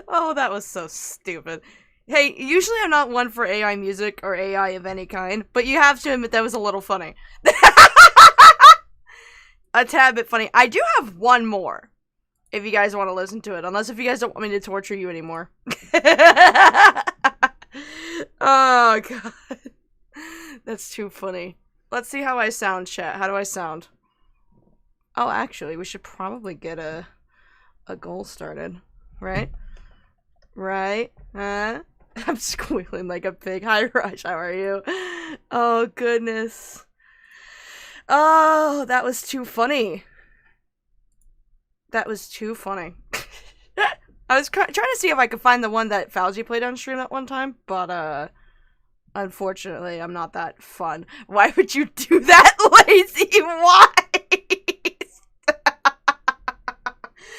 Oh, that was so stupid. Hey, usually I'm not one for AI music or AI of any kind, but you have to admit that was a little funny. A tad bit funny. I do have one more, if you guys want to listen to it, unless if you guys don't want me to torture you anymore. Oh, God. That's too funny. Let's see how I sound, chat. How do I sound? Oh, actually, we should probably get a goal started, right? Right? Huh? I'm squealing like a pig. Hi, Rush. How are you? Oh, goodness. Oh, that was too funny. That was too funny. I was trying to see if I could find the one that Fauzi played on stream that one time, but, unfortunately, I'm not that fun. Why would you do that, Lazy? Why?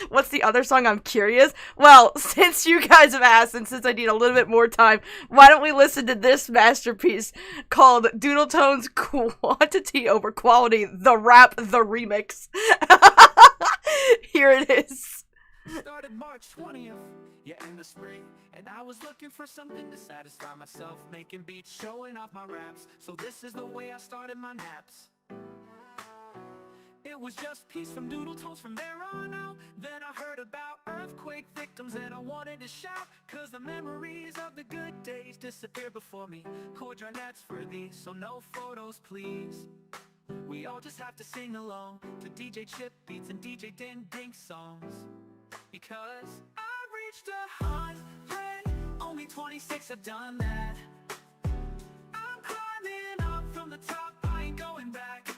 What's the other song? I'm curious. Well, since you guys have asked, and since I need a little bit more time, why don't we listen to this masterpiece called Doodle Tones Quantity Over Quality, the Rap, the Remix. Here it is. Started March 20th, yeah, in the spring, and I was looking for something to satisfy myself, making beats, showing off my raps, so this is the way I started my naps. It was just peace from Doodle Tones from there on out. Then I heard about earthquake victims and I wanted to shout, cause the memories of the good days disappeared before me. Coordinates for these, so no photos please. We all just have to sing along to DJ Chip beats and DJ Din Dink songs. Because I reached 100, only 26 have done that. I'm climbing up from the top, I ain't going back.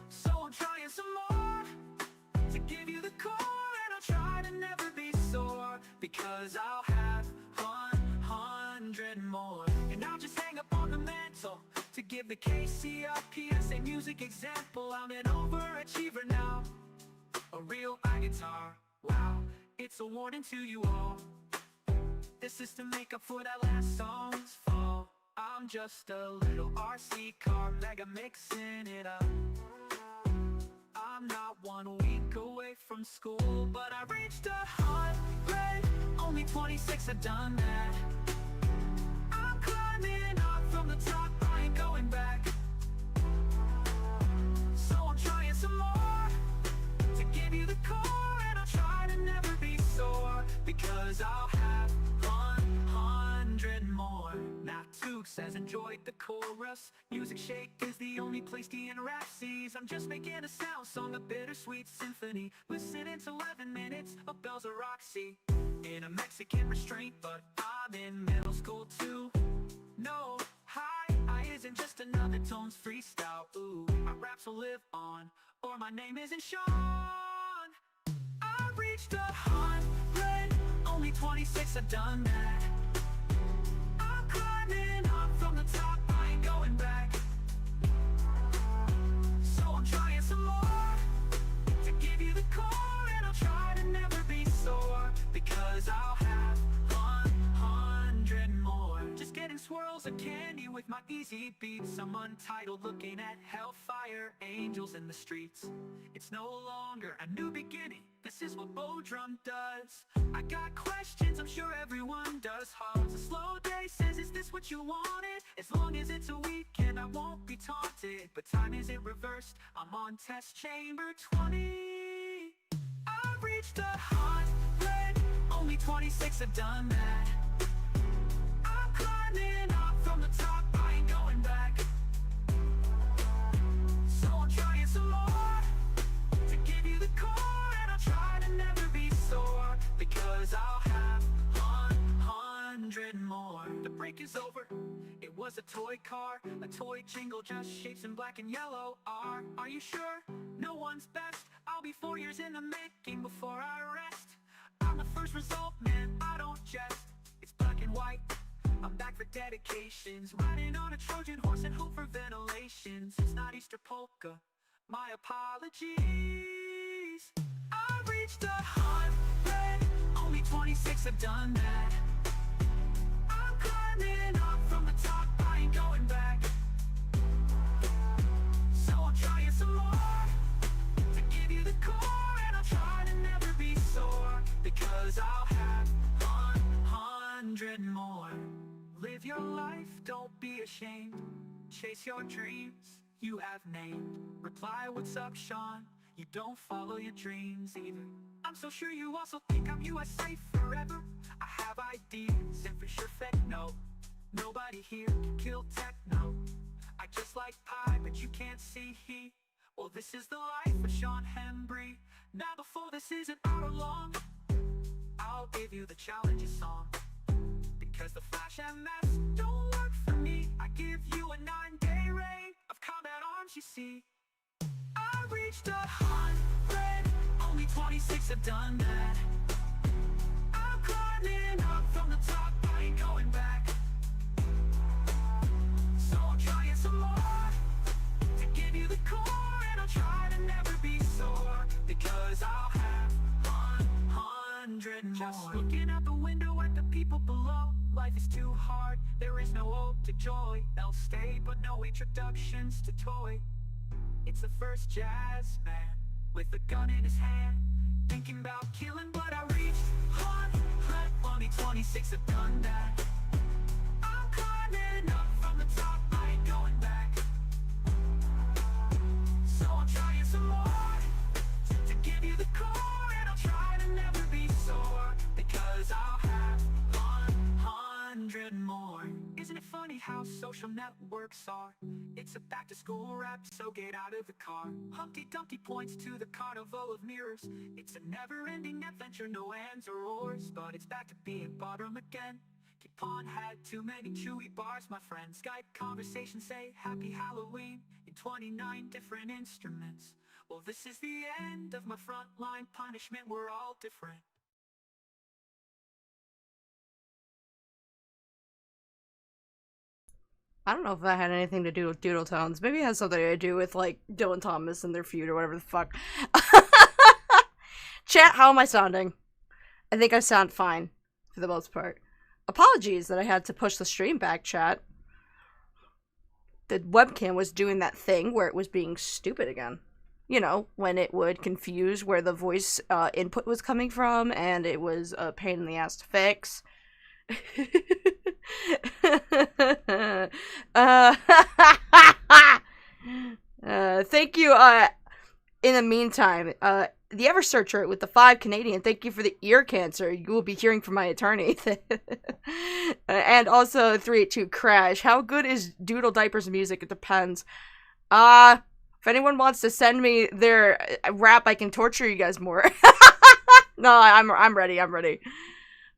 So I'm trying some more to give you the core, and I'll try to never be sore, because I'll have 100 more. And I'll just hang up on the mantle to give the KCRPSA music example. I'm an overachiever now, a real guitar. Wow, it's a warning to you all. This is to make up for that last song's fall. I'm just a little RC car mega mixing it up. I'm not 1 week away from school, but I reached 100, only 26 have done that. I'm climbing up from the top, I ain't going back. So I'm trying some more to give you the core, and I'll try to never be sore, because I'll have 100 more. Now Took says enjoyed the chorus. Music Shake is the only place he in rap sees. I'm just making a sound song, a bittersweet symphony. Listening to 11 minutes of Bells of Roxy. In a Mexican restraint, but I'm in middle school too. No, hi, I isn't just another Tones freestyle. Ooh, my raps will live on, or my name isn't Sean. I reached 100, only 26 have done that. I'm climbing up from the top, I ain't going back. So I'm trying some more to give you the core, and I'll try to never be sore, because I'll have 100 more. Just getting swirls of candy with my easy beats. I'm untitled, looking at hellfire angels in the streets. It's no longer a new beginning, this is what Bodrum does. I got questions, I'm sure everyone does. Hard's a slow day, says is this what you wanted? As long as it's a weekend I won't be taunted. But time isn't reversed, I'm on test chamber 20. I reached 100, only 26 have done that. I'm climbing up from the top, I ain't going back. So I'm trying some more to give you the core, and I'll try to never be sore, because I'll have 100 more. The break is over, it was a toy car, a toy jingle, just shapes in black and yellow. Are you sure? No one's best. I'll be 4 years in the making before I rest. I'm the first result, man, I don't jest. It's black and white, I'm back for dedications. Riding on a Trojan horse and hope for ventilations. It's not Easter polka, my apologies. I reached 100, only 26 have done that. I'm climbing up from the top, I ain't going back. So I'm trying some more to ashamed. Chase your dreams, you have named. Reply, what's up, Sean? You don't follow your dreams either. I'm so sure you also think I'm USA forever. I have ideas and for sure fake no. Nobody here can kill techno. I just like pie, but you can't see he. Well, this is the life of Sean Hembry. Now before this isn't out long, I'll give you the challenges song. Because the Flash MS don't work for me. I give you a 9-day reign of combat arms, you see. I reached 100, only 26 have done that. I'm climbing up from the top, I ain't going back. So I'm trying some more to give you the core, and I'll try to never be sore. Because I'll have 100 more. Just looking out the window at the people below. Life is too hard, there is no hope to joy. They'll stay, but no introductions to toy. It's the first jazz man with a gun in his hand, thinking about killing, but I reached 100. Only 26 have done that. I'm climbing up from the top, I ain't going back. So I'm trying some more to give you the core, and I'll try to never be sore. Because I'll have 100 more. Isn't it funny how social networks are? It's a back to school rap, so get out of the car. Humpty Dumpty points to the carnival of mirrors. It's a never-ending adventure, no ands or ors. But it's back to being bottom again. Capon had too many chewy bars, my friend. Skype conversations say Happy Halloween in 29 different instruments. Well, this is the end of my frontline punishment, we're all different. I don't know if that had anything to do with Doodle Tones. Maybe it has something to do with, like, Dylan Thomas and their feud or whatever the fuck. Chat, how am I sounding? I think I sound fine, for the most part. Apologies that I had to push the stream back, chat. The webcam was doing that thing where it was being stupid again. You know, when it would confuse where the voice input was coming from, and it was a pain in the ass to fix. Thank you, in the meantime, the Ever-Searcher with the 5 Canadian, thank you for the ear cancer. You will be hearing from my attorney. And also 382 Crash. How good is Doodle Diapers music? It depends. If anyone wants to send me their rap, I can torture you guys more. No, I'm ready. I'm ready.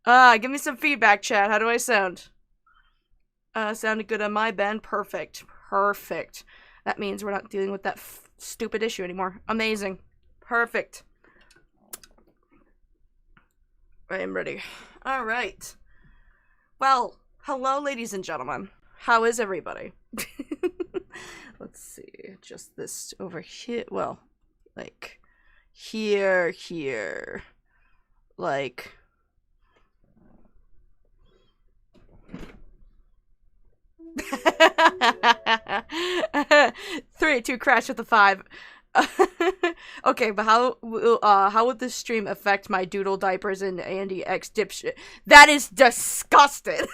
Give me some feedback, chat. How do I sound? Sounded good on my bend. Perfect. Perfect. That means we're not dealing with that stupid issue anymore. Amazing. Perfect. I am ready. All right. Well, hello, ladies and gentlemen. How is everybody? Let's see. Just this over here. Well, like, here. Like... Three, two, crash with the 5. Okay, but how would this stream affect my Doodle Diapers and Andy X dipshit? That is disgusting.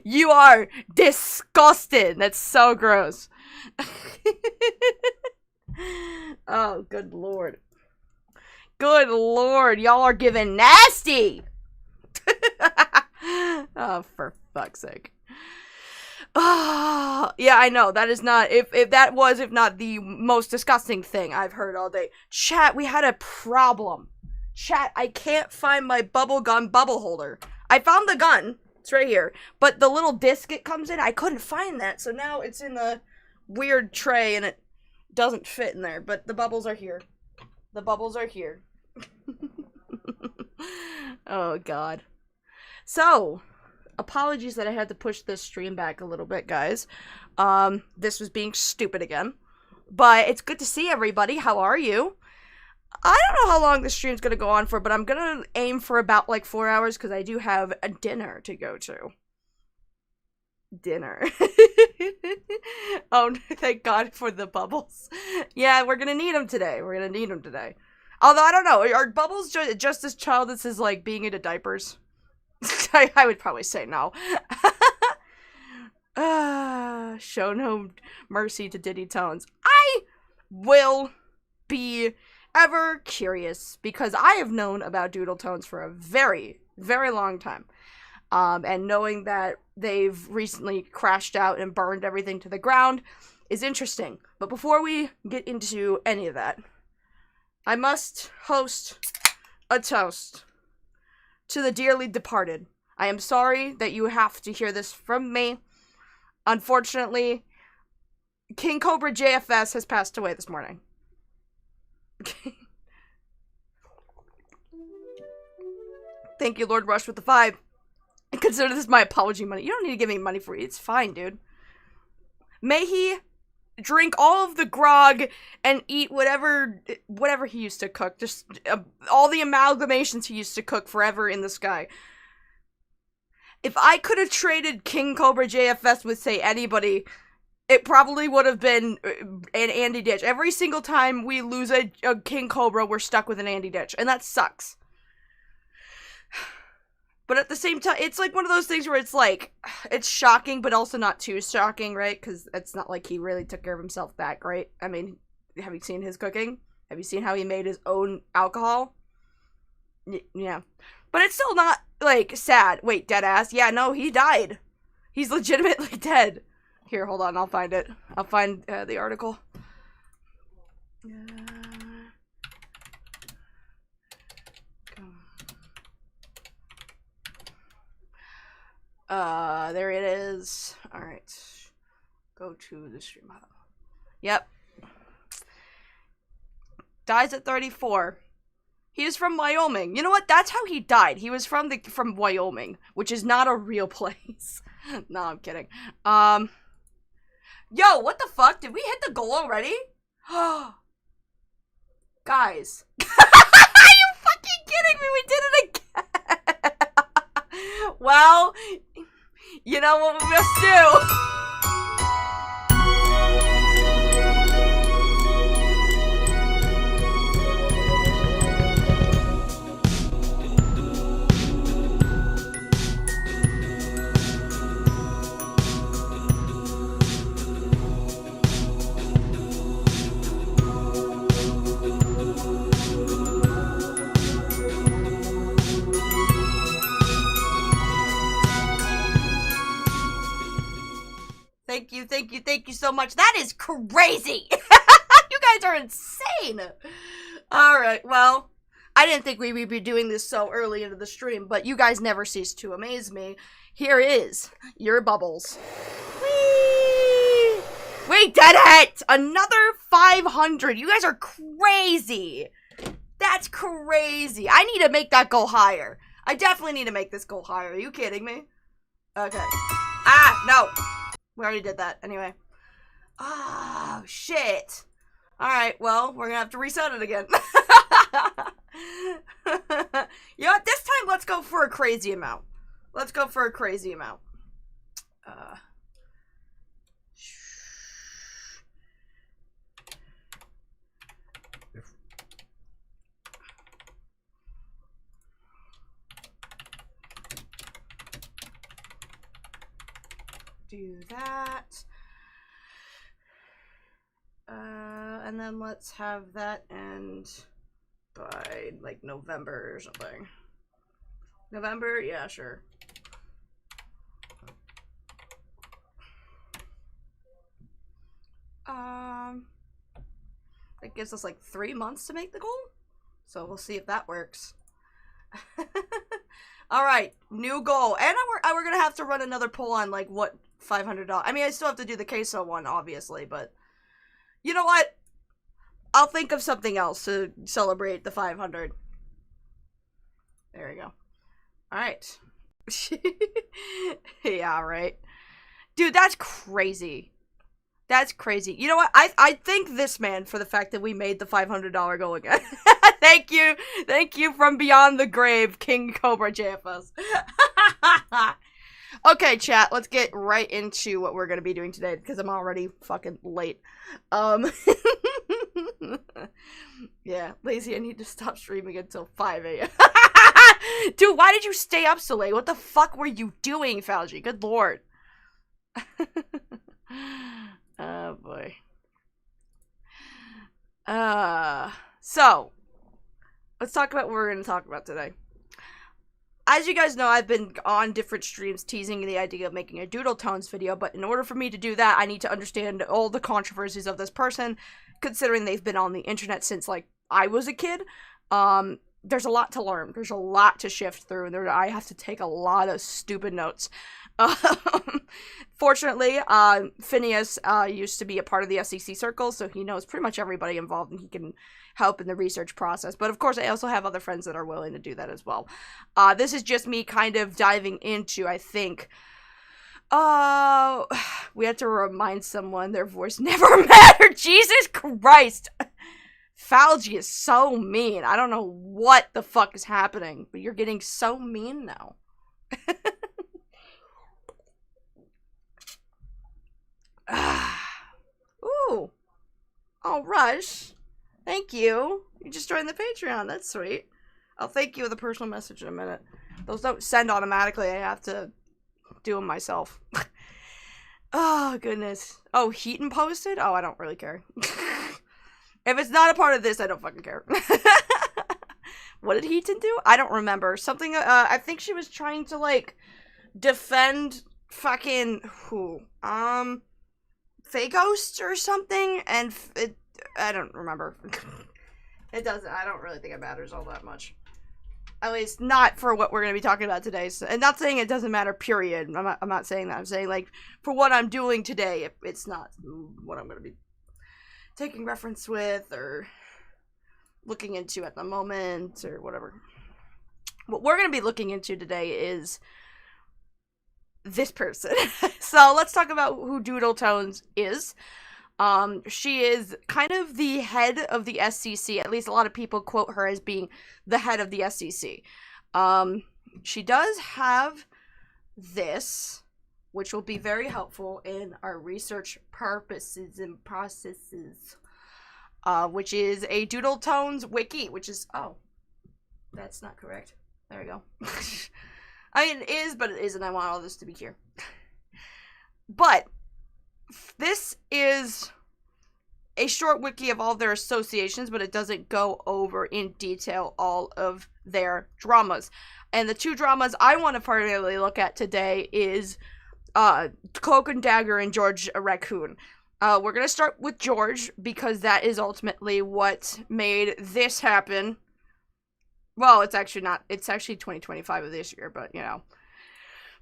You are disgusting. That's so gross. Oh, good lord. Good lord, y'all are giving nasty. Oh, for fuck's sake. Oh, yeah, I know. That is not, if that was, if not the most disgusting thing I've heard all day. Chat, we had a problem. Chat, I can't find my bubblegum bubble holder. I found the gun. It's right here. But the little disc it comes in, I couldn't find that. So now it's in a weird tray and it doesn't fit in there. But the bubbles are here. The bubbles are here. Oh, God. So, apologies that I had to push this stream back a little bit, guys. This was being stupid again. But it's good to see everybody. How are you? I don't know how long this stream's gonna go on for, but I'm gonna aim for about, like, 4 hours, because I do have a dinner to go to. Dinner. Oh, thank God for the bubbles. Yeah, we're gonna need them today. We're gonna need them today. Although, I don't know. Are bubbles just as childish as, like, being into diapers? I would probably say no. Show no mercy to Diddy Tones. I will be ever curious because I have known about Doodle Tones for a very, very long time. And knowing that they've recently crashed out and burned everything to the ground is interesting. But before we get into any of that, I must host a toast to the dearly departed. I am sorry that you have to hear this from me. Unfortunately, King Cobra JFS has passed away this morning. Thank you, Lord Rush with the 5. And consider this my apology money. You don't need to give me money for it. It's fine, dude. May he drink all of the grog and eat whatever he used to cook. Just all the amalgamations he used to cook forever in the sky. If I could have traded King Cobra JFS with, say, anybody, it probably would have been an Andy Ditch. Every single time we lose a King Cobra, we're stuck with an Andy Ditch. And that sucks. But at the same time, it's like one of those things where it's like, it's shocking, but also not too shocking, right? Because it's not like he really took care of himself that great. I mean, have you seen his cooking? Have you seen how he made his own alcohol? Yeah. But it's still not, like, sad. Wait, dead ass? Yeah, no, he died. He's legitimately dead. Here, hold on, I'll find it. I'll find the article. There it is. Alright. Go to the stream hub. Yep. Dies at 34. He is from Wyoming. You know what? That's how he died. He was from Wyoming, which is not a real place. No, I'm kidding. Yo, what the fuck? Did we hit the goal already? Guys. Are you fucking kidding me? We did it again. Well, you know what we must do. Thank you so much. That is crazy. You guys are insane. Alright, well, I didn't think we would be doing this so early into the stream, but you guys never cease to amaze me. Here is your bubbles. Whee! Wait, Bedhead! Another 500. You guys are crazy. That's crazy. I need to make that go higher. I definitely need to make this go higher. Are you kidding me? Okay. Ah, no. We already did that. Anyway. Oh, shit. Alright, well, we're gonna have to reset it again. You know what? This time, let's go for a crazy amount. Let's go for a crazy amount. Do that. And then let's have that end by, like, November or something. November? Yeah, sure. It gives us, like, 3 months to make the goal? So we'll see if that works. Alright, new goal. And we're gonna have to run another poll on, like, what $500. I mean, I still have to do the queso one, obviously, but you know what? I'll think of something else to celebrate the 500. There we go. Alright. Yeah, right. Dude, that's crazy. That's crazy. You know what? I thank this man for the fact that we made the $500 goal again. Thank you. Thank you from beyond the grave, King Cobra JFS. Okay, chat, let's get right into what we're gonna be doing today, because I'm already fucking late. Yeah, lazy, I need to stop streaming until 5 a.m. Dude, why did you stay up so late? What the fuck were you doing, Falgi? Good lord. Oh boy. So let's talk about what we're going to talk about today. As you guys know, I've been on different streams teasing the idea of making a Doodle Tones video, but in order for me to do that, I need to understand all the controversies of this person, considering they've been on the internet since, like, I was a kid. There's a lot to learn. There's a lot to shift through, and I have to take a lot of stupid notes. Fortunately, Phineas used to be a part of the SEC circle, so he knows pretty much everybody involved, and he can help in the research process. But of course, I also have other friends that are willing to do that as well. This is just me kind of diving into, I think, we have to remind someone their voice never mattered. Jesus Christ. Falgy is so mean. I don't know what the fuck is happening, but you're getting so mean now. Ooh. Oh, Rush. Thank you. You just joined the Patreon. That's sweet. I'll thank you with a personal message in a minute. Those don't send automatically. I have to do them myself. Oh, goodness. Oh, Heaton posted? Oh, I don't really care. If it's not a part of this, I don't fucking care. What did Heaton do? I don't remember. Something, I think she was trying to, like, defend fucking, who? Faghost or something? And I don't remember. It doesn't, I don't really think it matters all that much. At least not for what we're going to be talking about today. So, and not saying it doesn't matter, period. I'm not saying that. I'm saying, like, for what I'm doing today, it's not what I'm going to be taking reference with or looking into at the moment or whatever. What we're going to be looking into today is this person. So let's talk about who Doodle Tones is. She is kind of the head of the SEC. At least a lot of people quote her as being the head of the SEC. She does have this, which will be very helpful in our research purposes and processes, which is a Doodle Tones wiki, which is, oh, that's not correct. There we go. I mean, it is, but it isn't. I want all this to be clear. But this is a short wiki of all their associations, but it doesn't go over in detail all of their dramas. And the two dramas I want to particularly look at today is Cloak and Dagger and George Raccoon. We're going to start with George, because that is ultimately what made this happen. Well, it's actually not. It's actually 2025 of this year, but, you know.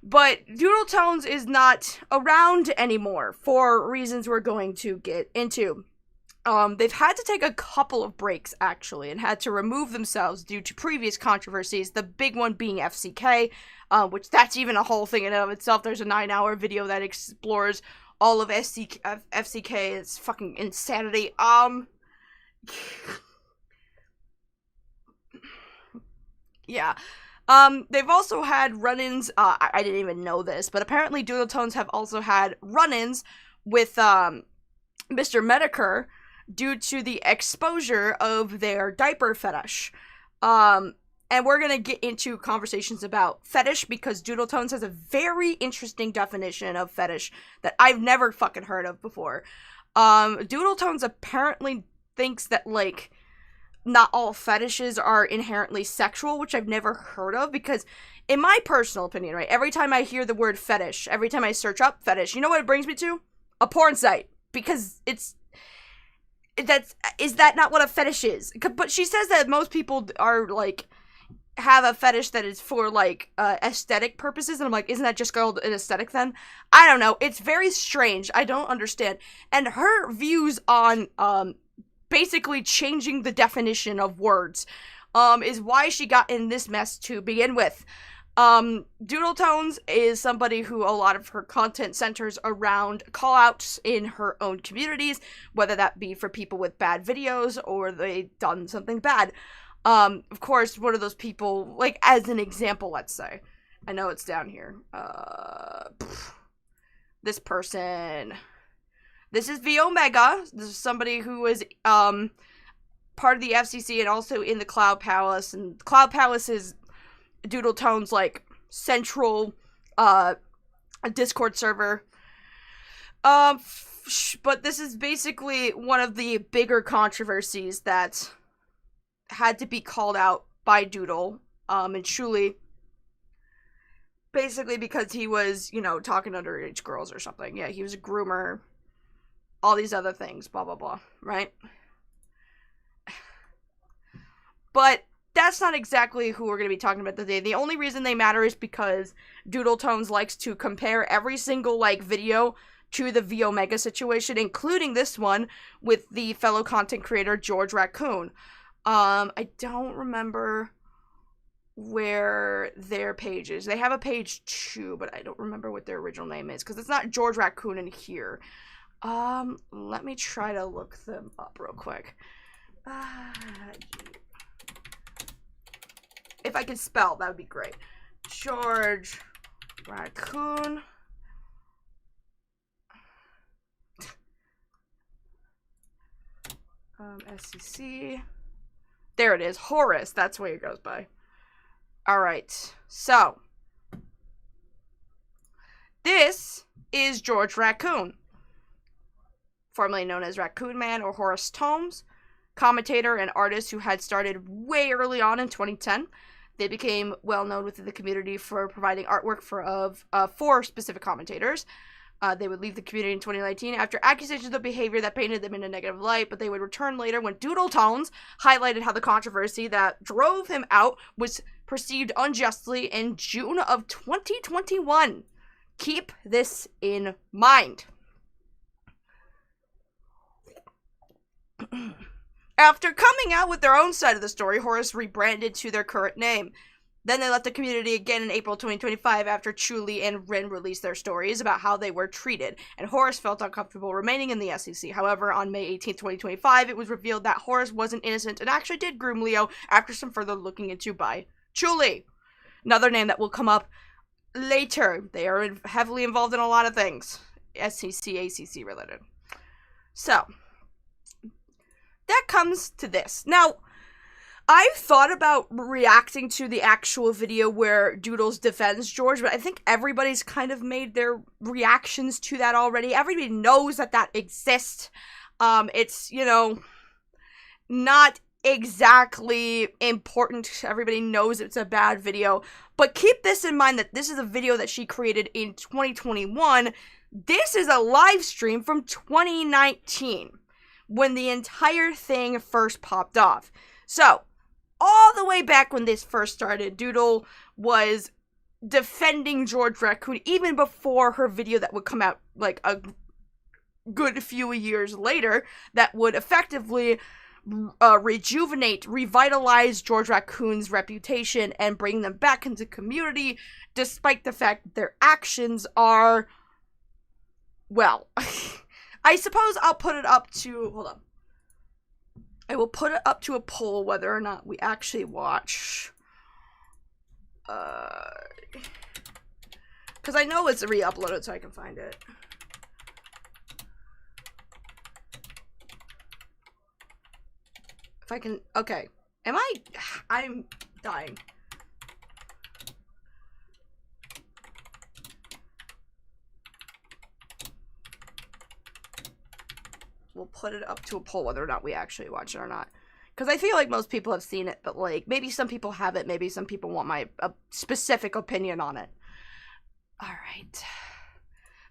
But Doodle Tones is not around anymore for reasons we're going to get into. They've had to take a couple of breaks, actually, and had to remove themselves due to previous controversies, the big one being FCK, which that's even a whole thing in and of itself. There's a 9-hour video that explores all of FCK. It's fucking insanity. Yeah. They've also had run-ins, I didn't even know this, but apparently Doodle Tones have also had run-ins with, Mr. Medicare due to the exposure of their diaper fetish. And we're gonna get into conversations about fetish, because Doodle Tones has a very interesting definition of fetish that I've never fucking heard of before. Doodle Tones apparently thinks that, like, not all fetishes are inherently sexual, which I've never heard of, because in my personal opinion, right, every time I hear the word fetish, every time I search up fetish, you know what it brings me to? A porn site, because is that not what a fetish is? But she says that most people are, like, have a fetish that is for, like, aesthetic purposes, and I'm like, isn't that just called an aesthetic then? I don't know, it's very strange, I don't understand, and her views on, basically changing the definition of words, is why she got in this mess to begin with. Doodle Tones is somebody who a lot of her content centers around call-outs in her own communities, whether that be for people with bad videos or they've done something bad. Of course, one of those people, like, as an example, let's say, I know it's down here, this person... This is V Omega. This is somebody who is part of the FCC and also in the Cloud Palace. And Cloud Palace is Doodle Tones' like central Discord server. But this is basically one of the bigger controversies that had to be called out by Doodle, and truly, basically because he was, you know, talking to underage girls or something. Yeah, he was a groomer, all these other things, blah, blah, blah, right? But that's not exactly who we're going to be talking about today. The only reason they matter is because Doodle Tones likes to compare every single, like, video to the V Omega situation, including this one with the fellow content creator George Raccoon. I don't remember where their page is. They have a page too, but I don't remember what their original name is, because it's not George Raccoon in here. Let me try to look them up real quick. If I could spell, that would be great. George Raccoon. SCC. There it is. Horace. That's what it goes by. Alright. So. This is George Raccoon. Formerly known as Raccoon Man or Horace Tomes. Commentator and artist who had started way early on in 2010. They became well known within the community for providing artwork for specific commentators. They would leave the community in 2019 after accusations of behavior that painted them in a negative light, but they would return later when Doodle Tones highlighted how the controversy that drove him out was perceived unjustly in June of 2021. Keep this in mind. After coming out with their own side of the story, Horace rebranded to their current name. Then they left the community again in April 2025 after Chuli and Rin released their stories about how they were treated, and Horace felt uncomfortable remaining in the SEC. However, on May 18, 2025, it was revealed that Horace wasn't innocent and actually did groom Leo after some further looking into by Chuli. Another name that will come up later. They are heavily involved in a lot of things. SEC, ACC related. So, that comes to this. Now, I've thought about reacting to the actual video where Doodles defends George, but I think everybody's kind of made their reactions to that already. Everybody knows that that exists. It's, you know, not exactly important. Everybody knows it's a bad video. But keep this in mind that this is a video that she created in 2021. This is a live stream from 2019. When the entire thing first popped off. So, all the way back when this first started, Doodle was defending George Raccoon even before her video that would come out like a good few years later that would effectively revitalize George Raccoon's reputation and bring them back into community, despite the fact that their actions are, well... I suppose I'll put it up to, hold on. I will put it up to a poll whether or not we actually watch. Because I know it's re-uploaded so I can find it. If I can, okay. I'm dying. We'll put it up to a poll whether or not we actually watch it or not. Because I feel like most people have seen it, but like, maybe some people haven't, maybe some people want my specific opinion on it. Alright.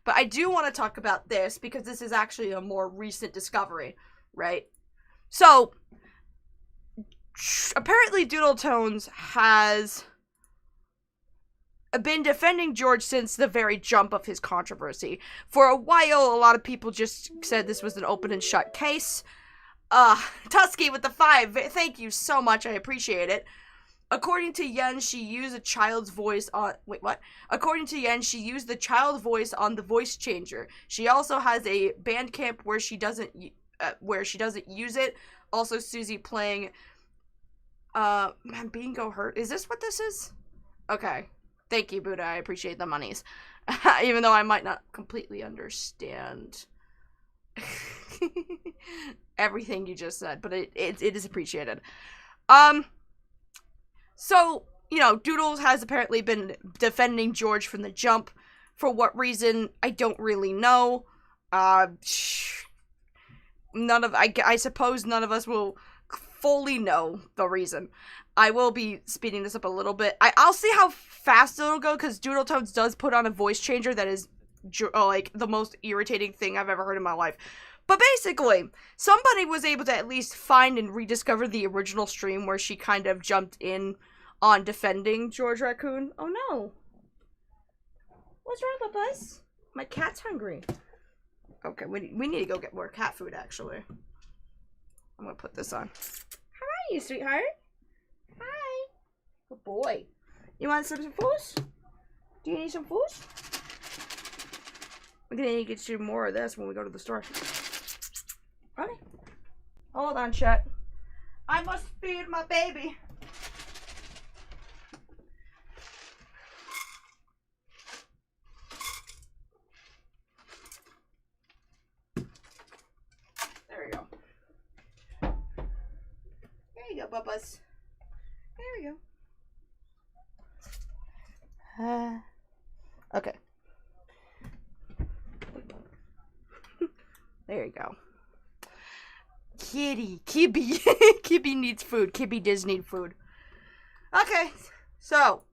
But I do want to talk about this, because this is actually a more recent discovery, right? So, apparently Doodle Tones has been defending George since the very jump of his controversy. For a while, a lot of people just said this was an open and shut case. Tusskie with the 5, thank you so much, I appreciate it. According to Yen, she used a child's voice on... Wait, what? According to Yen, she used the child voice on the voice changer. She also has a Bandcamp where she doesn't use it. Also, Susie playing... Man, Bingo Hurt. Is this what this is? Okay. Thank you, Buddha. I appreciate the monies. Even though I might not completely understand everything you just said, but it is appreciated. So, you know, Doodles has apparently been defending George from the jump. For what reason, I don't really know. I suppose none of us will fully know the reason. I will be speeding this up a little bit. I'll see how fast it'll go, because Doodle Tones does put on a voice changer that is, like, the most irritating thing I've ever heard in my life. But basically, somebody was able to at least find and rediscover the original stream where she kind of jumped in on defending George Raccoon. Oh no. What's wrong, Bubba's? My cat's hungry. Okay, we need to go get more cat food, actually. I'm gonna put this on. How are you, sweetheart? Hi. Good boy. You want some food? Do you need some food? We're gonna need to get you more of this when we go to the store. Okay. Hold on, chat. I must feed my baby. There we go. There you go, Bubba's. There we go. Okay. There you go. Kitty. Kibby needs food. Kibby does need food. Okay. So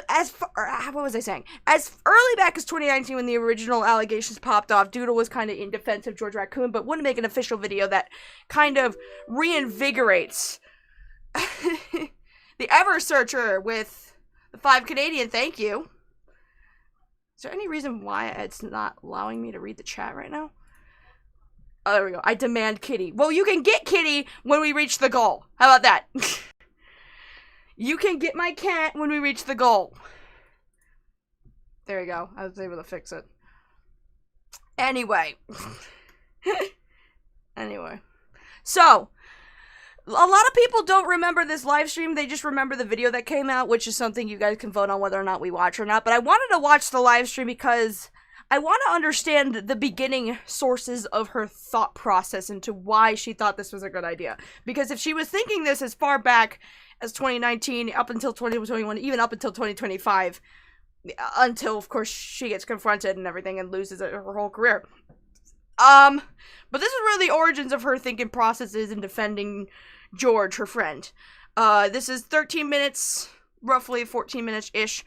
as far, what was I saying? As early back as 2019, when the original allegations popped off, Doodle was kind of in defense of George Raccoon, but wouldn't make an official video that kind of reinvigorates the Ever Searcher with the 5 Canadian. Thank you. Is there any reason why it's not allowing me to read the chat right now? Oh, there we go. I demand Kitty. Well, you can get Kitty when we reach the goal. How about that? You can get my cat when we reach the goal. There you go. I was able to fix it. Anyway. So, a lot of people don't remember this live stream. They just remember the video that came out, which is something you guys can vote on whether or not we watch or not. But I wanted to watch the live stream because I want to understand the beginning sources of her thought process into why she thought this was a good idea. Because if she was thinking this as far back as 2019, up until 2021, even up until 2025, until, of course, she gets confronted and everything and loses her whole career. But this is where the origins of her thinking process is in defending George, her friend. This is 13 minutes, roughly 14 minutes-ish.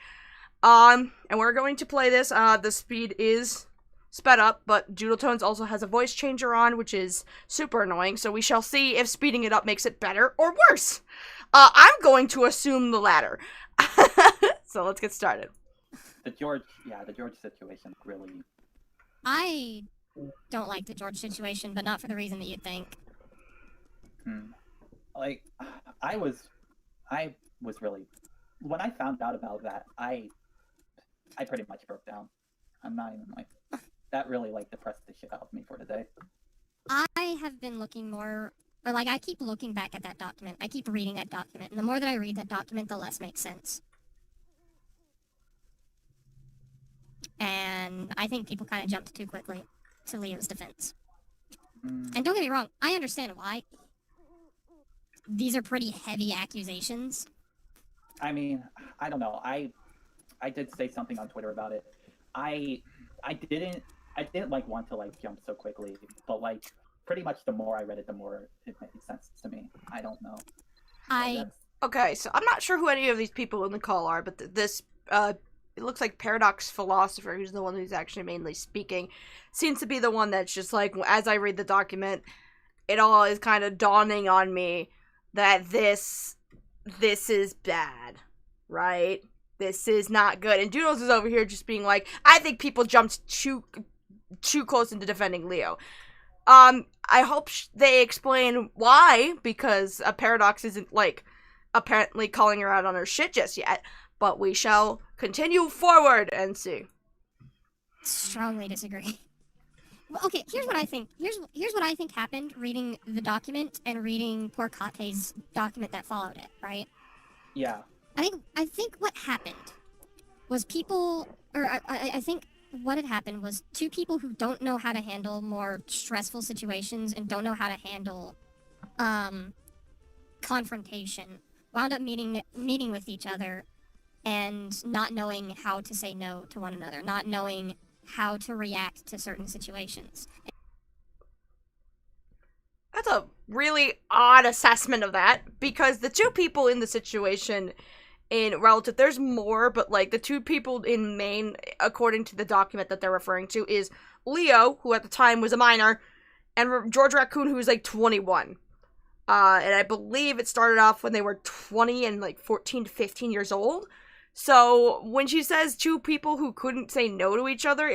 And we're going to play this. The speed is sped up, but Doodle Tones also has a voice changer on, which is super annoying, so we shall see if speeding it up makes it better or worse. I'm going to assume the latter. So let's get started. The George situation really... I don't like the George situation, but not for the reason that you'd think. Like, I was really... When I found out about that, I pretty much broke down. I'm not even like... That really, like, depressed the shit out of me for today. I have been looking more... Or, like, I keep looking back at that document. I keep reading that document. And the more that I read that document, the less makes sense. And I think people kind of jumped too quickly to Leo's defense. And don't get me wrong, I understand why. These are pretty heavy accusations. I mean, I don't know. I did say something on Twitter about it. I didn't like want to like jump so quickly, but like pretty much the more I read it, the more it made sense to me. I don't know. Okay, so I'm not sure who any of these people in the call are, but this it looks like Paradox Philosopher, who's the one who's actually mainly speaking, seems to be the one that's just like, as I read the document, it all is kind of dawning on me that this is bad, right? This is not good. And Doodles is over here just being like, I think people jumped too close into defending Leo. I hope they explain why, because a Paradox isn't, like, apparently calling her out on her shit just yet. But we shall continue forward and see. Strongly disagree. Well, okay, here's what I think. Here's what I think happened reading the document and reading poor Kate's document that followed it, right? Yeah. I think what happened was people, or I think what had happened was two people who don't know how to handle more stressful situations and don't know how to handle confrontation wound up meeting with each other and not knowing how to say no to one another, not knowing how to react to certain situations. That's a really odd assessment of that, because the two people in the situation in relative, there's more, but like the two people in main, according to the document that they're referring to, is Leo, who at the time was a minor, and George Raccoon, who was like 21. And I believe it started off when they were 20 and like 14 to 15 years old. So when she says two people who couldn't say no to each other,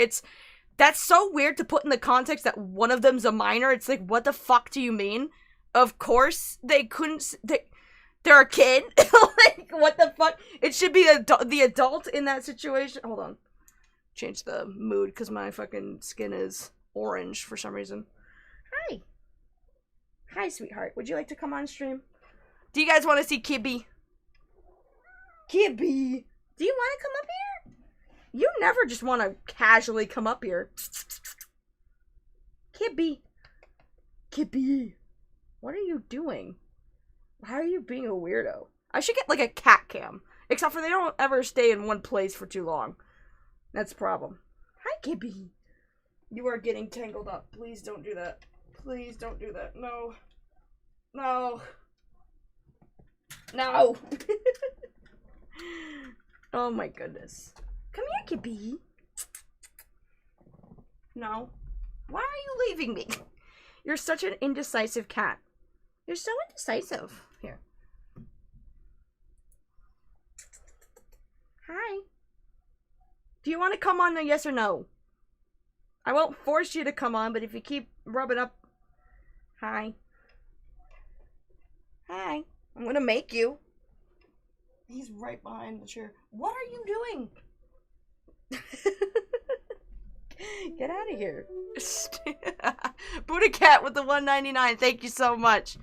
that's so weird to put in the context that one of them's a minor. It's like, what the fuck do you mean? Of course they couldn't, they're a kid. Like, what the fuck? It should be the adult in that situation. Hold on. Change the mood because my fucking skin is orange for some reason. Hi. Hi, sweetheart. Would you like to come on stream? Do you guys want to see Kibby? Kibby! Do you want to come up here? You never just want to casually come up here. Kibby. Kibby. What are you doing? Why are you being a weirdo? I should get like a cat cam. Except for they don't ever stay in one place for too long. That's the problem. Hi, Kibby. You are getting tangled up. Please don't do that. Please don't do that. No. No. No. Oh my goodness. Come here, Kibby. No. Why are you leaving me? You're such an indecisive cat. You're so indecisive. Here. Hi. Do you want to come on a yes or no? I won't force you to come on, but if you keep rubbing up... Hi. Hi. I'm gonna make you. He's right behind the chair. What are you doing? Get out of here. Buddha Cat with the $1.99. Thank you so much.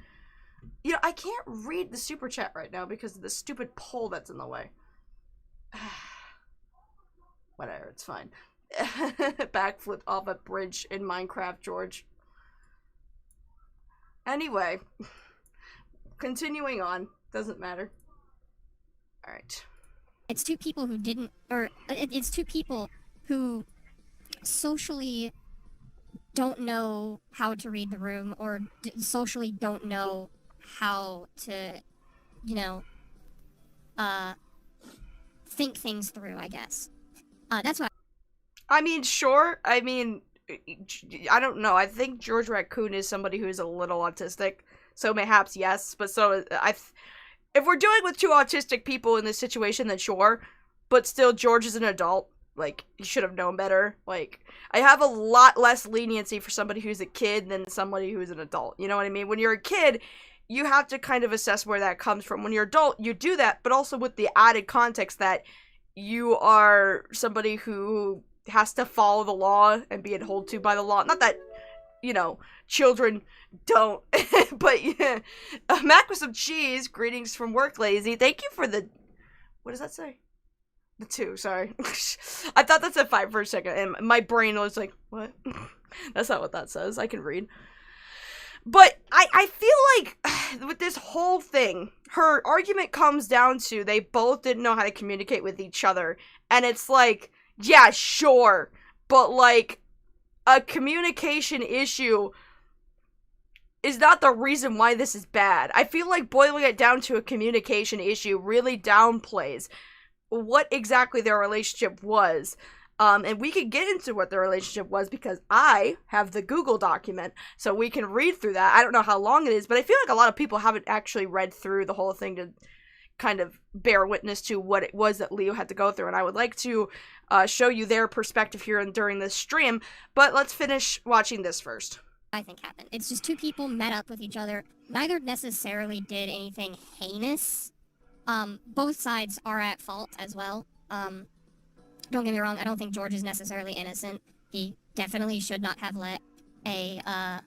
You know, I can't read the super chat right now because of the stupid poll that's in the way. Whatever, it's fine. Backflip off a bridge in Minecraft, George. Anyway, continuing on. Doesn't matter. Alright. It's two people who didn't, or it's two people who socially don't know how to read the room, or socially don't know how to, you know, think things through, I guess. That's what I mean, sure. I mean, I don't know. I think George Raccoon is somebody who's a little autistic, so mayhaps yes, but so if we're dealing with two autistic people in this situation, then sure, but still, George is an adult. Like, he should have known better. Like, I have a lot less leniency for somebody who's a kid than somebody who's an adult. You know what I mean? When you're a kid, you have to kind of assess where that comes from. When you're adult, you do that, but also with the added context that you are somebody who has to follow the law and be held to by the law. Not that, you know, children don't, but yeah. Mac with some cheese. Greetings from work, lazy. Thank you for the, what does that say? The 2, sorry. I thought that said 5 for a second, and my brain was like, what? That's not what that says. I can read. But I feel like with this whole thing, her argument comes down to they both didn't know how to communicate with each other. And it's like, yeah, sure. But like, a communication issue is not the reason why this is bad. I feel like boiling it down to a communication issue really downplays what exactly their relationship was. And we could get into what their relationship was because I have the Google document, so we can read through that. I don't know how long it is, but I feel like a lot of people haven't actually read through the whole thing to kind of bear witness to what it was that Leo had to go through. And I would like to show you their perspective here and during this stream, but let's finish watching this first. I think happened. It's just two people met up with each other. Neither necessarily did anything heinous. Both sides are at fault as well. Don't get me wrong, I don't think George is necessarily innocent. He definitely should not have let a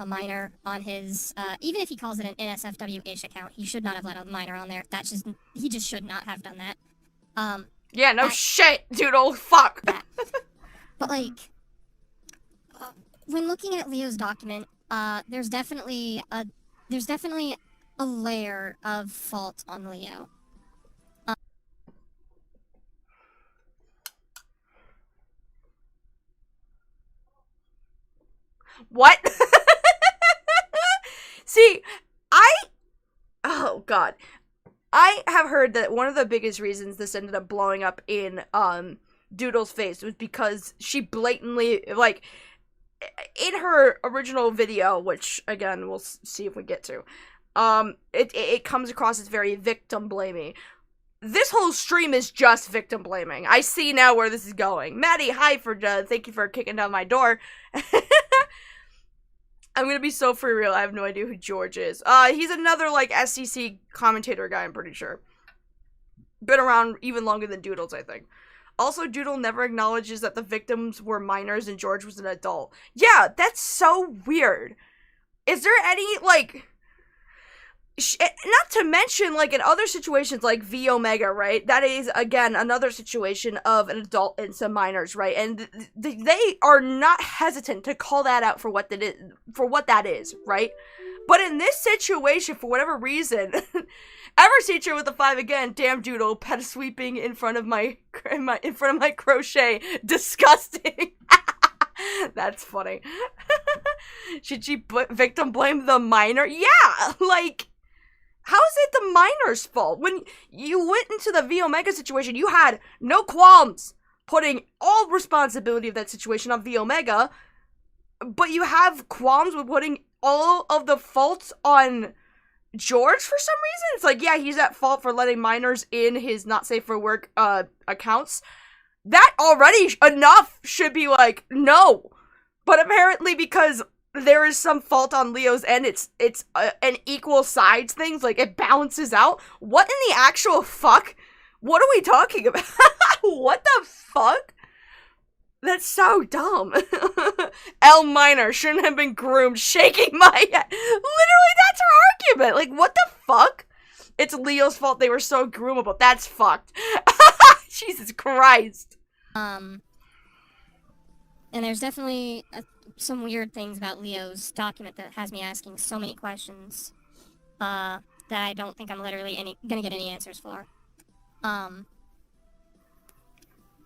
minor on his, even if he calls it an NSFW-ish account, he should not have let a minor on there. He just should not have done that. Yeah, no shit, Doodle, fuck! But like, when looking at Leo's document, there's definitely a layer of fault on Leo. What? See, oh god. I have heard that one of the biggest reasons this ended up blowing up in, Doodle's face was because she blatantly, like, in her original video, which, again, we'll see if we get to, it comes across as very victim-blaming. This whole stream is just victim-blaming. I see now where this is going. Maddie, hi thank you for kicking down my door. I'm gonna be so for real, I have no idea who George is. He's another, like, SEC commentator guy, I'm pretty sure. Been around even longer than Doodles, I think. Also, Doodle never acknowledges that the victims were minors and George was an adult. Yeah, that's so weird. Is there any, like... not to mention, like, in other situations, like V Omega, right? That is, again, another situation of an adult and some minors, right? And they are not hesitant to call that out for what that is, right? But in this situation, for whatever reason, ever teacher with the 5 again, damn Doodle, pet sweeping in front of my crochet, disgusting. That's funny. Should she victim blame the minor? Yeah, like, how is it the minor's fault? When you went into the V Omega situation, you had no qualms putting all responsibility of that situation on V Omega, but you have qualms with putting all of the faults on George for some reason. It's like, yeah, he's at fault for letting minors in his not safe for work accounts. That already enough should be like, no. But apparently because there is some fault on Leo's end, it's an equal sides thing, like it balances out. What in the actual fuck? What are we talking about? What the fuck? That's so dumb. L minor shouldn't have been groomed, shaking my head. Literally, that's her argument. Like, what the fuck? It's Leo's fault they were so groomable. That's fucked. Jesus Christ. And there's definitely some weird things about Leo's document that has me asking so many questions that I don't think I'm literally gonna get any answers for.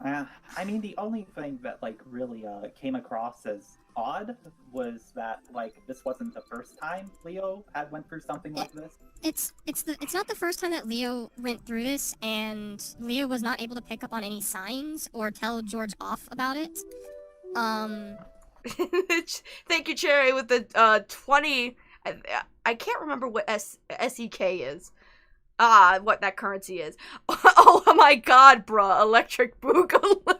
I mean, the only thing that, like, really came across as odd was that, like, this wasn't the first time Leo had went through something like this. It's not the first time that Leo went through this, and Leo was not able to pick up on any signs or tell George off about it. Thank you, Cherry, with the 20. I can't remember what SEK is. What that currency is. Oh my god, bruh. Electric Boogaloo.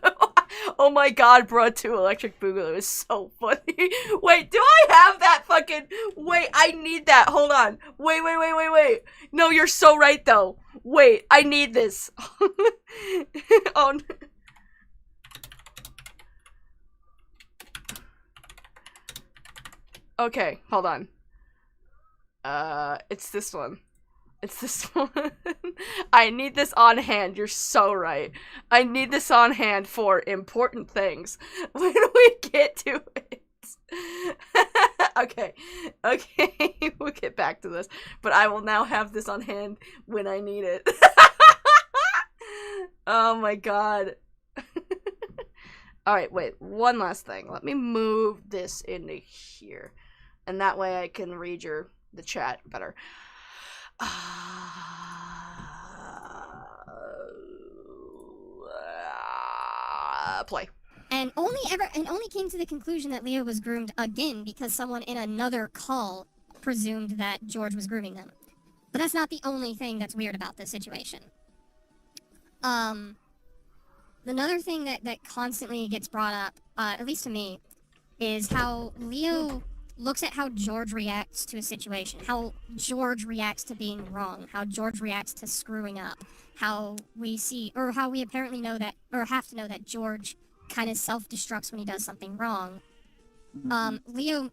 Oh my god, bruh, too. Electric Boogaloo is so funny. Wait, do I have that fucking... Wait, I need that. Hold on. Wait. No, you're so right, though. Wait, I need this. Oh, no. Okay, hold on. It's this one. It's this one. I need this on hand. You're so right. I need this on hand for important things. When we get to it. Okay. We'll get back to this. But I will now have this on hand when I need it. Oh my god. Alright, wait. One last thing. Let me move this into here. And that way I can read the chat better. Play. And only came to the conclusion that Leo was groomed again because someone in another call presumed that George was grooming them. But that's not the only thing that's weird about this situation. Another thing that constantly gets brought up, at least to me, is how Leo looks at how George reacts to a situation, how George reacts to being wrong, how George reacts to screwing up, how we apparently know that, or have to know that George kind of self-destructs when he does something wrong. Leo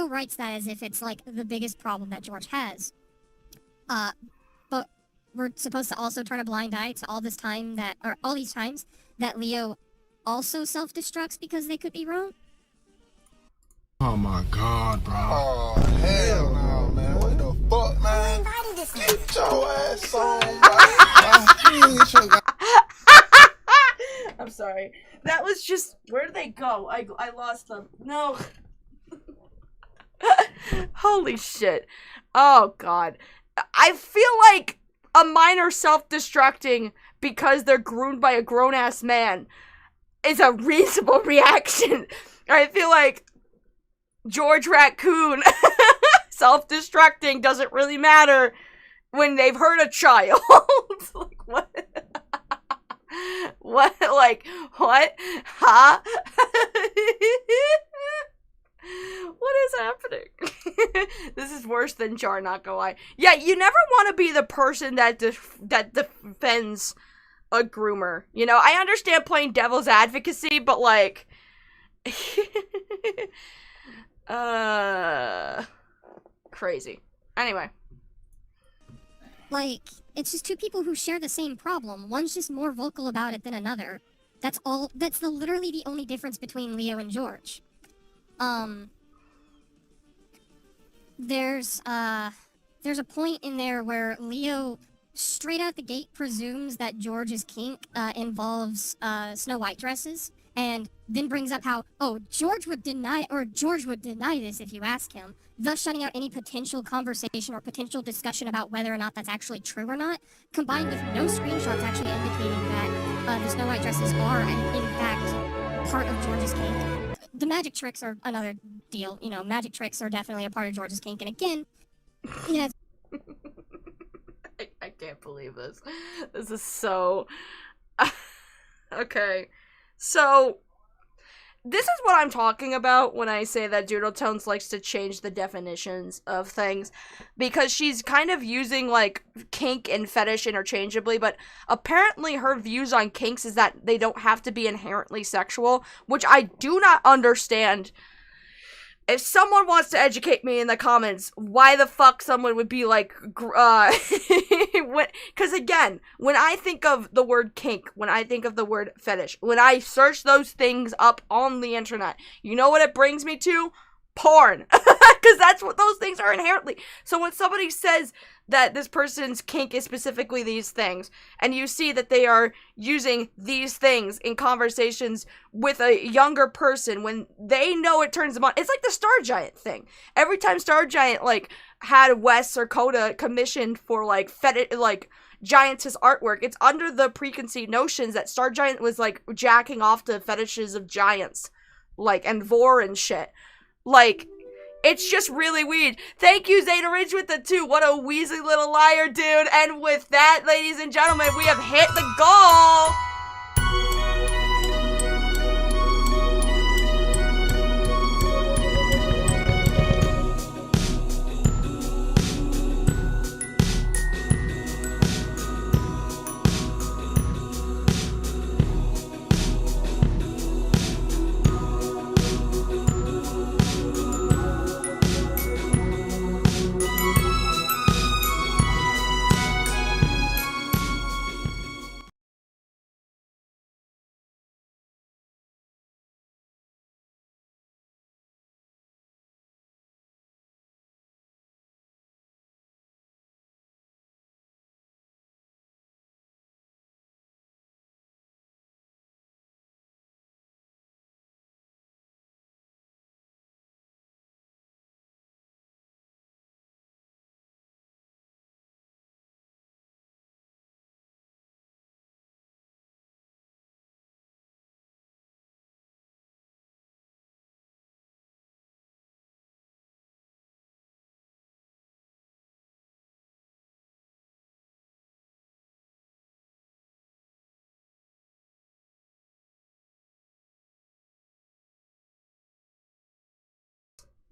writes that as if it's like the biggest problem that George has. But we're supposed to also turn a blind eye to all these times that Leo also self-destructs because they could be wrong. Oh my god, bro. Oh, hell no, man. What the fuck, man? Get your ass on, bro. I'm sorry. That was just... Where did they go? I lost them. No. Holy shit. Oh, God. I feel like a minor self-destructing because they're groomed by a grown-ass man is a reasonable reaction. I feel like George Raccoon self-destructing doesn't really matter when they've hurt a child. Like, what? What? Like, what? Huh? What is happening? This is worse than Jar, not gonna lie. Yeah, you never want to be the person that defends a groomer. You know, I understand playing devil's advocacy, but like... Crazy. Anyway. Like, it's just two people who share the same problem. One's just more vocal about it than another. That's all. That's literally the only difference between Leo and George. There's a point in there where Leo straight out the gate presumes that George's kink involves Snow White dresses, and then brings up how, oh, George would deny this if you ask him, thus shutting out any potential conversation or potential discussion about whether or not that's actually true or not, combined with no screenshots actually indicating that the Snow White dresses are, in fact, part of George's kink. The magic tricks are another deal. You know, magic tricks are definitely a part of George's kink, and again, yeah. I can't believe this. This is so... Okay. So, this is what I'm talking about when I say that Doodle Tones likes to change the definitions of things, because she's kind of using, like, kink and fetish interchangeably, but apparently her views on kinks is that they don't have to be inherently sexual, which I do not understand. If someone wants to educate me in the comments, why the fuck someone would be like, because again, when I think of the word kink, when I think of the word fetish, when I search those things up on the internet, you know what it brings me to? Porn. Because that's what those things are inherently. So when somebody says that this person's kink is specifically these things, and you see that they are using these things in conversations with a younger person when they know it turns them on, it's like the Star Giant thing. Every time Star Giant, like, had Wes or Coda commissioned for, like, Giantess artwork, it's under the preconceived notions that Star Giant was, like, jacking off to fetishes of giants, like, and vor and shit. Like, it's just really weird. Thank you, Zeta Ridge with the 2. What a wheezy little liar, dude. And with that, ladies and gentlemen, we have hit the goal.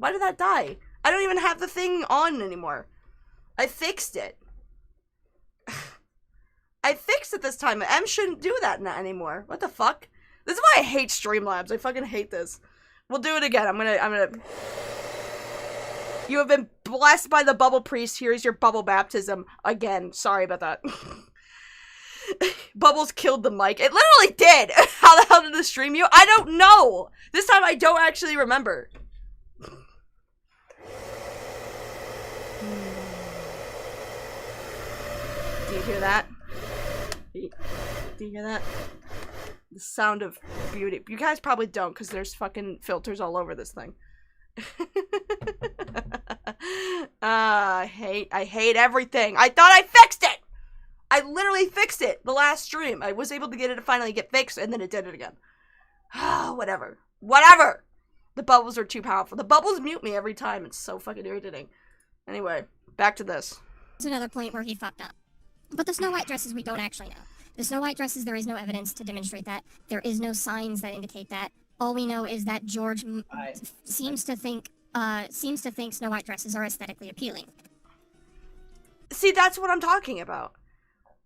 Why did that die? I don't even have the thing on anymore. I fixed it. I fixed it this time. M shouldn't do that anymore. What the fuck? This is why I hate Streamlabs. I fucking hate this. We'll do it again. I'm gonna... You have been blessed by the bubble priest. Here's your bubble baptism. Again. Sorry about that. Bubbles killed the mic. It literally did. How the hell did the stream you? I don't know. This time I don't actually remember. Do you hear that? Do you hear that? The sound of beauty. You guys probably don't, because there's fucking filters all over this thing. I hate everything. I thought I fixed it! I literally fixed it the last stream. I was able to get it to finally get fixed, and then it did it again. Whatever. Whatever! The bubbles are too powerful. The bubbles mute me every time. It's so fucking irritating. Anyway, back to this. It's another point where he fucked up. But the Snow White dresses, we don't actually know. The Snow White dresses, there is no evidence to demonstrate that. There is no signs that indicate that. All we know is that George seems to think Snow White dresses are aesthetically appealing. See, that's what I'm talking about.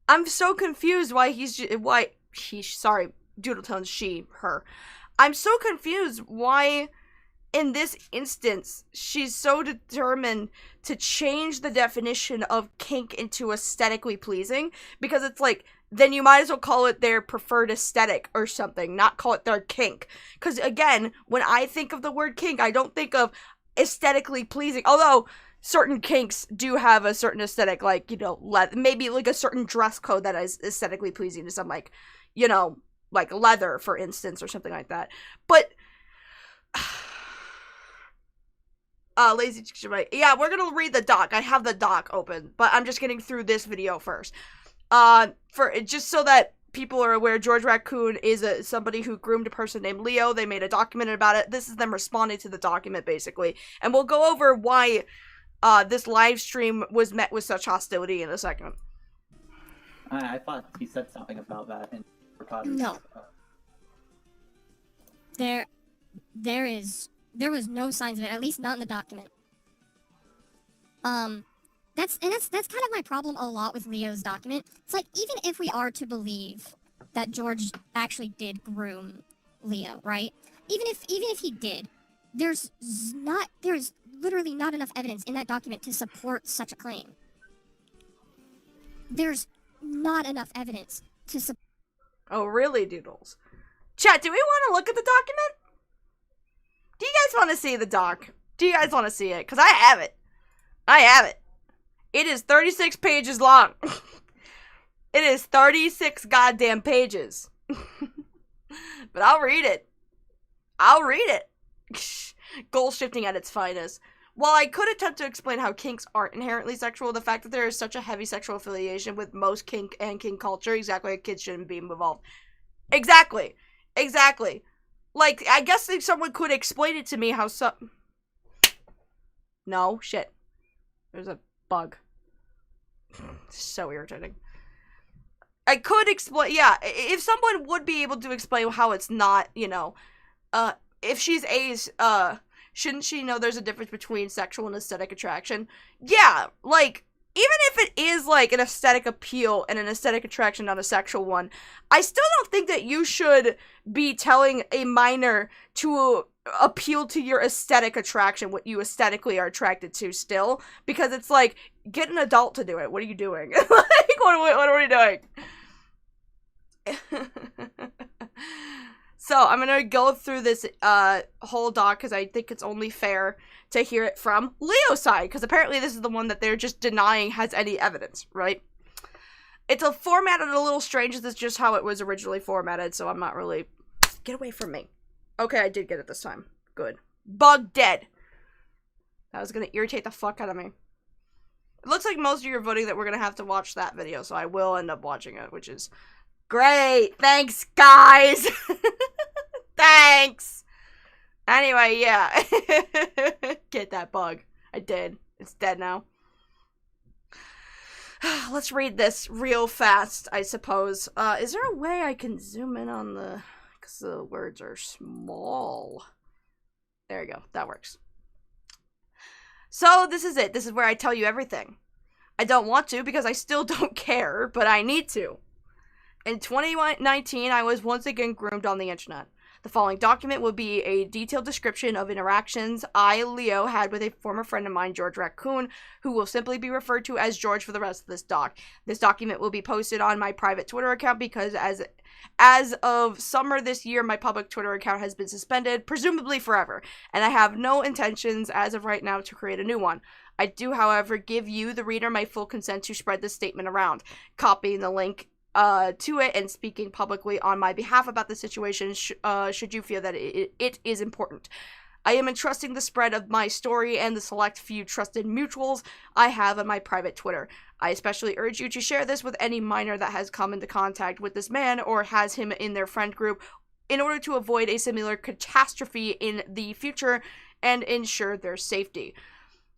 I'm so confused why sorry, Doodle tones she, her. I'm so confused why, in this instance, she's so determined to change the definition of kink into aesthetically pleasing, because it's like, then you might as well call it their preferred aesthetic or something, not call it their kink. Because again, when I think of the word kink, I don't think of aesthetically pleasing, although certain kinks do have a certain aesthetic, like, you know, maybe like a certain dress code that is aesthetically pleasing to some, like, you know, like leather, for instance, or something like that. But lazy yeah, we're gonna read the doc. I have the doc open, but I'm just getting through this video first. For just so that people are aware, George Raccoon is somebody who groomed a person named Leo. They made a document about it. This is them responding to the document, basically. And we'll go over why this live stream was met with such hostility in a second. I thought he said something about that in No. There was no signs of it, at least not in the document. That's kind of my problem a lot with Leo's document. It's like, even if we are to believe that George actually did groom Leo, right? Even if he did, there's literally not enough evidence in that document to support such a claim. There's not enough evidence to support. Oh, really, Doodles? Chat, do we want to look at the document? Do you guys want to see the doc? Do you guys want to see it? Because I have it. I have it. It is 36 pages long. It is 36 goddamn pages. But I'll read it. I'll read it. Goal shifting at its finest. While I could attempt to explain how kinks aren't inherently sexual, the fact that there is such a heavy sexual affiliation with most kink and kink culture, exactly like kids shouldn't be involved. Exactly. Exactly. Like, I guess if someone could explain it to me how No, shit. There's a bug. So irritating. I could explain, yeah, if someone would be able to explain how it's not, you know, if she's ace, shouldn't she know there's a difference between sexual and aesthetic attraction? Yeah, like, even if it is, like, an aesthetic appeal and an aesthetic attraction, not a sexual one, I still don't think that you should be telling a minor to appeal to your aesthetic attraction, what you aesthetically are attracted to still, because it's like, get an adult to do it. What are you doing? Like, what are we doing? So, I'm gonna go through this, whole doc, because I think it's only fair to hear it from Leo's side, because apparently this is the one that they're just denying has any evidence, right? It's formatted a little strange, this is just how it was originally formatted, so I'm not really... Get away from me. Okay, I did get it this time. Good. Bug dead. That was gonna irritate the fuck out of me. It looks like most of you are voting that we're gonna have to watch that video, so I will end up watching it, which is great. Thanks, guys. Thanks. Anyway, yeah. Get that bug. I did. It's dead now. Let's read this real fast, I suppose. Is there a way I can zoom in on the... Because the words are small. There you go. That works. So, this is it. This is where I tell you everything. I don't want to because I still don't care, but I need to. In 2019, I was once again groomed on the internet. The following document will be a detailed description of interactions I, Leo, had with a former friend of mine, George Raccoon, who will simply be referred to as George for the rest of this doc. This document will be posted on my private Twitter account because as of summer this year, my public Twitter account has been suspended, presumably forever, and I have no intentions as of right now to create a new one. I do, however, give you, the reader, my full consent to spread this statement around, copying the link to it and speaking publicly on my behalf about the situation should you feel that it is important. I am entrusting the spread of my story and the select few trusted mutuals I have on my private Twitter. I especially urge you to share this with any minor that has come into contact with this man or has him in their friend group in order to avoid a similar catastrophe in the future and ensure their safety.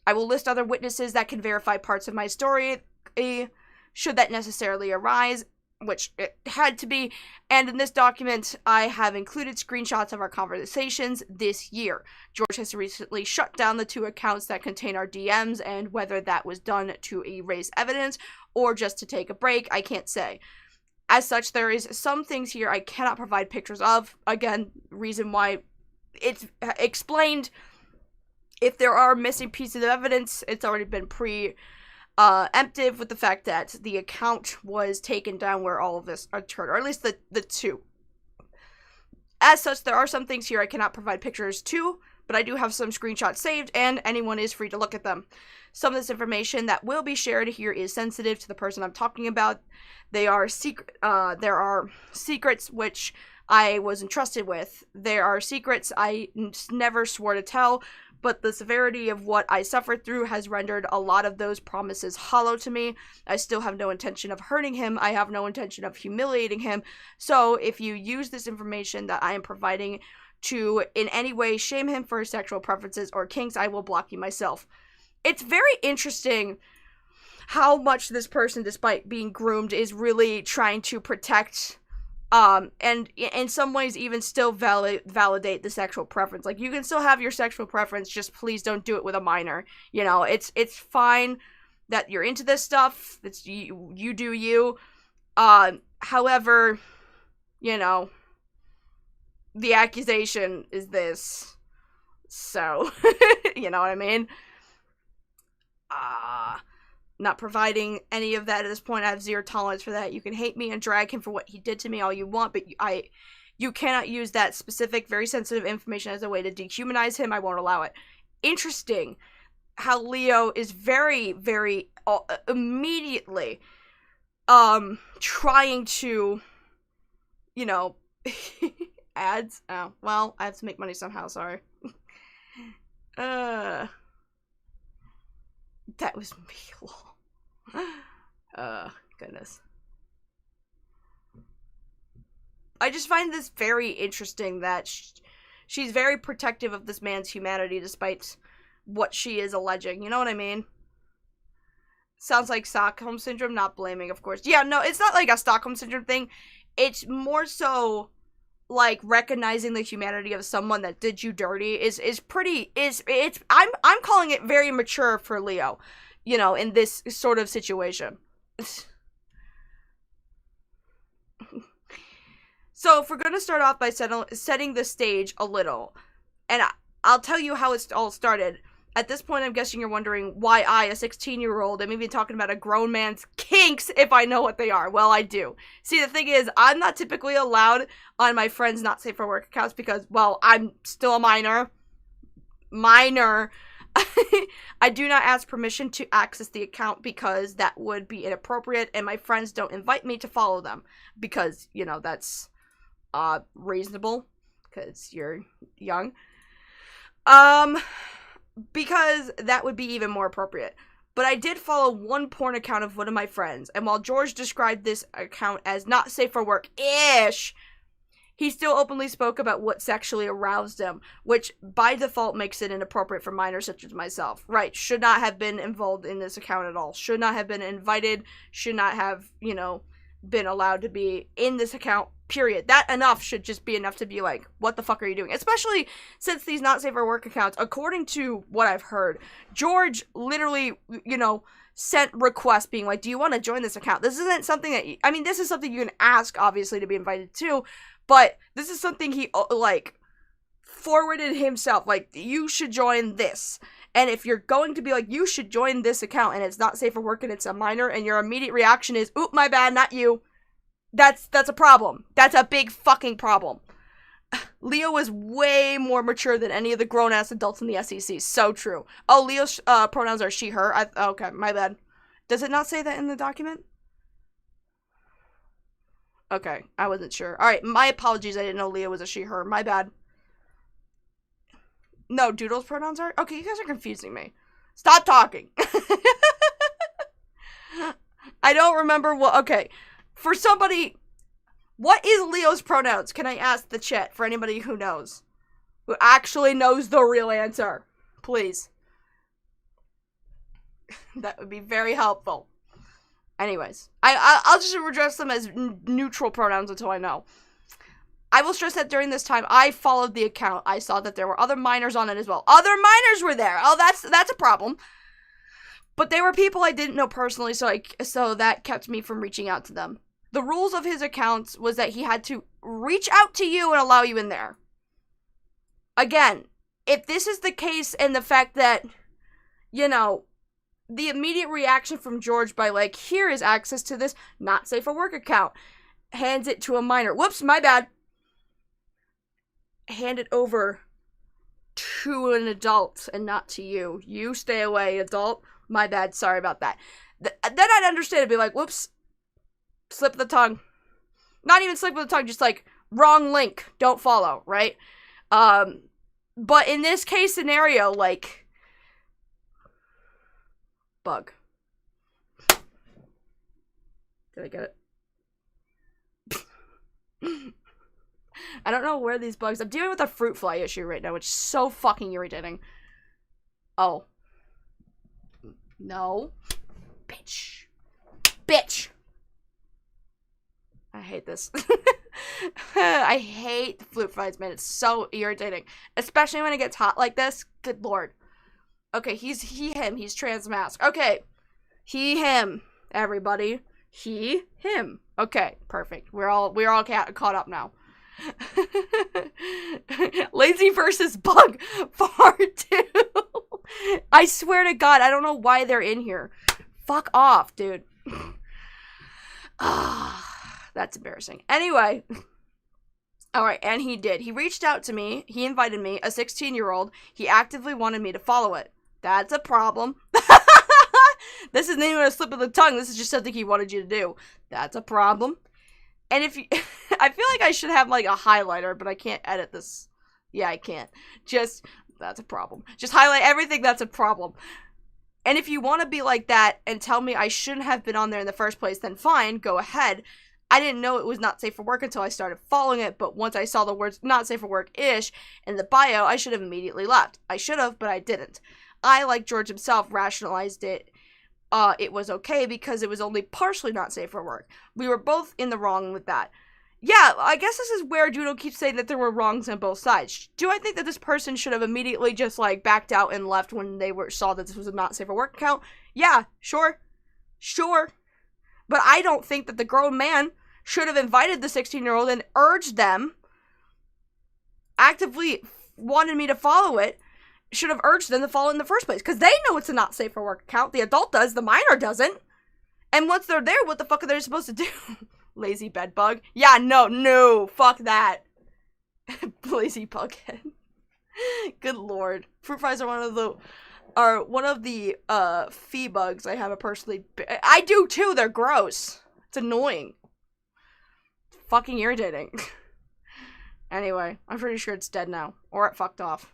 I will list other witnesses that can verify parts of my story, should that necessarily arise, which it had to be, and in this document, I have included screenshots of our conversations this year. George has recently shut down the 2 accounts that contain our DMs, and whether that was done to erase evidence or just to take a break, I can't say. As such, there is some things here I cannot provide pictures of. Again, reason why it's explained. If there are missing pieces of evidence, it's already been preemptive with the fact that the account was taken down where all of this occurred, or at least the 2. As such, there are some things here I cannot provide pictures to, but I do have some screenshots saved, and anyone is free to look at them. Some of this information that will be shared here is sensitive to the person I'm talking about. There are secrets which I was entrusted with. There are secrets I never swore to tell, but the severity of what I suffered through has rendered a lot of those promises hollow to me. I still have no intention of hurting him. I have no intention of humiliating him. So if you use this information that I am providing to in any way shame him for his sexual preferences or kinks, I will block you myself. It's very interesting how much this person, despite being groomed, is really trying to protect and in some ways even still validate the sexual preference. Like, you can still have your sexual preference, just please don't do it with a minor. You know, it's fine that you're into this stuff. It's you do you. However, you know, the accusation is this. So, you know what I mean? Not providing any of that at this point. I have zero tolerance for that. You can hate me and drag him for what he did to me all you want, but you cannot use that specific, very sensitive information as a way to dehumanize him. I won't allow it. Interesting how Leo is very, very immediately trying to, you know, ads. Oh, well, I have to make money somehow, sorry. That was me. Goodness. I just find this very interesting that she's very protective of this man's humanity despite what she is alleging. You know what I mean? Sounds like Stockholm Syndrome, not blaming, of course. Yeah, no, it's not like a Stockholm Syndrome thing. It's more so like recognizing the humanity of someone that did you dirty I'm calling it very mature for Leo, you know, in this sort of situation. So if we're going to start off by setting the stage a little, and I'll tell you how it all started. At this point, I'm guessing you're wondering why I, a 16-year-old, am even talking about a grown man's kinks if I know what they are. Well, I do. See, the thing is, I'm not typically allowed on my friends' not safe for work accounts because, well, I'm still a minor. I do not ask permission to access the account because that would be inappropriate, and my friends don't invite me to follow them because, you know, that's reasonable because you're young. Because that would be even more appropriate. But I did follow one porn account of one of my friends, and while George described this account as not safe for work-ish, he still openly spoke about what sexually aroused him, which by default makes it inappropriate for minors such as myself. Right, should not have been involved in this account at all. Should not have been invited, should not have, you know, been allowed to be in this account, period. That enough should just be enough to be like, what the fuck are you doing? Especially since these not safe for work accounts, according to what I've heard, George literally, you know, sent requests being like, do you want to join this account? This isn't something that, I mean, this is something you can ask, obviously, to be invited to, but this is something he, like, forwarded himself, like, you should join this. And if you're going to be like, you should join this account, and it's not safe for work, and it's a minor, and your immediate reaction is, oop, my bad, not you, that's a problem. That's a big fucking problem. Leo is way more mature than any of the grown-ass adults in the SEC. So true. Oh, Leo's pronouns are she, her. Okay, my bad. Does it not say that in the document? Okay, I wasn't sure. Alright, my apologies. I didn't know Leo was a she, her. My bad. No, Doodles pronouns are? Okay, you guys are confusing me. Stop talking. I don't remember what... Okay. For somebody... What is Leo's pronouns? Can I ask the chat for anybody who knows? Who actually knows the real answer. Please. That would be very helpful. Anyways. I'll just address them as neutral pronouns until I know. I will stress that during this time, I followed the account. I saw that there were other minors on it as well. Other minors were there. Oh, that's a problem. But they were people I didn't know personally, so that kept me from reaching out to them. The rules of his accounts was that he had to reach out to you and allow you in there. Again, if this is the case and the fact that, you know, the immediate reaction from George by like, here is access to this not safe for work account, hands it to a minor. Whoops, my bad. Hand it over to an adult and not to you. You stay away, adult. My bad, sorry about that. Then I'd understand it, be like, whoops, slip of the tongue. Not even slip of the tongue, just like, wrong link, don't follow, right? But in this case scenario, like, bug. Did I get it? I don't know where these bugs... I'm dealing with a fruit fly issue right now, which is so fucking irritating. Oh. No. Bitch. Bitch. I hate this. I hate the fruit flies, man. It's so irritating. Especially when it gets hot like this. Good lord. Okay, he's him. He's trans mask. Okay. He, him. Everybody. He, him. Okay, perfect. We're all caught up now. Lazy versus bug part 2. I swear to God, I don't know why they're in here. Fuck off, dude. That's embarrassing. Anyway. Alright, and he did. He reached out to me. He invited me, a 16-year-old. He actively wanted me to follow it. That's a problem. This isn't even a slip of the tongue. This is just something he wanted you to do. That's a problem. And if you... I feel like I should have, like, a highlighter, but I can't edit this. Yeah, I can't. Just... That's a problem. Just highlight everything that's a problem. And if you want to be like that and tell me I shouldn't have been on there in the first place, then fine, go ahead. I didn't know it was not safe for work until I started following it, but once I saw the words not safe for work-ish in the bio, I should have immediately left. I should have, but I didn't. I, like George himself, rationalized it. It was okay because it was only partially not safe for work. We were both in the wrong with that. Yeah, I guess this is where Doodle keeps saying that there were wrongs on both sides. Do I think that this person should have immediately just, like, backed out and left when they saw that this was a not safe for work account? Yeah, sure. Sure. But I don't think that the grown man should have invited the 16-year-old and urged them, actively wanted me to follow it, should have urged them to follow it in the first place. Because they know it's a not safe for work account. The adult does, the minor doesn't. And once they're there, what the fuck are they supposed to do? Lazy bedbug. Yeah, no, fuck that. Lazy bughead. Good lord. Fruit flies are one of the fee bugs I have a personally... I do too, they're gross. It's annoying. Fucking irritating. Anyway, I'm pretty sure it's dead now. Or it fucked off.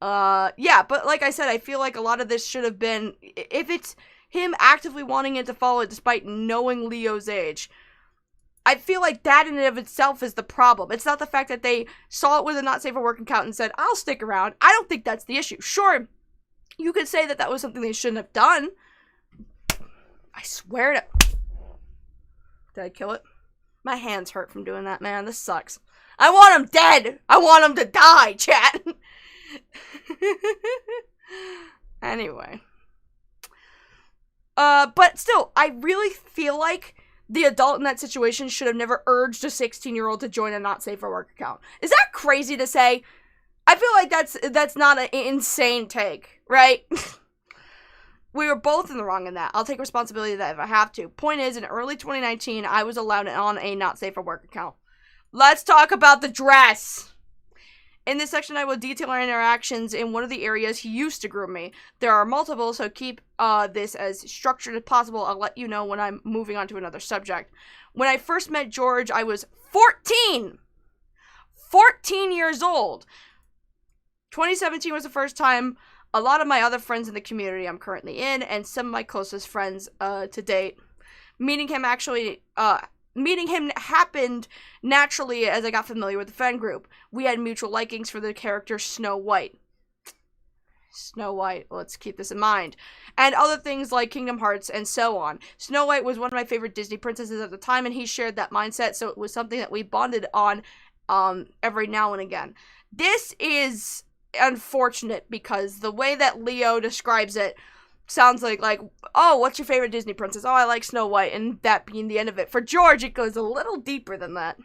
Yeah, but like I said, I feel like a lot of this should have been... If it's him actively wanting it to follow it despite knowing Leo's age, I feel like that in and of itself is the problem. It's not the fact that they saw it was a not safe for work account and said, I'll stick around. I don't think that's the issue. Sure, you could say that that was something they shouldn't have done. I swear to... Did I kill it? My hands hurt from doing that, man. This sucks. I want him dead! I want him to die, chat! Anyway. But still, I really feel like the adult in that situation should have never urged a 16-year-old to join a not safe for work account. Is that crazy to say? I feel like that's not an insane take, right? We were both in the wrong in that. I'll take responsibility of that if I have to. Point is, in early 2019, I was allowed on a not safe for work account. Let's talk about the dress. In this section, I will detail our interactions in one of the areas he used to groom me. There are multiple, so keep this as structured as possible. I'll let you know when I'm moving on to another subject. When I first met George, I was 14! 14 years old! 2017 was the first time a lot of my other friends in the community I'm currently in, and some of my closest friends to date, meeting him happened naturally as I got familiar with the fan group. We had mutual likings for the character Snow White. Snow White, let's keep this in mind. And other things like Kingdom Hearts and so on. Snow White was one of my favorite Disney princesses at the time, and he shared that mindset, so it was something that we bonded on every now and again. This is unfortunate because the way that Leo describes it sounds like, oh, what's your favorite Disney princess? Oh, I like Snow White, and that being the end of it. For George, it goes a little deeper than that.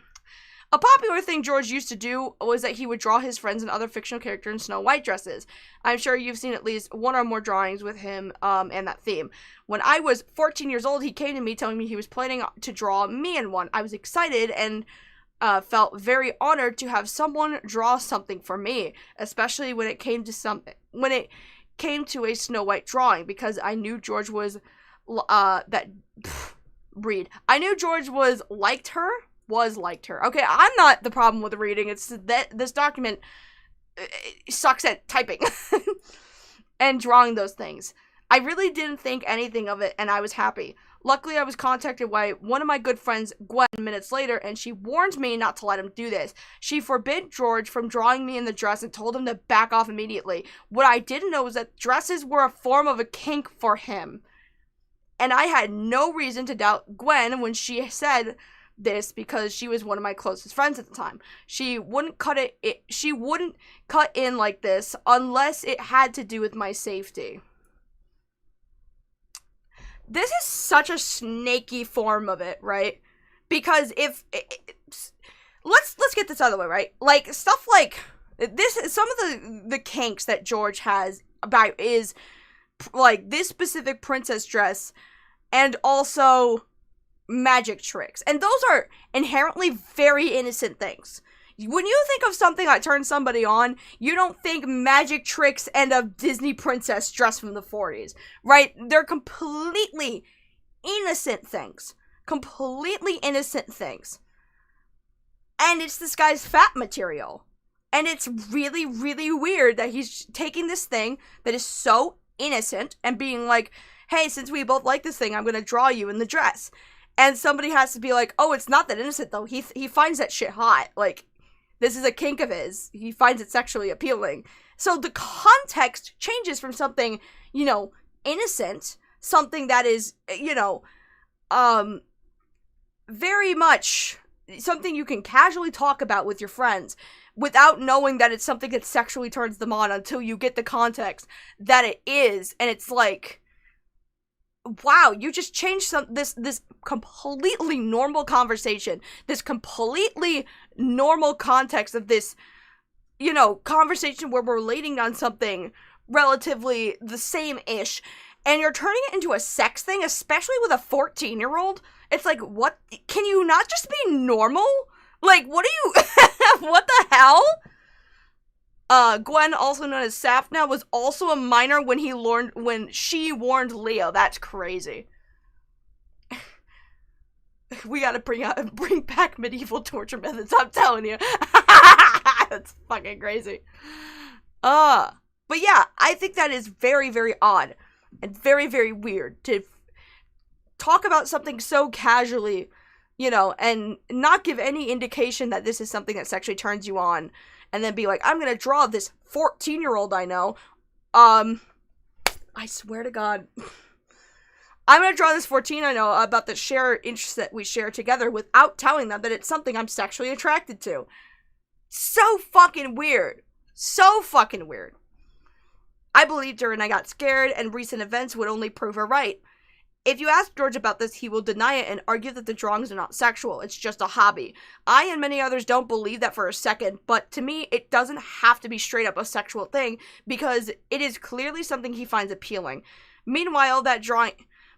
A popular thing George used to do was that he would draw his friends and other fictional characters in Snow White dresses. I'm sure you've seen at least one or more drawings with him and that theme. When I was 14 years old, he came to me telling me he was planning to draw me in one. I was excited and felt very honored to have someone draw something for me, especially when it came to a Snow White drawing, because I knew George was I knew George was liked her. Okay, I'm not the problem with the reading. It's that this document sucks at typing and drawing those things. I really didn't think anything of it, and I was happy. Luckily, I was contacted by one of my good friends, Gwen, minutes later, and she warned me not to let him do this. She forbid George from drawing me in the dress and told him to back off immediately. What I didn't know was that dresses were a form of a kink for him. And I had no reason to doubt Gwen when she said this, because she was one of my closest friends at the time. She wouldn't cut in like this unless it had to do with my safety. This is such a snaky form of it, right? Because let's get this out of the way, right? Like, stuff like this, some of the kinks that George has about is like this specific princess dress, and also magic tricks, and those are inherently very innocent things. When you think of something that turns somebody on, you don't think magic tricks and a Disney princess dress from the 40s, right? They're completely innocent things. Completely innocent things. And it's this guy's fat material. And it's really, really weird that he's taking this thing that is so innocent and being like, hey, since we both like this thing, I'm going to draw you in the dress. And somebody has to be like, oh, it's not that innocent, though. He finds that shit hot. Like, this is a kink of his. He finds it sexually appealing. So the context changes from something, innocent, something that is, very much something you can casually talk about with your friends without knowing that it's something that sexually turns them on until you get the context that it is. And it's like, wow, you just changed this completely normal conversation, this completely normal context of this, conversation where we're relating on something relatively the same-ish, and you're turning it into a sex thing, especially with a 14-year-old. It's like, what? Can you not just be normal? Like, what are you, what the hell? Gwen, also known as Safna, was also a minor when she warned Leo. That's crazy. We gotta bring back medieval torture methods, I'm telling you. That's fucking crazy. But yeah, I think that is very, very odd and very, very weird to talk about something so casually, and not give any indication that this is something that sexually turns you on. And then be like, I'm gonna draw this 14-year-old I know. I swear to God. I'm gonna draw this 14 I know about the shared interests that we share together without telling them that it's something I'm sexually attracted to. So fucking weird. So fucking weird. I believed her and I got scared, and recent events would only prove her right. If you ask George about this, he will deny it and argue that the drawings are not sexual. It's just a hobby. I and many others don't believe that for a second, but to me, it doesn't have to be straight up a sexual thing, because it is clearly something he finds appealing. Meanwhile,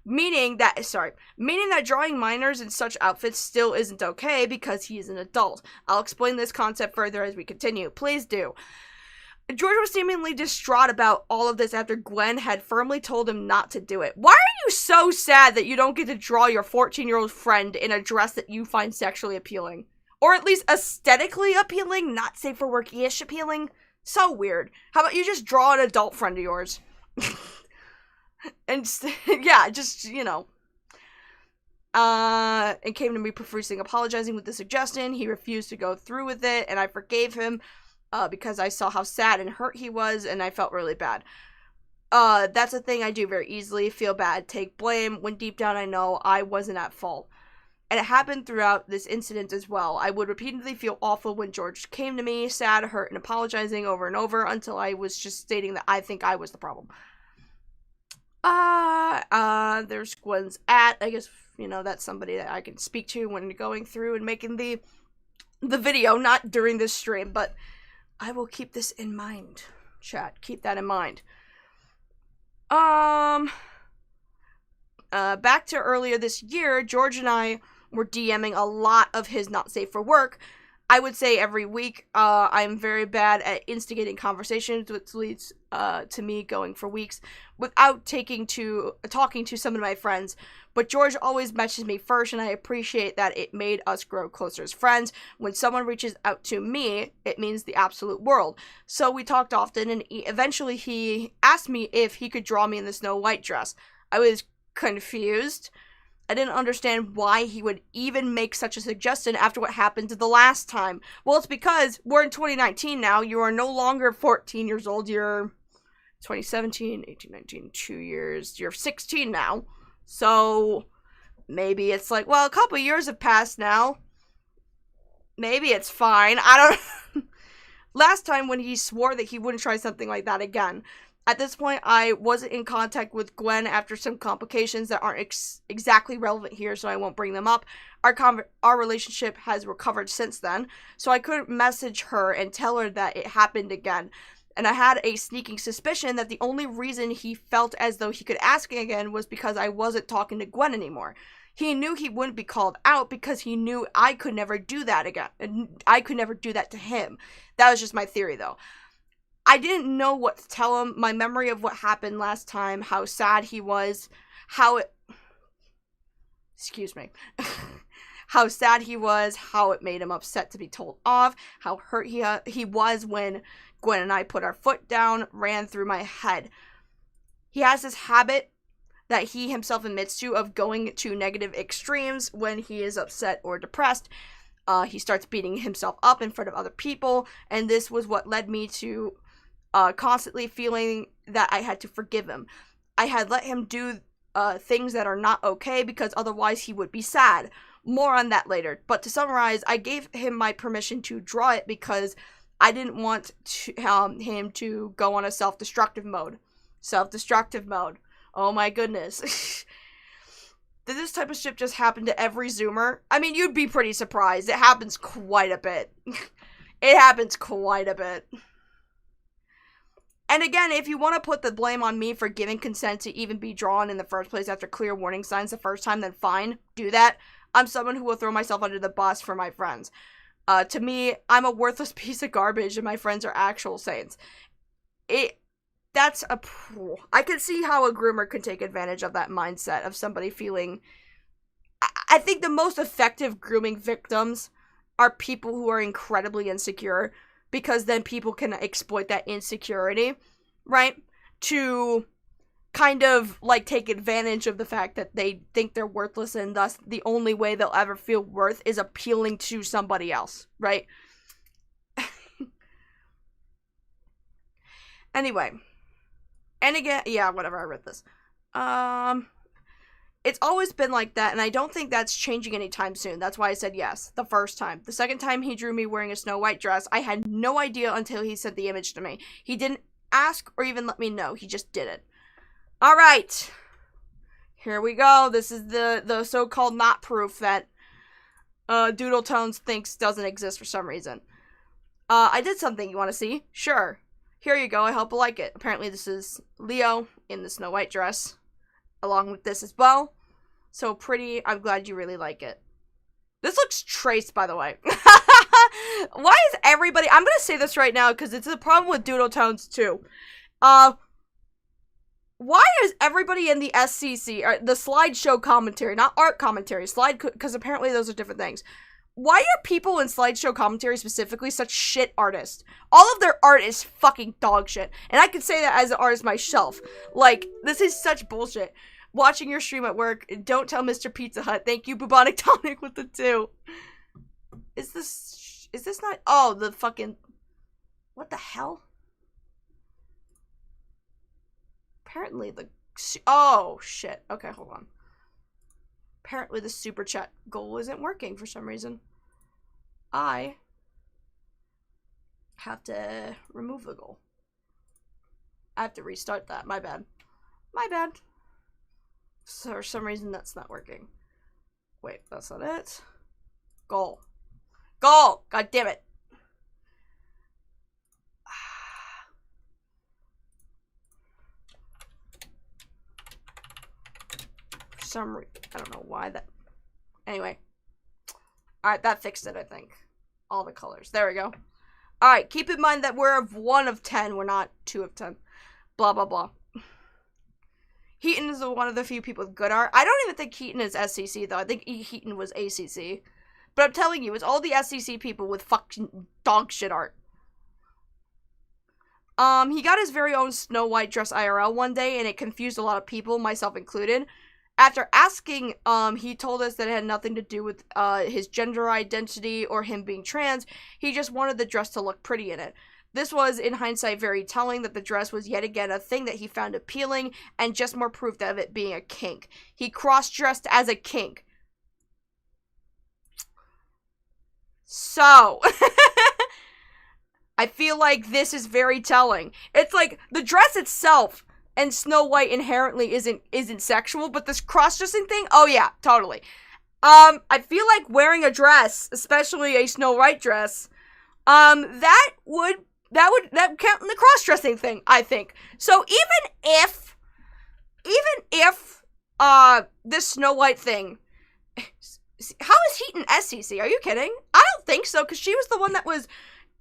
meaning that drawing minors in such outfits still isn't okay because he is an adult. I'll explain this concept further as we continue. Please do. George was seemingly distraught about all of this after Gwen had firmly told him not to do it. Why are you so sad that you don't get to draw your 14-year-old friend in a dress that you find sexually appealing? Or at least aesthetically appealing, not safe for work-ish appealing? So weird. How about you just draw an adult friend of yours? And, yeah, just, you know. And came to me profusely apologizing with the suggestion. He refused to go through with it, and I forgave him because I saw how sad and hurt he was, and I felt really bad. That's a thing I do very easily. Feel bad, take blame, when deep down I know I wasn't at fault. And it happened throughout this incident as well. I would repeatedly feel awful when George came to me, sad, hurt, and apologizing over and over until I was just stating that I think I was the problem. There's Gwen's at. I guess, you know, that's somebody that I can speak to when going through and making the video, not during this stream, but I will keep this in mind, chat. Keep that in mind. Back to earlier this year, George and I were DMing a lot of his not safe for work. I would say every week. I'm very bad at instigating conversations, which leads to me going for weeks without talking to some of my friends. But George always messages me first, and I appreciate that it made us grow closer as friends. When someone reaches out to me, it means the absolute world. So we talked often, and eventually he asked me if he could draw me in the Snow White dress. I was confused. I didn't understand why he would even make such a suggestion after what happened the last time. Well, it's because we're in 2019 now. You are no longer 14 years old. You're 2017, 18, 19, 2 years. You're 16 now. So maybe it's like, well, a couple years have passed now. Maybe it's fine. I don't. Last time when he swore that he wouldn't try something like that again. At this point, I wasn't in contact with Gwen after some complications that aren't exactly relevant here, so I won't bring them up. Our relationship has recovered since then, so I couldn't message her and tell her that it happened again. And I had a sneaking suspicion that the only reason he felt as though he could ask me again was because I wasn't talking to Gwen anymore. He knew he wouldn't be called out because he knew I could never do that again. And I could never do that to him. That was just my theory, though. I didn't know what to tell him. My memory of what happened last time, how sad he was, how sad he was, how it made him upset to be told off, how hurt he was when Gwen and I put our foot down, ran through my head. He has this habit that he himself admits to of going to negative extremes when he is upset or depressed. He starts beating himself up in front of other people, and this was what led me to constantly feeling that I had to forgive him. I had let him do things that are not okay because otherwise he would be sad. More on that later. But to summarize, I gave him my permission to draw it because I didn't want him to go on a self-destructive mode. Self-destructive mode. Oh my goodness. Did this type of shit just happen to every Zoomer? I mean, you'd be pretty surprised. It happens quite a bit. It happens quite a bit. And again, if you want to put the blame on me for giving consent to even be drawn in the first place after clear warning signs the first time, then fine, do that. I'm someone who will throw myself under the bus for my friends. To me, I'm a worthless piece of garbage and my friends are actual saints. I can see how a groomer can take advantage of that mindset of somebody feeling... I think the most effective grooming victims are people who are incredibly insecure, because then people can exploit that insecurity, right? To kind of, like, take advantage of the fact that they think they're worthless, and thus the only way they'll ever feel worth is appealing to somebody else, right? Anyway. And again, yeah, whatever, I read this. It's always been like that, and I don't think that's changing anytime soon. That's why I said yes, the first time. The second time he drew me wearing a Snow White dress, I had no idea until he sent the image to me. He didn't ask or even let me know. He just did it. Alright. Here we go. This is the so-called not proof that Doodle Tones thinks doesn't exist for some reason. I did something you want to see? Sure. Here you go. I hope you like it. Apparently this is Leo in the Snow White dress, along with this as well. So pretty. I'm glad you really like it. This looks traced, by the way. Why is everybody... I'm going to say this right now because it's a problem with Doodle Tones too. Why is everybody in the SCC, or the slideshow commentary, not art commentary, slide, because apparently those are different things. why are people in slideshow commentary specifically such shit artists? All of their art is fucking dog shit. And I can say that as an artist myself. Like, this is such bullshit. Watching your stream at work, don't tell Mr. Pizza Hut. Thank you, Bubonic Tonic with the 2. Is this not, oh, the fucking, what the hell? Apparently the, oh, shit. Okay, hold on. Apparently the super chat goal isn't working for some reason. I have to remove the goal. I have to restart that. My bad. My bad. So for some reason that's not working. Wait, that's not it. Goal. Goal! God damn it. For some reason, I don't know why that. Anyway. Alright, that fixed it, I think. All the colors. There we go. Alright, keep in mind that we're of 1 of 10. We're not 2 of 10. Blah, blah, blah. Heaton is one of the few people with good art. I don't even think Heaton is SCC, though. I think Heaton was ACC. But I'm telling you, it's all the SCC people with fucking dog shit art. He got his very own Snow White dress IRL one day, and it confused a lot of people, myself included. After asking, he told us that it had nothing to do with his gender identity or him being trans. He just wanted the dress to look pretty in it. This was, in hindsight, very telling that the dress was yet again a thing that he found appealing, and just more proof of it being a kink. He cross-dressed as a kink. So, I feel like this is very telling. It's like, the dress itself and Snow White inherently isn't sexual, but this cross-dressing thing, oh yeah, totally. I feel like wearing a dress, especially a Snow White dress, that would count in the cross-dressing thing, I think. So even if this Snow White thing, how is Heaton SCC? Are you kidding? I don't think so, because she was the one that was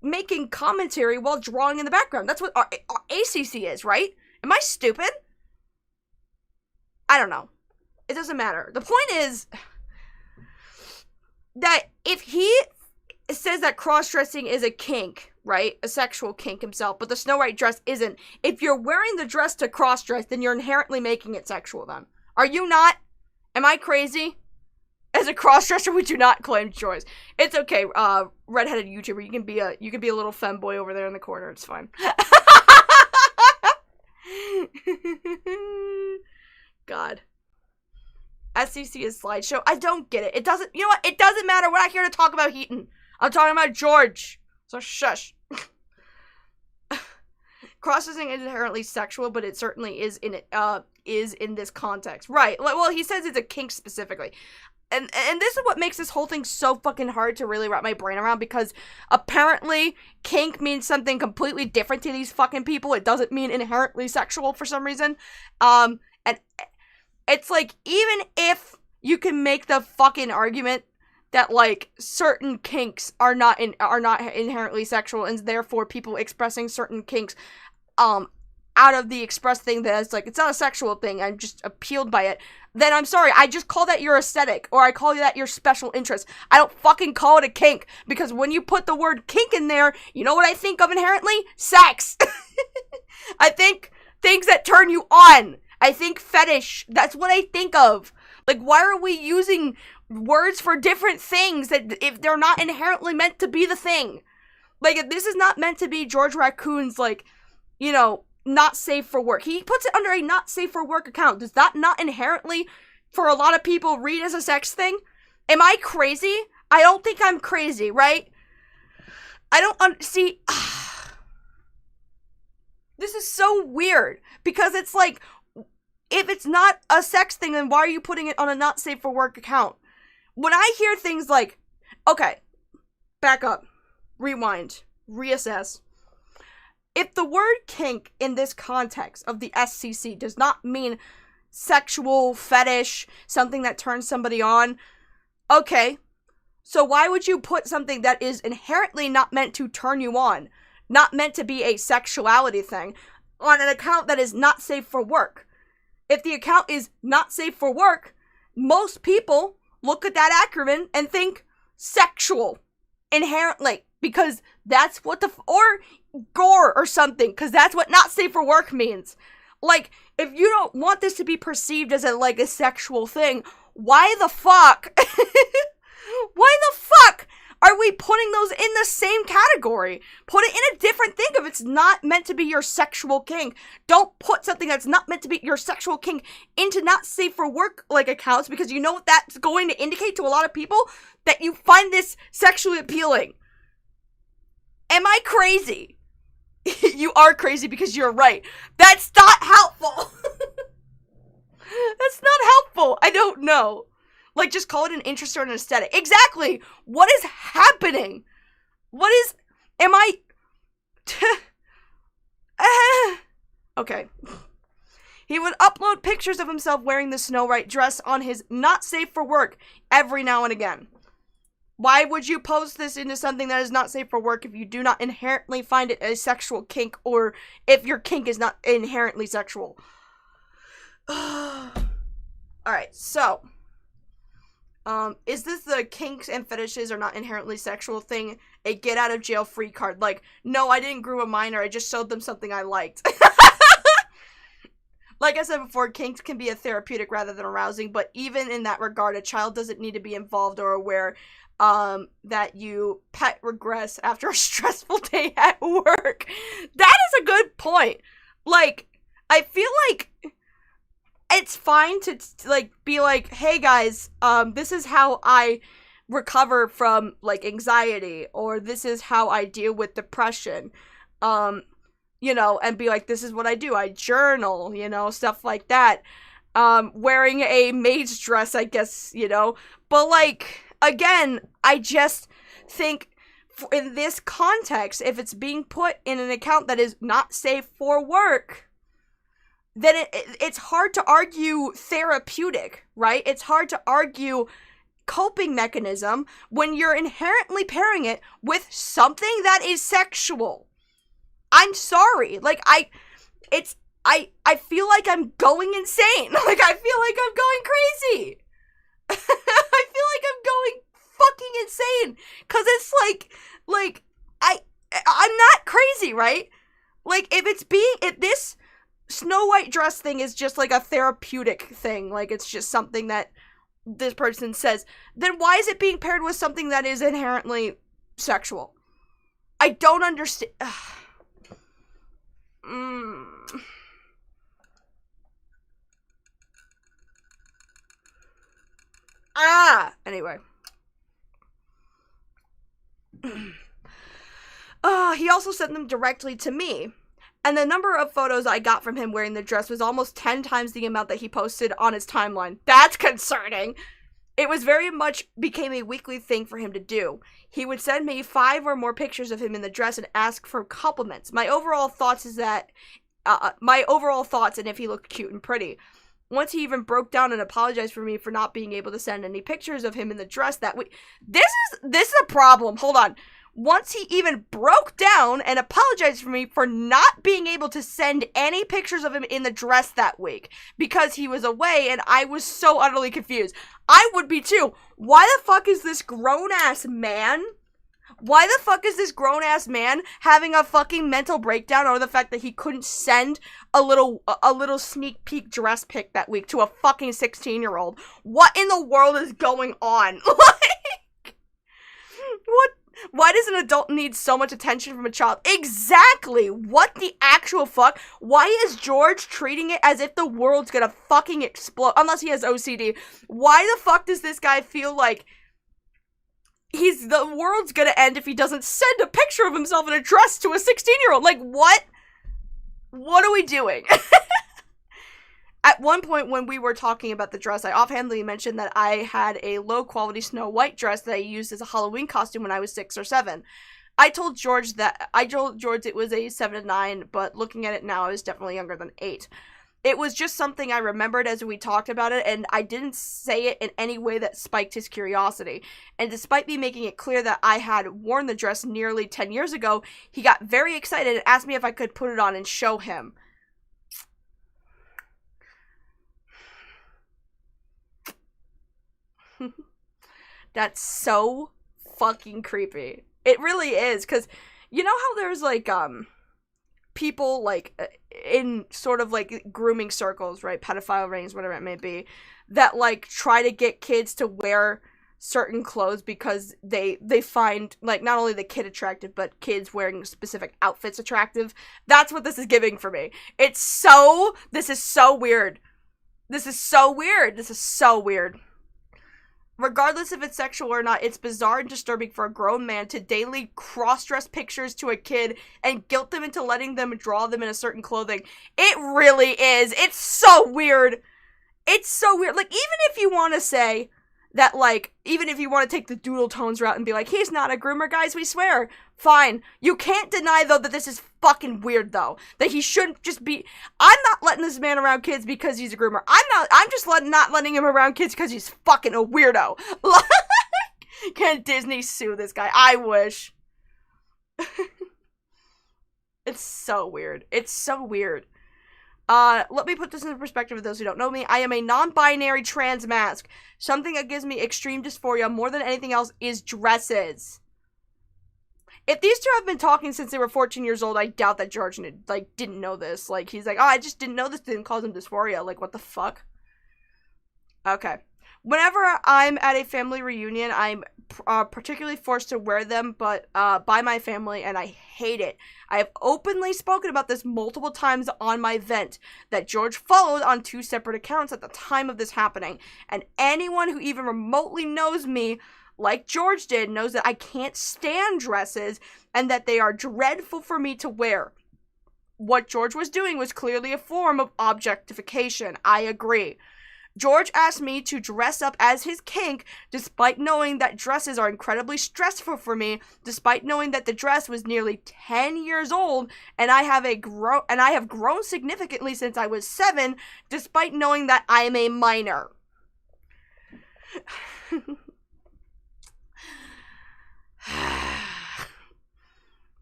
making commentary while drawing in the background. That's what our ACC is, right? Am I stupid? I don't know. It doesn't matter. The point is that if he says that cross-dressing is a kink, right? A sexual kink himself, but the Snow White dress isn't. If you're wearing the dress to cross-dress, then you're inherently making it sexual then. Are you not? Am I crazy? As a cross-dresser, we do not claim choice. It's okay, redheaded YouTuber. You can be a little femboy over there in the corner. It's fine. God. SCC is slideshow. I don't get it. It doesn't, you know what? It doesn't matter. We're not here to talk about Heaton. I'm talking about George. So shush. Cross-dressing is inherently sexual, but it certainly is in this context. Right. Well, he says it's a kink specifically. And this is what makes this whole thing so fucking hard to really wrap my brain around, because apparently kink means something completely different to these fucking people. It doesn't mean inherently sexual for some reason. And it's like, even if you can make the fucking argument that like certain kinks are not inherently sexual, and therefore people expressing certain kinks out of the express thing that's like, it's not a sexual thing, I'm just appealed by it, then I'm sorry, I just call that your aesthetic, or I call that your special interest. I don't fucking call it a kink, because when you put the word kink in there, you know what I think of inherently? Sex! I think things that turn you on. I think fetish. That's what I think of. Like, why are we using words for different things that if they're not inherently meant to be the thing? Like, if this is not meant to be George Raccoon's, like, you know, not safe for work. He puts it under a not safe for work account. Does that not inherently, for a lot of people, read as a sex thing? Am I crazy? I don't think I'm crazy, right? I don't see. This is so weird, because it's like, if it's not a sex thing, then why are you putting it on a not safe for work account? When I hear things like, okay, back up, rewind, reassess. If the word kink in this context of the SCC does not mean sexual, fetish, something that turns somebody on, okay, so why would you put something that is inherently not meant to turn you on, not meant to be a sexuality thing, on an account that is not safe for work? If the account is not safe for work, most people look at that acronym and think sexual inherently, because that's what or gore or something, because that's what not safe for work means. Like, if you don't want this to be perceived as a sexual thing, why the fuck? Why the fuck are we putting those in the same category? Put it in a different thing if it's not meant to be your sexual kink. Don't put something that's not meant to be your sexual kink into not safe for work accounts, because you know what that's going to indicate to a lot of people? That you find this sexually appealing. Am I crazy? You are crazy because you're right. That's not helpful. That's not helpful. I don't know. Like, just call it an interest or an aesthetic. Exactly. What is happening? Am I... Okay. He would upload pictures of himself wearing the Snow White dress on his not safe for work every now and again. Why would you post this into something that is not safe for work if you do not inherently find it a sexual kink, or if your kink is not inherently sexual? Alright, so... is this the kinks and fetishes are not inherently sexual thing a get out of jail free card? Like, no, I didn't groom a minor, I just showed them something I liked. Like I said before, kinks can be a therapeutic rather than arousing, but even in that regard, a child doesn't need to be involved or aware that you pet regress after a stressful day at work. That is a good point. Like, I feel like it's fine to, like, be like, hey guys, this is how I recover from, like, anxiety, or this is how I deal with depression, you know, and be like, this is what I do, I journal, you know, stuff like that, wearing a maid's dress, I guess, you know, but, like, again, I just think, in this context, if it's being put in an account that is not safe for work, then it's hard to argue therapeutic, right? It's hard to argue coping mechanism when you're inherently pairing it with something that is sexual. I'm sorry. Like, I feel like I'm going insane. Like, I feel like I'm going crazy. I feel like I'm going fucking insane. Cause it's like, I'm not crazy, right? Like, if this Snow White dress thing is just like a therapeutic thing, like it's just something that this person says, then why is it being paired with something that is inherently sexual? I don't understand. Anyway. He also sent them directly to me. And the number of photos I got from him wearing the dress was almost 10 times the amount that he posted on his timeline. That's concerning. It was very much became a weekly thing for him to do. He would send me 5 or more pictures of him in the dress and ask for compliments. My overall thoughts and if he looked cute and pretty. Once he even broke down and apologized for me for not being able to send any pictures of him in the dress that week. This is a problem. Hold on. Once he even broke down and apologized for me for not being able to send any pictures of him in the dress that week because he was away, and I was so utterly confused. I would be too. Why the fuck is this grown-ass man? Why the fuck is this grown-ass man having a fucking mental breakdown over the fact that he couldn't send a little sneak peek dress pic that week to a fucking 16-year-old? What in the world is going on? Like, what? Why does an adult need so much attention from a child? Exactly! What the actual fuck? Why is George treating it as if the world's gonna fucking explode? Unless he has OCD. Why the fuck does this guy feel like the world's gonna end if he doesn't send a picture of himself in a dress to a 16-year-old? Like, what? What are we doing? At one point when we were talking about the dress, I offhandedly mentioned that I had a low-quality Snow White dress that I used as a Halloween costume when I was 6 or 7. I told George it was a 7 to 9, but looking at it now, I was definitely younger than 8. It was just something I remembered as we talked about it, and I didn't say it in any way that spiked his curiosity. And despite me making it clear that I had worn the dress nearly 10 years ago, he got very excited and asked me if I could put it on and show him. That's so fucking creepy. It really is, because you know how there's, like, people, like, in sort of, like, grooming circles, right? Pedophile rings, whatever it may be, that, like, try to get kids to wear certain clothes because they find, like, not only the kid attractive, but kids wearing specific outfits attractive. That's what this is giving for me. This is so weird. This is so weird. This is so weird. Regardless if it's sexual or not, it's bizarre and disturbing for a grown man to daily cross-dress pictures to a kid and guilt them into letting them draw them in a certain clothing. It really is. It's so weird. It's so weird. Like, even if you want to say that, like, even if you want to take the Doodle tones route and be like, he's not a groomer, guys, we swear. Fine. You can't deny, though, that this is fucking weird, though. That he shouldn't just be... I'm not letting this man around kids because he's a groomer. I'm just not letting him around kids because he's fucking a weirdo. Can Disney sue this guy? I wish. It's so weird. It's so weird. Let me put this into perspective for those who don't know me. I am a non-binary trans mask. Something that gives me extreme dysphoria more than anything else is dresses. If these two have been talking since they were 14 years old, I doubt that George, like, didn't know this. Like, he's like, oh, I just didn't know this didn't cause him dysphoria. Like, what the fuck? Okay. Whenever I'm at a family reunion, I'm particularly forced to wear them, but by my family, and I hate it. I have openly spoken about this multiple times on my vent that George followed on 2 separate accounts at the time of this happening, and anyone who even remotely knows me, like George did, knows that I can't stand dresses and that they are dreadful for me to wear. What George was doing was clearly a form of objectification. I agree. George asked me to dress up as his kink, despite knowing that dresses are incredibly stressful for me, despite knowing that the dress was nearly 10 years old, and I have grown significantly since I was 7, despite knowing that I am a minor.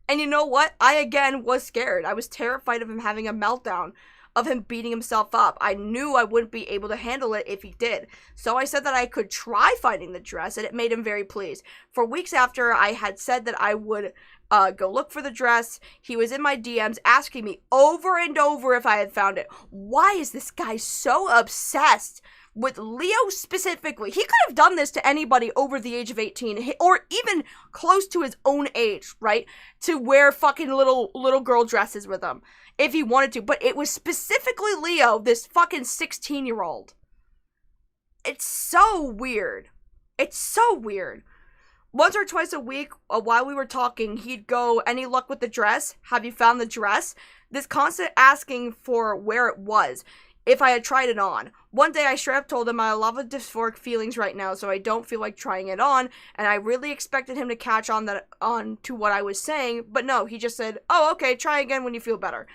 And you know what? I again was scared. I was terrified of him having a meltdown, of him beating himself up. I knew I wouldn't be able to handle it if he did. So I said that I could try finding the dress, and it made him very pleased. For weeks after I had said that I would go look for the dress, he was in my DMs asking me over and over if I had found it. Why is this guy so obsessed with Leo specifically? He could have done this to anybody over the age of 18, or even close to his own age, right? To wear fucking little girl dresses with him, if he wanted to. But it was specifically Leo, this fucking 16-year-old. It's so weird. It's so weird. Once or twice a week, while we were talking, he'd go, any luck with the dress? Have you found the dress? This constant asking for where it was, if I had tried it on. One day I straight up told him I have a lot of dysphoric feelings right now, so I don't feel like trying it on, and I really expected him to catch on to what I was saying, but no, he just said, oh, okay, try again when you feel better.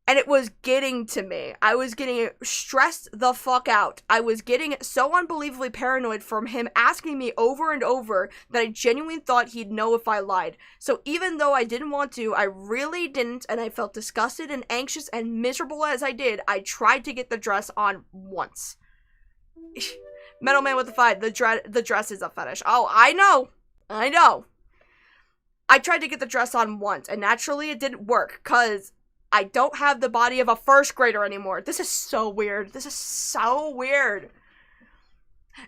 And it was getting to me. I was getting stressed the fuck out. I was getting so unbelievably paranoid from him asking me over and over that I genuinely thought he'd know if I lied. So even though I didn't want to, I really didn't, and I felt disgusted and anxious and miserable as I did, I tried to get the dress on once. Metal Man with the 5, the dress is a fetish. Oh, I know. I tried to get the dress on once, and naturally it didn't work, because I don't have the body of a first grader anymore. This is so weird. This is so weird.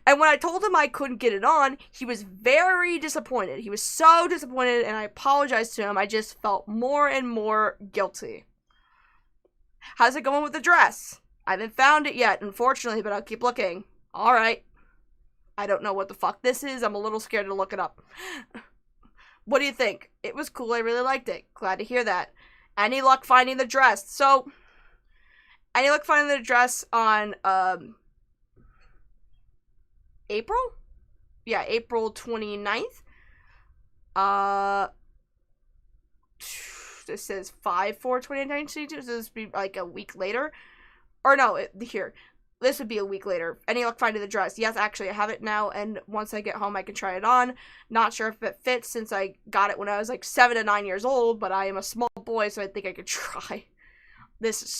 And when I told him I couldn't get it on, he was very disappointed. He was so disappointed, and I apologized to him. I just felt more and more guilty. How's it going with the dress? I haven't found it yet, unfortunately, but I'll keep looking. Alright. I don't know what the fuck this is. I'm a little scared to look it up. What do you think? It was cool. I really liked it. Glad to hear that. Any luck finding the dress? So, any luck finding the dress on, April? Yeah, April 29th. This says 5/4/2019, so this would be like a week later. Or no, here. This would be a week later. Any luck finding the dress? Yes, actually, I have it now, and once I get home, I can try it on. Not sure if it fits, since I got it when I was like 7 to 9 years old, but I am a small boy, so I think I could try. This is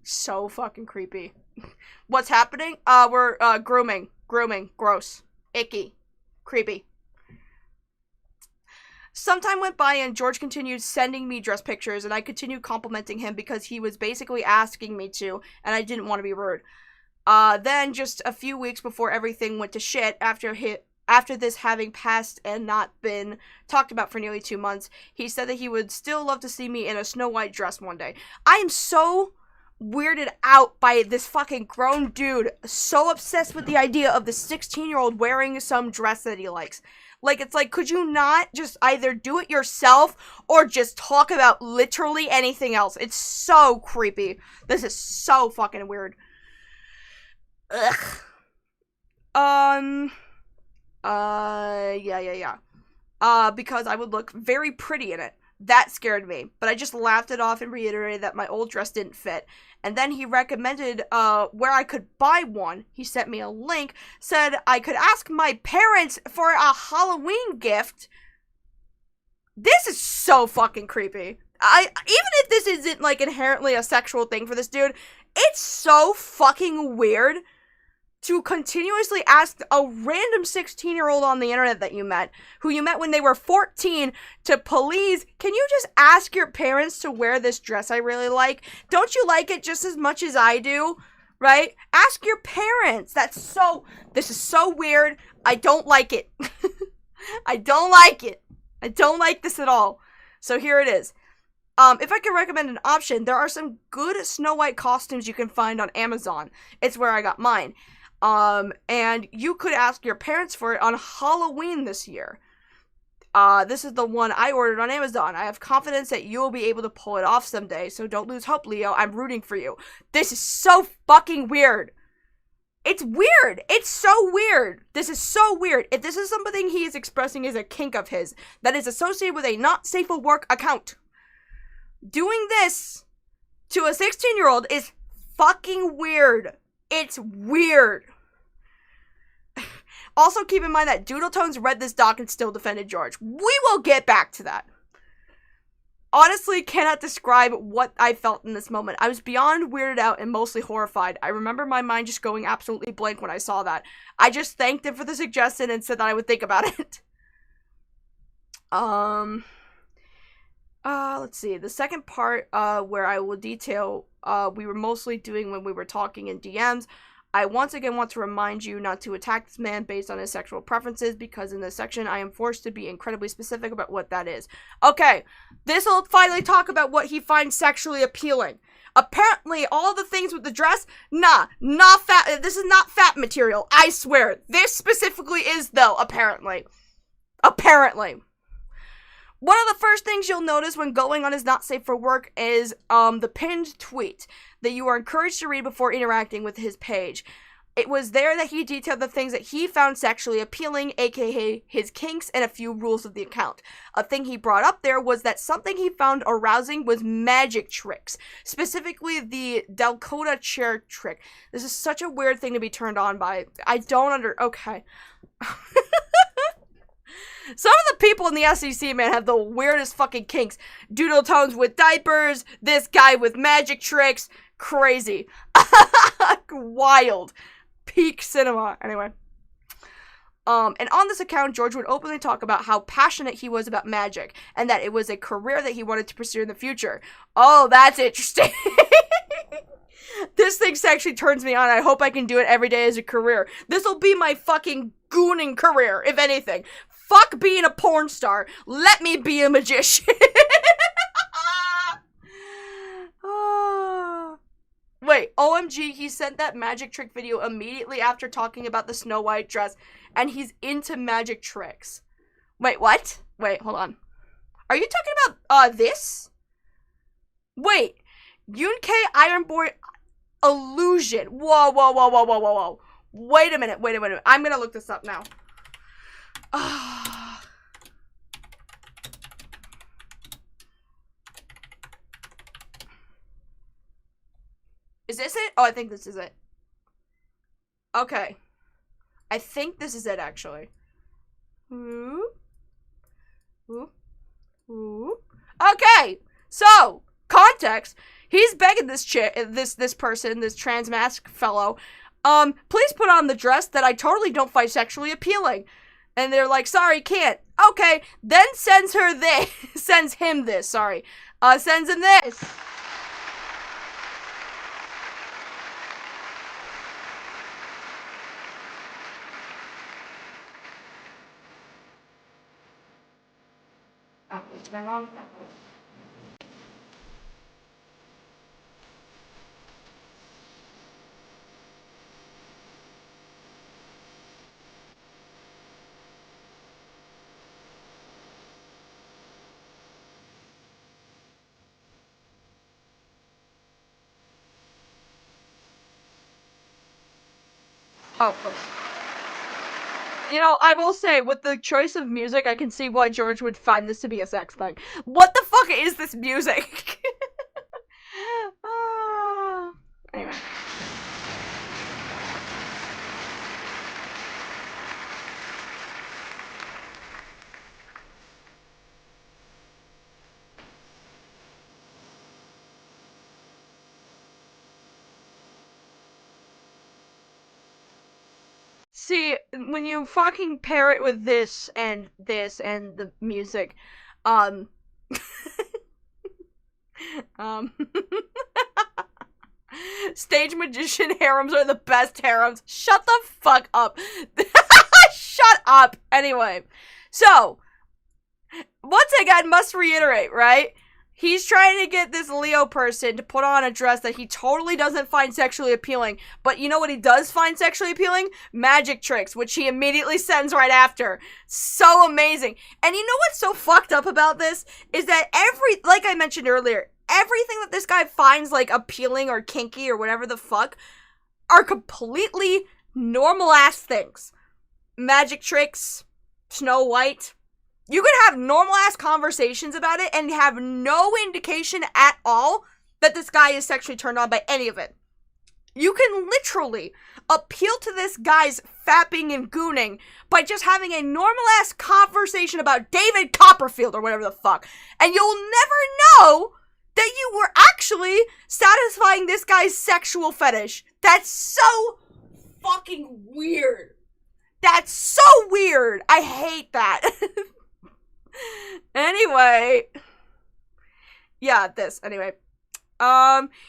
so fucking creepy. What's happening? We're, grooming. Gross. Icky. Creepy. Some time went by and George continued sending me dress pictures, and I continued complimenting him because he was basically asking me to, and I didn't want to be rude. Then, just a few weeks before everything went to shit, after this having passed and not been talked about for nearly 2 months, he said that he would still love to see me in a Snow White dress one day. I am so weirded out by this fucking grown dude, so obsessed with the idea of the 16-year-old wearing some dress that he likes. Like, it's like, could you not just either do it yourself or just talk about literally anything else? It's so creepy. This is so fucking weird. Ugh. Yeah. Because I would look very pretty in it. That scared me, but I just laughed it off and reiterated that my old dress didn't fit. And then he recommended where I could buy one. He sent me a link, said I could ask my parents for a Halloween gift. This is so fucking creepy. Even if this isn't like inherently a sexual thing for this dude, it's so fucking weird to continuously ask a random 16-year-old on the internet that you met, who you met when they were 14, to please, can you just ask your parents to wear this dress I really like? Don't you like it just as much as I do? Right? Ask your parents. This is so weird. I don't like it. I don't like it. I don't like this at all. So here it is. If I could recommend an option, there are some good Snow White costumes you can find on Amazon. It's where I got mine. And you could ask your parents for it on Halloween this year. This is the one I ordered on Amazon. I have confidence that you will be able to pull it off someday, so don't lose hope, Leo. I'm rooting for you. This is so fucking weird. It's weird. It's so weird. This is so weird. If this is something he is expressing as a kink of his that is associated with a not safe for work account, doing this to a 16-year-old is fucking weird. It's weird. Also, keep in mind that Doodle Tones read this doc and still defended George. We will get back to that. Honestly, cannot describe what I felt in this moment. I was beyond weirded out and mostly horrified. I remember my mind just going absolutely blank when I saw that. I just thanked him for the suggestion and said that I would think about it. Let's see. The second part, where I will detail, we were mostly doing when we were talking in DMs. I once again want to remind you not to attack this man based on his sexual preferences, because in this section I am forced to be incredibly specific about what that is. Okay, this will finally talk about what he finds sexually appealing. Apparently, all the things with the dress, not fat. This is not fat material, I swear. This specifically is, though, apparently. Apparently. One of the first things you'll notice when going on his not safe for work is the pinned tweet that you are encouraged to read before interacting with his page. It was there that he detailed the things that he found sexually appealing, aka his kinks, and a few rules of the account. A thing he brought up there was that something he found arousing was magic tricks, specifically the Dakota chair trick. This is such a weird thing to be turned on by. Okay. Some of the people in the SEC, man, have the weirdest fucking kinks. Doodle Tones with diapers, this guy with magic tricks, crazy. Wild. Peak cinema. Anyway. And on this account, George would openly talk about how passionate he was about magic, and that it was a career that he wanted to pursue in the future. Oh, that's interesting. This thing actually turns me on. I hope I can do it every day as a career. This will be my fucking gooning career, if anything. Fuck being a porn star. Let me be a magician. Wait, OMG, he sent that magic trick video immediately after talking about the Snow White dress, and he's into magic tricks. Wait, what? Wait, hold on. Are you talking about, this? Wait, Yunke Iron Boy Illusion. Whoa. Wait a minute. I'm gonna look this up now. Is this it? Oh, I think this is it. Okay. I think this is it, actually. Okay, so, context. He's begging this person, this trans mask fellow, please put on the dress that I totally don't find sexually appealing. And they're like, sorry, can't. Okay, then sends her this. Sends him this, sorry. Sends him this. Oh, it's been wrong. Oh. You know, I will say, with the choice of music, I can see why George would find this to be a sex thing. What the fuck is this music? Anyway. See, when you fucking pair it with this and the music, stage magician harems are the best harems. Shut the fuck up. Shut up. Anyway, so, once again, must reiterate, right? He's trying to get this Leo person to put on a dress that he totally doesn't find sexually appealing. But you know what he does find sexually appealing? Magic tricks, which he immediately sends right after. So amazing. And you know what's so fucked up about this? Is that like I mentioned earlier, everything that this guy finds, like, appealing or kinky or whatever the fuck, are completely normal-ass things. Magic tricks, Snow White. You can have normal-ass conversations about it and have no indication at all that this guy is sexually turned on by any of it. You can literally appeal to this guy's fapping and gooning by just having a normal-ass conversation about David Copperfield or whatever the fuck. And you'll never know that you were actually satisfying this guy's sexual fetish. That's so fucking weird. That's so weird. I hate that. Anyway. Yeah, anyway.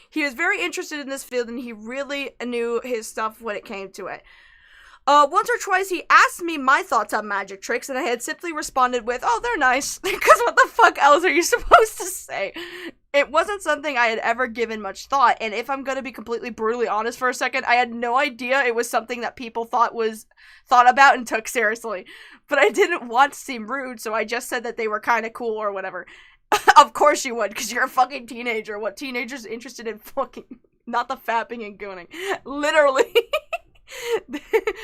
He was very interested in this field and he really knew his stuff when it came to it. Once or twice he asked me my thoughts on magic tricks and I had simply responded with, oh, they're nice. Because what the fuck else are you supposed to say? It wasn't something I had ever given much thought, and if I'm gonna be completely brutally honest for a second, I had no idea it was something that people thought about and took seriously. But I didn't want to seem rude, so I just said that they were kind of cool or whatever. Of course you would, because you're a fucking teenager. What teenager's interested in fucking, not the fapping and gooning. Literally.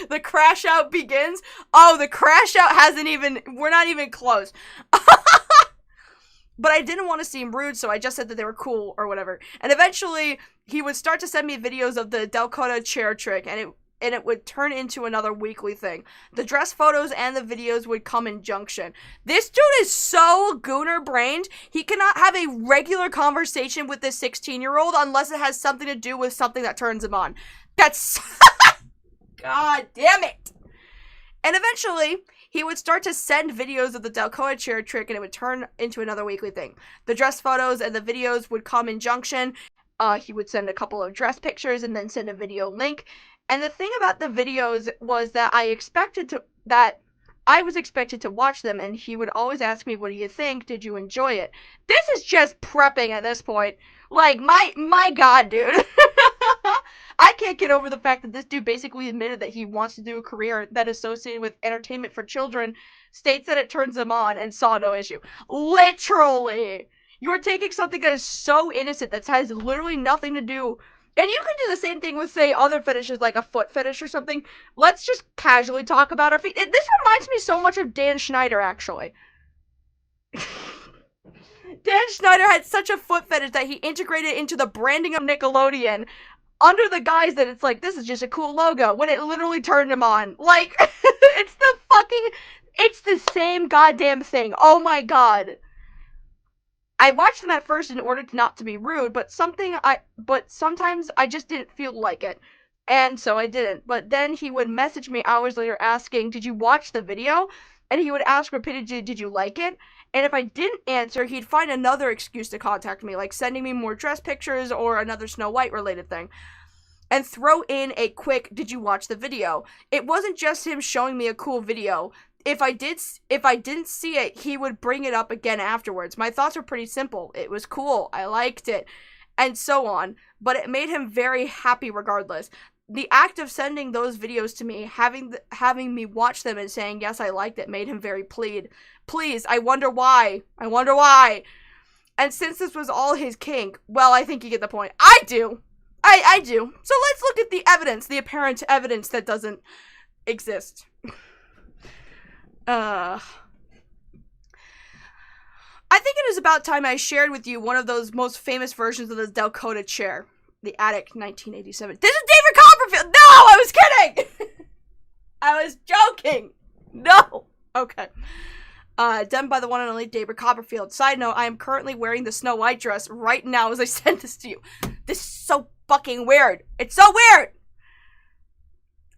The crash out begins. Oh, the crash out we're not even close. But I didn't want to seem rude, so I just said that they were cool or whatever. And eventually, he would start to send me videos of the Delgado chair trick, and it would turn into another weekly thing. The dress photos and the videos would come in junction. This dude is so gooner-brained, he cannot have a regular conversation with this 16-year-old unless it has something to do with something that turns him on. That's... God damn it! And eventually, he would start to send videos of the Delgado chair trick and it would turn into another weekly thing. The dress photos and the videos would come in junction. He would send a couple of dress pictures and then send a video link. And the thing about the videos was that I was expected to watch them and he would always ask me, what do you think? Did you enjoy it? This is just prepping at this point. Like, my god, dude. I can't get over the fact that this dude basically admitted that he wants to do a career that associated with entertainment for children, states that it turns him on, and saw no issue. Literally! You're taking something that is so innocent, that has literally nothing to do... And you can do the same thing with, say, other fetishes, like a foot fetish or something. Let's just casually talk about our feet. This reminds me so much of Dan Schneider, actually. Dan Schneider had such a foot fetish that he integrated into the branding of Nickelodeon under the guise that it's like, this is just a cool logo, when it literally turned him on. Like, it's the same goddamn thing. Oh my god. I watched them at first in order not to be rude, but sometimes I just didn't feel like it. And so I didn't. But then he would message me hours later asking, did you watch the video? and he would ask repeatedly, did you like it? And if I didn't answer, he'd find another excuse to contact me, like sending me more dress pictures or another Snow White related thing. And throw in a quick, did you watch the video? It wasn't just him showing me a cool video. If I didn't see it, he would bring it up again afterwards. My thoughts were pretty simple. It was cool. I liked it. And so on. But it made him very happy regardless. The act of sending those videos to me, having me watch them and saying, yes, I liked it, made him very pleased. I wonder why. And since this was all his kink, well, I think you get the point. I do. I do. So let's look at the evidence, the apparent evidence that doesn't exist. I think it is about time I shared with you one of those most famous versions of the Delgado chair. The Attic 1987. This is David Copperfield! No! I was kidding! I was joking! No! Okay. Done by the one and only David Copperfield. Side note, I am currently wearing the Snow White dress right now as I send this to you. This is so fucking weird. It's so weird!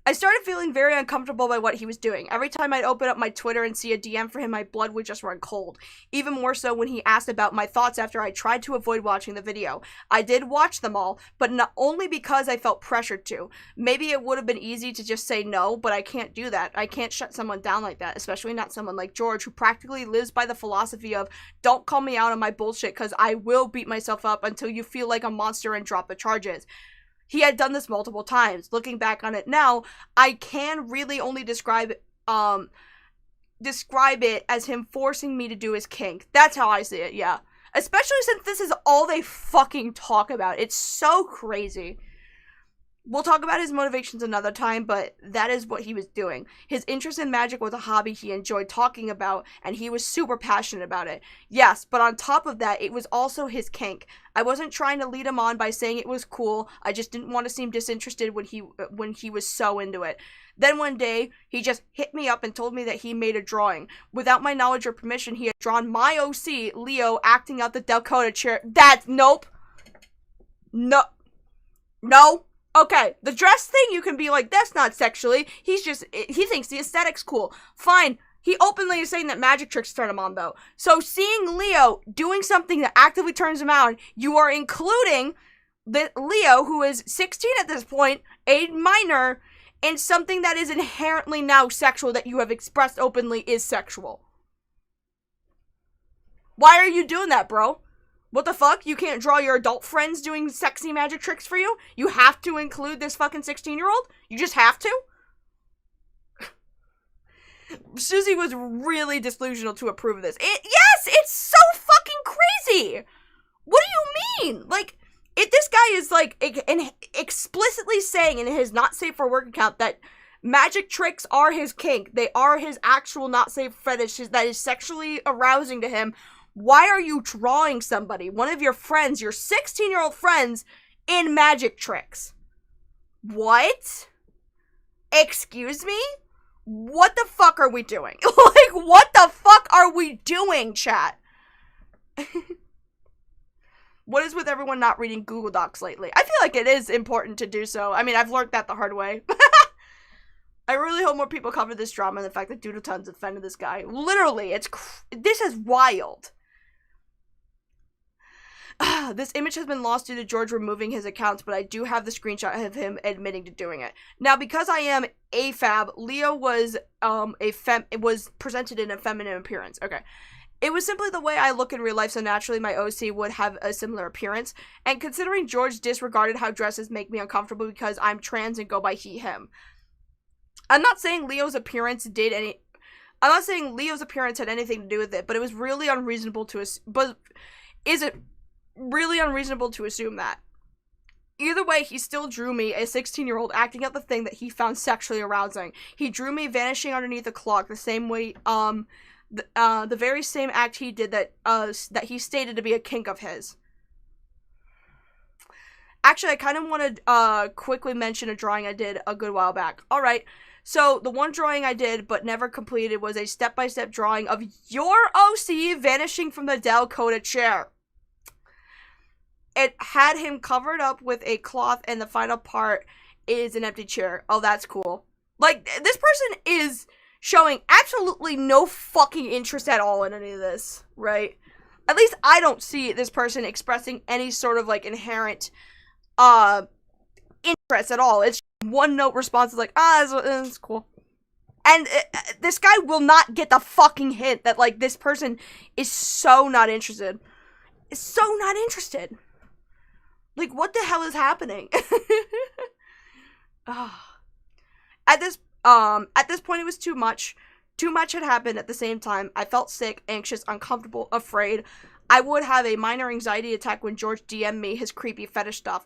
I started feeling very uncomfortable by what he was doing. Every time I'd open up my Twitter and see a DM for him, my blood would just run cold. Even more so when he asked about my thoughts after I tried to avoid watching the video. I did watch them all, but not only because I felt pressured to. Maybe it would have been easy to just say no, but I can't do that. I can't shut someone down like that, especially not someone like George, who practically lives by the philosophy of, don't call me out on my bullshit, because I will beat myself up until you feel like a monster and drop the charges. He had done this multiple times. Looking back on it now, I can really only describe it as him forcing me to do his kink. That's how I see it, yeah. Especially since this is all they fucking talk about. It's so crazy. We'll talk about his motivations another time, but that is what he was doing. His interest in magic was a hobby he enjoyed talking about, and he was super passionate about it. Yes, but on top of that, it was also his kink. I wasn't trying to lead him on by saying it was cool. I just didn't want to seem disinterested when he was so into it. Then one day, he just hit me up and told me that he made a drawing. Without my knowledge or permission, he had drawn my OC, Leo, acting out the Delgado chair. Nope. No. Okay, the dress thing, you can be like, that's not sexually. He thinks the aesthetic's cool. Fine. He openly is saying that magic tricks turn him on, though. So seeing Leo doing something that actively turns him on, you are including the Leo, who is 16 at this point, a minor, in something that is inherently now sexual that you have expressed openly is sexual. Why are you doing that, bro? What the fuck? You can't draw your adult friends doing sexy magic tricks for you? You have to include this fucking 16-year-old? You just have to? Susie was really delusional to approve of this. Yes, it's so fucking crazy! What do you mean? Like, if this guy is, like, explicitly saying in his not safe for work account that magic tricks are his kink, they are his actual not safe fetish that is sexually arousing to him, why are you drawing somebody, one of your friends, your 16-year-old friends, in magic tricks? What? Excuse me? What the fuck are we doing? Like, what the fuck are we doing, chat? What is with everyone not reading Google Docs lately? I feel like it is important to do so. I mean, I've learned that the hard way. I really hope more people cover this drama and the fact that Doodle Tons offended this guy. Literally, this is wild. This image has been lost due to George removing his accounts, but I do have the screenshot of him admitting to doing it. Now, because I am AFAB, Leo was was presented in a feminine appearance. Okay. It was simply the way I look in real life, so naturally my OC would have a similar appearance. And considering George disregarded how dresses make me uncomfortable because I'm trans and go by he, him. I'm not saying Leo's appearance had anything to do with it, but it was really unreasonable to assume that. Either way, he still drew me, a 16-year-old, acting out the thing that he found sexually arousing. He drew me vanishing underneath a clock the same way, the very same act he did that he stated to be a kink of his. Actually, I kind of want to quickly mention a drawing I did a good while back. Alright, so the one drawing I did but never completed was a step-by-step drawing of your OC vanishing from the Delgado chair. It had him covered up with a cloth and the final part is an empty chair. Oh, that's cool. Like, this person is showing absolutely no fucking interest at all in any of this, right? At least I don't see this person expressing any sort of, like, inherent, interest at all. It's one-note responses like, it's cool. And this guy will not get the fucking hint that, like, this person is so not interested. Is so not interested. Like, what the hell is happening? At this point, it was too much. Too much had happened at the same time. I felt sick, anxious, uncomfortable, afraid. I would have a minor anxiety attack when George DM'd me his creepy fetish stuff.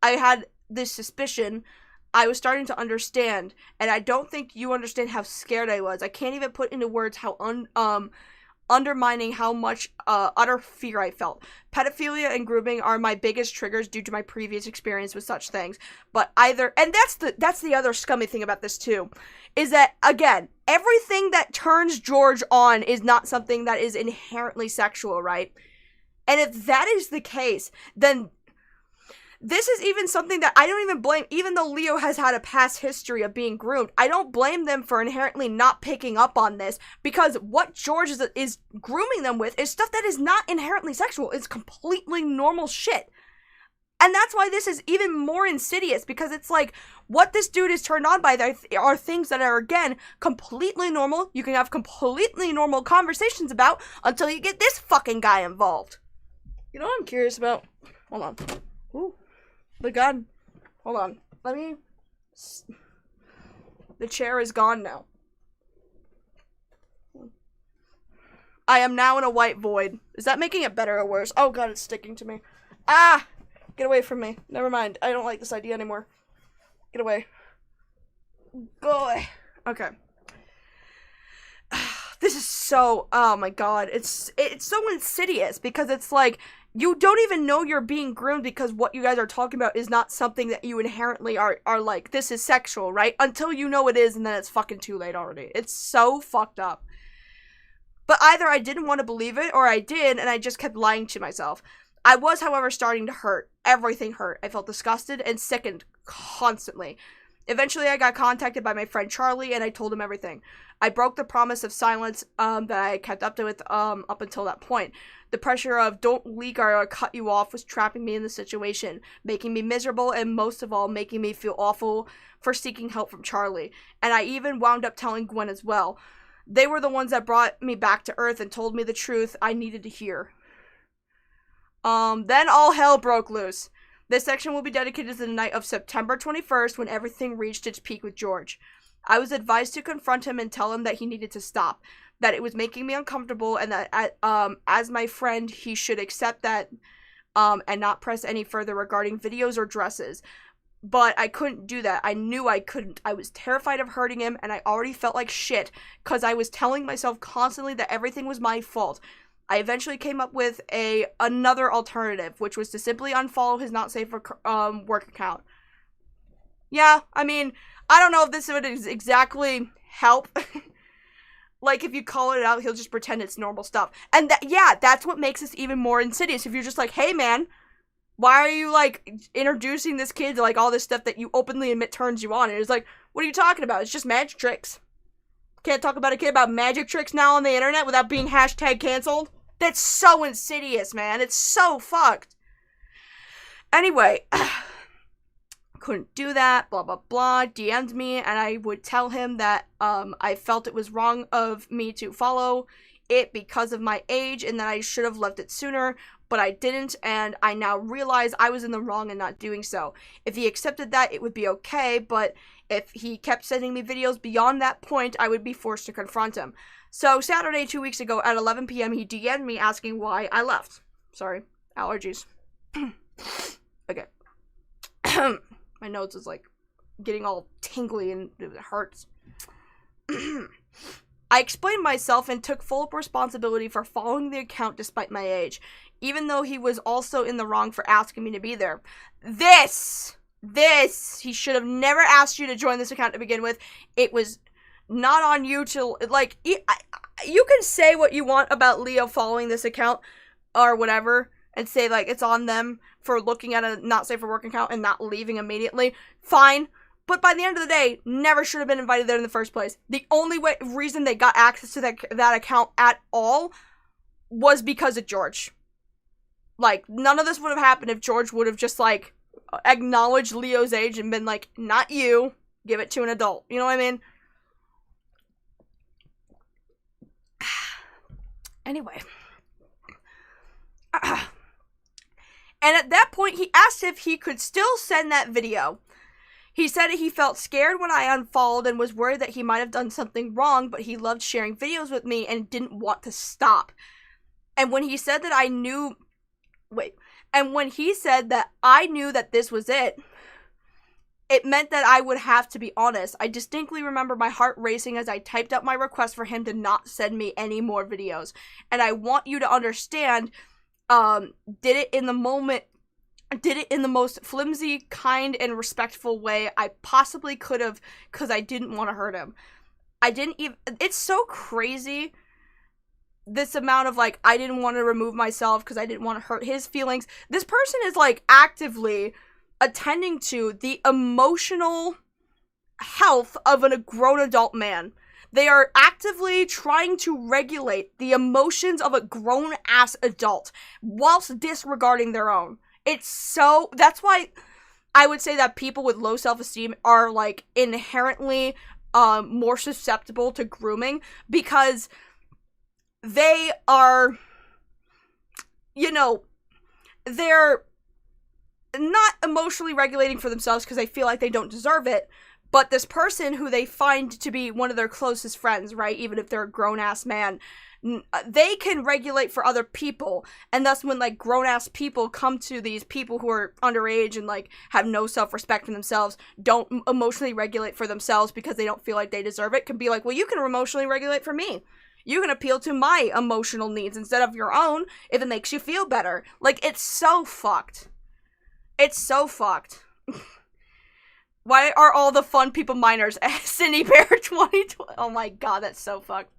I had this suspicion. I was starting to understand, and I don't think you understand how scared I was. I can't even put into words how undermining how much utter fear I felt. Pedophilia and grooming are my biggest triggers due to my previous experience with such things. But and that's the other scummy thing about this too, is that, again, everything that turns George on is not something that is inherently sexual, right? And if that is the case, then this is even something that I don't even blame, even though Leo has had a past history of being groomed, I don't blame them for inherently not picking up on this, because what George is grooming them with is stuff that is not inherently sexual. It's completely normal shit. And that's why this is even more insidious, because it's like, what this dude is turned on by are things that are, again, completely normal. You can have completely normal conversations about until you get this fucking guy involved. You know what I'm curious about? Hold on. Ooh. The gun. Hold on. Let me... The chair is gone now. I am now in a white void. Is that making it better or worse? Oh god, it's sticking to me. Ah! Get away from me. Never mind. I don't like this idea anymore. Get away. Go away. Okay. This is so... Oh my god. It's so insidious, because it's like... You don't even know you're being groomed because what you guys are talking about is not something that you inherently are like, this is sexual, right? Until you know it is, and then it's fucking too late already. It's so fucked up. But either I didn't want to believe it, or I did, and I just kept lying to myself. I was, however, starting to hurt. Everything hurt. I felt disgusted and sickened constantly. Eventually, I got contacted by my friend Charlie, and I told him everything. I broke the promise of silence that I kept up until that point. The pressure of don't leak or I'll cut you off was trapping me in the situation, making me miserable, and most of all, making me feel awful for seeking help from Charlie. And I even wound up telling Gwen as well. They were the ones that brought me back to Earth and told me the truth I needed to hear. Then all hell broke loose. This section will be dedicated to the night of September 21st, when everything reached its peak with George. I was advised to confront him and tell him that he needed to stop, that it was making me uncomfortable, and that as my friend, he should accept that and not press any further regarding videos or dresses. But I couldn't do that. I knew I couldn't. I was terrified of hurting him, and I already felt like shit, because I was telling myself constantly that everything was my fault. I eventually came up with another alternative, which was to simply unfollow his not safe work account. Yeah, I mean, I don't know if this would exactly help. Like, if you call it out, he'll just pretend it's normal stuff. And that's what makes this even more insidious. If you're just like, hey man, why are you, like, introducing this kid to, like, all this stuff that you openly admit turns you on? And it's like, what are you talking about? It's just magic tricks. Can't talk about a kid about magic tricks now on the internet without being hashtag canceled? That's so insidious, man. It's so fucked. Anyway, couldn't do that, blah, blah, blah, DM'd me, and I would tell him that I felt it was wrong of me to follow it because of my age, and that I should have left it sooner, but I didn't, and I now realize I was in the wrong in not doing so. If he accepted that, it would be okay, but if he kept sending me videos beyond that point, I would be forced to confront him. So, Saturday 2 weeks ago at 11 p.m., he DM'd me asking why I left. Sorry, allergies. Okay. My nose is, like, getting all tingly and it hurts. I explained myself and took full responsibility for following the account despite my age, even though he was also in the wrong for asking me to be there. He should have never asked you to join this account to begin with. It was not on you to, like, you can say what you want about Leo following this account or whatever, and say, like, it's on them for looking at a not safe for work account and not leaving immediately. Fine. But by the end of the day, never should have been invited there in the first place. The only reason they got access to that account at all was because of George. Like, none of this would have happened if George would have just, like, acknowledged Leo's age and been like, not you, give it to an adult. You know what I mean? Anyway. And at that point, he asked if he could still send that video. He said he felt scared when I unfollowed and was worried that he might have done something wrong, but he loved sharing videos with me and didn't want to stop. And when he said that I knew... And when he said that I knew that this was it, it meant that I would have to be honest. I distinctly remember my heart racing as I typed up my request for him to not send me any more videos. And I want you to understand, did it in the most flimsy, kind, and respectful way I possibly could have, because I didn't want to hurt him. It's so crazy, this amount of, like, I didn't want to remove myself because I didn't want to hurt his feelings. This person is, like, actively attending to the emotional health of a grown adult man. They are actively trying to regulate the emotions of a grown-ass adult whilst disregarding their own. That's why I would say that people with low self-esteem are, like, inherently more susceptible to grooming, because they are, you know, they're not emotionally regulating for themselves because they feel like they don't deserve it, but this person who they find to be one of their closest friends, right, even if they're a grown-ass man, they can regulate for other people, and thus when, like, grown-ass people come to these people who are underage and, like, have no self-respect in themselves, don't emotionally regulate for themselves because they don't feel like they deserve it, can be like, well, you can emotionally regulate for me. You can appeal to my emotional needs instead of your own if it makes you feel better. Like, it's so fucked. It's so fucked. Why are all the fun people minors? Cindy Bear 2020. Oh my god, that's so fucked.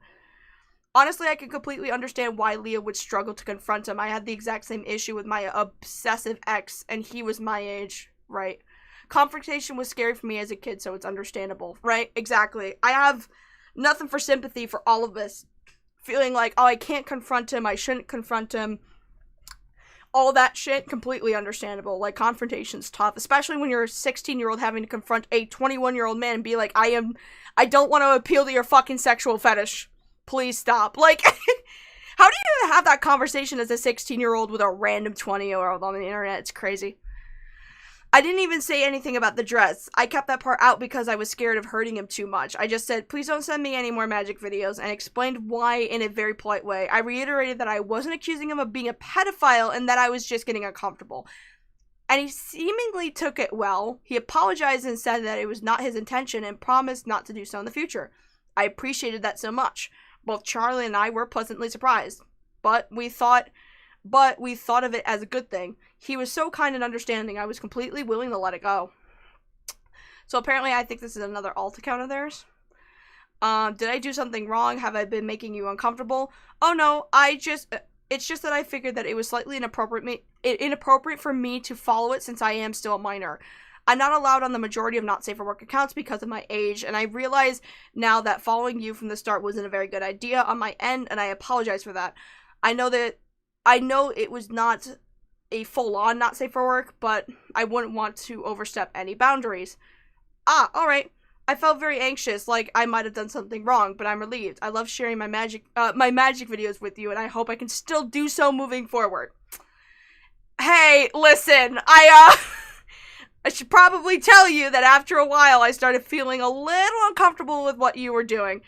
Honestly, I can completely understand why Leah would struggle to confront him. I had the exact same issue with my obsessive ex, and he was my age, right? Confrontation was scary for me as a kid, so it's understandable, right? Exactly. I have nothing for sympathy for all of us. Feeling like, oh, I can't confront him, I shouldn't confront him. All that shit, completely understandable. Like, confrontation's tough, especially when you're a 16-year-old having to confront a 21-year-old man and be like, I don't want to appeal to your fucking sexual fetish. Please stop. Like, how do you even have that conversation as a 16-year-old with a random 20-year-old on the internet? It's crazy. I didn't even say anything about the dress. I kept that part out because I was scared of hurting him too much. I just said, please don't send me any more magic videos, and explained why in a very polite way. I reiterated that I wasn't accusing him of being a pedophile and that I was just getting uncomfortable. And he seemingly took it well. He apologized and said that it was not his intention and promised not to do so in the future. I appreciated that so much. Both Charlie and I were pleasantly surprised, but we thought of it as a good thing. He was so kind and understanding, I was completely willing to let it go. So apparently I think this is another alt account of theirs. Did I do something wrong? Have I been making you uncomfortable? Oh no, it's just that I figured that it was slightly inappropriate for me to follow it since I am still a minor. I'm not allowed on the majority of not safe for work accounts because of my age, and I realize now that following you from the start wasn't a very good idea on my end, and I apologize for that. I know it was not a full-on not safe for work, but I wouldn't want to overstep any boundaries. Alright. I felt very anxious, like I might have done something wrong, but I'm relieved. I love sharing my magic videos with you, and I hope I can still do so moving forward. Hey, listen, I should probably tell you that after a while I started feeling a little uncomfortable with what you were doing.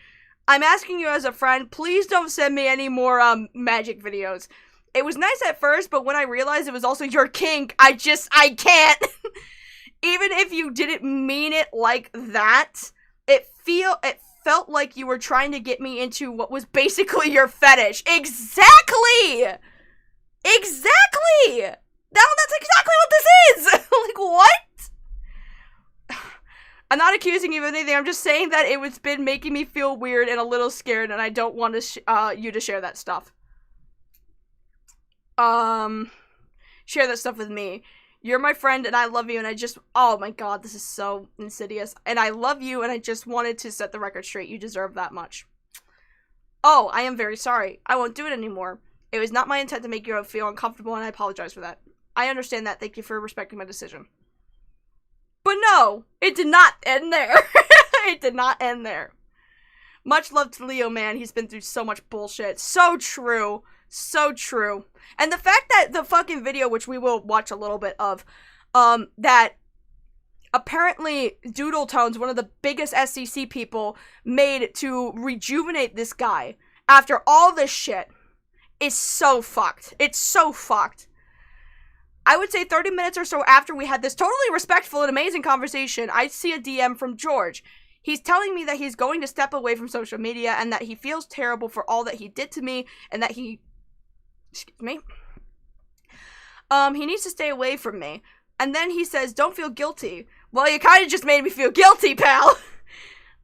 I'm asking you as a friend, please don't send me any more, magic videos. It was nice at first, but when I realized it was also your kink, I can't. Even if you didn't mean it like that, it felt like you were trying to get me into what was basically your fetish. Exactly! Exactly! Now that's exactly what this is! Like, what? I'm not accusing you of anything, I'm just saying that it was been making me feel weird and a little scared, and I don't want to you to share that stuff. Share that stuff with me. You're my friend and I love you and I just, oh my god, this is so insidious. And I love you and I just wanted to set the record straight. You deserve that much. Oh, I am very sorry. I won't do it anymore. It was not my intent to make you feel uncomfortable and I apologize for that. I understand that. Thank you for respecting my decision. But no, it did not end there. It did not end there. Much love to Leo, man. He's been through so much bullshit. So true. So true. And the fact that the fucking video, which we will watch a little bit of, that apparently Doodle Tones, one of the biggest SCC people, made to rejuvenate this guy after all this shit is so fucked. It's so fucked. I would say 30 minutes or so after we had this totally respectful and amazing conversation, I see a DM from George. He's telling me that he's going to step away from social media and that he feels terrible for all that he did to me and that he... Excuse me. He needs to stay away from me. And then he says, don't feel guilty. Well, you kind of just made me feel guilty, pal.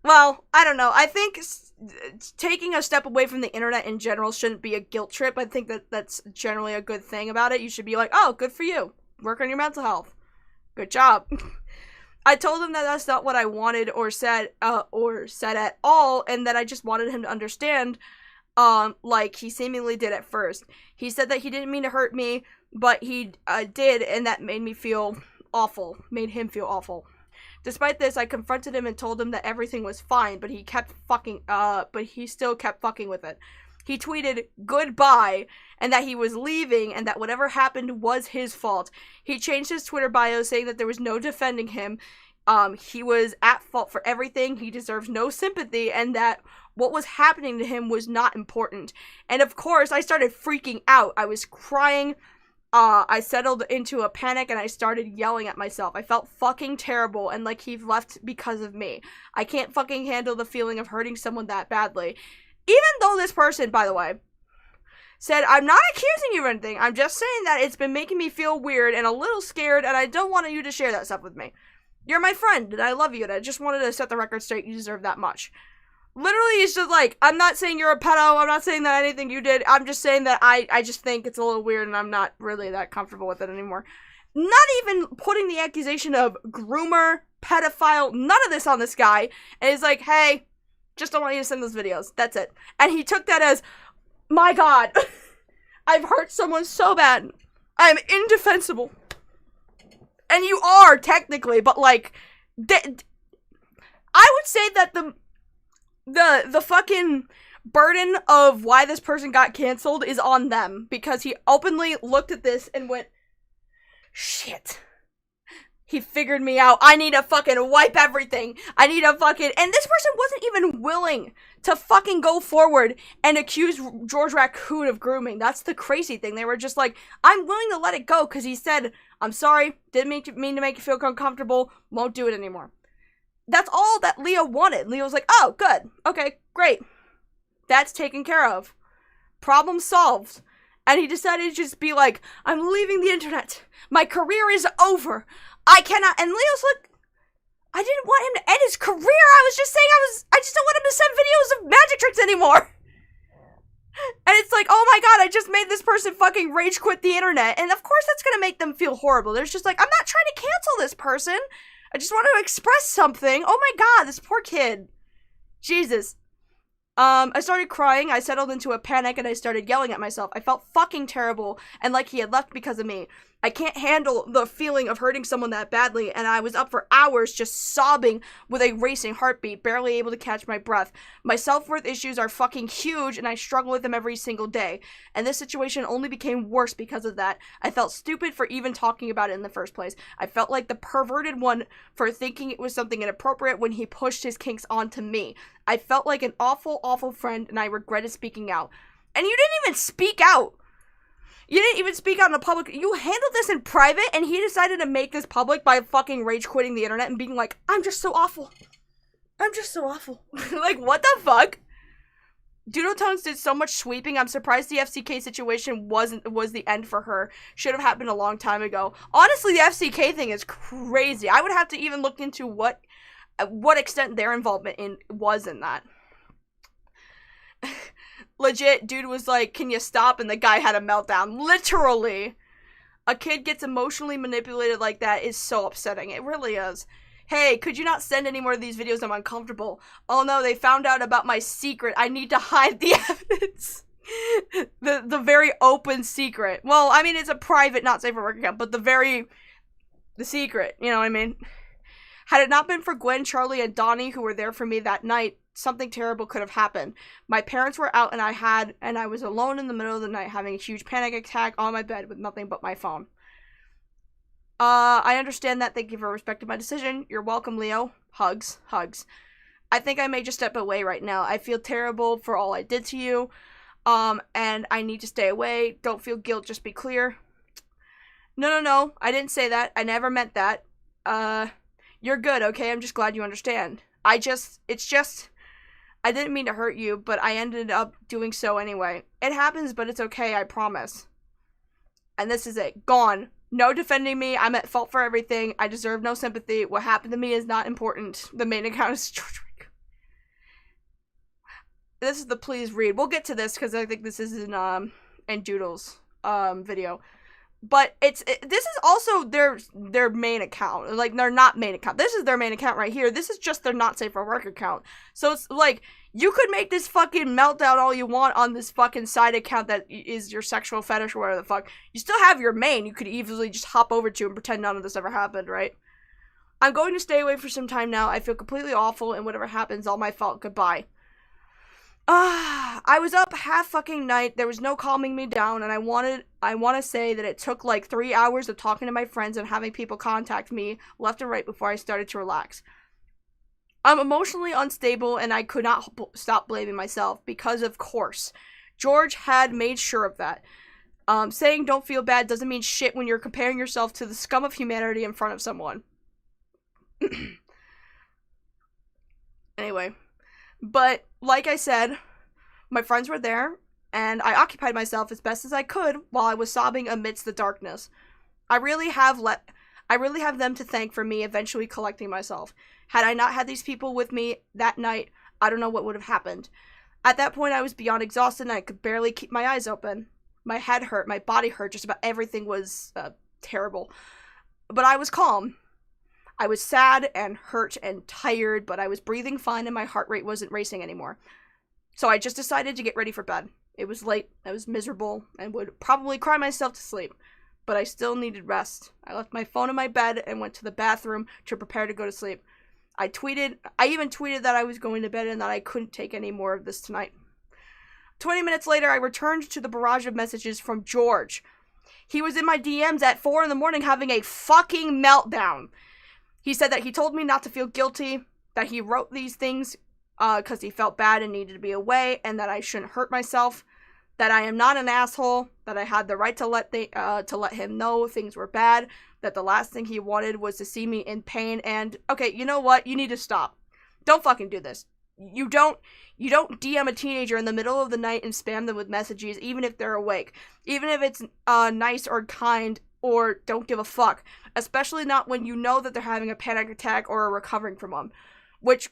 Well, I don't know. I think taking a step away from the internet in general shouldn't be a guilt trip. I think that that's generally a good thing about it. You should be like, oh, good for you. Work on your mental health. Good job. I told him that that's not what I wanted or said at all, and that I just wanted him to understand, like he seemingly did at first. He said that he didn't mean to hurt me, but he did, and that made me feel awful. Made him feel awful. Despite this, I confronted him and told him that everything was fine, but he still kept fucking with it. He tweeted goodbye and that he was leaving and that whatever happened was his fault. He changed his Twitter bio saying that there was no defending him. He was at fault for everything. He deserves no sympathy and that what was happening to him was not important. And of course, I started freaking out. I was crying. I settled into a panic and I started yelling at myself. I felt fucking terrible and like he left because of me. I can't fucking handle the feeling of hurting someone that badly. Even though this person, by the way, said, I'm not accusing you of anything. I'm just saying that it's been making me feel weird and a little scared and I don't want you to share that stuff with me. You're my friend and I love you and I just wanted to set the record straight. You deserve that much. Literally, it's just like, I'm not saying you're a pedo, I'm not saying that anything you did, I'm just saying that I just think it's a little weird and I'm not really that comfortable with it anymore. Not even putting the accusation of groomer, pedophile, none of this on this guy, and he's like, hey, just don't want you to send those videos, that's it. And he took that as, my god, I've hurt someone so bad, I am indefensible. And you are, technically, but like, I would say that the fucking burden of why this person got canceled is on them, because he openly looked at this and went, shit, he figured me out, I need to fucking wipe everything, I need to fucking, and this person wasn't even willing to fucking go forward and accuse George Raccoon of grooming. That's the crazy thing. They were just like, I'm willing to let it go, because he said, I'm sorry, didn't mean to make you feel uncomfortable, won't do it anymore. That's all that Leo wanted. Leo was like, oh, good. Okay, great. That's taken care of. Problem solved. And he decided to just be like, I'm leaving the internet. My career is over. I cannot. And Leo's like, I didn't want him to end his career. I was just saying I just don't want him to send videos of magic tricks anymore. And it's like, oh my god, I just made this person fucking rage quit the internet. And of course that's going to make them feel horrible. They're just like, I'm not trying to cancel this person. I just want to express something. Oh my god, this poor kid. Jesus. I started crying, I settled into a panic, and I started yelling at myself. I felt fucking terrible, and like he had left because of me. I can't handle the feeling of hurting someone that badly, and I was up for hours just sobbing with a racing heartbeat, barely able to catch my breath. My self-worth issues are fucking huge, and I struggle with them every single day. And this situation only became worse because of that. I felt stupid for even talking about it in the first place. I felt like the perverted one for thinking it was something inappropriate when he pushed his kinks onto me. I felt like an awful, awful friend, and I regretted speaking out. And you didn't even speak out! You didn't even speak out in the public. You handled this in private, and he decided to make this public by fucking rage quitting the internet and being like, I'm just so awful. I'm just so awful. Like, what the fuck? Doodle Tones did so much sweeping. I'm surprised the FCK situation was the end for her. Should have happened a long time ago. Honestly, the FCK thing is crazy. I would have to even look into what extent their involvement was in that. Legit, dude was like, can you stop? And the guy had a meltdown. Literally. a kid gets emotionally manipulated like that is so upsetting. It really is. Hey, could you not send any more of these videos? I'm uncomfortable. Oh no, they found out about my secret. I need to hide the evidence. the very open secret. Well, I mean, it's a private, not safe for work account, but the secret, you know what I mean? Had it not been for Gwen, Charlie, and Donnie who were there for me that night, something terrible could have happened. My parents were out and I was alone in the middle of the night having a huge panic attack on my bed with nothing but my phone. I understand that. Thank you for respecting my decision. You're welcome, Leo. Hugs. Hugs. I think I may just step away right now. I feel terrible for all I did to you. And I need to stay away. Don't feel guilt, just be clear. No. I didn't say that. I never meant that. You're good, okay? I'm just glad you understand. I didn't mean to hurt you, but I ended up doing so anyway. It happens, but it's okay, I promise. And this is it. Gone. No defending me. I'm at fault for everything. I deserve no sympathy. What happened to me is not important. The main account is George Rico. This is the please read. We'll get to this because I think this is in Doodles video. But this is also their main account. Like, they're not main account. This is their main account right here. This is just their not safe for work account. So it's like, you could make this fucking meltdown all you want on this fucking side account that is your sexual fetish or whatever the fuck. You still have your main. You could easily just hop over to and pretend none of this ever happened, right? I'm going to stay away for some time now. I feel completely awful and whatever happens, all my fault. Goodbye. I was up half fucking night. There was no calming me down, and I want to say that it took like 3 hours of talking to my friends and having people contact me left and right before I started to relax. I'm emotionally unstable, and I could not stop blaming myself because, of course, George had made sure of that. Saying don't feel bad doesn't mean shit when you're comparing yourself to the scum of humanity in front of someone. Anyway. But, like I said, my friends were there, and I occupied myself as best as I could while I was sobbing amidst the darkness. I really have them to thank for me eventually collecting myself. Had I not had these people with me that night, I don't know what would have happened. At that point, I was beyond exhausted, and I could barely keep my eyes open. My head hurt, my body hurt, just about everything was terrible. But I was calm. I was sad and hurt and tired, but I was breathing fine and my heart rate wasn't racing anymore. So I just decided to get ready for bed. It was late, I was miserable, and would probably cry myself to sleep. But I still needed rest. I left my phone in my bed and went to the bathroom to prepare to go to sleep. I even tweeted that I was going to bed and that I couldn't take any more of this tonight. 20 minutes later, I returned to the barrage of messages from George. He was in my DMs at 4 in the morning having a fucking meltdown. He said that he told me not to feel guilty, that he wrote these things because he felt bad and needed to be away, and that I shouldn't hurt myself, that I am not an asshole, that I had the right to let him know things were bad, that the last thing he wanted was to see me in pain, and, okay, you know what? You need to stop. Don't fucking do this. You don't DM a teenager in the middle of the night and spam them with messages, even if they're awake. Even if it's nice or kind, or don't give a fuck. Especially not when you know that they're having a panic attack or are recovering from one. Which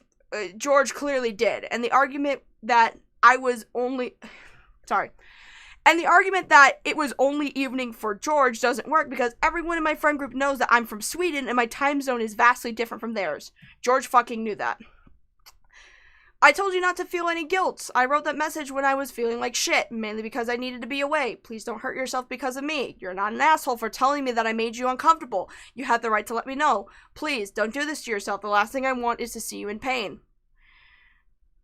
George clearly did. And the argument that it was only evening for George doesn't work because everyone in my friend group knows that I'm from Sweden and my time zone is vastly different from theirs. George fucking knew that. I told you not to feel any guilt. I wrote that message when I was feeling like shit, mainly because I needed to be away. Please don't hurt yourself because of me. You're not an asshole for telling me that I made you uncomfortable. You have the right to let me know. Please, don't do this to yourself. The last thing I want is to see you in pain.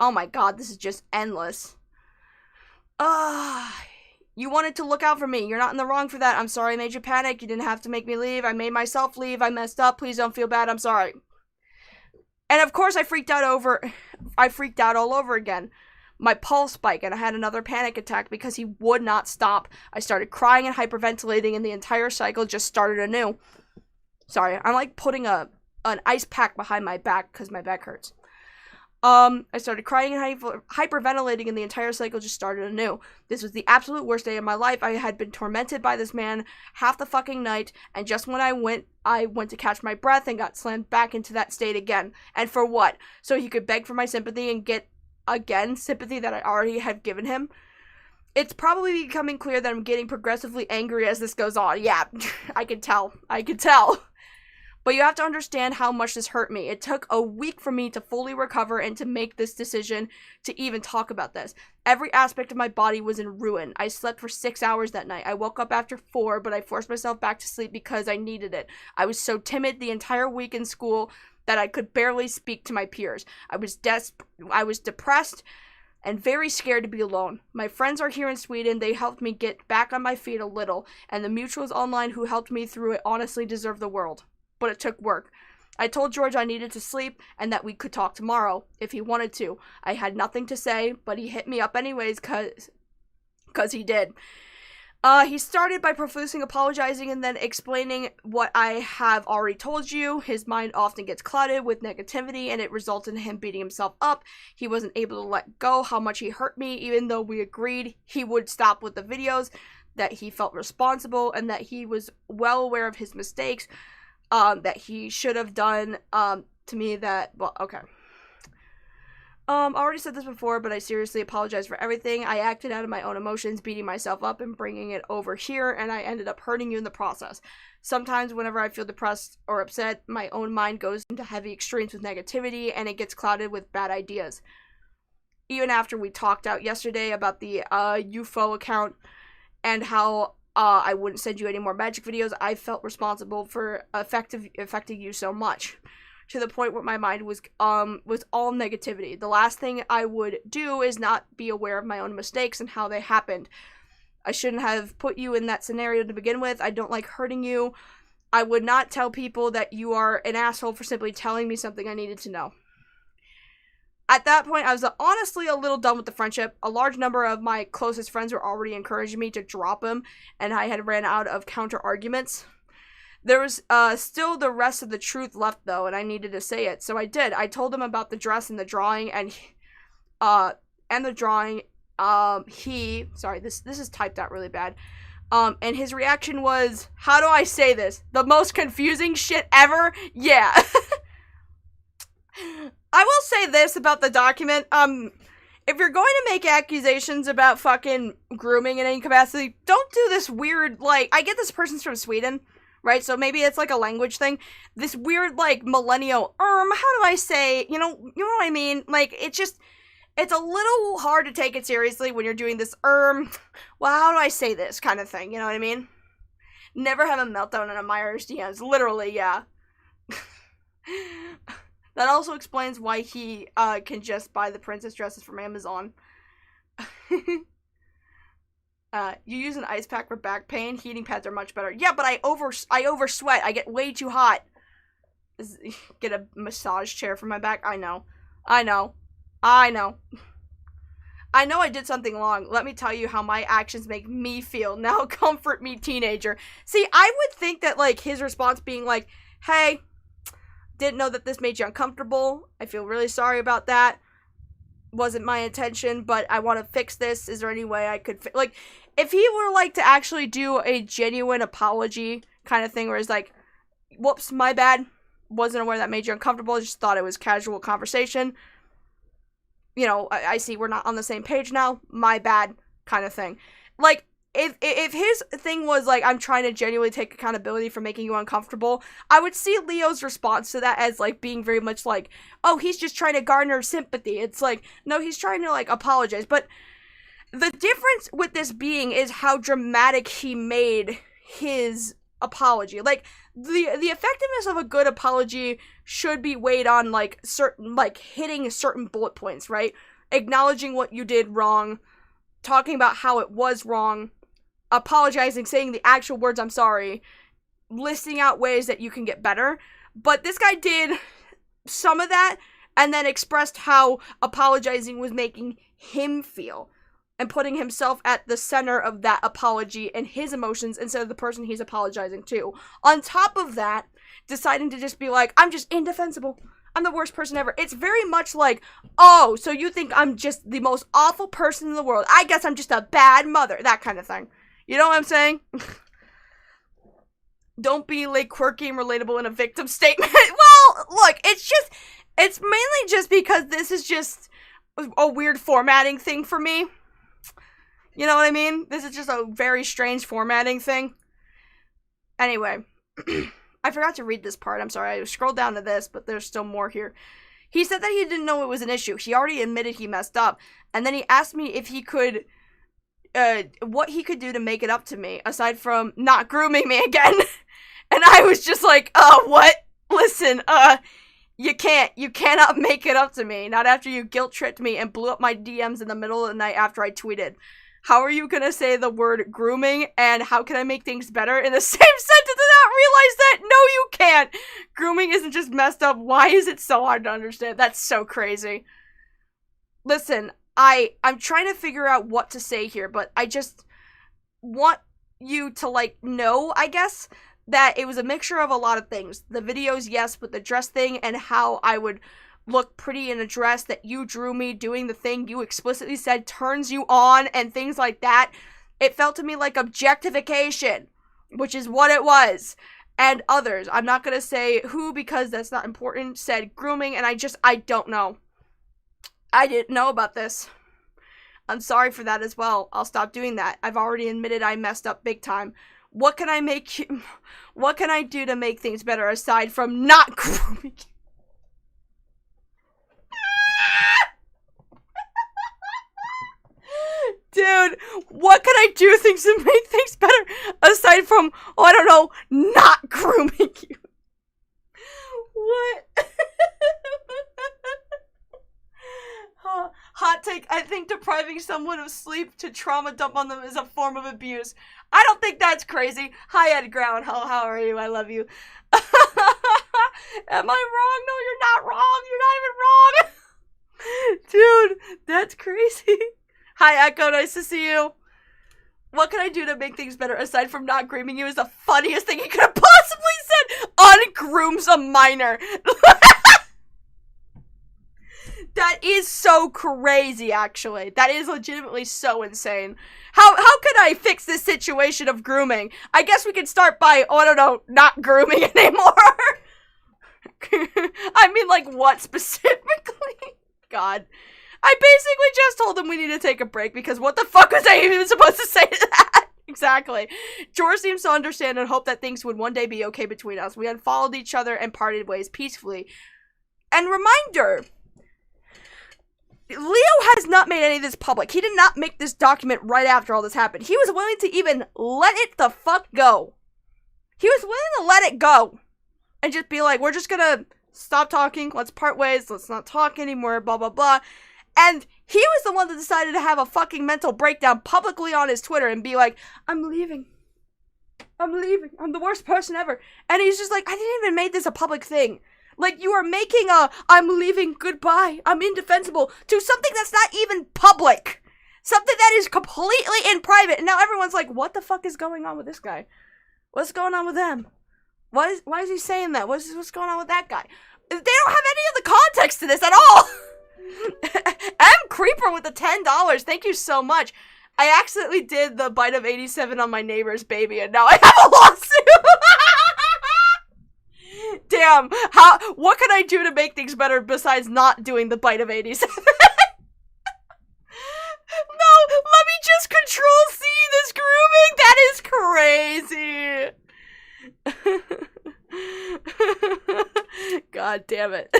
Oh my god, this is just endless. You wanted to look out for me. You're not in the wrong for that. I'm sorry I made you panic. You didn't have to make me leave. I made myself leave. I messed up. Please don't feel bad. I'm sorry. And of course I freaked out all over again. My pulse spiked and I had another panic attack because he would not stop. I started crying and hyperventilating and the entire cycle just started anew. Sorry, I'm like putting an ice pack behind my back because my back hurts. I started crying and hyperventilating and the entire cycle just started anew. This was the absolute worst day of my life. I had been tormented by this man half the fucking night, and just when I went to catch my breath and got slammed back into that state again. And for what? So he could beg for my sympathy and get, again, sympathy that I already had given him? It's probably becoming clear that I'm getting progressively angry as this goes on. Yeah, I can tell. I can tell. But you have to understand how much this hurt me. It took a week for me to fully recover and to make this decision to even talk about this. Every aspect of my body was in ruin. I slept for 6 hours that night. I woke up after 4, but I forced myself back to sleep because I needed it. I was so timid the entire week in school that I could barely speak to my peers. I was depressed and very scared to be alone. My friends are here in Sweden. They helped me get back on my feet a little, and the mutuals online who helped me through it honestly deserve the world. But it took work. I told George I needed to sleep and that we could talk tomorrow if he wanted to. I had nothing to say, but he hit me up anyways cause he did. He started by profusely apologizing and then explaining what I have already told you. His mind often gets clouded with negativity and it results in him beating himself up. He wasn't able to let go how much he hurt me, even though we agreed he would stop with the videos, that he felt responsible and that he was well aware of his mistakes, that he should have done to me that, well, okay. I already said this before, but I seriously apologize for everything. I acted out of my own emotions, beating myself up and bringing it over here, and I ended up hurting you in the process. Sometimes whenever I feel depressed or upset, my own mind goes into heavy extremes with negativity, and it gets clouded with bad ideas. Even after we talked out yesterday about the UFO account and how I wouldn't send you any more magic videos, I felt responsible for affecting you so much, to the point where my mind was all negativity. The last thing I would do is not be aware of my own mistakes and how they happened. I shouldn't have put you in that scenario to begin with. I don't like hurting you. I would not tell people that you are an asshole for simply telling me something I needed to know. At that point, I was honestly a little done with the friendship. A large number of my closest friends were already encouraging me to drop him, and I had ran out of counter-arguments. There was still the rest of the truth left, though, and I needed to say it, so I did. I told him about the dress and the drawing, and the drawing, sorry, this is typed out really bad, and his reaction was, how do I say this? The most confusing shit ever? Yeah. I will say this about the document, if you're going to make accusations about fucking grooming in any capacity, don't do this weird, like, I get this person's from Sweden, right, so maybe it's like a language thing, this weird, like, millennial, how do I say, you know what I mean, like, it's a little hard to take it seriously when you're doing this, well, how do I say this kind of thing, you know what I mean? Never have a meltdown in a Myers DMs, literally, yeah. That also explains why he can just buy the princess dresses from Amazon. You use an ice pack for back pain. Heating pads are much better. Yeah, but I oversweat. I get way too hot. Get a massage chair for my back. I know I did something wrong. Let me tell you how my actions make me feel. Now comfort me, teenager. See, I would think that, like, his response being like, hey, didn't know that this made you uncomfortable. I feel really sorry about that. Wasn't my intention, but I want to fix this. Is there any way I could like, if he were like to actually do a genuine apology kind of thing where it's like, whoops, my bad. Wasn't aware that made you uncomfortable. Just thought it was casual conversation. You know, I see we're not on the same page now. My bad kind of thing. Like, if his thing was, like, I'm trying to genuinely take accountability for making you uncomfortable, I would see Leo's response to that as, like, being very much like, oh, he's just trying to garner sympathy. It's like, no, he's trying to, like, apologize. But the difference with this being is how dramatic he made his apology. Like, the effectiveness of a good apology should be weighed on, like, certain, like, hitting certain bullet points, right? Acknowledging what you did wrong, talking about how it was wrong, apologizing, saying the actual words, I'm sorry, listing out ways that you can get better. But this guy did some of that and then expressed how apologizing was making him feel and putting himself at the center of that apology and his emotions instead of the person he's apologizing to. On top of that, deciding to just be like, I'm just indefensible. I'm the worst person ever. It's very much like, oh, so you think I'm just the most awful person in the world. I guess I'm just a bad mother. That kind of thing. You know what I'm saying? Don't be, like, quirky and relatable in a victim statement. Well, look, it's mainly just because this is just a weird formatting thing for me. You know what I mean? This is just a very strange formatting thing. Anyway, I forgot to read this part. I'm sorry. I scrolled down to this, but there's still more here. He said that he didn't know it was an issue. He already admitted he messed up. And then he asked me if he could, what he could do to make it up to me, aside from not grooming me again. And I was just like, what? Listen, you cannot make it up to me. Not after you guilt-tripped me and blew up my DMs in the middle of the night after I tweeted. How are you gonna say the word grooming and how can I make things better in the same sentence and not realize that? No, you can't. Grooming isn't just messed up. Why is it so hard to understand? That's so crazy. Listen, I'm trying to figure out what to say here, but I just want you to, like, know, I guess, that it was a mixture of a lot of things. The videos, yes, with the dress thing and how I would look pretty in a dress that you drew me doing the thing you explicitly said turns you on and things like that. It felt to me like objectification, which is what it was. And others, I'm not going to say who because that's not important, said grooming, and I don't know. I didn't know about this. I'm sorry for that as well. I'll stop doing that. I've already admitted I messed up big time. What can I do to make things better aside from not grooming you? Dude, what can I do things to make things better aside from, oh, I don't know, not grooming you? What? Hot take, I think depriving someone of sleep to trauma dump on them is a form of abuse. I don't think that's crazy. Hi, Ed Ground. How are you? I love you. Am I wrong? No, you're not wrong. You're not even wrong. Dude, that's crazy. Hi, Echo. Nice to see you. What can I do to make things better aside from not grooming you is the funniest thing he could have possibly said. Ungrooms a minor. That is so crazy, actually. That is legitimately so insane. How could I fix this situation of grooming? I guess we could start by, oh, I don't know, not grooming anymore. I mean, like, what specifically? God. I basically just told him we need to take a break because what the fuck was I even supposed to say to that? Exactly. George seems to understand and hope that things would one day be okay between us. We unfollowed each other and parted ways peacefully. And reminder, Leo has not made any of this public. He did not make this document right after all this happened. He was willing to even let it the fuck go. He was willing to let it go. And just be like, we're just gonna stop talking. Let's part ways. Let's not talk anymore. Blah, blah, blah. And he was the one that decided to have a fucking mental breakdown publicly on his Twitter and be like, I'm leaving. I'm leaving. I'm the worst person ever. And he's just like, I didn't even make this a public thing. Like, you are making a, I'm leaving, goodbye, I'm indefensible, to something that's not even public. Something that is completely in private. And now everyone's like, what the fuck is going on with this guy? What's going on with them? Why is he saying that? What's going on with that guy? They don't have any of the context to this at all. M. Creeper with the $10. Thank you so much. I accidentally did the bite of 87 on my neighbor's baby, and now I have a lawsuit. Damn, what can I do to make things better besides not doing the bite of 87? No, let me just Control-C this grooming. That is crazy. God damn it.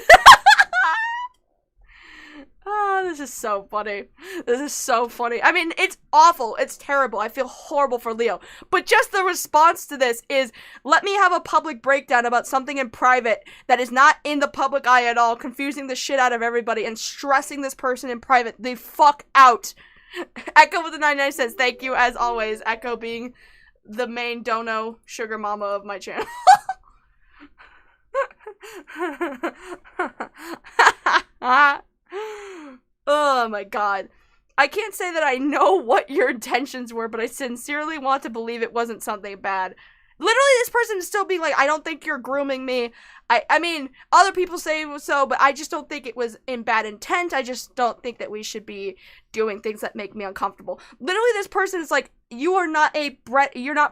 Oh, this is so funny. This is so funny. I mean, it's awful. It's terrible. I feel horrible for Leo. But just the response to this is, let me have a public breakdown about something in private that is not in the public eye at all, confusing the shit out of everybody and stressing this person in private the fuck out. Echo with the 99 cents. Thank you, as always. Echo being the main dono sugar mama of my channel. Oh my god. I can't say that I know what your intentions were, but I sincerely want to believe it wasn't something bad. Literally, this person is still being like, I don't think you're grooming me. I mean, other people say it was so, but I just don't think it was in bad intent. I just don't think that we should be doing things that make me uncomfortable. Literally, this person is like, you're not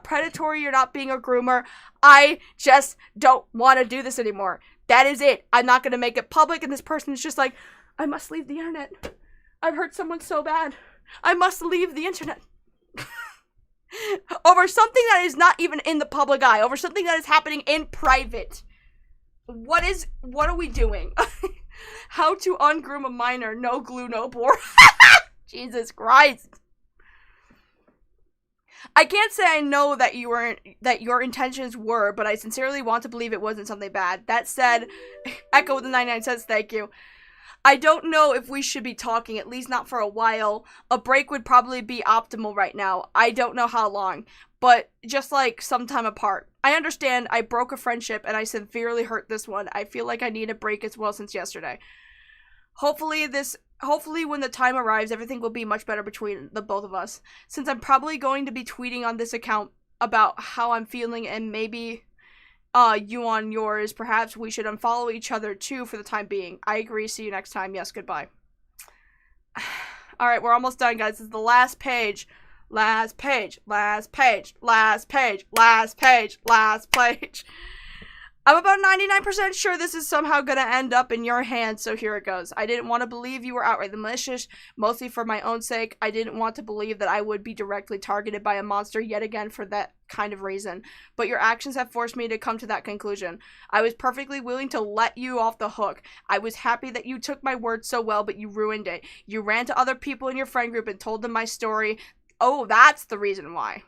predatory, you're not being a groomer. I just don't want to do this anymore. That is it. I'm not going to make it public, and this person is just like, I must leave the internet. I've hurt someone so bad. I must leave the internet. Over something that is not even in the public eye. Over something that is happening in private. What are we doing? How to ungroom a minor. No glue, no bore. Jesus Christ. I can't say I know that your intentions were, but I sincerely want to believe it wasn't something bad. That said, Echo with the 99 cents, thank you. I don't know if we should be talking, at least not for a while. A break would probably be optimal right now. I don't know how long, but just like some time apart. I understand I broke a friendship and I severely hurt this one. I feel like I need a break as well since yesterday. Hopefully when the time arrives, everything will be much better between the both of us. Since I'm probably going to be tweeting on this account about how I'm feeling and maybe you on yours, perhaps we should unfollow each other too for the time being. I agree. See you next time. Yes, goodbye. Alright, we're almost done, guys. This is the last page. Last page. Last page. Last page. Last page. Last page. I'm about 99% sure this is somehow gonna end up in your hands, so here it goes. I didn't want to believe you were outright malicious, mostly for my own sake. I didn't want to believe that I would be directly targeted by a monster yet again for that kind of reason. But your actions have forced me to come to that conclusion. I was perfectly willing to let you off the hook. I was happy that you took my word so well, but you ruined it. You ran to other people in your friend group and told them my story. Oh, that's the reason why.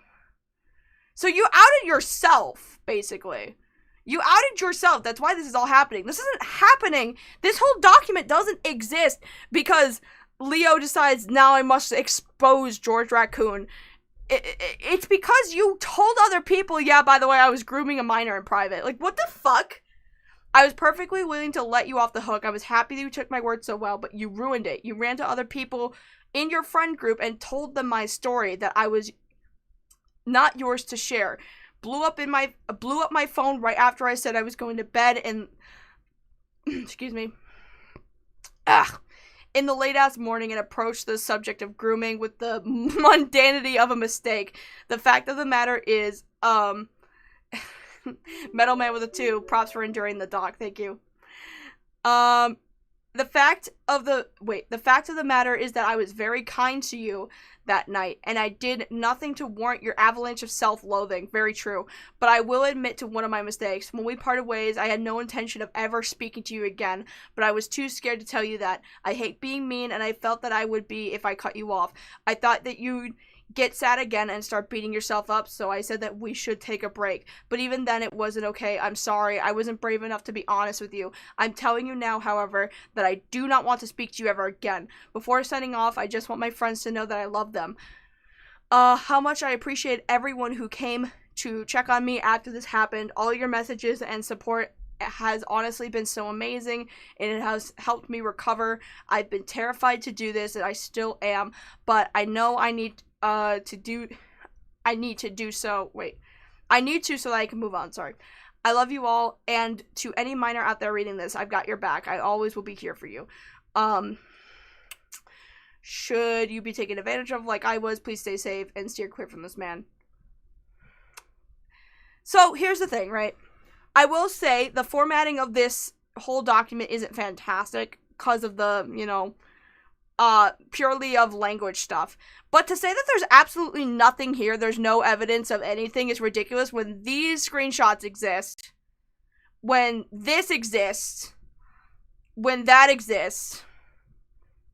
So you outed yourself, basically. You outed yourself. That's why this is all happening. This isn't happening. This whole document doesn't exist because Leo decides now I must expose George Raccoon. It's because you told other people, yeah, by the way, I was grooming a minor in private. Like, what the fuck? I was perfectly willing to let you off the hook. I was happy that you took my word so well, but you ruined it. You ran to other people in your friend group and told them my story that I was not yours to share. Blew up my phone right after I said I was going to bed and excuse me. In the late ass morning and approached the subject of grooming with the mundanity of a mistake. The fact of the matter is, Metal Man with a 2, props for enduring the doc, thank you. The fact of the matter is that I was very kind to you that night, and I did nothing to warrant your avalanche of self-loathing. Very true. But I will admit to one of my mistakes. When we parted ways, I had no intention of ever speaking to you again, but I was too scared to tell you that. I hate being mean, and I felt that I would be if I cut you off. I thought that you'd get sad again and start beating yourself up, so I said that we should take a break. But even then, it wasn't okay. I'm sorry. I wasn't brave enough to be honest with you. I'm telling you now, however, that I do not want to speak to you ever again. Before signing off, I just want my friends to know that I love them. How much I appreciate everyone who came to check on me after this happened. All your messages and support has honestly been so amazing, and it has helped me recover. I've been terrified to do this, and I still am, but I know I need to do so. Wait. I need to so that I can move on. Sorry. I love you all, and to any minor out there reading this, I've got your back. I always will be here for you. Should you be taken advantage of like I was, please stay safe and steer clear from this man. So, here's the thing, right? I will say the formatting of this whole document isn't fantastic because of the, you know, purely of language stuff. But to say that there's absolutely nothing here, there's no evidence of anything, is ridiculous when these screenshots exist, when this exists, when that exists,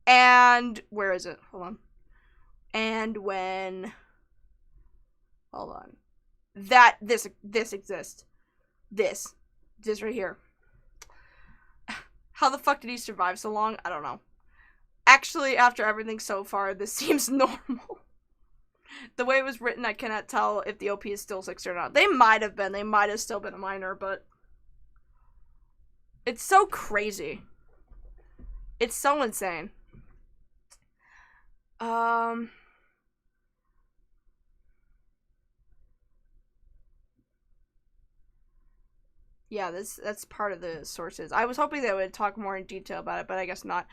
and where is it? Hold on. And when, hold on, that this exists. This right here. How the fuck did he survive so long? I don't know. Actually, after everything so far, this seems normal. The way it was written, I cannot tell if the OP is still 6 or not. They might have been. They might have still been a minor, but it's so crazy. It's so insane. Yeah, that's part of the sources. I was hoping they would talk more in detail about it, but I guess not.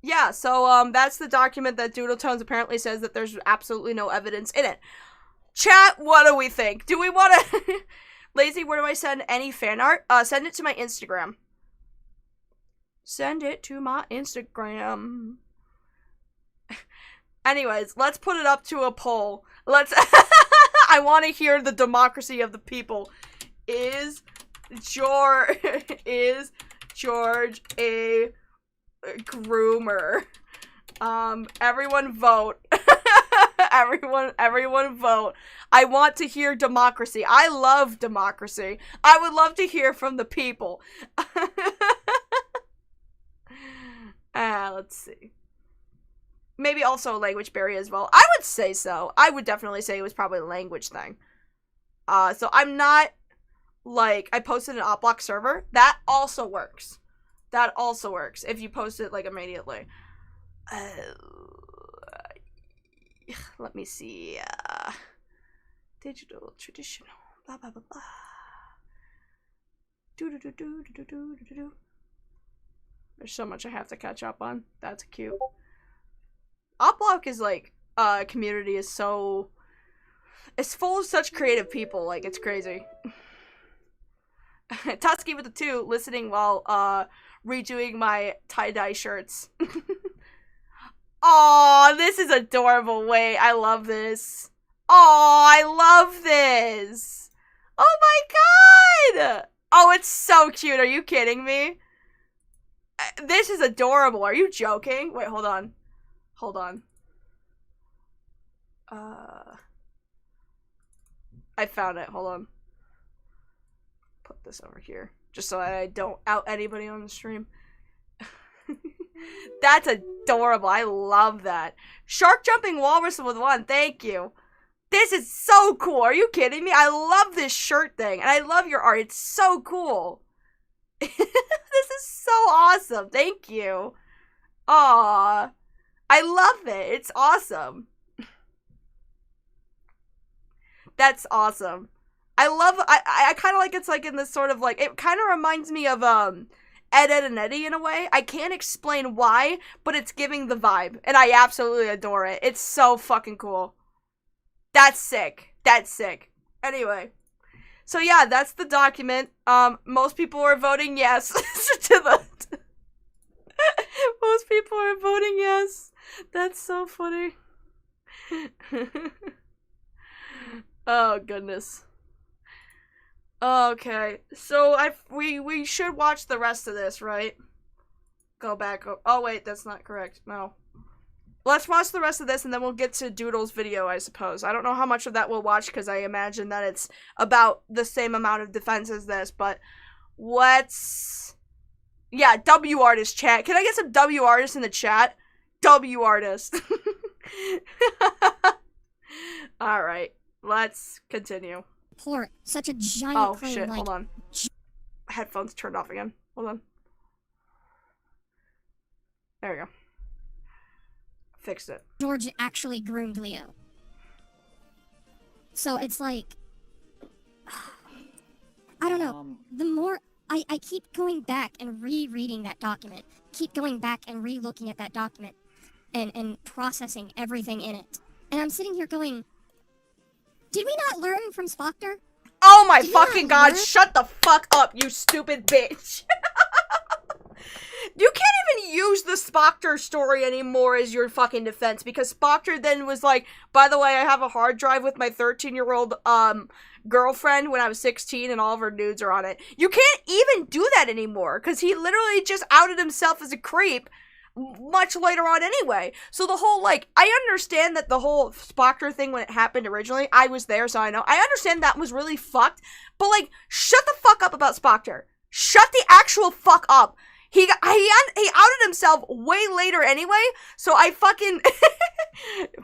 Yeah, so, that's the document that Doodle Tones apparently says that there's absolutely no evidence in it. Chat, what do we think? Do we want to... Lazy, where do I send any fan art? Send it to my Instagram. Send it to my Instagram. Anyways, let's put it up to a poll. Let's I want to hear the democracy of the people. Is George a groomer? Everyone vote. Everyone vote. I want to hear democracy. I love democracy. I would love to hear from the people. Let's see. Maybe also a language barrier as well. I would say so. I would definitely say it was probably a language thing. So I'm not, like, I posted an OpBlock server. That also works. That also works if you post it, like, immediately. Let me see. Digital, traditional, blah, blah, blah, blah. Do-do-do-do-do-do-do-do-do. There's so much I have to catch up on. That's cute. OpBlock is, like, community is so... It's full of such creative people. Like, it's crazy. Tusskie with the 2, listening while, redoing my tie-dye shirts. Aw, this is adorable. Wait, I love this. Aw, I love this. Oh my god! Oh, it's so cute. Are you kidding me? This is adorable. Are you joking? Wait, hold on. Hold on. I found it. Hold on. Put this over here. Just so I don't out anybody on the stream. That's adorable. I love that. Shark jumping walrus with 1. Thank you. This is so cool. Are you kidding me? I love this shirt thing. And I love your art. It's so cool. This is so awesome. Thank you. Aww. I love it. It's awesome. That's awesome. I love, I kind of like it's like in this sort of like, it kind of reminds me of, Ed, Edd, and Eddy in a way. I can't explain why, but it's giving the vibe. And I absolutely adore it. It's so fucking cool. That's sick. That's sick. Anyway. So yeah, that's the document. Most people are voting yes to the... Most people are voting yes. That's so funny. Oh, goodness. Okay, so we should watch the rest of this, right? Go back. Oh, wait, that's not correct. No. Let's watch the rest of this, and then we'll get to Doodle's video, I suppose. I don't know how much of that we'll watch, because I imagine that it's about the same amount of defense as this, but let's... Yeah, W artist chat. Can I get some W artists in the chat? W artist. Alright, let's continue. Port, such a giant Oh, claim, shit, like, hold on. Headphones turned off again. Hold on. There we go. Fixed it. George actually groomed Leo. So it's like... I don't know. The more... I keep going back and rereading that document. Keep going back and re-looking at that document. And processing everything in it. And I'm sitting here going... Did we not learn from Spoctor? Oh my fucking god, shut the fuck up, you stupid bitch. You can't even use the Spoctor story anymore as your fucking defense, because Spoctor then was like, by the way, I have a hard drive with my 13-year-old, girlfriend when I was 16 and all of her nudes are on it. You can't even do that anymore, because he literally just outed himself as a creep much later on anyway. So the whole, like, I understand that the whole Spoctor thing when it happened originally, I was there, so I know. I understand that was really fucked, but, like, shut the fuck up about Spoctor. Shut the actual fuck up. He outed himself way later anyway, so I fucking...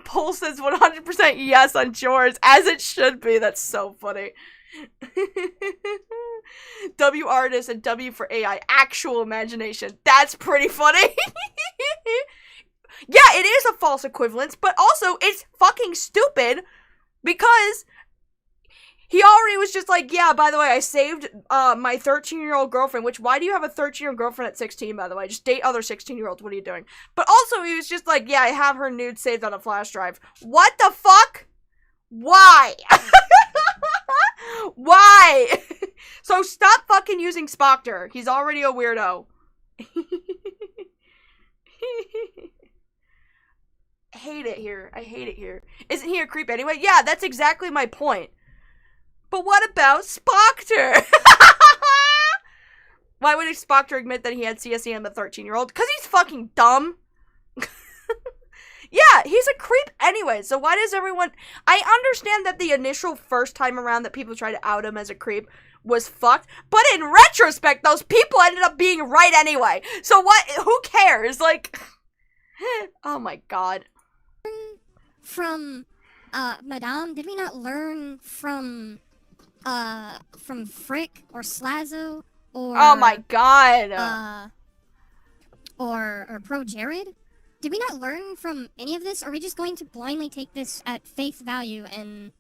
Poll says 100% yes on George, as it should be. That's so funny. W artist and W for AI. Actual imagination. That's pretty funny. Yeah, it is a false equivalence, but also it's fucking stupid because he already was just like, yeah, by the way, I saved my 13-year-old girlfriend, which, why do you have a 13-year-old girlfriend at 16, by the way? Just date other 16-year-olds. What are you doing? But also, he was just like, yeah, I have her nude saved on a flash drive. What the fuck? Why? Why? So stop fucking using Spoctor. He's already a weirdo. Hey, hate it here. I hate it here. Isn't he a creep anyway? Yeah, that's exactly my point. But what about Spoctor? Why would Spoctor admit that he had CSE on the 13-year-old? Because he's fucking dumb. Yeah, he's a creep anyway, so why does everyone... I understand that the initial first time around that people tried to out him as a creep was fucked, but in retrospect, those people ended up being right anyway. So what? Who cares? Like... Oh my god. From, Madame, did we not learn from Frick or Slazo or... Oh my god. Or Pro Jared? Did we not learn from any of this? Or are we just going to blindly take this at face value and...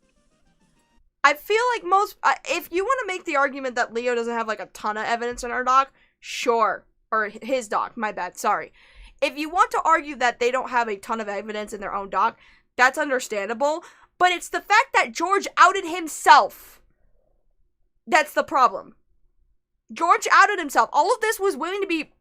I feel like most... if you want to make the argument that Leo doesn't have, like, a ton of evidence in our doc, sure. Or his doc, my bad, sorry. If you want to argue that they don't have a ton of evidence in their own doc, that's understandable. But it's the fact that George outed himself. That's the problem. George outed himself. All of this was willing to be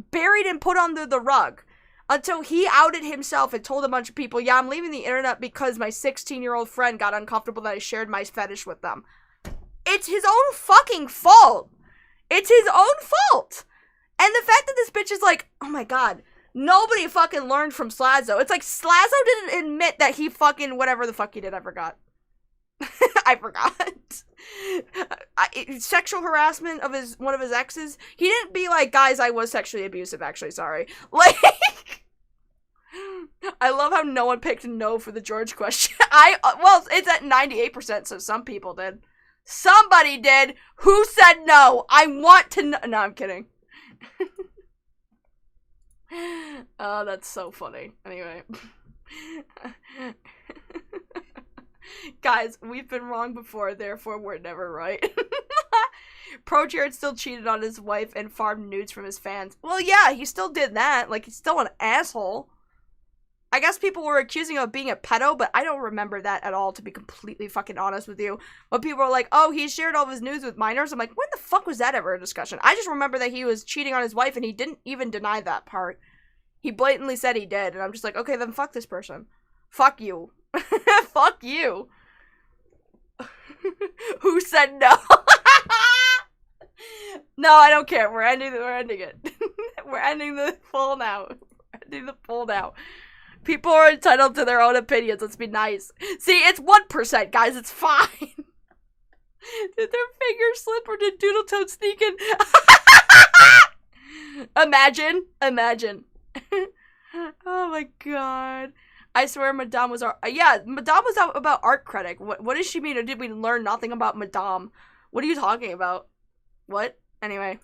buried and put under the rug. Until he outed himself and told a bunch of people, yeah, I'm leaving the internet because my 16-year-old friend got uncomfortable that I shared my fetish with them. It's his own fucking fault. It's his own fault. And the fact that this bitch is like, oh my god, nobody fucking learned from Slazo. It's like Slazo didn't admit that he fucking, whatever the fuck he did, I forgot. I forgot. Sexual harassment of one of his exes. He didn't be like, guys, I was sexually abusive, actually, sorry. Like, I love how no one picked no for the George question. Well, it's at 98%, so some people did. Somebody did. Who said no? I want to know. No, I'm kidding. Oh, that's so funny. Anyway. Guys, we've been wrong before, therefore we're never right. Pro Jared still cheated on his wife and farmed nudes from his fans. Well, yeah, he still did that. Like, he's still an asshole. I guess people were accusing him of being a pedo, but I don't remember that at all, to be completely fucking honest with you. When people were like, oh, he shared all of his nudes with minors, I'm like, when the fuck was that ever a discussion? I just remember that he was cheating on his wife, and he didn't even deny that part. He blatantly said he did, and I'm just like, okay, then fuck this person. Fuck you. Fuck you. Who said no? No, I don't care. We're ending it. We're ending the poll now. We're ending the poll now. People are entitled to their own opinions. Let's be nice. See, it's 1%, guys. It's fine. Did their fingers slip or did Doodle Toad sneak in? Imagine. Oh my god. I swear Madame was yeah, Madame was out about art critic. What does she mean? Or did we learn nothing about Madame? What are you talking about? What? Anyway.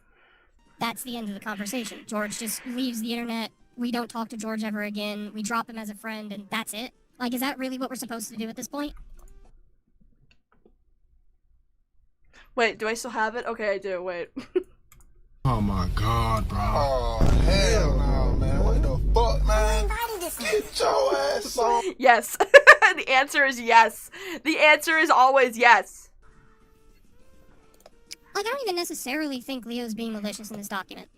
That's the end of the conversation. George just leaves the internet. We don't talk to George ever again. We drop him as a friend, and that's it? Like, is that really what we're supposed to do at this point? Wait, do I still have it? Okay, I do. Wait. Oh my god, bro. Oh, hell no, man. What the fuck, man? Get your ass on. Yes. The answer is yes. The answer is always yes. Like, I don't even necessarily think Leo's being malicious in this document.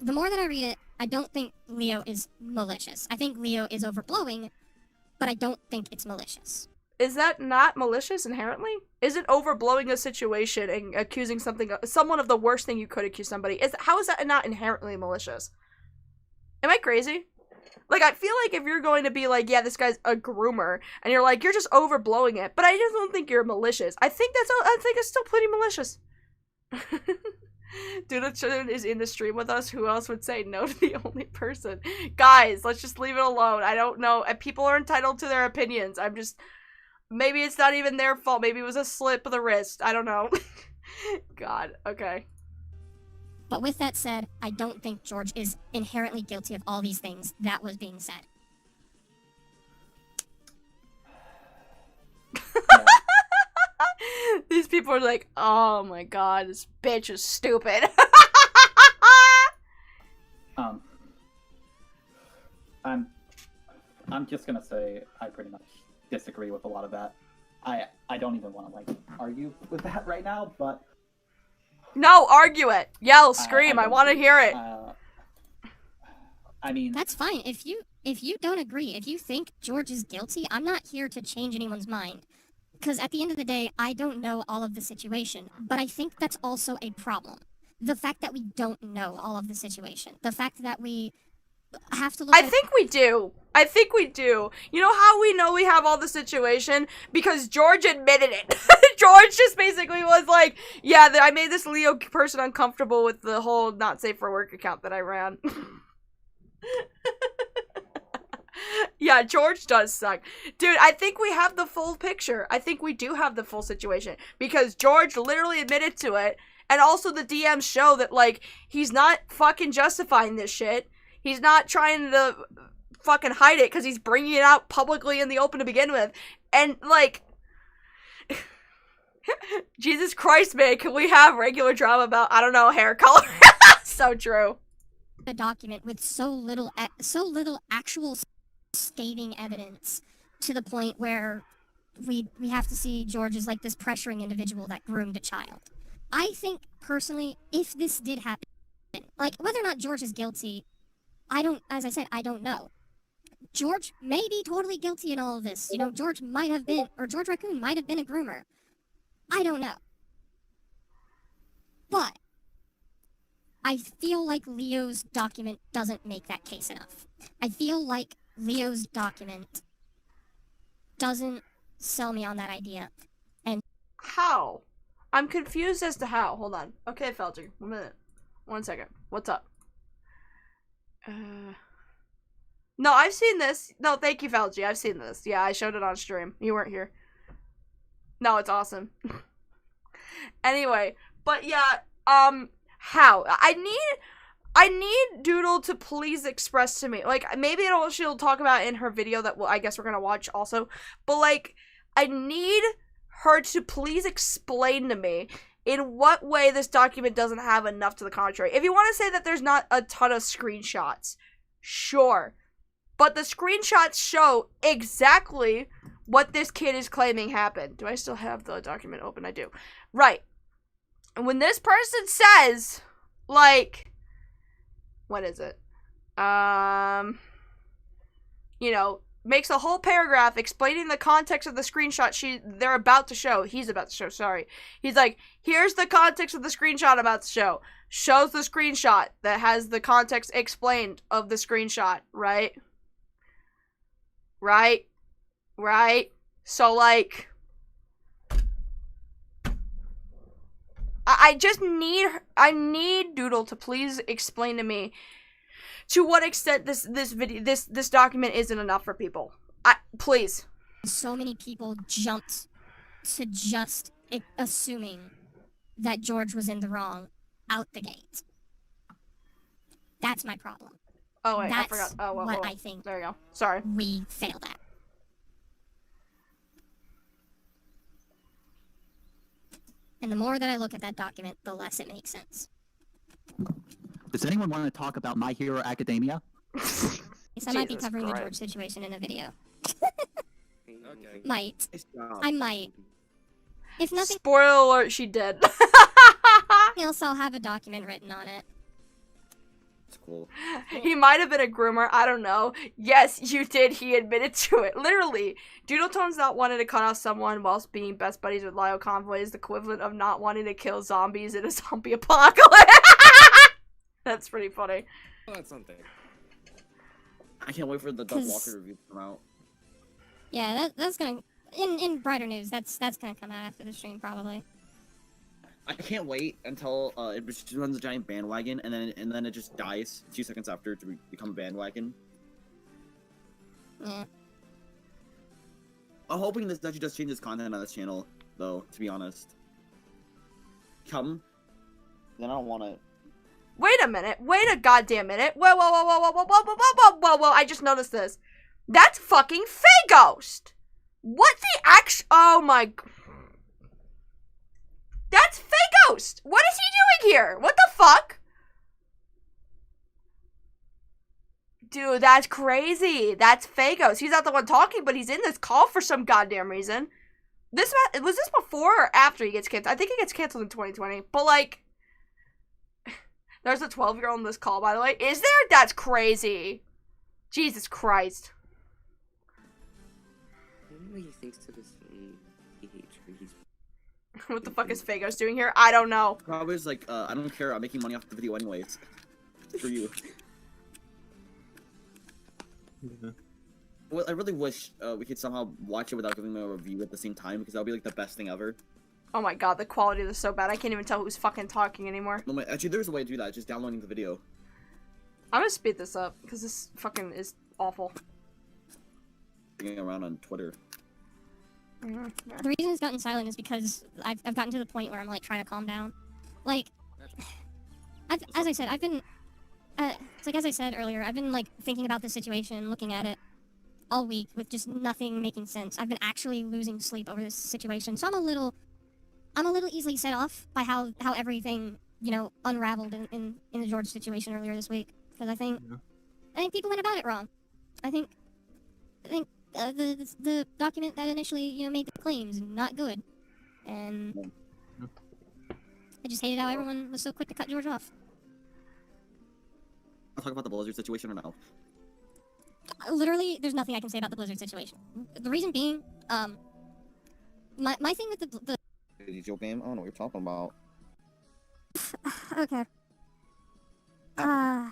The more that I read it, I don't think Leo is malicious. I think Leo is overblowing, but I don't think it's malicious. Is that not malicious inherently? Isn't overblowing a situation and accusing someone of the worst thing you could accuse somebody? How is that not inherently malicious? Am I crazy? Like, I feel like if you're going to be like, yeah, this guy's a groomer, and you're like, you're just overblowing it, but I just don't think you're malicious. I think it's still pretty malicious. Doodle is in the stream with us. Who else would say no to the only person? Guys, let's just leave it alone. I don't know. People are entitled to their opinions. I'm just... Maybe it's not even their fault. Maybe it was a slip of the wrist. I don't know. God, okay. But with that said, I don't think George is inherently guilty of all these things that was being said. These people are like, oh my god, this bitch is stupid. I'm just gonna say I pretty much disagree with a lot of that. I don't even want to like argue with that right now, but no, argue it. Yell, scream. I want to hear it. I mean, That's fine. If you don't agree, if you think George is guilty, I'm not here to change anyone's mind. Because at the end of the day, I don't know all of the situation. But I think that's also a problem. The fact that we don't know all of the situation. The fact that we have to look I at... think we do. I think we do. You know how we know we have all the situation? Because George admitted it. George just basically was like, yeah, I made this Leo person uncomfortable with the whole not safe for work account that I ran. Yeah, George does suck. Dude, I think we have the full picture. I think we do have the full situation. Because George literally admitted to it. And also the DMs show that, like, he's not fucking justifying this shit. He's not trying to fucking hide it because he's bringing it out publicly in the open to begin with. And, like, Jesus Christ, man, can we have regular drama about, I don't know, hair color? So true. A document with so little actual scathing evidence to the point where we have to see George as like this pressuring individual that groomed a child. I think personally, if this did happen, like whether or not George is guilty, as I said, I don't know. George may be totally guilty in all of this. You know, George Raccoon might have been a groomer. I don't know. But I feel like Leo's document doesn't make that case enough. I feel like Leo's document doesn't sell me on that idea. And how? I'm confused as to how. Hold on. Okay, Felger. 1 minute. 1 second. What's up? No, I've seen this. No, thank you, Felgy. I've seen this. Yeah, I showed it on stream. You weren't here. No, it's awesome. Anyway, but yeah, how? I need Doodle to please express to me, like, maybe she'll talk about in her video that I guess we're gonna watch also, but, like, I need her to please explain to me in what way this document doesn't have enough to the contrary. If you want to say that there's not a ton of screenshots, sure. But the screenshots show exactly what this kid is claiming happened. Do I still have the document open? I do. Right. And when this person says, like, what is it? You know, makes a whole paragraph explaining the context of the screenshot they're about to show. He's about to show, sorry. He's like, here's the context of the screenshot I'm about to show. Shows the screenshot that has the context explained of the screenshot, right? Right? So, like, I need Doodle to please explain to me to what extent this document isn't enough for people. Please. So many people jumped to just assuming that George was in the wrong out the gate. That's my problem. Oh wait, That's I forgot. Oh, well, what I think. There you go. Sorry. We failed at. And the more that I look at that document, the less it makes sense. Does anyone want to talk about My Hero Academia? Yes, I might be Jesus covering Christ. the George situation in a video. Okay. Might. Nice job. I might. If nothing Spoiler alert, she did. else, I'll have a document written on it. It's cool. He might have been a groomer, I don't know. Yes, you did, he admitted to it. Literally, Doodletone's not wanting to cut off someone whilst being best buddies with Lyle Convoy is the equivalent of not wanting to kill zombies in a zombie apocalypse. That's pretty funny. Oh, that's something. I can't wait for the Doug Walker review to come out. Yeah, that's gonna... In brighter news, that's gonna come out after the stream, probably. I can't wait until it just runs a giant bandwagon and then it just dies 2 seconds after to become a bandwagon. Yeah. I'm hoping this actually does change its content on this channel, though, to be honest. Then I don't want it. Wait a minute. Wait a goddamn minute. Whoa, whoa, whoa, whoa, whoa, whoa, whoa, whoa, whoa, whoa, whoa. I just noticed this. That's fucking Ghost. What the oh my... That's Ghost. What is he doing here? What the fuck? Dude, that's crazy. That's Ghost. He's not the one talking, but he's in this call for some goddamn reason. Was this before or after he gets canceled? I think he gets canceled in 2020. But, like... There's a 12-year-old in this call, by the way. Is there? That's crazy. Jesus Christ. I don't know what he thinks to this behavior. What the fuck is Fagos doing here? I don't know. Probably is like, I don't care, I'm making money off the video anyways. For you. Yeah. Well, I really wish we could somehow watch it without giving them a review at the same time, because that would be like the best thing ever. Oh my god, the quality is so bad. I can't even tell who's fucking talking anymore. No, actually, there's a way to do that, just downloading the video. I'm gonna speed this up, because this fucking is awful. Bringing around on Twitter. The reason it's gotten silent is because I've gotten to the point where I'm like trying to calm down. Like, as I said, I've been, it's like as I said earlier, I've been like thinking about this situation, looking at it all week with just nothing making sense. I've been actually losing sleep over this situation, so I'm a little easily set off by how everything, you know, unraveled in the George situation earlier this week. Because I think people went about it wrong. I think the document that initially, you know, made the claims not good, and I just hated how everyone was so quick to cut George off. I'll talk about the Blizzard situation or no? Literally, there's nothing I can say about the Blizzard situation. The reason being, my thing with the Video game? I don't know what you're talking about. okay. I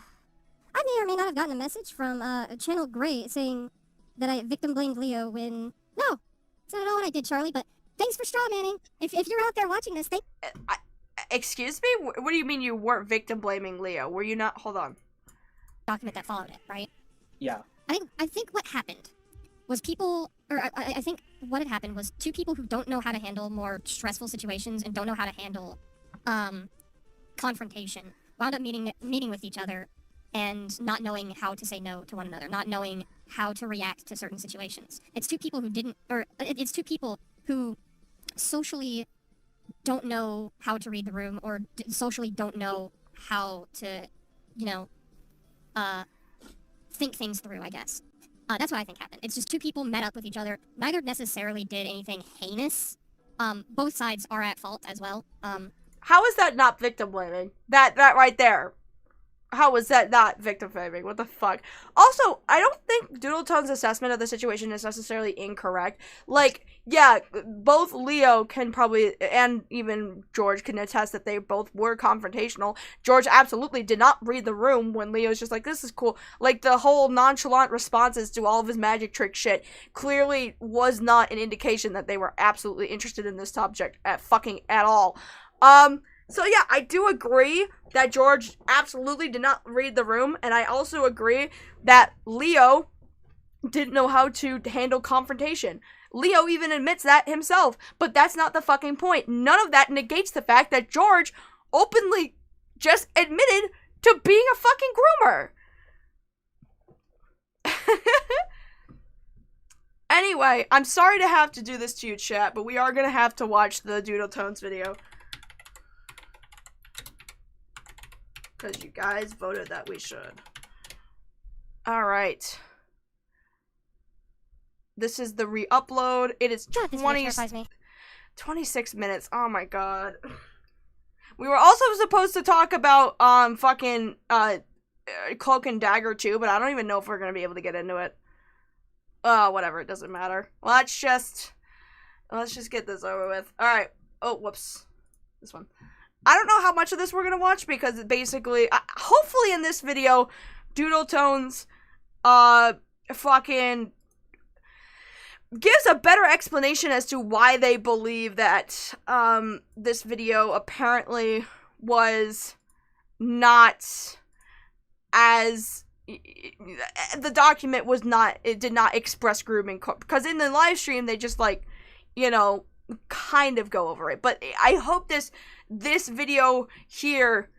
may or may not have gotten a message from Channel Grey saying that I victim blamed Leo when... No! It's not at all what I did, Charlie, but thanks for straw manning. If you're out there watching this, Excuse me? What do you mean you weren't victim blaming Leo? Were you not? Hold on. Document that followed it, right? Yeah. I think what happened was people... Or I think what had happened was two people who don't know how to handle more stressful situations and don't know how to handle confrontation wound up meeting with each other and not knowing how to say no to one another, not knowing how to react to certain situations. It's two people who didn't, or it's two people who socially don't know how to read the room, or socially don't know how to, you know, think things through, I guess. That's what I think happened. It's just two people met up with each other. Neither necessarily did anything heinous. Both sides are at fault as well. How is that not victim blaming? That right there. How was that not victim blaming? What the fuck? Also, I don't think Doodletone's assessment of the situation is necessarily incorrect. Like, yeah, both Leo can probably, and even George can attest that they both were confrontational. George absolutely did not read the room when Leo's just like, this is cool. Like, the whole nonchalant responses to all of his magic trick shit clearly was not an indication that they were absolutely interested in this subject at all. So yeah, I do agree that George absolutely did not read the room, and I also agree that Leo didn't know how to handle confrontation. Leo even admits that himself, but that's not the fucking point. None of that negates the fact that George openly just admitted to being a fucking groomer. Anyway, I'm sorry to have to do this to you, chat, but we are gonna have to watch the Doodletones video. Because you guys voted that we should. Alright. This is the re-upload. It is 26 minutes. Oh my god. We were also supposed to talk about, fucking, Cloak and Dagger too, but I don't even know if we're gonna be able to get into it. Whatever, it doesn't matter. Let's just get this over with. Alright. Oh, whoops. This one. I don't know how much of this we're gonna watch, because basically, hopefully in this video, Doodletones, fucking gives a better explanation as to why they believe that, this video apparently was not as, the document was not, it did not express grooming, because in the live stream, they just, like, you know, kind of go over it, but I hope this video here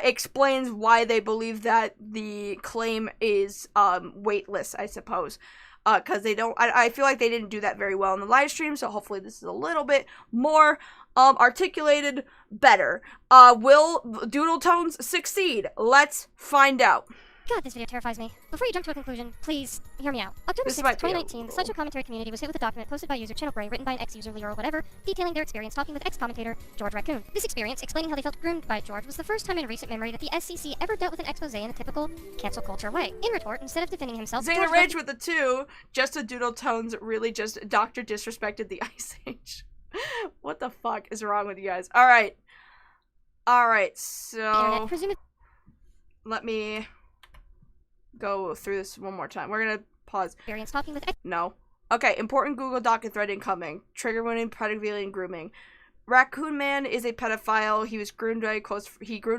explains why they believe that the claim is weightless, I suppose, because they don't, I feel like they didn't do that very well in the live stream, so hopefully this is a little bit more articulated better. Will Doodletones succeed? Let's find out. God, this video terrifies me. Before you jump to a conclusion, please hear me out. October 6th, 2019, the Sideshow commentary community was hit with a document posted by user ChannelGray, written by an ex-user Leo or whatever, detailing their experience talking with ex-commentator George Raccoon. This experience, explaining how they felt groomed by George, was the first time in recent memory that the SCC ever dealt with an expose in a typical cancel culture way. In retort, instead of defending himself, Zayna Rage with the 2, just a Doodle tones, really just Dr. disrespected the Ice Age. What the fuck is wrong with you guys? Alright. Alright, so... let me go through this one more time. We're gonna pause. Talking with no. Okay, important Google Doc and thread incoming. Trigger warning, pedophilia and grooming. Raccoon Man is a pedophile. He groomed a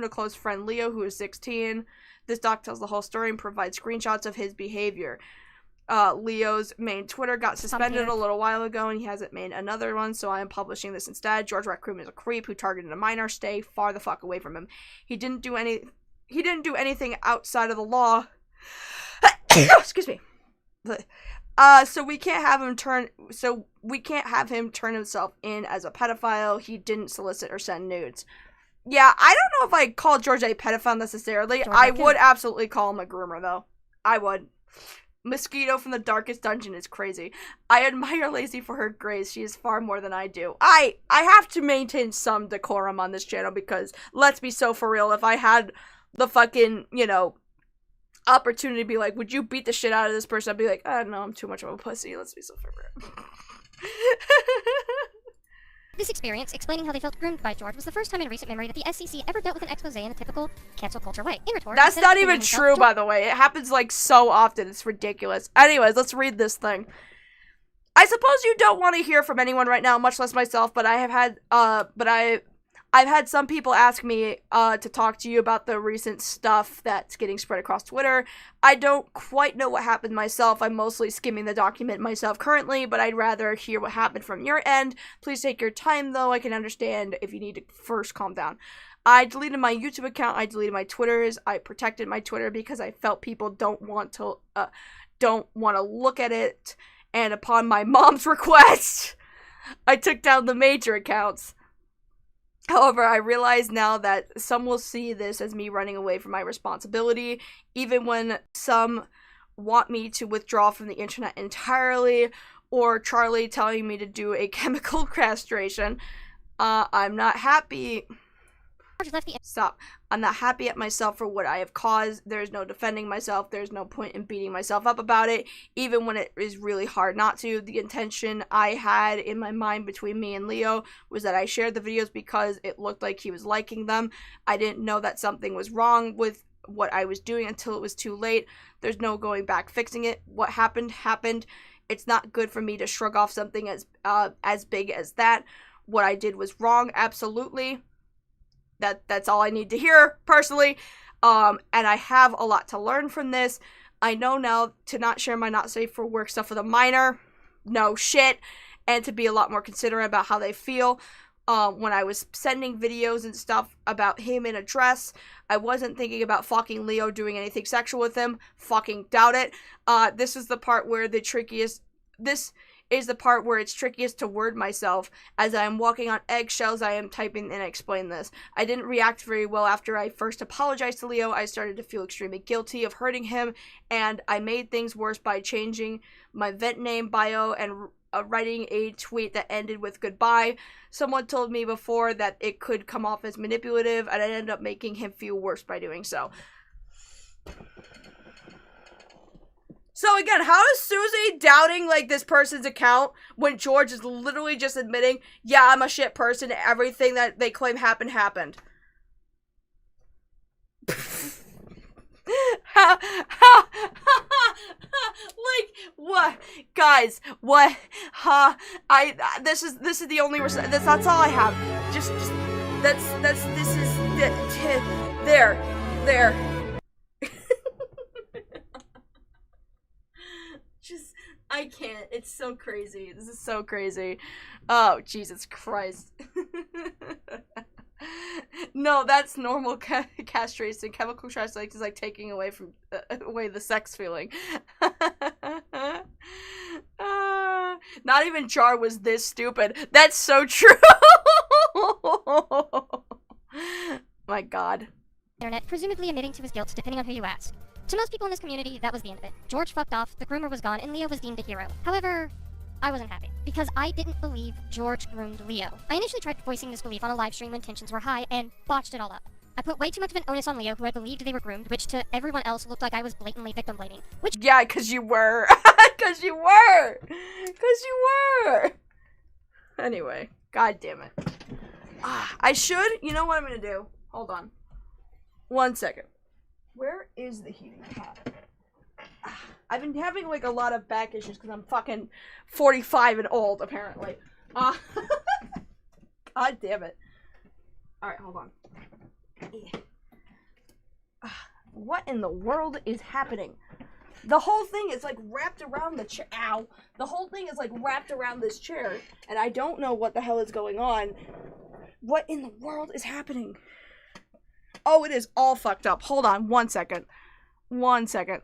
close friend, Leo, who is 16. This doc tells the whole story and provides screenshots of his behavior. Leo's main Twitter got suspended a little while ago, and he hasn't made another one, so I am publishing this instead. George Raccoon is a creep who targeted a minor. Stay far the fuck away from him. He didn't do anything outside of the law. Excuse me. So we can't have him turn himself in as a pedophile. He didn't solicit or send nudes. Yeah, I don't know if I call George a pedophile necessarily. I would absolutely call him a groomer, though. I would. Mosquito from the Darkest Dungeon is crazy. I admire Lacey for her grace. She is far more than I do. I have to maintain some decorum on this channel because, let's be so for real, if I had the fucking, opportunity to be like, would you beat the shit out of this person? I'd be like, no, I'm too much of a pussy. Let's be so for real. This experience, explaining how they felt groomed by George, was the first time in recent memory that the SCC ever dealt with an expose in a typical cancel culture way. In retort, that's not even true, by the way. It happens, so often. It's ridiculous. Anyways, let's read this thing. I suppose you don't want to hear from anyone right now, much less myself, but I've had some people ask me to talk to you about the recent stuff that's getting spread across Twitter. I don't quite know what happened myself. I'm mostly skimming the document myself currently, but I'd rather hear what happened from your end. Please take your time, though. I can understand if you need to first calm down. I deleted my YouTube account. I deleted my Twitters. I protected my Twitter because I felt people don't want to look at it. And upon my mom's request, I took down the major accounts. However, I realize now that some will see this as me running away from my responsibility, even when some want me to withdraw from the internet entirely, or Charlie telling me to do a chemical castration. I'm not happy. Stop. I'm not happy at myself for what I have caused. There's no defending myself. There's no point in beating myself up about it, even when it is really hard not to. The intention I had in my mind between me and Leo was that I shared the videos because it looked like he was liking them. I didn't know that something was wrong with what I was doing until it was too late. There's no going back fixing it. What happened, happened. It's not good for me to shrug off something as big as that. What I did was wrong, absolutely. That's all I need to hear, personally. And I have a lot to learn from this. I know now to not share my not safe for work stuff with a minor. No shit. And to be a lot more considerate about how they feel. When I was sending videos and stuff about him in a dress, I wasn't thinking about fucking Leo doing anything sexual with him. Fucking doubt it. This is the part where it's trickiest to word myself. As I am walking on eggshells, I am typing and explain this. I didn't react very well after I first apologized to Leo. I started to feel extremely guilty of hurting him, and I made things worse by changing my vent name bio and writing a tweet that ended with goodbye. Someone told me before that it could come off as manipulative, and I ended up making him feel worse by doing so. So again, how is Susie doubting, this person's account when George is literally just admitting, yeah, I'm a shit person, everything that they claim happened? What? Guys, what? This is the only, that's all I have. There. I can't. It's so crazy. This is so crazy. Oh, Jesus Christ. No, that's normal castration. Chemical castration is like taking away the sex feeling. Not even Jar was this stupid. That's so true. My God. Internet, presumably admitting to his guilt, depending on who you ask. To most people in this community, that was the end of it. George fucked off, the groomer was gone, and Leo was deemed a hero. However, I wasn't happy, because I didn't believe George groomed Leo. I initially tried voicing this belief on a live stream when tensions were high, and botched it all up. I put way too much of an onus on Leo, who I believed they were groomed, which to everyone else looked like I was blatantly victim blaming. Which yeah, cause you were. Cause you were. Cause you were. Anyway, god damn it. I should, you know what I'm gonna do? Hold on. 1 second. Where is the heating pad? I've been having like a lot of back issues because I'm fucking 45 and old, apparently. God damn it. Alright, hold on. What in the world is happening? The whole thing is like wrapped around the chair. Ow. The whole thing is like wrapped around this chair, and I don't know what the hell is going on. What in the world is happening? Oh, it is all fucked up. Hold on 1 second. 1 second.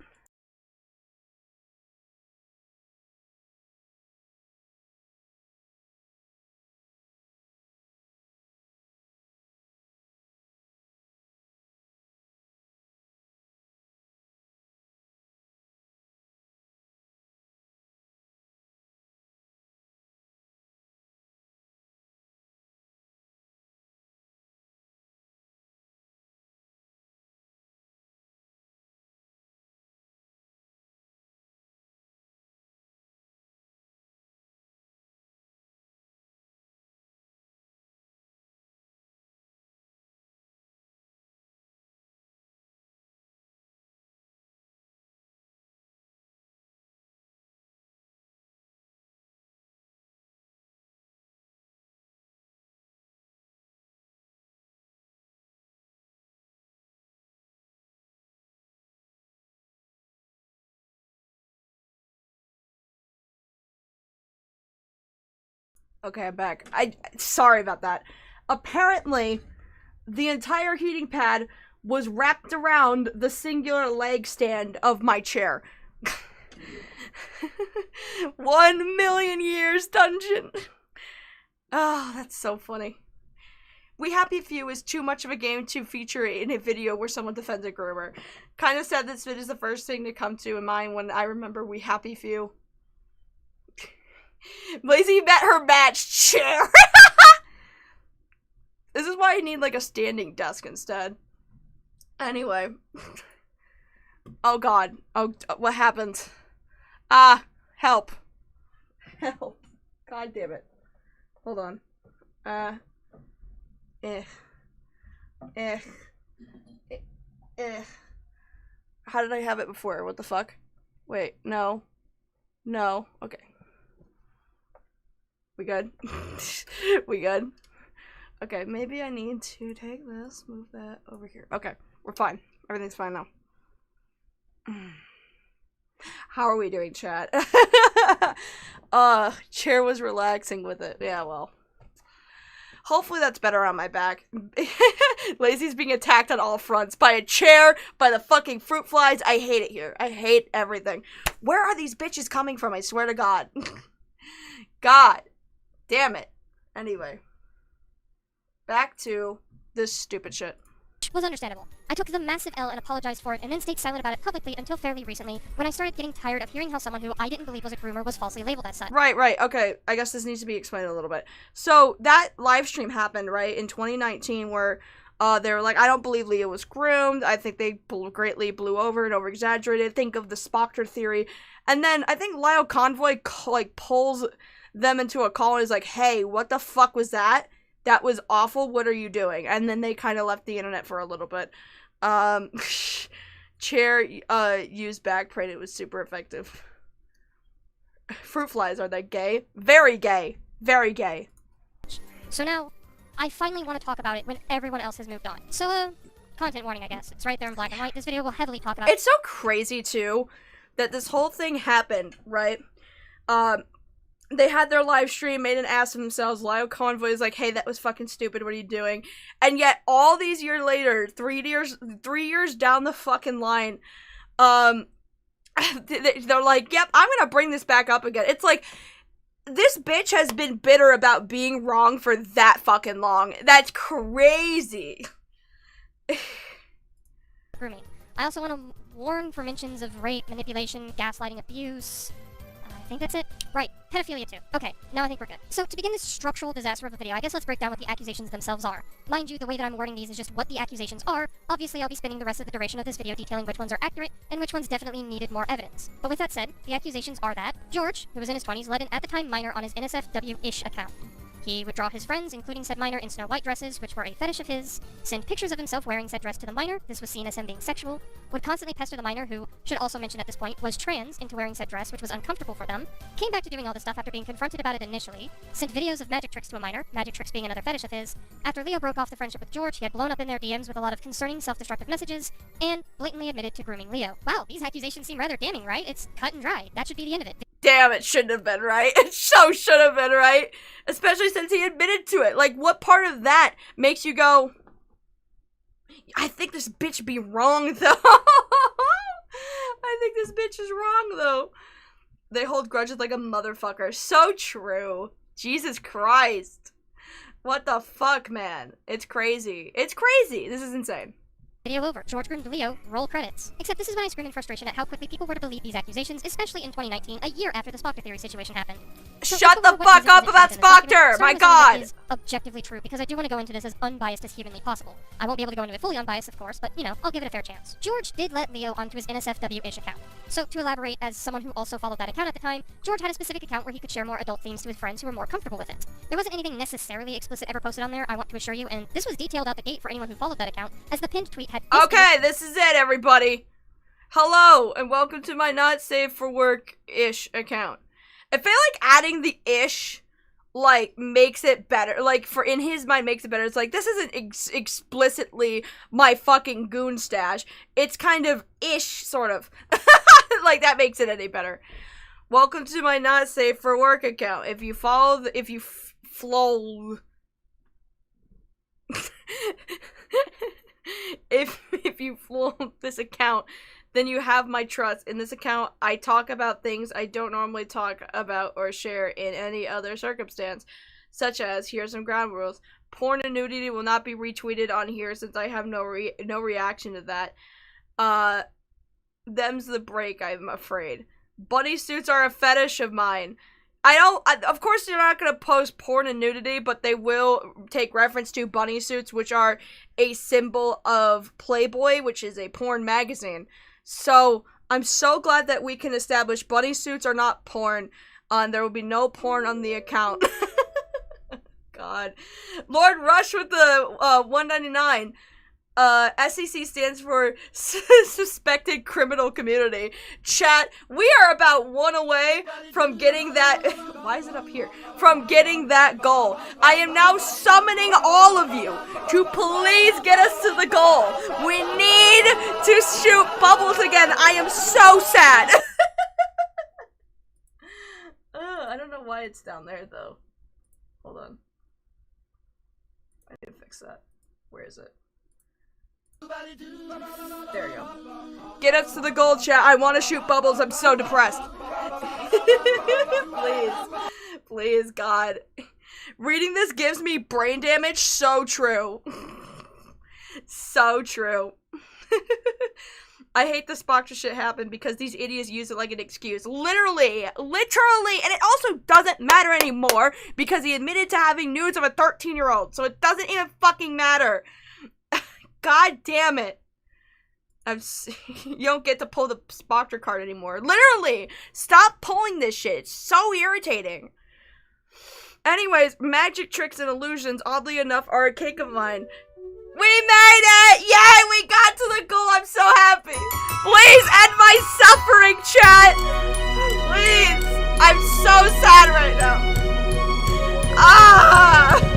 Okay, I'm back. Sorry about that. Apparently, the entire heating pad was wrapped around the singular leg stand of my chair. 1 million years dungeon. Oh, that's so funny. We Happy Few is too much of a game to feature in a video where someone defends a groomer. Kind of sad this video is the first thing to come to in mind when I remember We Happy Few. Lazy met her match chair. This is why I need like a standing desk instead. Anyway. Oh god. Oh, what happened? Ah, help. Help. God damn it. Hold on. How did I have it before? What the fuck? Wait, no. No. Okay. We good? We good? Okay, maybe I need to take this, move that over here. Okay, we're fine. Everything's fine now. How are we doing, chat? Chair was relaxing with it. Yeah, well. Hopefully that's better on my back. Lazy's being attacked on all fronts. By a chair, by the fucking fruit flies. I hate it here. I hate everything. Where are these bitches coming from? I swear to God. God. Damn it. Anyway. Back to this stupid shit. Was understandable. I took the massive L and apologized for it, and then stayed silent about it publicly until fairly recently, when I started getting tired of hearing how someone who I didn't believe was a groomer was falsely labeled as such. Right, okay. I guess this needs to be explained a little bit. So, that live stream happened, right, in 2019, where they were like, I don't believe Leo was groomed. I think they greatly blew over and over-exaggerated. Think of the Spoctor theory. And then, I think Lyle Convoy, like, pulls them into a call and is like, hey, what the fuck was that? That was awful, what are you doing? And then they kind of left the internet for a little bit. Chair used backprint, it was super effective. Fruit flies, are they gay? Very gay. Very gay. So now, I finally want to talk about it when everyone else has moved on. So, content warning, I guess. It's right there in black and white. This video will heavily talk about It's so crazy, too, that this whole thing happened, right? They had their live stream, made an ass of themselves. Lyle Convoy is like, hey, that was fucking stupid, what are you doing? And yet, all these years later, 3 years down the fucking line, they're like, yep, I'm gonna bring this back up again. It's like, this bitch has been bitter about being wrong for that fucking long. That's crazy. grooming. I also want to warn for mentions of rape, manipulation, gaslighting, abuse. I think that's it. Right, pedophilia too. Okay, now I think we're good. So to begin this structural disaster of a video, I guess let's break down what the accusations themselves are. Mind you, the way that I'm wording these is just what the accusations are. Obviously, I'll be spending the rest of the duration of this video detailing which ones are accurate and which ones definitely needed more evidence. But with that said, the accusations are that George, who was in his 20s, led an at-the-time minor on his NSFW-ish account. He would draw his friends, including said minor, in Snow White dresses, which were a fetish of his, send pictures of himself wearing said dress to the minor, this was seen as him being sexual, would constantly pester the minor, who, should also mention at this point, was trans, into wearing said dress, which was uncomfortable for them, came back to doing all this stuff after being confronted about it initially, sent videos of magic tricks to a minor, magic tricks being another fetish of his. After Leo broke off the friendship with George, he had blown up in their DMs with a lot of concerning self-destructive messages, and blatantly admitted to grooming Leo. Wow, these accusations seem rather damning, right? It's cut and dry. That should be the end of it. Damn, it shouldn't have been right. It so should have been right. Especially since he admitted to it. Like, what part of that makes you go, I think this bitch be wrong, though. I think this bitch is wrong, though. They hold grudges like a motherfucker. So true. Jesus Christ. What the fuck, man? It's crazy. It's crazy. This is insane. Video over. George groomed Leo. Roll credits. Except this is when I scream in frustration at how quickly people were to believe these accusations, especially in 2019, a year after the Spoctor theory situation happened. So shut the fuck up about Spoctor! My god! Is objectively true, because I do want to go into this as unbiased as humanly possible. I won't be able to go into it fully unbiased, of course, but, you know, I'll give it a fair chance. George did let Leo onto his NSFW-ish account. So, to elaborate, as someone who also followed that account at the time, George had a specific account where he could share more adult themes to his friends who were more comfortable with it. There wasn't anything necessarily explicit ever posted on there, I want to assure you, and this was detailed out the gate for anyone who followed that account, as the pinned tweet had— Okay, this is it, everybody. Hello, and welcome to my not safe for work-ish account. I feel like adding the ish, like, makes it better. Like, in his mind, makes it better. It's like, this isn't explicitly my fucking goon stash. It's kind of ish, sort of. Like, that makes it any better. Welcome to my not safe for work account. If you follow, flow... if you flow this account, then you have my trust. In this account, I talk about things I don't normally talk about or share in any other circumstance, such as, here's some ground rules. Porn and nudity will not be retweeted on here since I have no reaction to that. Them's the break, I'm afraid. Bunny suits are a fetish of mine. Of course they're not gonna post porn and nudity, but they will take reference to bunny suits, which are a symbol of Playboy, which is a porn magazine. So, I'm so glad that we can establish bunny suits are not porn. There will be no porn on the account. God. Lord Rush with the, $1.99. SEC stands for Suspected Criminal Community. Chat, we are about one away from getting that— why is it up here? From getting that goal. I am now summoning all of you to please get us to the goal. We need to shoot bubbles again. I am so sad. I don't know why it's down there, though. Hold on. I need to fix that. Where is it? There you go. Get us to the goal, chat. I want to shoot bubbles. I'm so depressed. Please. Please, God. Reading this gives me brain damage. So true. So true. I hate the Spoctor shit happened because these idiots use it like an excuse. Literally. And it also doesn't matter anymore because he admitted to having nudes of a 13-year-old. So it doesn't even fucking matter. God damn it. You don't get to pull the Spoctor card anymore. Literally. Stop pulling this shit. It's so irritating. Anyways, magic tricks and illusions, oddly enough, are a cake of mine. We made it! Yay! We got to the goal! I'm so happy! Please end my suffering, chat! Please! I'm so sad right now. Ah!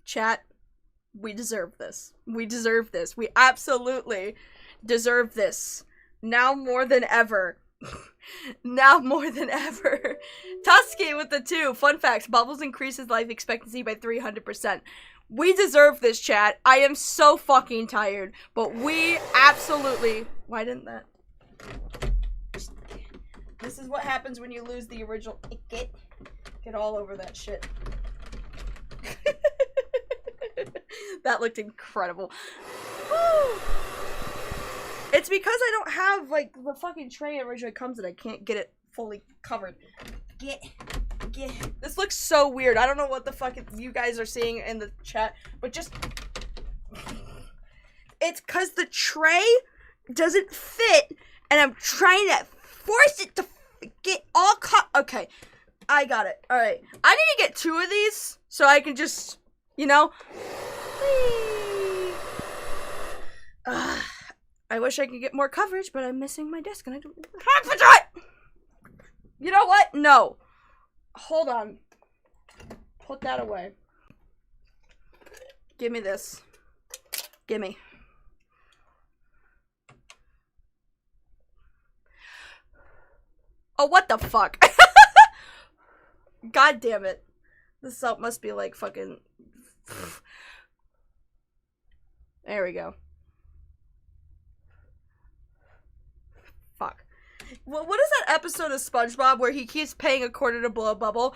Chat, we deserve this. We deserve this. We absolutely deserve this. Now more than ever. Now more than ever. Tusskie with the 2. Fun facts. Bubbles increases life expectancy by 300%. We deserve this, chat. I am so fucking tired. But we absolutely... Why didn't that... This is what happens when you lose the original... Get all over that shit. That looked incredible. Woo! It's because I don't have, like, the fucking tray it originally comes in. I can't get it fully covered. Get. This looks so weird. I don't know what the fuck you guys are seeing in the chat, but just... It's because the tray doesn't fit, and I'm trying to force it to get all cut. Okay, I got it. Alright. I need to get 2 of these, so I can just, you know... I wish I could get more coverage, but I'm missing my disc and I don't have to do it! You know what? No. Hold on. Put that away. Give me this. Gimme. Oh, what the fuck? God damn it. This soap must be like fucking... There we go. Fuck. Well, what is that episode of SpongeBob where he keeps paying a quarter to blow a bubble?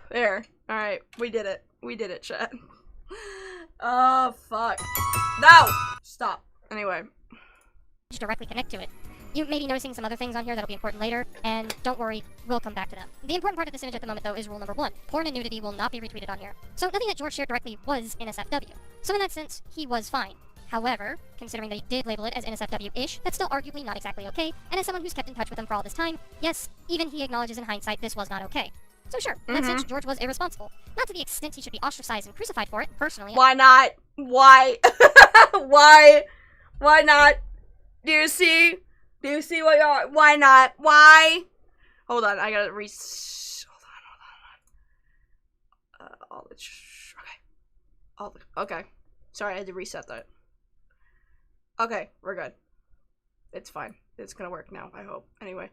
There. Alright, we did it. We did it, chat. Oh, fuck. No! Stop. Anyway. Directly connect to it. You may be noticing some other things on here that'll be important later, and don't worry, we'll come back to them. The important part of this image at the moment, though, is rule number 1. Porn and nudity will not be retweeted on here. So nothing that George shared directly was NSFW. So in that sense, he was fine. However, considering that he did label it as NSFW-ish, that's still arguably not exactly okay, and as someone who's kept in touch with him for all this time, yes, even he acknowledges in hindsight this was not okay. So sure, in that sense, George was irresponsible. Not to the extent he should be ostracized and crucified for it, personally. Why not? Why? Why? Why not? Do you see? Do you see what you're... Why not? Why? Hold on, I gotta hold on. Okay. Sorry, I had to reset that. Okay, we're good. It's fine. It's gonna work now, I hope. Anyway.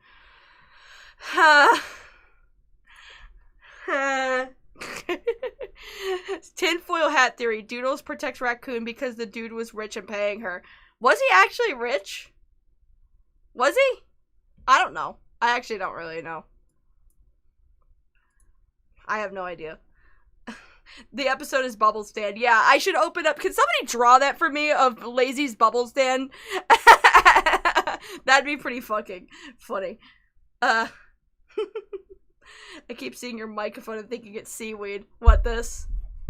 Tinfoil hat theory. Doodles protects Raccoon because the dude was rich and paying her. Was he actually rich? Was he? I don't know. I actually don't really know. I have no idea. The episode is Bubble Stand. Yeah, I should open up. Can somebody draw that for me of Lazy's Bubble Stand? That'd be pretty fucking funny. I keep seeing your microphone and thinking it's seaweed. What, this?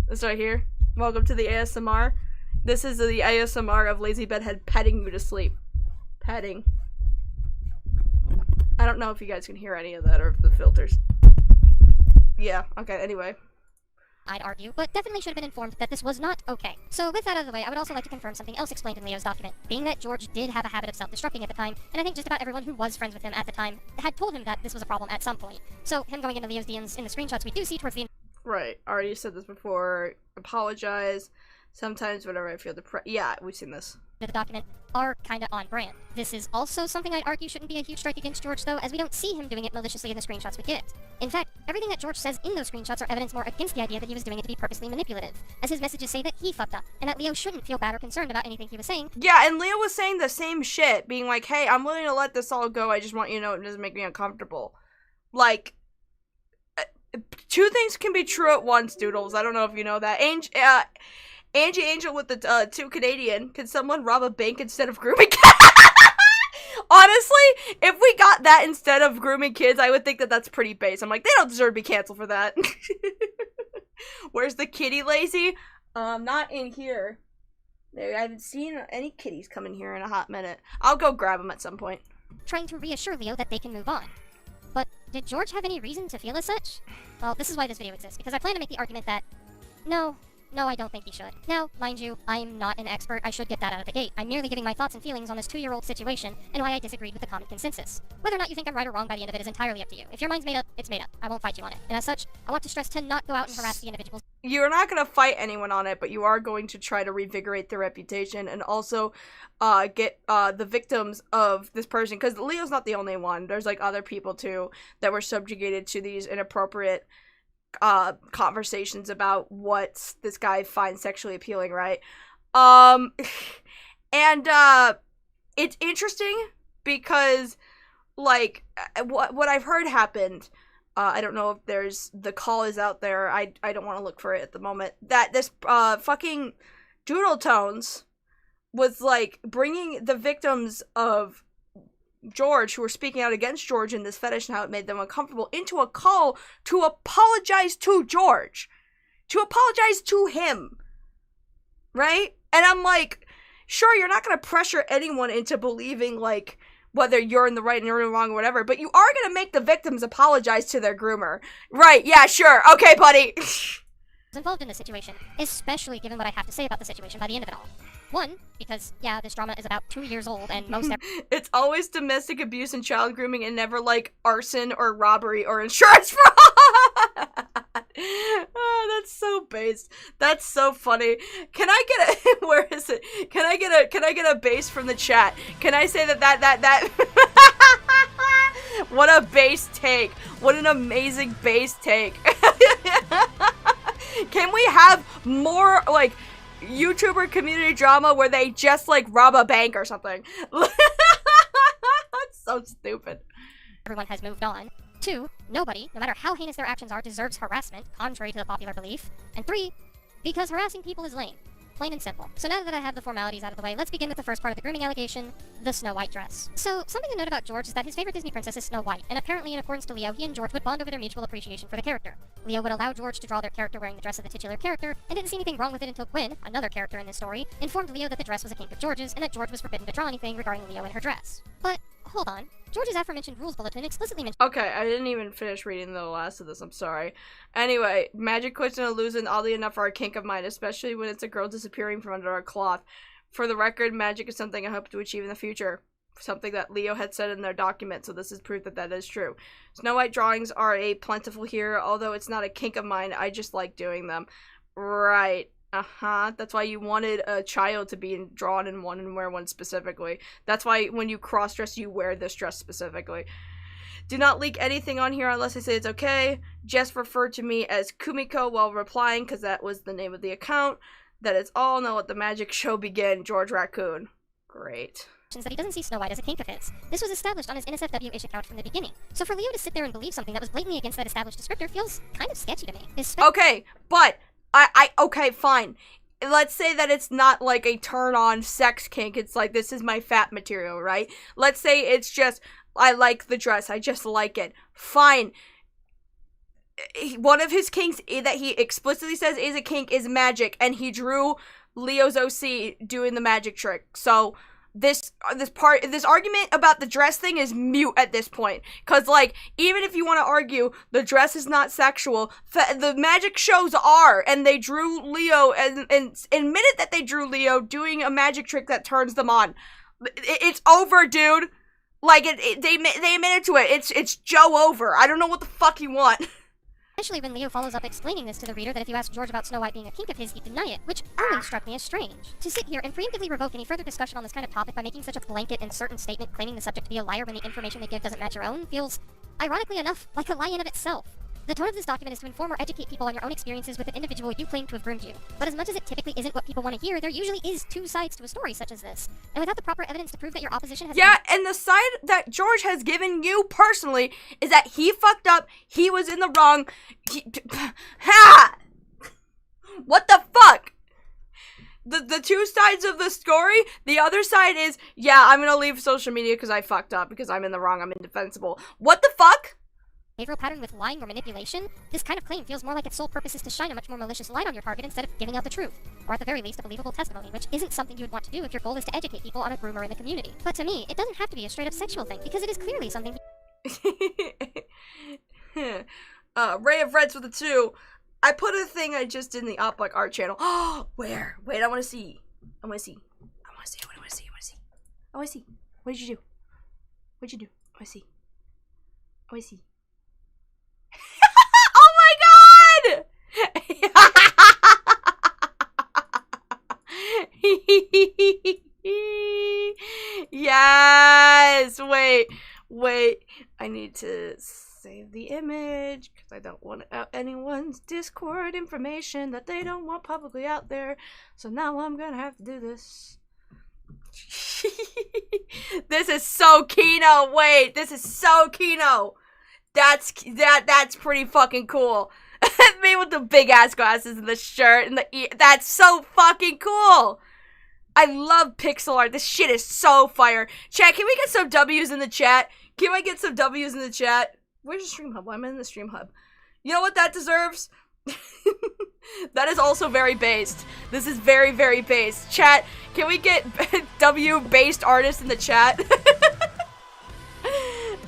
This right here? Welcome to the ASMR. This is the ASMR of Lazy Bedhead petting you to sleep. Petting. I don't know if you guys can hear any of that or if the filters. Yeah, okay, anyway. I'd argue, but definitely should have been informed that this was not okay. So with that out of the way, I would also like to confirm something else explained in Leo's document, being that George did have a habit of self-destructing at the time, and I think just about everyone who was friends with him at the time had told him that this was a problem at some point. So him going into Leo's DMs in the screenshots we do see towards the end. Right, already said this before. Apologize. Sometimes whenever I feel depressed. Yeah, we've seen this. The document are kinda on brand. This is also something I'd argue shouldn't be a huge strike against George, though, as we don't see him doing it maliciously in the screenshots we get. In fact, everything that George says in those screenshots are evidence more against the idea that he was doing it to be purposely manipulative, as his messages say that he fucked up, and that Leo shouldn't feel bad or concerned about anything he was saying. Yeah, and Leo was saying the same shit, being like, hey, I'm willing to let this all go, I just want you to know it doesn't make me uncomfortable. Like, two things can be true at once, Doodles. I don't know if you know that. Angie Angel with the 2 Canadian. Could someone rob a bank instead of grooming kids? Honestly, if we got that instead of grooming kids, I would think that that's pretty base. I'm like, they don't deserve to be canceled for that. Where's the kitty, Lazy? Not in here. I haven't seen any kitties come in here in a hot minute. I'll go grab them at some point. Trying to reassure Leo that they can move on. But did George have any reason to feel as such? Well, this is why this video exists, because I plan to make the argument that no, I don't think he should. Now, mind you, I'm not an expert, I should get that out of the gate. I'm merely giving my thoughts and feelings on this 2-year-old situation, and why I disagreed with the common consensus. Whether or not you think I'm right or wrong by the end of it is entirely up to you. If your mind's made up, it's made up. I won't fight you on it. And as such, I want to stress to not go out and harass the individuals. you're not going to fight anyone on it, but you are going to try to revigorate their reputation and also get the victims of this person, because Leo's not the only one. There's like other people too that were subjugated to these inappropriate conversations about what this guy finds sexually appealing, right? And it's interesting because like what I've heard happened, I don't know if the call is out there. I don't want to look for it at the moment. That this fucking Doodle Tones was like bringing the victims of George, who were speaking out against George in this fetish and how it made them uncomfortable, into a call to apologize to George, to apologize to him, right? And I'm like, sure, you're not gonna pressure anyone into believing like whether you're in the right and you're in the wrong or whatever, but you are gonna make the victims apologize to their groomer. Right, yeah, sure, okay, buddy. Involved in the situation, especially given what I have to say about the situation by the end of it all. One, because, yeah, this drama is about 2 years old, and most it's always domestic abuse and child grooming and never, like, arson or robbery or insurance fraud! Oh, that's so based. That's so funny. Can I get a... Where is it? Can I get a base from the chat? Can I say that... What a base take. What an amazing base take. Can we have more, like, YouTuber community drama where they just, like, rob a bank or something? That's so stupid. Everyone has moved on. 2, nobody, no matter how heinous their actions are, deserves harassment, contrary to the popular belief. And 3, because harassing people is lame. Plain and simple. So now that I have the formalities out of the way, let's begin with the first part of the grooming allegation, the Snow White dress. So, something to note about George is that his favorite Disney princess is Snow White, and apparently in accordance to Leo, he and George would bond over their mutual appreciation for the character. Leo would allow George to draw their character wearing the dress of the titular character, and didn't see anything wrong with it until Gwen, another character in this story, informed Leo that the dress was a kink of George's, and that George was forbidden to draw anything regarding Leo in her dress. But, hold on. George's aforementioned rules bulletin explicitly mentioned— Okay, I didn't even finish reading the last of this, I'm sorry. Anyway, magic quits and illusion, oddly enough, are a kink of mine, especially when it's a girl disappearing from under a cloth. For the record, magic is something I hope to achieve in the future. Something that Leo had said in their document, so this is proof that that is true. Snow White drawings are a plentiful here, although it's not a kink of mine, I just like doing them. Right. That's why you wanted a child to be drawn in one and wear one specifically. That's why when you cross-dress, you wear this dress specifically. Do not leak anything on here unless I say it's okay. Just refer to me as Kumiko while replying, because that was the name of the account. That is all. Now let the magic show begin. George Raccoon. Great. That he doesn't see Snow White as a kink of his. This was established on his NSFW-ish account from the beginning. So for Leo to sit there and believe something that was blatantly against that established descriptor feels kind of sketchy to me. Okay, but okay, fine. Let's say that it's not like a turn-on sex kink. It's like, this is my fat material, right? Let's say it's just, I like the dress. I just like it. Fine. One of his kinks that he explicitly says is a kink is magic, and he drew Leo's OC doing the magic trick. So this argument about the dress thing is mute at this point, because like, even if you want to argue the dress is not sexual, the magic shows are, and they drew Leo and admitted that they drew Leo doing a magic trick that turns them on. It's over, dude. Like, they admitted to it. It's Joe over. I don't know what the fuck you want. Especially when Leo follows up explaining this to the reader that if you ask George about Snow White being a kink of his, he'd deny it, which always struck me as strange. To sit here and preemptively revoke any further discussion on this kind of topic by making such a blanket and certain statement claiming the subject to be a liar when the information they give doesn't match your own feels, ironically enough, like a lie in of itself. The tone of this document is to inform or educate people on your own experiences with an individual you claim to have groomed you. But as much as it typically isn't what people want to hear, there usually is 2 sides to a story such as this. And without the proper evidence to prove that your opposition has— Yeah, and the side that George has given you personally is that he fucked up, he was in the wrong, ha! What the fuck? The 2 sides of the story, the other side is, yeah, I'm gonna leave social media because I fucked up, because I'm in the wrong, I'm indefensible. What the fuck? Behavioral pattern with lying or manipulation, this kind of claim feels more like its sole purpose is to shine a much more malicious light on your target instead of giving out the truth. Or at the very least, a believable testimony, which isn't something you would want to do if your goal is to educate people on a groomer in the community. But to me, it doesn't have to be a straight-up sexual thing, because it is clearly something— Ray of Reds with a 2. I put a thing I just did in the Opluck art channel. Oh, where? Wait, I want to see. I want to see. I want to see. I want to see. I want to see. I want to see. What did you do? What did you do? I want to see. I want to see. Oh my god! Yes! Wait. I need to save the image because I don't want out anyone's Discord information that they don't want publicly out there. So now I'm gonna have to do this. This is so Kino. Wait, this is so Kino. That's pretty fucking cool. Me with the big ass glasses and the shirt and the that's so fucking cool. I love pixel art. This shit is so fire. Chat, can we get some W's in the chat? Can I get some W's in the chat? Where's the stream hub? I'm in the stream hub. You know what that deserves? That is also very based. This is very, very based. Chat, can we get W-based artists in the chat?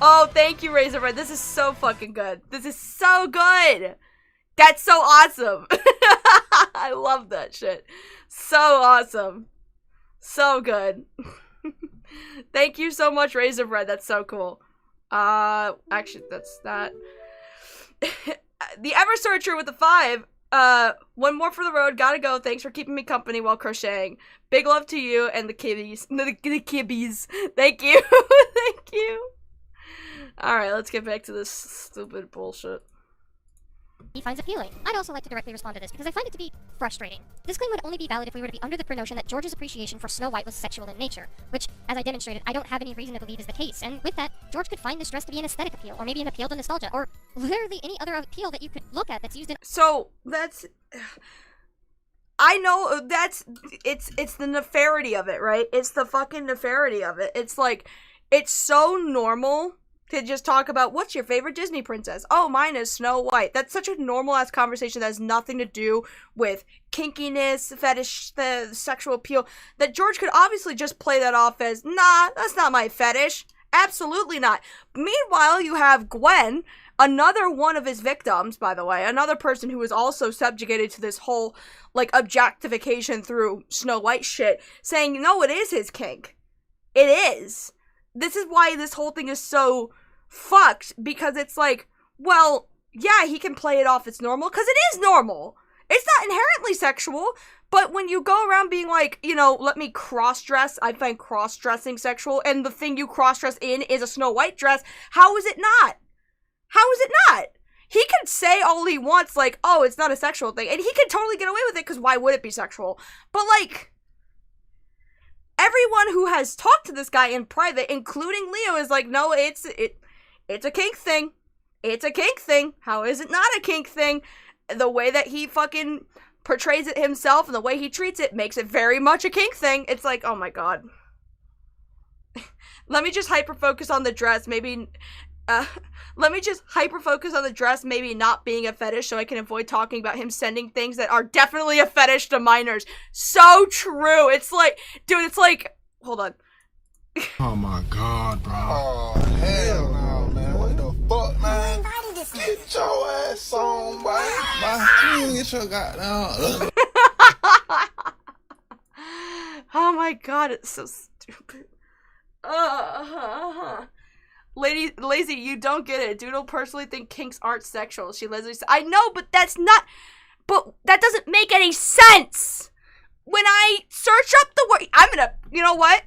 Oh, thank you, Razorred. This is so fucking good. This is so good. That's so awesome. I love that shit. So awesome. So good. Thank you so much, Razorred. That's so cool. Actually, that's that. The Ever Searcher with the 5. One more for the road. Gotta go. Thanks for keeping me company while crocheting. Big love to you and the kibbies. The kibbies. Thank you. Thank you. Alright, let's get back to this stupid bullshit. He finds appealing. I'd also like to directly respond to this because I find it to be frustrating. This claim would only be valid if we were to be under the notion that George's appreciation for Snow White was sexual in nature, which, as I demonstrated, I don't have any reason to believe is the case, and with that, George could find this dress to be an aesthetic appeal, or maybe an appeal to nostalgia, or literally any other appeal that you could look at that's used in— So, that's— I know that's— it's the nefarity of it, right? It's the fucking nefarity of it. It's like, it's so normal to just talk about, what's your favorite Disney princess? Oh, mine is Snow White. That's such a normal-ass conversation that has nothing to do with kinkiness, fetish, the sexual appeal, that George could obviously just play that off as, nah, that's not my fetish. Absolutely not. Meanwhile, you have Gwen, another one of his victims, by the way, another person who was also subjugated to this whole, like, objectification through Snow White shit, saying, no, it is his kink. It is. This is why this whole thing is so fucked, because it's like, well, yeah, he can play it off as normal, because it is normal. It's not inherently sexual, but when you go around being like, you know, let me cross-dress, I find cross-dressing sexual, and the thing you cross-dress in is a Snow White dress, how is it not? How is it not? He can say all he wants, like, oh, it's not a sexual thing, and he can totally get away with it, because why would it be sexual? But, like, everyone who has talked to this guy in private, including Leo, is like, no, it's a kink thing. It's a kink thing. How is it not a kink thing? The way that he fucking portrays it himself and the way he treats it makes it very much a kink thing. It's like, oh my god. Let me just hyper-focus on the dress, maybe, let me just hyper-focus on the dress maybe not being a fetish so I can avoid talking about him sending things that are definitely a fetish to minors. So true. It's like, dude, it's like, hold on. Oh my god, bro. Oh, hell no, man. What the fuck, man? Get your ass on, boy. You get your goddamn. Oh my god, it's so stupid. Lazy, you don't get it. Doodle personally think kinks aren't sexual. She Leslie said, I know, but that's not, but that doesn't make any sense. When I search up the word, I'm gonna, you know what?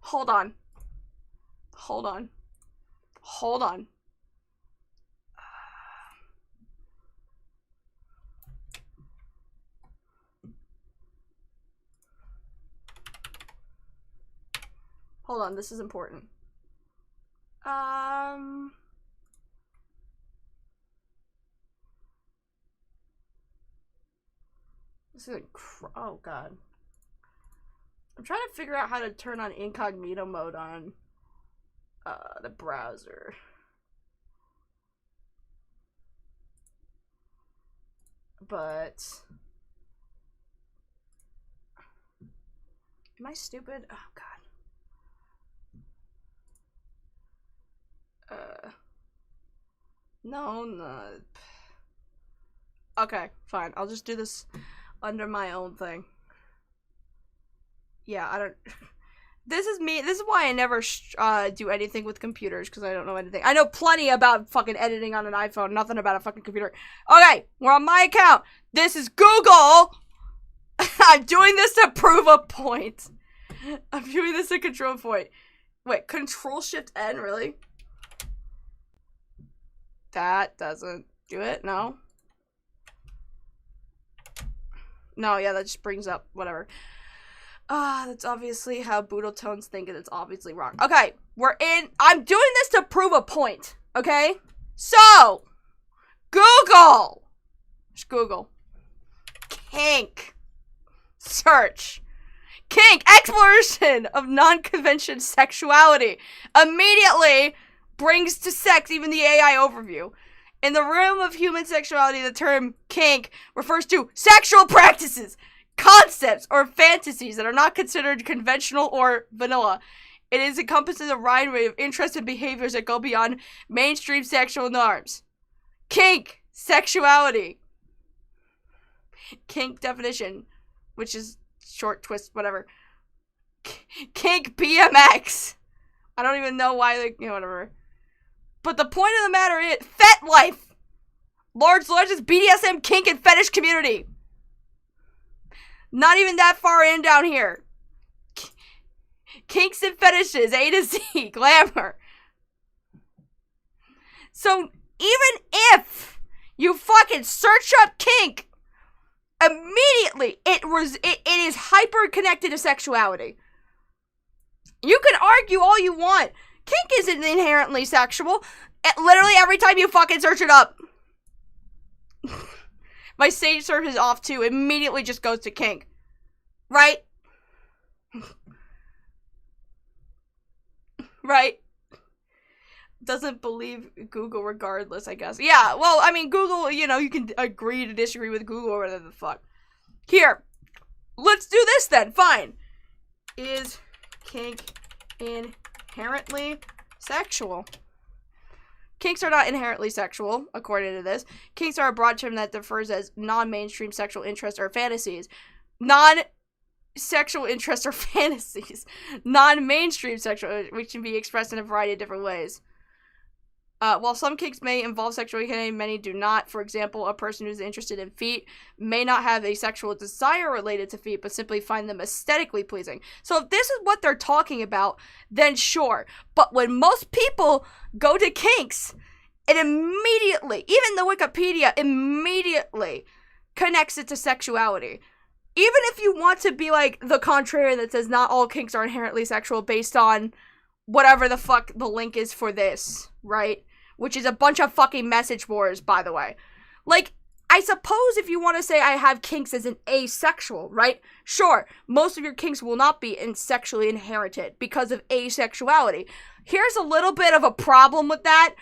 Hold on. Hold on. Hold on. Hold on, this is important. This is oh god. I'm trying to figure out how to turn on incognito mode on the browser. But am I stupid? Oh god. No. Okay, fine. I'll just do this under my own thing. Yeah, I don't... This is me. This is why I never do anything with computers, because I don't know anything. I know plenty about fucking editing on an iPhone, nothing about a fucking computer. Okay, we're on my account. This is Google. I'm doing this to prove a point. I'm doing this to control a point. Wait, Control-Shift-N, really? That doesn't do it, no? No, yeah, that just brings up whatever. That's obviously how Boodle Tones think, and it's obviously wrong. Okay, I'm doing this to prove a point, okay? So, Google! Just Google. Kink. Search. Kink, exploration of non-convention sexuality. Immediately brings to sex even the AI overview. In the realm of human sexuality, the term kink refers to sexual practices, concepts, or fantasies that are not considered conventional or vanilla. It encompasses a wide array of interests and behaviors that go beyond mainstream sexual norms. Kink, sexuality. Kink definition, which is short twist, whatever. Kink BMX. I don't even know why they, whatever. But the point of the matter is, FetLife, largest BDSM kink and fetish community. Not even that far in down here. Kinks and fetishes, A to Z, glamour. So even if you fucking search up kink, immediately it is hyper connected to sexuality. You can argue all you want. Kink isn't inherently sexual. Literally every time you fucking search it up. My sage surf is off too. Immediately just goes to kink. Right? Right? Doesn't believe Google regardless, I guess. Yeah, well, I mean, Google, you can agree to disagree with Google or whatever the fuck. Here. Let's do this then. Fine. Is kink inherently sexual? Kinks are not inherently sexual, according to this. Kinks are a broad term that defers as non-mainstream sexual interests or fantasies. Non-sexual interests or fantasies. Non-mainstream sexual, which can be expressed in a variety of different ways. While some kinks may involve sexuality, many do not. For example, a person who's interested in feet may not have a sexual desire related to feet, but simply find them aesthetically pleasing. So if this is what they're talking about, then sure. But when most people go to kinks, it immediately, even the Wikipedia immediately connects it to sexuality. Even if you want to be like the contrarian that says not all kinks are inherently sexual based on whatever the fuck the link is for this, right? Which is a bunch of fucking message boards, by the way. Like, I suppose if you want to say I have kinks as an asexual, right? Sure, most of your kinks will not be sexually inherited because of asexuality. Here's a little bit of a problem with that.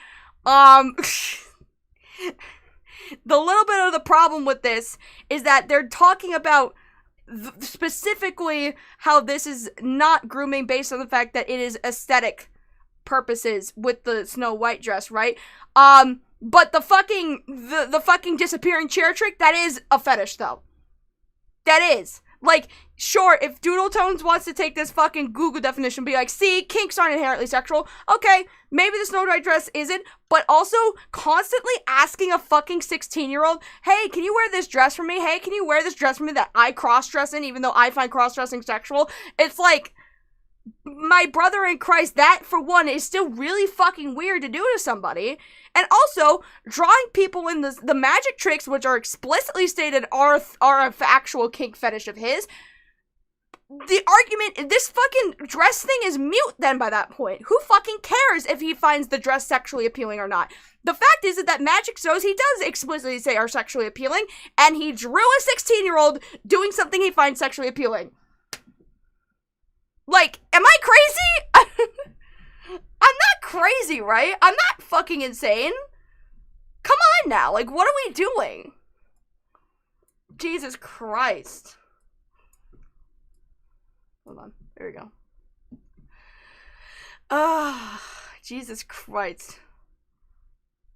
The little bit of the problem with this is that they're talking about specifically how this is not grooming based on the fact that it is aesthetic purposes with the Snow White dress, right? But the fucking disappearing chair trick, that is a fetish though. That is. Like, sure, if Doodle Tones wants to take this fucking Google definition and be like, see, kinks aren't inherently sexual, okay, maybe the Snow White dress isn't, but also constantly asking a fucking 16-year-old, hey, can you wear this dress for me? Hey, can you wear this dress for me that I cross-dress in, even though I find cross-dressing sexual? It's like, my brother in Christ, that, for one, is still really fucking weird to do to somebody. And also, drawing people in the magic tricks, which are explicitly stated are a actual kink fetish of his. The argument, this fucking dress thing is mute then by that point. Who fucking cares if he finds the dress sexually appealing or not? The fact is that magic shows he does explicitly say are sexually appealing, and he drew a 16-year-old doing something he finds sexually appealing. Like, am I crazy? I'm not crazy, right? I'm not fucking insane. Come on now, like, what are we doing? Jesus Christ. Hold on, there we go. Jesus Christ.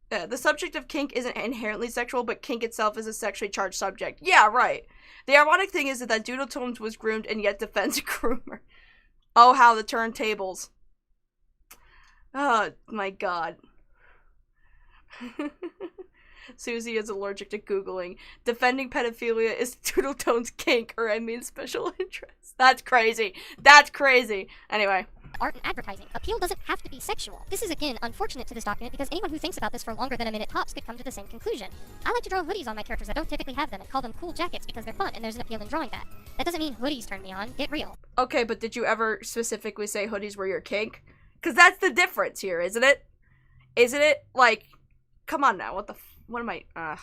Yeah, the subject of kink isn't inherently sexual, but kink itself is a sexually charged subject. Yeah, right. The ironic thing is that Doodle Tones was groomed and yet defends a groomer. Oh, how the turntables. Oh, my God. Susie is allergic to Googling. Defending pedophilia is Doodletone's kink, or I mean special interest. That's crazy. That's crazy. Anyway. Art and advertising. Appeal doesn't have to be sexual. This is again unfortunate to this document because anyone who thinks about this for longer than a minute tops could come to the same conclusion. I like to draw hoodies on my characters that don't typically have them and call them cool jackets because they're fun and there's an appeal in drawing that. That doesn't mean hoodies turn me on. Get real. Okay, but did you ever specifically say hoodies were your kink? Because that's the difference here, isn't it? Isn't it? Like, come on now. What am I?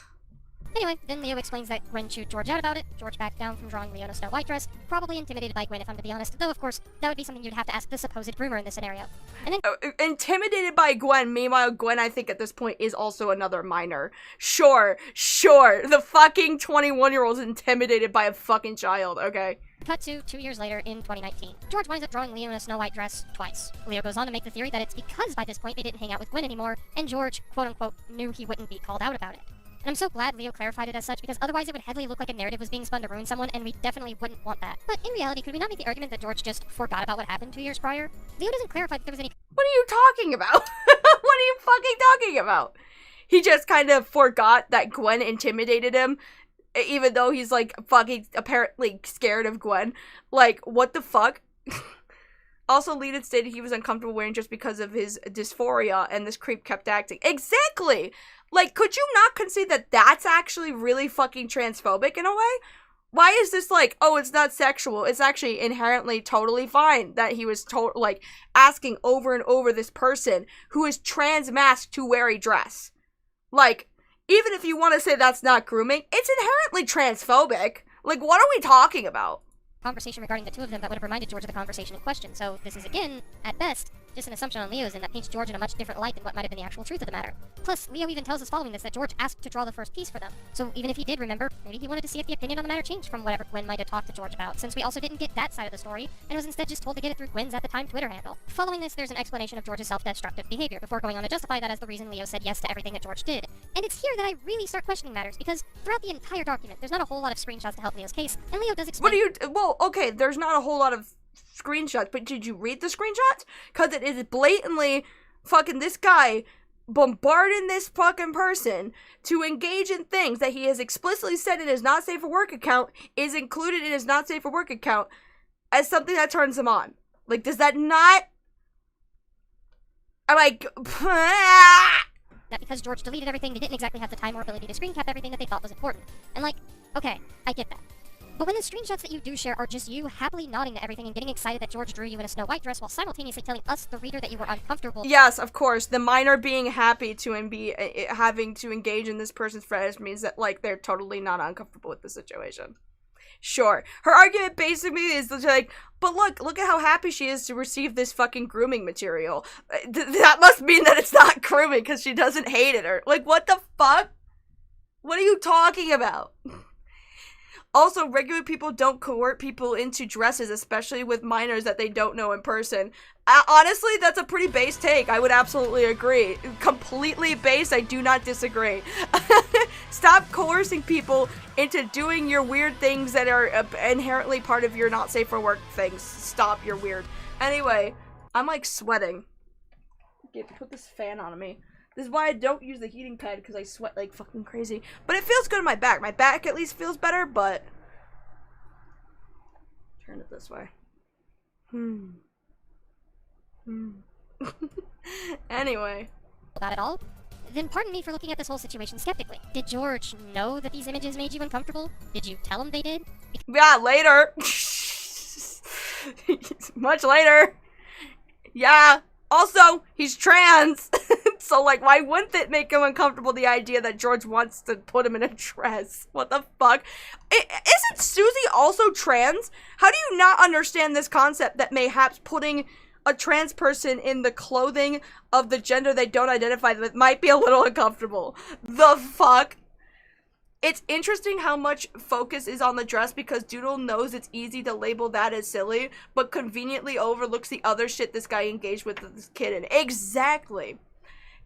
Anyway, then Leo explains that Gwen chewed George out about it. George backed down from drawing Leo in a Snow White dress, probably intimidated by Gwen if I'm to be honest, though of course, that would be something you'd have to ask the supposed groomer in this scenario. And then intimidated by Gwen, meanwhile Gwen I think at this point is also another minor. Sure, the fucking 21-year-old's intimidated by a fucking child, okay? Cut to 2 years later in 2019. George winds up drawing Leo in a Snow White dress twice. Leo goes on to make the theory that it's because by this point they didn't hang out with Gwen anymore, and George, quote-unquote, knew he wouldn't be called out about it. And I'm so glad Leo clarified it as such, because otherwise it would heavily look like a narrative was being spun to ruin someone, and we definitely wouldn't want that. But in reality, could we not make the argument that George just forgot about what happened 2 years prior? Leo doesn't clarify that there was any— What are you talking about? What are you fucking talking about? He just kind of forgot that Gwen intimidated him, even though he's, like, fucking apparently scared of Gwen. Like, what the fuck? Also, Leon stated he was uncomfortable wearing just because of his dysphoria, and this creep kept acting. Exactly! Like, could you not concede that that's actually really fucking transphobic in a way? Why is this like, oh, it's not sexual? It's actually inherently totally fine that he was like asking over and over this person who is trans masked to wear a dress. Like, even if you want to say that's not grooming, it's inherently transphobic. Like, what are we talking about? Conversation regarding the two of them that would have reminded George of the conversation in question, so this is again, at best, just an assumption on Leo's end that paints George in a much different light than what might have been the actual truth of the matter. Plus, Leo even tells us following this that George asked to draw the first piece for them, so even if he did remember, maybe he wanted to see if the opinion on the matter changed from whatever Gwen might have talked to George about, since we also didn't get that side of the story, and was instead just told to get it through Gwen's at the time Twitter handle. Following this, there's an explanation of George's self-destructive behavior, before going on to justify that as the reason Leo said yes to everything that George did. And it's here that I really start questioning matters, because throughout the entire document, there's not a whole lot of screenshots to help Leo's case, and Leo does explain— well, okay, there's not a whole lot of screenshots, but did you read the screenshots? Because it is blatantly fucking this guy bombarding this fucking person to engage in things that he has explicitly said in his not safe for work account is included in his not safe for work account as something that turns him on. Like, does that not... I'm like... that because George deleted everything, they didn't exactly have the time or ability to screen cap everything that they thought was important. And like, okay, I get that. But when the screenshots that you do share are just you happily nodding to everything and getting excited that George drew you in a Snow White dress while simultaneously telling us, the reader, that you were uncomfortable— Yes, of course. The minor being happy to and be having to engage in this person's fetish means that, like, they're totally not uncomfortable with the situation. Sure. Her argument basically is like, but look at how happy she is to receive this fucking grooming material. That must mean that it's not grooming because she doesn't hate it. Or, like, what the fuck? What are you talking about? Also, regular people don't coerce people into dresses, especially with minors that they don't know in person. Honestly, that's a pretty base take. I would absolutely agree. Completely base, I do not disagree. Stop coercing people into doing your weird things that are inherently part of your not safe for work things. Stop, you're weird. Anyway, I'm like sweating. Put this fan on me. This is why I don't use the heating pad, because I sweat like fucking crazy. But it feels good in my back. My back at least feels better, but... Turn it this way. Anyway. Not at all? Then pardon me for looking at this whole situation skeptically. Did George know that these images made you uncomfortable? Did you tell him they did? Yeah, later. Much later. Yeah. Also, he's trans. So, like, why wouldn't it make him uncomfortable, the idea that George wants to put him in a dress? What the fuck? Isn't Susie also trans? How do you not understand this concept that mayhaps putting a trans person in the clothing of the gender they don't identify with might be a little uncomfortable? The fuck? It's interesting how much focus is on the dress because Doodle knows it's easy to label that as silly, but conveniently overlooks the other shit this guy engaged with this kid in. Exactly.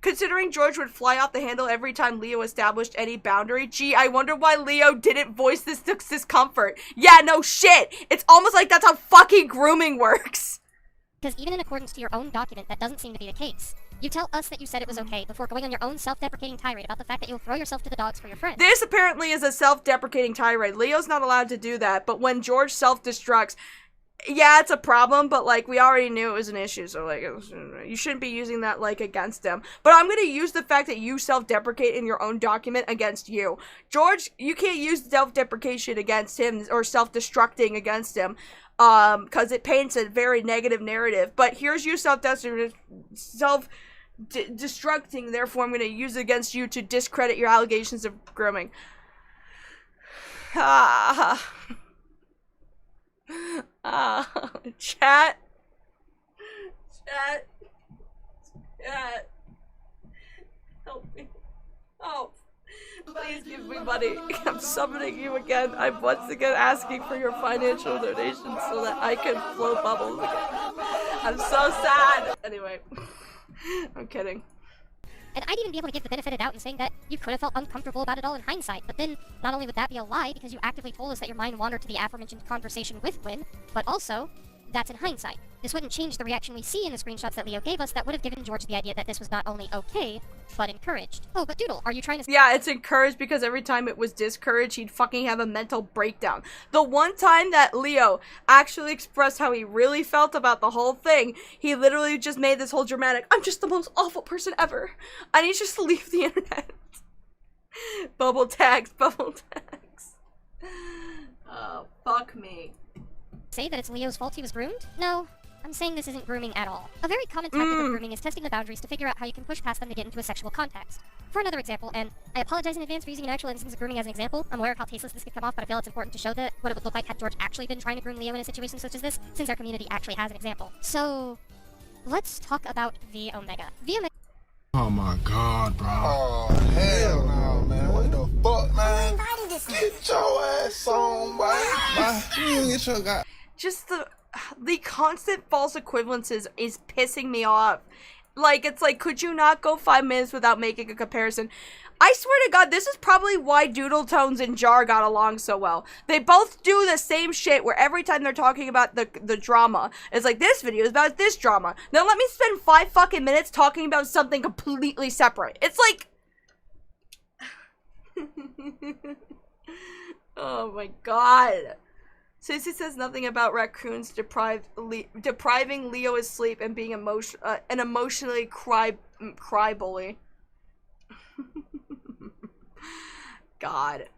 Considering George would fly off the handle every time Leo established any boundary, gee, I wonder why Leo didn't voice this discomfort. Yeah, no shit. It's almost like that's how fucking grooming works. Because even in accordance to your own document, that doesn't seem to be the case. You tell us that you said it was okay before going on your own self-deprecating tirade about the fact that you'll throw yourself to the dogs for your friends. This apparently is a self-deprecating tirade. Leo's not allowed to do that, but when George self-destructs, yeah, it's a problem, but, like, we already knew it was an issue, so, like, you shouldn't be using that, like, against him. But I'm gonna use the fact that you self-deprecate in your own document against you. George, you can't use self-deprecation against him, or self-destructing against him, because it paints a very negative narrative. But here's you self-destructing, therefore I'm gonna use it against you to discredit your allegations of grooming. Chat. Help me. Oh, please give me money. I'm summoning you again. I'm once again asking for your financial donations so that I can blow bubbles again. I'm so sad. Anyway, I'm kidding. And I'd even be able to give the benefit of doubt in saying that you could have felt uncomfortable about it all in hindsight, but then not only would that be a lie because you actively told us that your mind wandered to the aforementioned conversation with Gwen, but also, that's in hindsight. This wouldn't change the reaction we see in the screenshots that Leo gave us that would have given George the idea that this was not only okay, but encouraged. Oh, but Doodle, are you trying to— Yeah, it's encouraged because every time it was discouraged, he'd fucking have a mental breakdown. The one time that Leo actually expressed how he really felt about the whole thing, he literally just made this whole dramatic, I'm just the most awful person ever. I need just to leave the internet. Bubble tags. Oh, fuck me. Say that it's Leo's fault he was groomed? No. I'm saying this isn't grooming at all. A very common tactic of grooming is testing the boundaries to figure out how you can push past them to get into a sexual context. For another example, and I apologize in advance for using an actual instance of grooming as an example, I'm aware of how tasteless this could come off, but I feel it's important to show that what it would look like had George actually been trying to groom Leo in a situation such as this, since our community actually has an example. So, let's talk about V Omega. V Omega— Oh my god, bro. Oh, hell no, man. What the fuck, man? Get your ass on, boy. You get your god. Just the constant false equivalences is pissing me off. Like, it's like, could you not go 5 minutes without making a comparison? I swear to God, this is probably why Doodle Tones and Jar got along so well. They both do the same shit where every time they're talking about the drama, it's like, this video is about this drama. Now let me spend 5 fucking minutes talking about something completely separate. It's like... Oh my god. Sissy says nothing about raccoons depriving Leo his sleep and being an emotionally cry bully. God.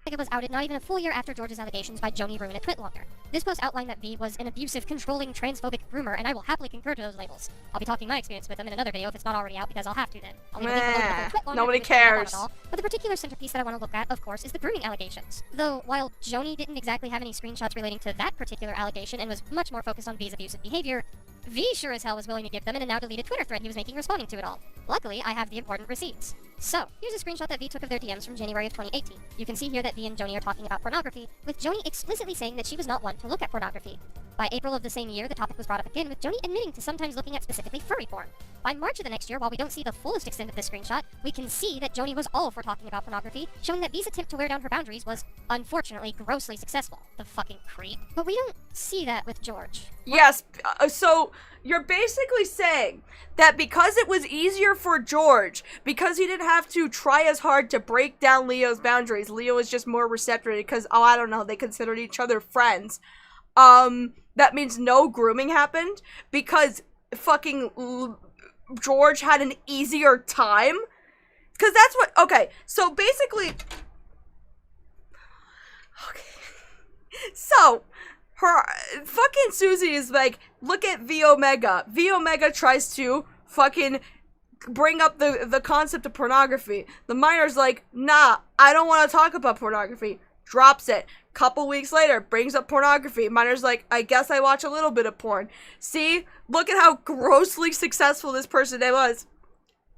It was outed not even a full year after George's allegations by Joni Ruin at Twitlonger. This post outlined that V was an abusive, controlling, transphobic groomer, and I will happily concur to those labels. I'll be talking my experience with them in another video if it's not already out, because I'll have to then. I'll leave a link below to the whole Twitlonger nobody video about cares. it all, but the particular centerpiece that I want to look at, of course, is the grooming allegations. Though, while Joni didn't exactly have any screenshots relating to that particular allegation and was much more focused on V's abusive behavior, V sure as hell was willing to give them in a now deleted Twitter thread he was making responding to it all. Luckily, I have the important receipts. So, here's a screenshot that V took of their DMs from January of 2018. You can see here that V and Joni are talking about pornography, with Joni explicitly saying that she was not one to look at pornography. By April of the same year, the topic was brought up again, with Joni admitting to sometimes looking at specifically furry porn. By March of the next year, while we don't see the fullest extent of this screenshot, we can see that Joni was all for talking about pornography, showing that V's attempt to wear down her boundaries was, unfortunately, grossly successful. The fucking creep. But we don't see that with George. Yes, so you're basically saying that because it was easier for George, because he didn't have to try as hard to break down Leo's boundaries, Leo was just more receptive because, oh, I don't know, they considered each other friends. That means no grooming happened because fucking George had an easier time? Because that's what, okay, so basically, okay, so her fucking Susie is like, look at V Omega. V Omega tries to fucking bring up the concept of pornography. The minor's like, nah, I don't want to talk about pornography. Drops it. Couple weeks later, brings up pornography. Minor's like, I guess I watch a little bit of porn. See? Look at how grossly successful this person was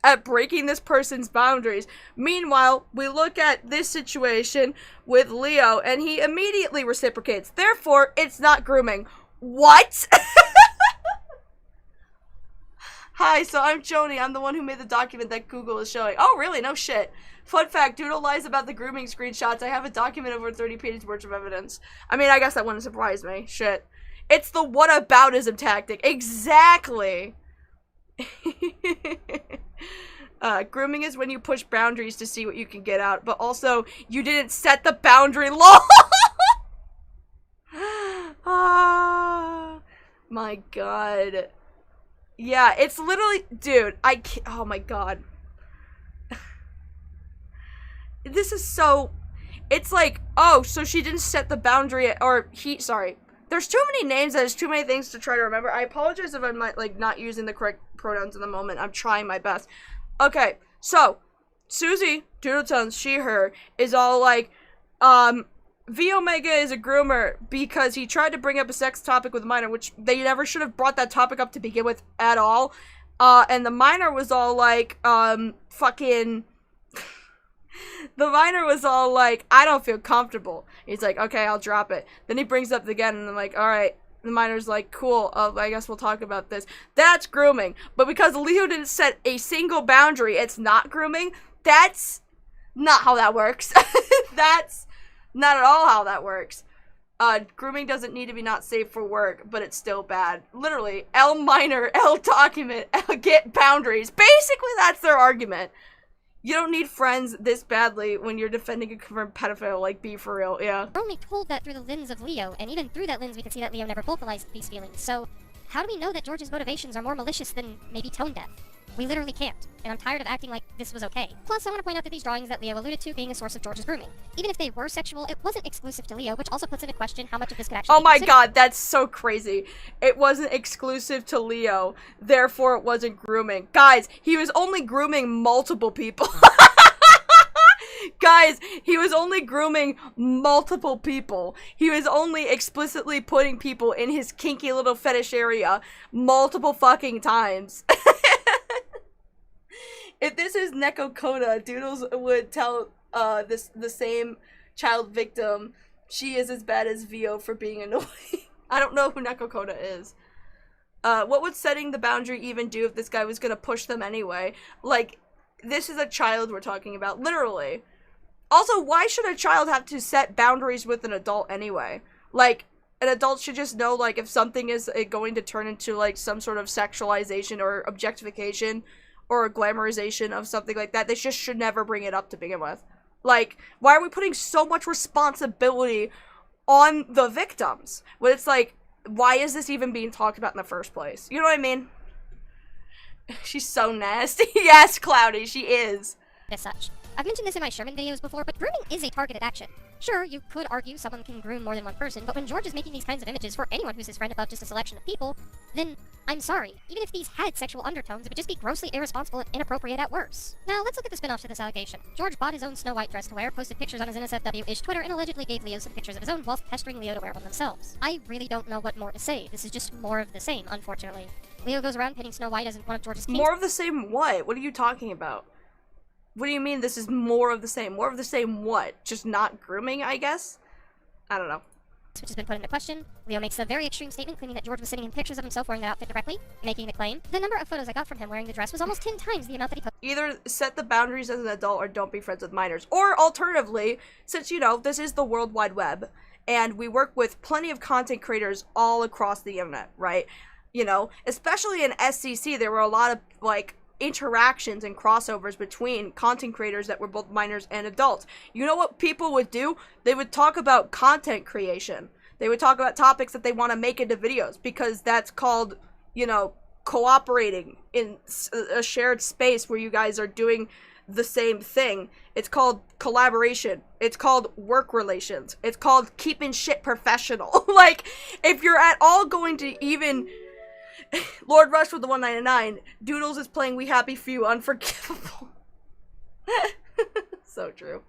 at breaking this person's boundaries. Meanwhile, we look at this situation with Leo, and he immediately reciprocates. Therefore, it's not grooming. What? Hi, so I'm Joni. I'm the one who made the document that Google is showing. Oh, really? No shit. Fun fact, Doodle lies about the grooming screenshots. I have a document over 30 pages worth of evidence. I mean, I guess that wouldn't surprise me. Shit. It's the whataboutism tactic. Exactly. Grooming is when you push boundaries to see what you can get out, but also you didn't set the boundary. LOL. Ah, my god. Yeah, it's literally, dude, I can't, oh my god. This is so, it's like, oh, so she didn't set the boundary, or sorry. There's too many names, there's too many things to try to remember. I apologize if I'm like not using the correct pronouns in the moment. I'm trying my best. Okay, so Susie, Doodletones, she, her, is all like, V Omega is a groomer because he tried to bring up a sex topic with a minor, which they never should have brought that topic up to begin with at all. And the minor was all like, fucking... The minor was all like, I don't feel comfortable. He's like, okay, I'll drop it. Then he brings up again, and I'm like, alright. The minor's like, cool, I guess we'll talk about this. That's grooming. But because Leo didn't set a single boundary, it's not grooming. That's not how that works. That's not at all how that works. Grooming doesn't need to be not safe for work, but it's still bad. Literally, L minor, L document, L get boundaries. Basically, that's their argument. You don't need friends this badly when you're defending a confirmed pedophile, like, be for real, yeah. We're only told that through the lens of Leo, and even through that lens we can see that Leo never vocalized these feelings. So, how do we know that George's motivations are more malicious than maybe tone deaf? We literally can't, and I'm tired of acting like this was okay. Plus, I want to point out that these drawings that Leo alluded to being a source of George's grooming. Even if they were sexual, it wasn't exclusive to Leo, which also puts into question how much of this could actually be considered. God, that's so crazy. It wasn't exclusive to Leo, therefore it wasn't grooming. Guys, he was only grooming multiple people. Guys, he was only grooming multiple people. He was only explicitly putting people in his kinky little fetish area multiple fucking times. If this is Neko Koda, Doodles would tell the same child victim she is as bad as Vio for being annoying. I don't know who Neko Koda is. What would setting the boundary even do if this guy was gonna push them anyway? Like, this is a child we're talking about, literally. Also, why should a child have to set boundaries with an adult anyway? Like, an adult should just know, like, if something is going to turn into, like, some sort of sexualization or objectification or a glamorization of something like that, they just should never bring it up to begin with. Like, why are we putting so much responsibility on the victims? When it's like, why is this even being talked about in the first place? You know what I mean? She's so nasty. Yes, Cloudy, she is. As such. I've mentioned this in my Sherman videos before, but grooming is a targeted action. Sure, you could argue someone can groom more than one person, but when George is making these kinds of images for anyone who's his friend above just a selection of people, then, I'm sorry, even if these had sexual undertones, it would just be grossly irresponsible and inappropriate at worst. Now, let's look at the spin-off to this allegation. George bought his own Snow White dress to wear, posted pictures on his NSFW-ish Twitter, and allegedly gave Leo some pictures of his own whilst pestering Leo to wear one themselves. I really don't know what more to say. This is just more of the same, unfortunately. Leo goes around painting Snow White as one of George's kinks. More of the same what? What are you talking about? What do you mean this is more of the same? More of the same what? Just not grooming, I guess? I don't know. Which has been put into question. Leo makes a very extreme statement claiming that George was sending him pictures of himself wearing that outfit directly, making the claim. The number of photos I got from him wearing the dress was almost 10 times the amount that he posted. Either set the boundaries as an adult or don't be friends with minors. Or alternatively, since, you know, this is the World Wide Web, and we work with plenty of content creators all across the internet, right? You know, especially in SCC, there were a lot of, like, interactions and crossovers between content creators that were both minors and adults. You know what people would do? They would talk about content creation. They would talk about topics that they want to make into videos, because that's called, you know, cooperating in a shared space where you guys are doing the same thing. It's called collaboration. It's called work relations. It's called keeping shit professional. Like, if you're at all going to even... Lord Rush with the 199. Doodles is playing We Happy Few. Unforgivable. So true.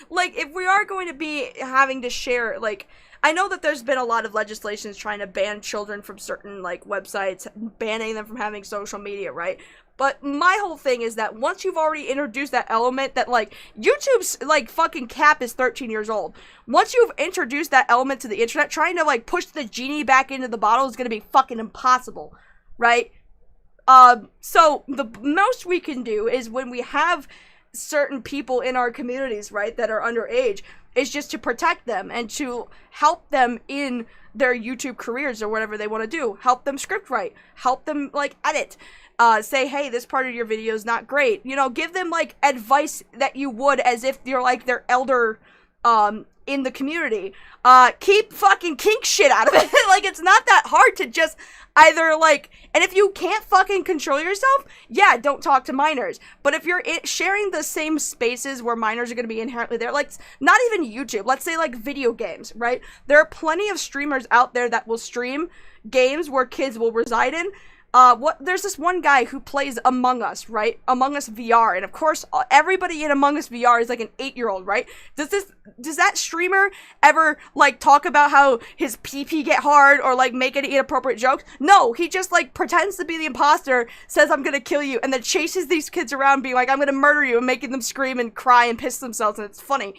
Like, if we are going to be having to share, like, I know that there's been a lot of legislations trying to ban children from certain, like, websites, banning them from having social media, right? But my whole thing is that once you've already introduced that element that, like, YouTube's, like, fucking cap is 13 years old. Once you've introduced that element to the internet, trying to, like, push the genie back into the bottle is gonna be fucking impossible, right? So the most we can do is when we have certain people in our communities, right, that are underage, is just to protect them and to help them in their YouTube careers or whatever they want to do. Help them script write. Help them, like, edit. Say, hey, this part of your video is not great. You know, give them, like, advice that you would as if you're, like, their elder, in the community. Keep fucking kink shit out of it. Like, it's not that hard to just either, like, and if you can't fucking control yourself, yeah, don't talk to minors. But if you're sharing the same spaces where minors are going to be inherently there, like, not even YouTube, let's say, like, video games, right? There are plenty of streamers out there that will stream games where kids will reside in. There's this one guy who plays Among Us, right? Among Us VR, and of course, everybody in Among Us VR is like an 8-year-old, right? Does that streamer ever, like, talk about how his pee-pee get hard, or, like, make any inappropriate jokes? No, he just, like, pretends to be the imposter, says, I'm gonna kill you, and then chases these kids around being like, I'm gonna murder you, and making them scream and cry and piss themselves, and it's funny.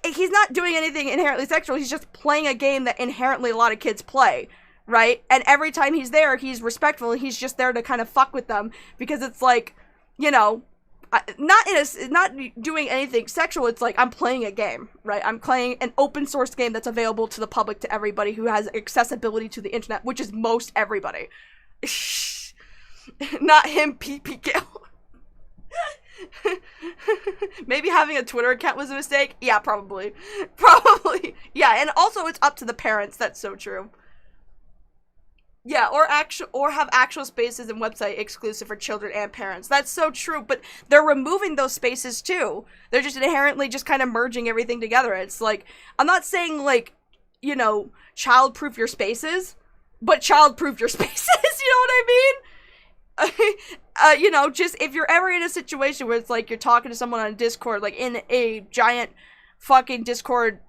He's not doing anything inherently sexual, he's just playing a game that inherently a lot of kids play. Right? And every time he's there, he's respectful, and he's just there to kind of fuck with them, because it's like, you know, not doing anything sexual, it's like, I'm playing a game, right? I'm playing an open source game that's available to the public, to everybody who has accessibility to the internet, which is most everybody. Not him pee-pee kill. Maybe having a Twitter account was a mistake? Yeah, probably. Probably. Yeah, and also it's up to the parents, that's so true. Yeah, or have actual spaces and website exclusive for children and parents. That's so true, but they're removing those spaces too. They're just inherently just kind of merging everything together. It's like, I'm not saying, like, you know, child-proof your spaces, but child-proof your spaces, you know what I mean? You know, just if you're ever in a situation where it's like you're talking to someone on Discord, like in a giant fucking Discord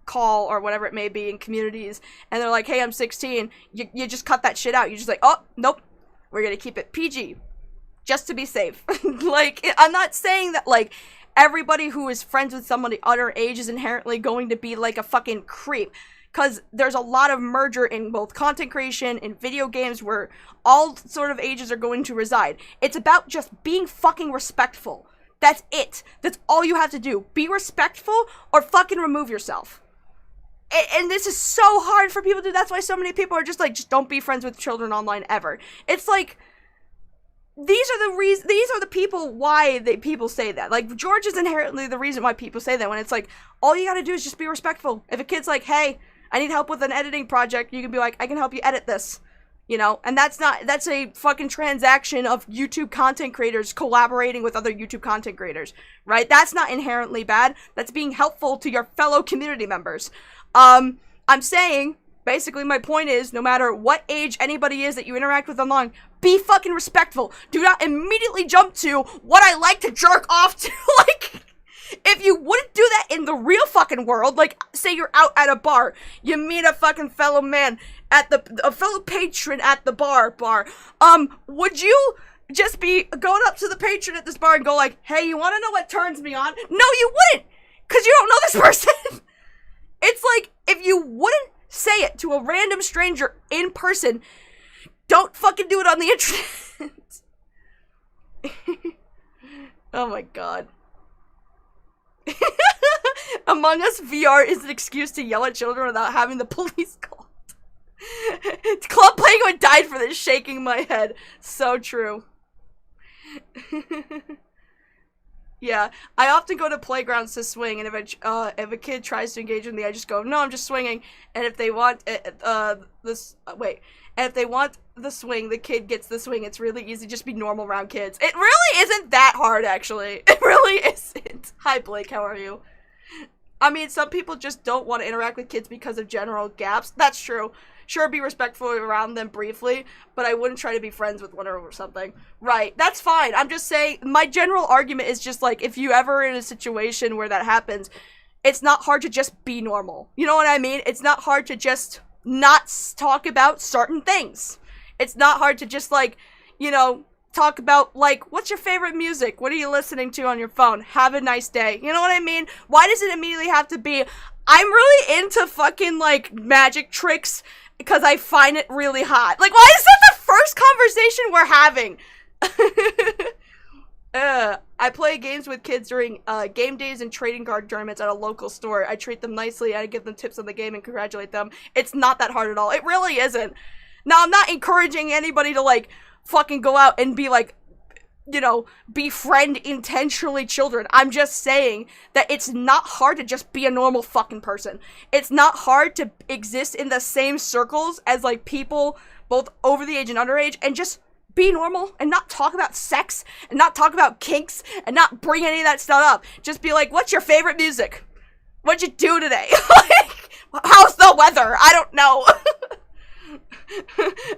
call or whatever it may be in communities, and they're like, hey, I'm 16, you just cut that shit out. You're just like, oh, nope, we're gonna keep it PG just to be safe. Like, I'm not saying that, like, everybody who is friends with somebody underage is inherently going to be like a fucking creep, because there's a lot of merger in both content creation and video games where all sort of ages are going to reside. It's about just being fucking respectful. That's it. That's all you have to do. Be respectful or fucking remove yourself. And this is so hard for people to do. That's why so many people are just like, just don't be friends with children online ever. It's like, these are the people why people say that. Like, George is inherently the reason why people say that, when it's like, all you gotta do is just be respectful. If a kid's like, hey, I need help with an editing project, you can be like, I can help you edit this. You know, and that's a fucking transaction of YouTube content creators collaborating with other YouTube content creators, right? That's not inherently bad. That's being helpful to your fellow community members. I'm saying, basically my point is, no matter what age anybody is that you interact with online, be fucking respectful. Do not immediately jump to what I like to jerk off to. Like, if you wouldn't do that in the real fucking world, like, say you're out at a bar, you meet a fucking fellow man a fellow patron at the bar, would you just be going up to the patron at this bar and go like, hey, you want to know what turns me on? No, you wouldn't, because you don't know this person. It's like, if you wouldn't say it to a random stranger in person, don't fucking do it on the internet. Oh my god. Among Us VR is an excuse to yell at children without having the police called. Club Penguin died for this, shaking my head. So true. Yeah, I often go to playgrounds to swing, and if a kid tries to engage with me, I just go, no, I'm just swinging. And if they want and if they want the swing, the kid gets the swing. It's really easy. Just be normal around kids. It really isn't that hard, actually. It really isn't. Hi, Blake. How are you? I mean, some people just don't want to interact with kids because of general gaps. That's true. Sure, be respectful around them briefly, but I wouldn't try to be friends with one or something. Right, that's fine. I'm just saying, my general argument is just like, if you ever in a situation where that happens, it's not hard to just be normal. You know what I mean? It's not hard to just not talk about certain things. It's not hard to just, like, you know, talk about, like, what's your favorite music? What are you listening to on your phone? Have a nice day. You know what I mean? Why does it immediately have to be, I'm really into fucking, like, magic tricks because I find it really hot? Like, why is that the first conversation we're having? I play games with kids during game days and trading card tournaments at a local store. I treat them nicely, I give them tips on the game and congratulate them. It's not that hard at all. It really isn't. Now, I'm not encouraging anybody to, like, fucking go out and be, like, you know, befriend intentionally children. I'm just saying that it's not hard to just be a normal fucking person. It's not hard to exist in the same circles as, like, people both over the age and underage and just be normal and not talk about sex and not talk about kinks and not bring any of that stuff up. Just be like, what's your favorite music? What'd you do today? Like, how's the weather? I don't know.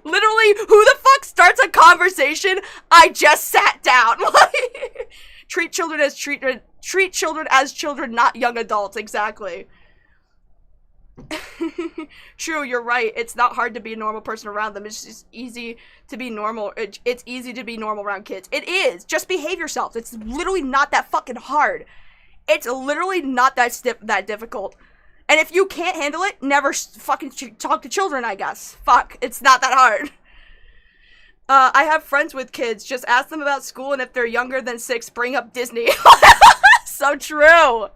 Literally, who the fuck starts a conversation? I just sat down. Treat children as children, not young adults. Exactly. True, you're right. It's not hard to be a normal person around them. It's just easy to be normal. It's easy to be normal around kids. It is. Just behave yourself. It's literally not that fucking hard. It's literally not that difficult. And if you can't handle it, never fucking talk to children, I guess. Fuck. It's not that hard. I have friends with kids. Just ask them about school, and if they're younger than 6, bring up Disney. So true.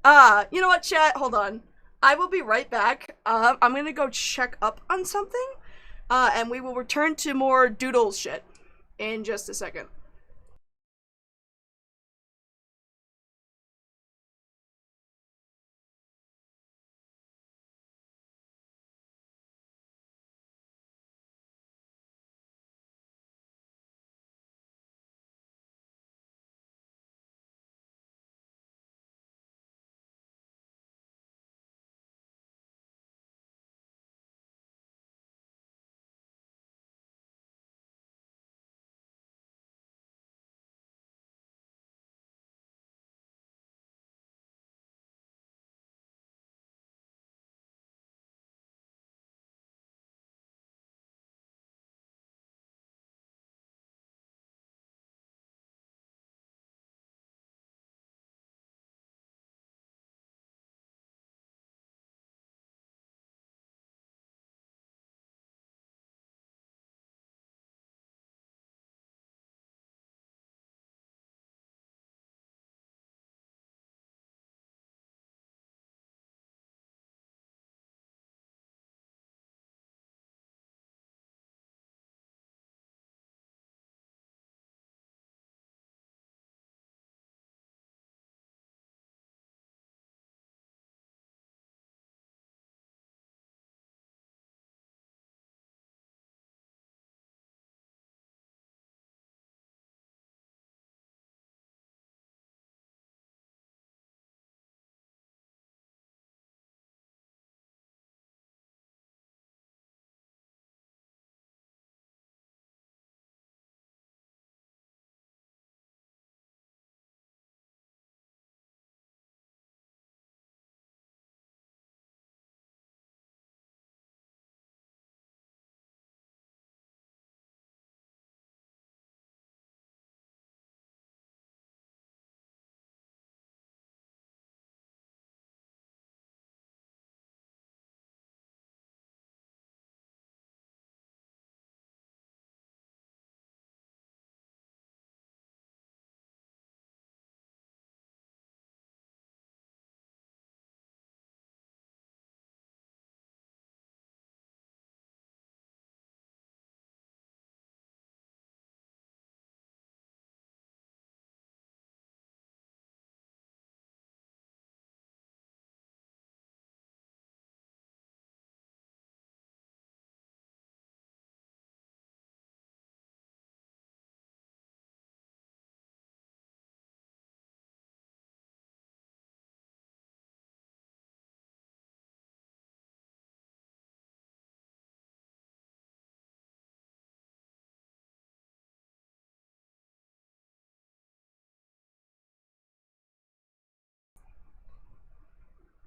You know what, chat? Hold on. I will be right back. I'm gonna go check up on something. And we will return to more Doodles shit in just a second.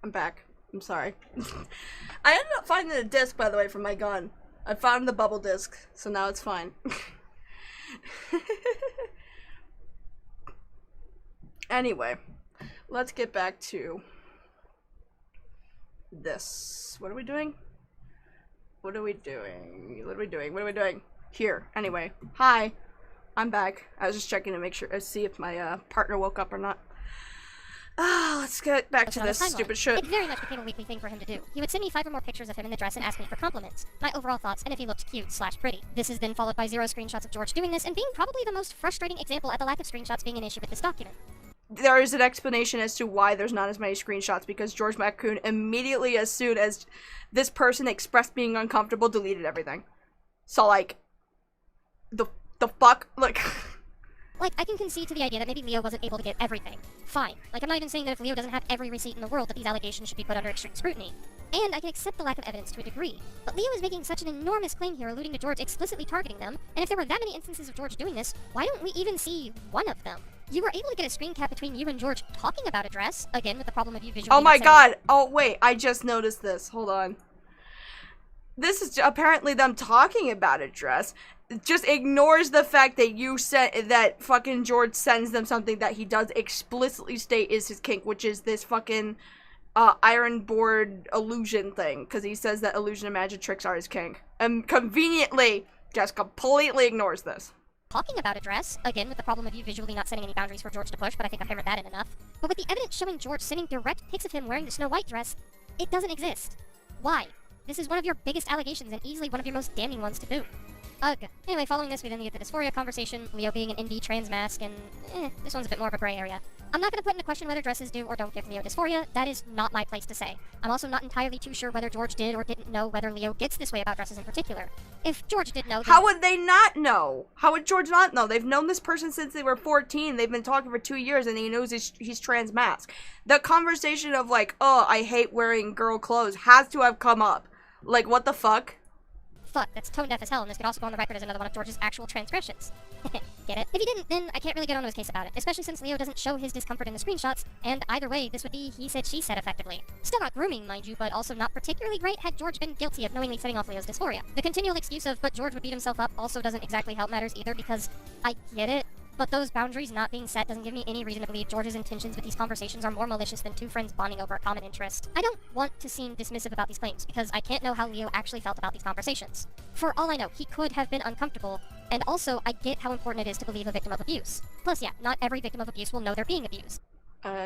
I'm back. I'm sorry. I ended up finding a disc, by the way, from my gun. I found the bubble disc, so now it's fine. Anyway, let's get back to this. What are we doing? What are we doing? What are we doing? What are we doing? Here. Anyway. Hi. I'm back. I was just checking to make sure, see if my partner woke up or not. Let's get back to this stupid shit. It very much became a weekly thing for him to do. He would send me 5 or more pictures of him in the dress and ask me for compliments, my overall thoughts, and if he looked cute/pretty. This is then followed by 0 screenshots of George doing this, and being probably the most frustrating example at the lack of screenshots being an issue with this document. There is an explanation as to why there's not as many screenshots, because George Raccoon immediately, as soon as this person expressed being uncomfortable, deleted everything. So, like, the fuck? Like... Like, I can concede to the idea that maybe Leo wasn't able to get everything. Fine. Like, I'm not even saying that if Leo doesn't have every receipt in the world that these allegations should be put under extreme scrutiny. And I can accept the lack of evidence to a degree. But Leo is making such an enormous claim here, alluding to George explicitly targeting them, and if there were that many instances of George doing this, why don't we even see one of them? You were able to get a screen cap between you and George talking about a dress, again with the problem of you visually... Oh my god! Oh wait, I just noticed this. Hold on. This is apparently them talking about a dress. Just ignores the fact that you said that fucking George sends them something that he does explicitly state is his kink, which is this fucking iron board illusion thing, because he says that illusion and magic tricks are his kink, and conveniently just completely ignores this. Talking about a dress, again with the problem of you visually not setting any boundaries for George to push, but I think I've hammered that in enough. But with the evidence showing George sending direct pics of him wearing the Snow White dress, it doesn't exist. Why? This is one of your biggest allegations and easily one of your most damning ones to boot. Ugh. Anyway, following this, we then get the dysphoria conversation, Leo being an indie trans mask, and this one's a bit more of a gray area. I'm not going to put into question whether dresses do or don't give Leo dysphoria. That is not my place to say. I'm also not entirely too sure whether George did or didn't know whether Leo gets this way about dresses in particular. If George did know, then... How would they not know? How would George not know? They've known this person since they were 14. They've been talking for 2 years, and he knows he's trans mask. The conversation of like, oh, I hate wearing girl clothes has to have come up. Like, what the fuck? Fuck, that's tone deaf as hell, and this could also go on the record as another one of George's actual transgressions. Get it? If he didn't, then I can't really get onto his case about it, especially since Leo doesn't show his discomfort in the screenshots, and either way, this would be he said, she said effectively. Still not grooming, mind you, but also not particularly great had George been guilty of knowingly setting off Leo's dysphoria. The continual excuse of, but George would beat himself up also doesn't exactly help matters either, because I get it, but those boundaries not being set doesn't give me any reason to believe George's intentions with these conversations are more malicious than 2 friends bonding over a common interest. I don't want to seem dismissive about these claims, because I can't know how Leo actually felt about these conversations. For all I know, he could have been uncomfortable, and also, I get how important it is to believe a victim of abuse. Plus, yeah, not every victim of abuse will know they're being abused.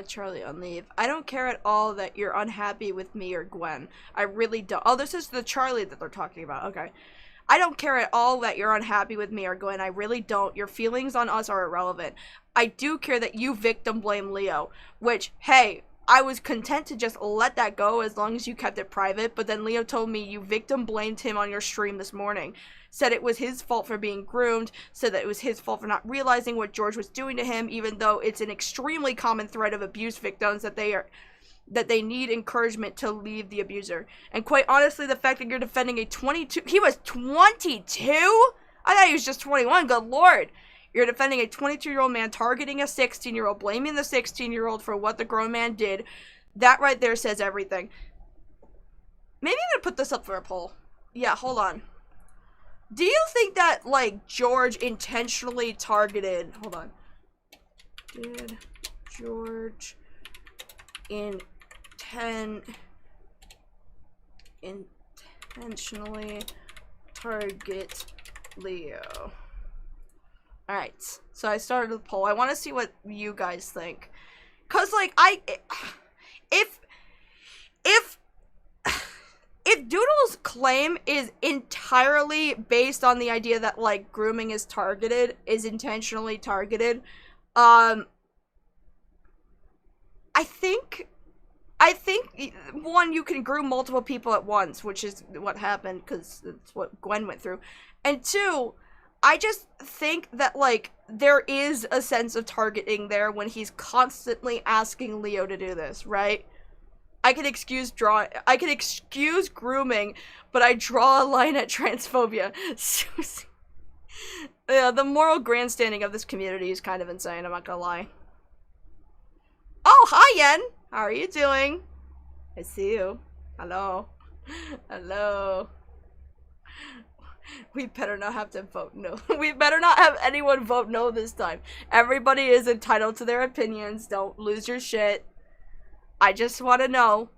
Charlie on leave. I don't care at all that you're unhappy with me or Gwen. I really don't. Oh, this is the Charlie that they're talking about. Okay. I don't care at all that you're unhappy with me or Gwen. I really don't. Your feelings on us are irrelevant. I do care that you victim blame Leo, which, hey, I was content to just let that go as long as you kept it private, but then Leo told me you victim blamed him on your stream this morning. Said it was his fault for being groomed, said that it was his fault for not realizing what George was doing to him, even though it's an extremely common thread of abuse victims that they need encouragement to leave the abuser. And quite honestly, the fact that you're defending a 22... He was 22? I thought he was just 21, good lord. You're defending a 22-year-old man targeting a 16-year-old, blaming the 16-year-old for what the grown man did. That right there says everything. Maybe I'm gonna put this up for a poll. Yeah, hold on. Do you think that, like, George intentionally targeted... Hold on. Did George intentionally target Leo? Alright, so I started the poll. I want to see what you guys think. Because, like, if Doodle's claim is entirely based on the idea that, like, grooming is intentionally targeted, I think, one, you can groom multiple people at once, which is what happened, because it's what Gwen went through. And 2, I just think that, like, there is a sense of targeting there when he's constantly asking Leo to do this, right? I can excuse grooming, but I draw a line at transphobia. Yeah, the moral grandstanding of this community is kind of insane, I'm not gonna lie. Oh, hi, Yen! How are you doing? I see you. Hello. Hello. We better not have to vote no. We better not have anyone vote no this time. Everybody is entitled to their opinions. Don't lose your shit. I just want to know.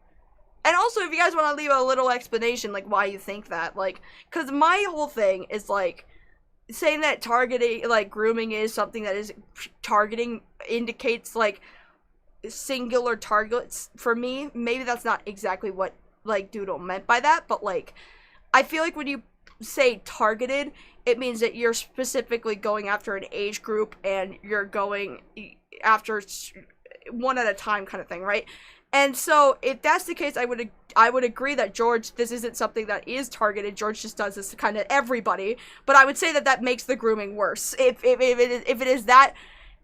And also, if you guys want to leave a little explanation, like, why you think that. Like, because my whole thing is, like, saying that targeting, like, grooming is something that is targeting indicates, like, singular targets for me. Maybe that's not exactly what, like, Doodle meant by that, but, like, I feel like when you say targeted, it means that you're specifically going after an age group and you're going after one at a time kind of thing, right? And so, if that's the case, I would agree that George, this isn't something that is targeted. George just does this to kind of everybody. But I would say that that makes the grooming worse. If it is that,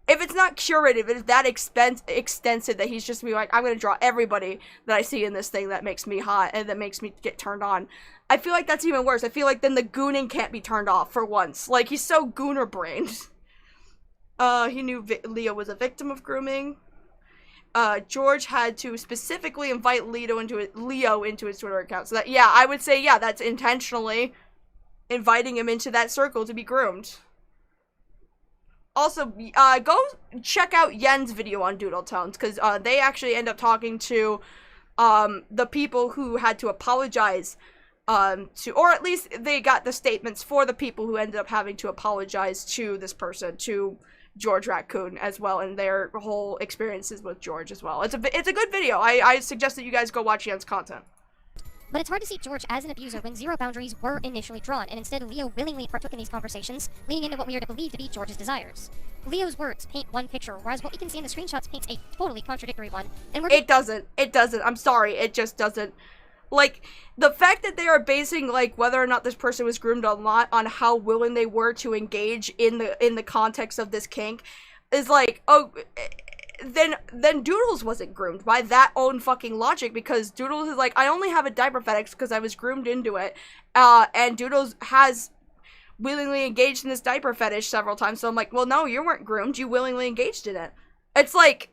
if it's not curative, if it's that extensive that he's just be like, I'm gonna draw everybody that I see in this thing that makes me hot and that makes me get turned on. I feel like that's even worse. I feel like then the gooning can't be turned off for once. Like, he's so gooner brained. He knew Leo was a victim of grooming. George had to specifically invite Leo into his Twitter account. So that, yeah, I would say, yeah, that's intentionally inviting him into that circle to be groomed. Also, go check out Yen's video on Doodle Tones, because they actually end up talking to the people who had to apologize or at least they got the statements for the people who ended up having to apologize to this person, to George Raccoon as well, and their whole experiences with George as well. It's a good video. I suggest that you guys go watch Yen's content. But it's hard to see George as an abuser when zero boundaries were initially drawn, and instead Leo willingly partook in these conversations, leading into what we are to believe to be George's desires. Leo's words paint one picture, whereas what we can see in the screenshots paints a totally contradictory one, and It doesn't. I'm sorry, it just doesn't. Like, the fact that they are basing, like, whether or not this person was groomed or not on how willing they were to engage in the context of this kink is like, oh, then Doodles wasn't groomed by that own fucking logic, because Doodles is like, I only have a diaper fetish because I was groomed into it, and Doodles has willingly engaged in this diaper fetish several times, so I'm like, well, no, you weren't groomed, you willingly engaged in it. It's like,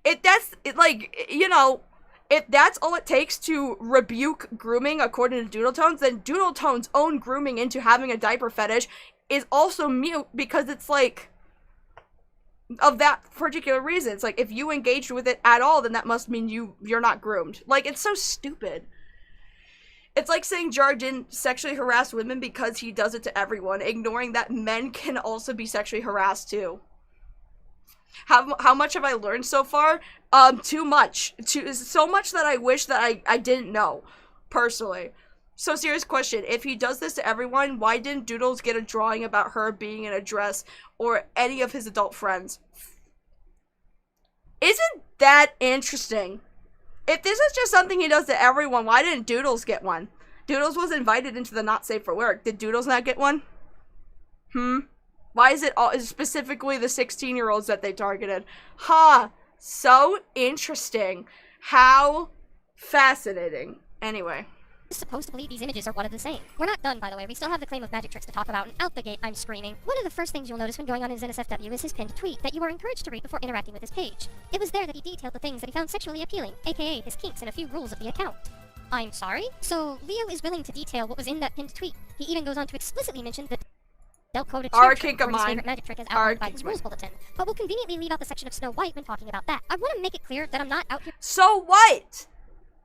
if that's all it takes to rebuke grooming according to Doodle Tones, then Doodle Tones' own grooming into having a diaper fetish is also mute, because it's like, of that particular reason. It's like, if you engaged with it at all, then that must mean you're not groomed. Like, it's so stupid. It's like saying Jar didn't sexually harass women because he does it to everyone, ignoring that men can also be sexually harassed too. How much have I learned so far? Too much. So much that I wish that I didn't know, personally. So, serious question. If he does this to everyone, why didn't Doodles get a drawing about her being in a dress, or any of his adult friends? Isn't that interesting? If this is just something he does to everyone, why didn't Doodles get one? Doodles was invited into the Not Safe for Work. Did Doodles not get one? Why is it specifically the 16-year-olds that they targeted? So interesting. How fascinating. Anyway. Supposed to believe these images are one of the same. We're not done, by the way. We still have the claim of magic tricks to talk about, and out the gate, I'm screaming. One of the first things you'll notice when going on his NSFW is his pinned tweet that you are encouraged to read before interacting with his page. It was there that he detailed the things that he found sexually appealing, aka his kinks and a few rules of the account. I'm sorry? So, Leo is willing to detail what was in that pinned tweet. He even goes on to explicitly mention that Del coded Our trick kink of for his mine. favorite magic trick as outlined by his rules bulletin, but we'll conveniently leave out the section of Snow White when talking about that. I want to make it clear that I'm not out here. So what?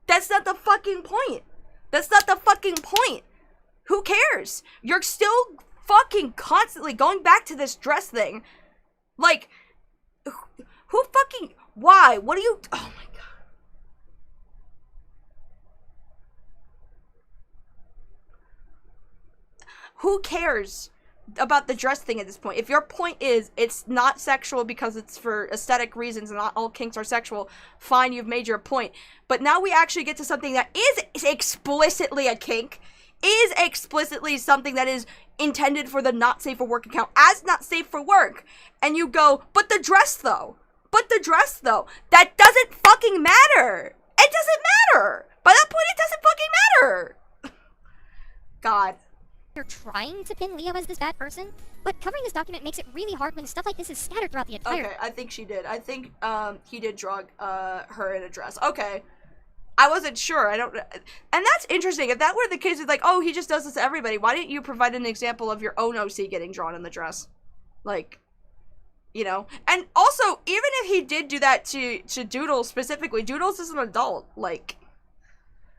That's not the fucking point. That's not the fucking point. Who cares? You're still fucking constantly going back to this dress thing. Like, who fucking, why? What are you, oh my god. Who cares about the dress thing at this point? If your point is it's not sexual because it's for aesthetic reasons and not all kinks are sexual, fine, you've made your point. But now we actually get to something that is explicitly a kink, is explicitly something that is intended for the Not Safe for Work account as not safe for work. And you go, but the dress though, that doesn't fucking matter. It doesn't matter. By that point, it doesn't fucking matter. God. You're trying to pin Leo as this bad person, but covering this document makes it really hard when stuff like this is scattered throughout the entire... Okay, I think she did. I think, he did draw, her in a dress. Okay. I wasn't sure. I don't... And that's interesting. If that were the case, it's like, oh, he just does this to everybody. Why didn't you provide an example of your own OC getting drawn in the dress? Like, you know? And also, even if he did do that to Doodles specifically, Doodles is an adult. Like,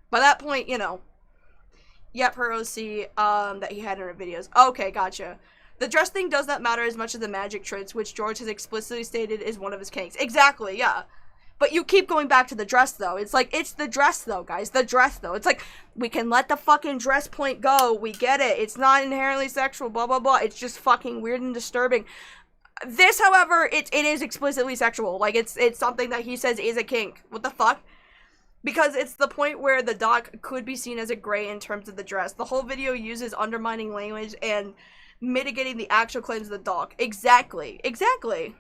by that point, you know, Yep, her OC, that he had in her videos. Okay, gotcha. The dress thing does not matter as much as the magic tricks, which George has explicitly stated is one of his kinks. Exactly, yeah. But you keep going back to the dress, though. It's like, it's the dress, though, guys. The dress, though. It's like, we can let the fucking dress point go. We get it. It's not inherently sexual, blah, blah, blah. It's just fucking weird and disturbing. This, however, it is explicitly sexual. Like, it's something that he says is a kink. What the fuck? Because it's the point where the doc could be seen as a gray in terms of the dress. The whole video uses undermining language and mitigating the actual claims of the doc. Exactly. Exactly.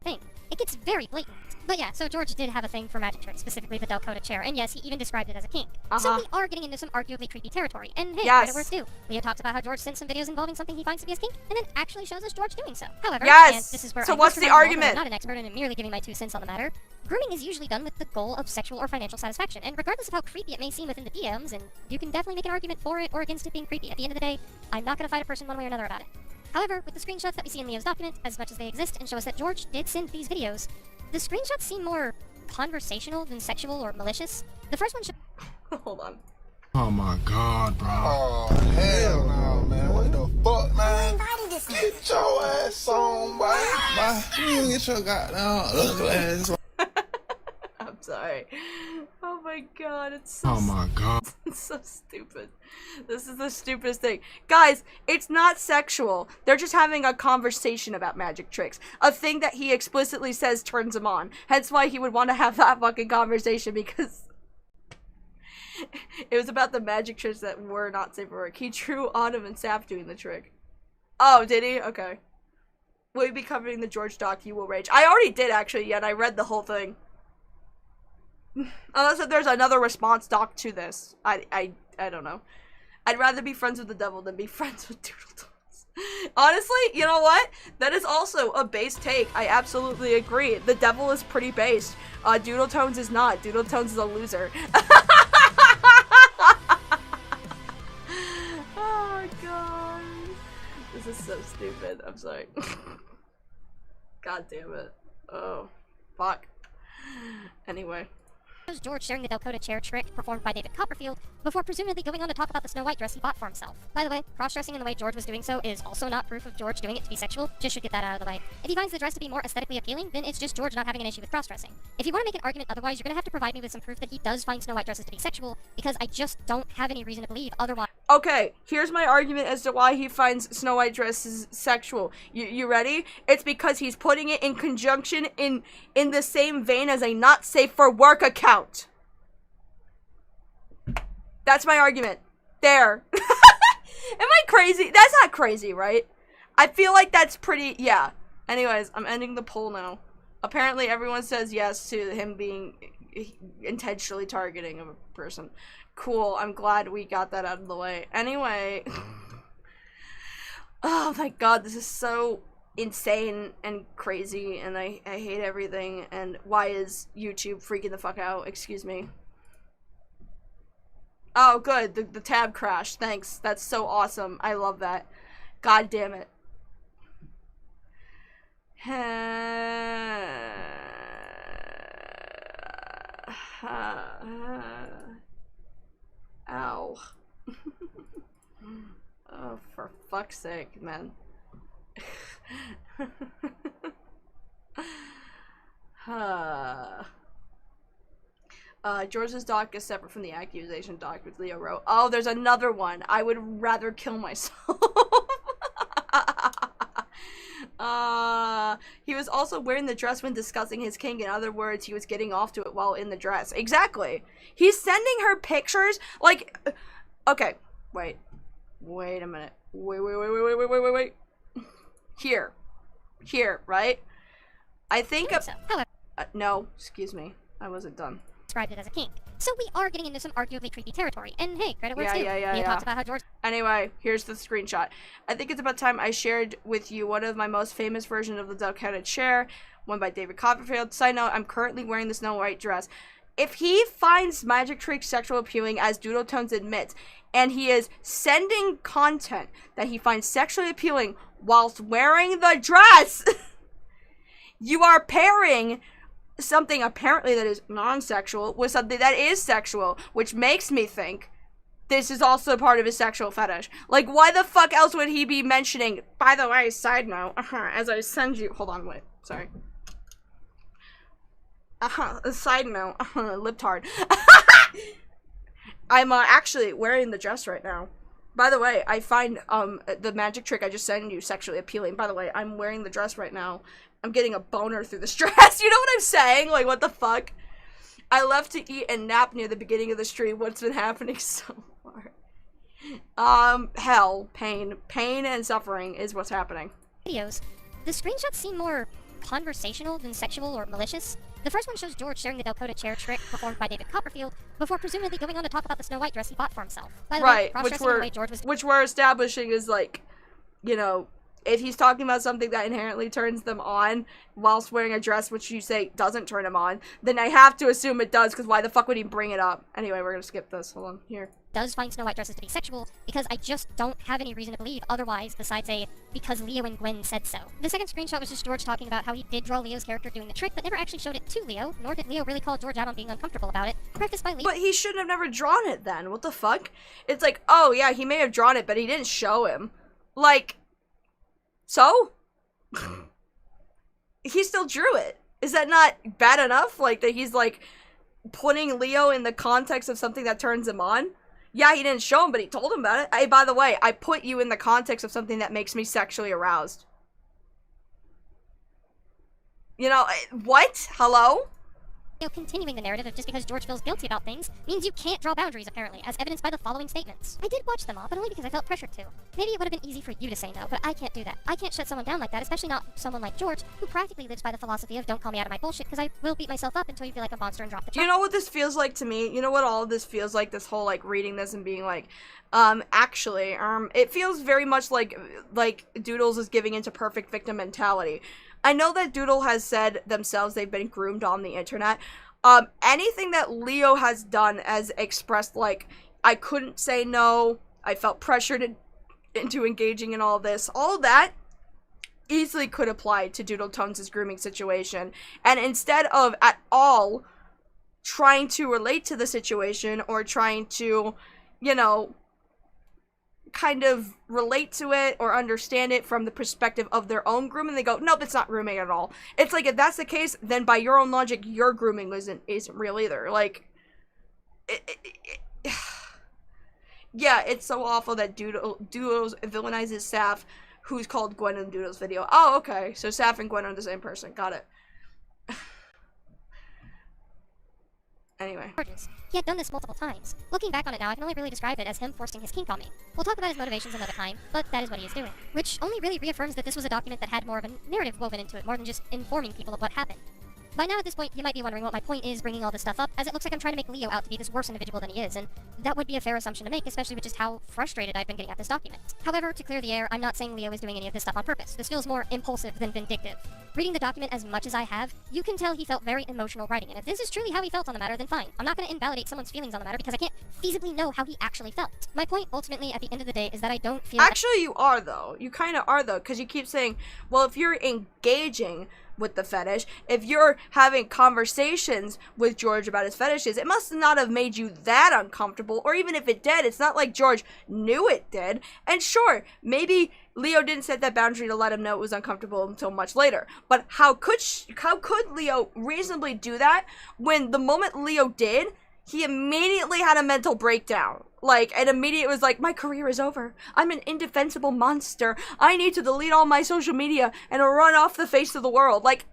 Thing. It gets very blatant. But yeah, so George did have a thing for magic tricks, specifically the Delgado chair, and yes, he even described it as a kink. So we are getting into some arguably creepy territory, and hey, credit where it's due. Leo talks about how George sent some videos involving something he finds to be his kink, and then actually shows us George doing so. However, and this is where so what's the argument? I'm not an expert and I'm merely giving my 2 cents on the matter. Grooming is usually done with the goal of sexual or financial satisfaction, and regardless of how creepy it may seem within the DMs, and you can definitely make an argument for it or against it being creepy, at the end of the day, I'm not going to fight a person one way or another about it. However, with the screenshots that we see in Leo's document, as much as they exist and show us that George did send these videos, the screenshots seem more conversational than sexual or malicious. The first one should... Hold on. Oh my god, bro. Oh, hell no, man. What the fuck, man? Get your ass on, boy. You get your goddamn ugly ass on. I'm sorry. Oh my god, it's so Oh my god. it's so stupid. This is the stupidest thing. Guys, it's not sexual. They're just having a conversation about magic tricks. A thing that he explicitly says turns him on. Hence why he would want to have that fucking conversation, because it was about the magic tricks that were not safe for work. He drew Autumn and Sap doing the trick. Oh, did he? Okay. Will you be covering the George doc, You Will Rage? I already did, actually, yeah, and I read the whole thing. Unless if there's another response doc to this. I don't know. I'd rather be friends with the devil than be friends with Doodles. Honestly, you know what? That is also a base take. I absolutely agree. The devil is pretty based. Doodle Tones is not. Doodle Tones is a loser. Oh god. This is so stupid. I'm sorry. God damn it. Oh. Fuck. Anyway. George sharing the Delgado chair trick performed by David Copperfield before presumably going on to talk about the Snow White dress he bought for himself. By the way, cross-dressing in the way George was doing so is also not proof of George doing it to be sexual. Just should get that out of the way. If he finds the dress to be more aesthetically appealing, then it's just George not having an issue with cross-dressing. If you want to make an argument otherwise, you're going to have to provide me with some proof that he does find Snow White dresses to be sexual, because I just don't have any reason to believe otherwise. Okay, here's my argument as to why he finds Snow White dresses sexual. You ready? It's because he's putting it in conjunction in the same vein as a not safe for work account. That's my argument. There. Am I crazy? That's not crazy, right? I feel like that's pretty, yeah. Anyways, I'm ending the poll now. Apparently everyone says yes to him being intentionally targeting a person. Cool, I'm glad we got that out of the way. Anyway. Oh my god, this is so insane and crazy, and I hate everything, and why is YouTube freaking the fuck out? Excuse me. Oh, good. The tab crashed. Thanks. That's so awesome. I love that. God damn it. Ow. Oh, for fuck's sake, man. George's doc is separate from the accusation doc, which Leo wrote. Oh, there's another one. I would rather kill myself. He was also wearing the dress when discussing his kink. In other words, he was getting off to it while in the dress. Exactly. He's sending her pictures. Like, okay, wait a minute. Wait. Here, right? I think no, excuse me. I wasn't done. Described it as a kink. So we are getting into some arguably creepy territory. And hey, credit where it's due. Leo talks about how George... Anyway, here's the screenshot. I think it's about time I shared with you one of my most famous versions of the Delgado chair, one by David Copperfield. Side note, I'm currently wearing the Snow White dress. If he finds magic tricks sexual appealing, as Doodle Tones admits, and he is sending content that he finds sexually appealing whilst wearing the dress, you are pairing something apparently that is non-sexual with something that is sexual, which makes me think this is also part of his sexual fetish. Like, why the fuck else would he be mentioning, by the way, side note, as I send you, hold on, wait, sorry. A side note, lipped hard. I'm actually wearing the dress right now. By the way, I find the magic trick I just sent you sexually appealing. By the way, I'm wearing the dress right now. I'm getting a boner through this dress. You know what I'm saying? Like, what the fuck? I left to eat and nap near the beginning of the stream. What's been happening so far? Hell, pain and suffering is what's happening. Videos. The screenshots seem more conversational than sexual or malicious. The first one shows George sharing the Delgado chair trick performed by David Copperfield before presumably going on to talk about the Snow White dress he bought for himself. By the way, which we're establishing is like, you know, if he's talking about something that inherently turns them on whilst wearing a dress which you say doesn't turn him on, then I have to assume it does, because why the fuck would he bring it up? Anyway, we're gonna skip this. Hold on, here. Does find Snow White dresses to be sexual, because I just don't have any reason to believe otherwise besides a because Leo and Gwen said so. The second screenshot was just George talking about how he did draw Leo's character doing the trick, but never actually showed it to Leo, nor did Leo really call George out on being uncomfortable about it, prefaced by Leo. But he shouldn't have never drawn it then. What the fuck? It's like, oh yeah, he may have drawn it, but he didn't show him. Like, so? He still drew it. Is that not bad enough? Like, that he's like putting Leo in the context of something that turns him on? Yeah, he didn't show him, but he told him about it. Hey, by the way, I put you in the context of something that makes me sexually aroused. You know, what? Hello? Continuing the narrative of just because George feels guilty about things means you can't draw boundaries, apparently, as evidenced by the following statements. I did watch them all, but only because I felt pressured to. Maybe it would have been easy for you to say no, but I can't do that. I can't shut someone down like that, especially not someone like George, who practically lives by the philosophy of don't call me out of my bullshit, because I will beat myself up until you feel like a monster and drop the You know what this feels like to me? You know what all of this feels like? This whole, like, reading this and being like, actually, it feels very much like Doodles is giving into perfect victim mentality. I know that Doodle has said themselves they've been groomed on the internet. Anything that Leo has done as expressed, like, I couldn't say no, I felt pressured into engaging in all this, all that easily could apply to Doodle Tones' grooming situation. And instead of at all trying to relate to the situation or trying to, you know, kind of relate to it or understand it from the perspective of their own grooming, they go, nope, it's not grooming at all. It's like, if that's the case, then by your own logic, your grooming isn't real either. Like, yeah, it's so awful that Doodles villainizes Saf, who's called Gwen in Doodles video. Oh, okay, so Saf and Gwen are the same person. Got it. Anyway. He had done this multiple times. Looking back on it now, I can only really describe it as him forcing his kink on me. We'll talk about his motivations another time, but that is what he is doing. Which only really reaffirms that this was a document that had more of a narrative woven into it, more than just informing people of what happened. By now, at this point, you might be wondering what my point is bringing all this stuff up, as it looks like I'm trying to make Leo out to be this worse individual than he is, and that would be a fair assumption to make, especially with just how frustrated I've been getting at this document. However, to clear the air, I'm not saying Leo is doing any of this stuff on purpose. This feels more impulsive than vindictive. Reading the document as much as I have, you can tell he felt very emotional writing, and if this is truly how he felt on the matter, then fine. I'm not going to invalidate someone's feelings on the matter because I can't feasibly know how he actually felt. My point, ultimately, at the end of the day, is that I don't feel— Actually, you are, though. You kind of are, though, because you keep saying, well, if you're engaging with the fetish, if you're having conversations with George about his fetishes, it must not have made you that uncomfortable, or even if it did, it's not like George knew it did. And sure, maybe Leo didn't set that boundary to let him know it was uncomfortable until much later, but how could Leo reasonably do that when the moment Leo did, he immediately had a mental breakdown? Like, and immediately was like, my career is over. I'm an indefensible monster. I need to delete all my social media and run off the face of the world. Like,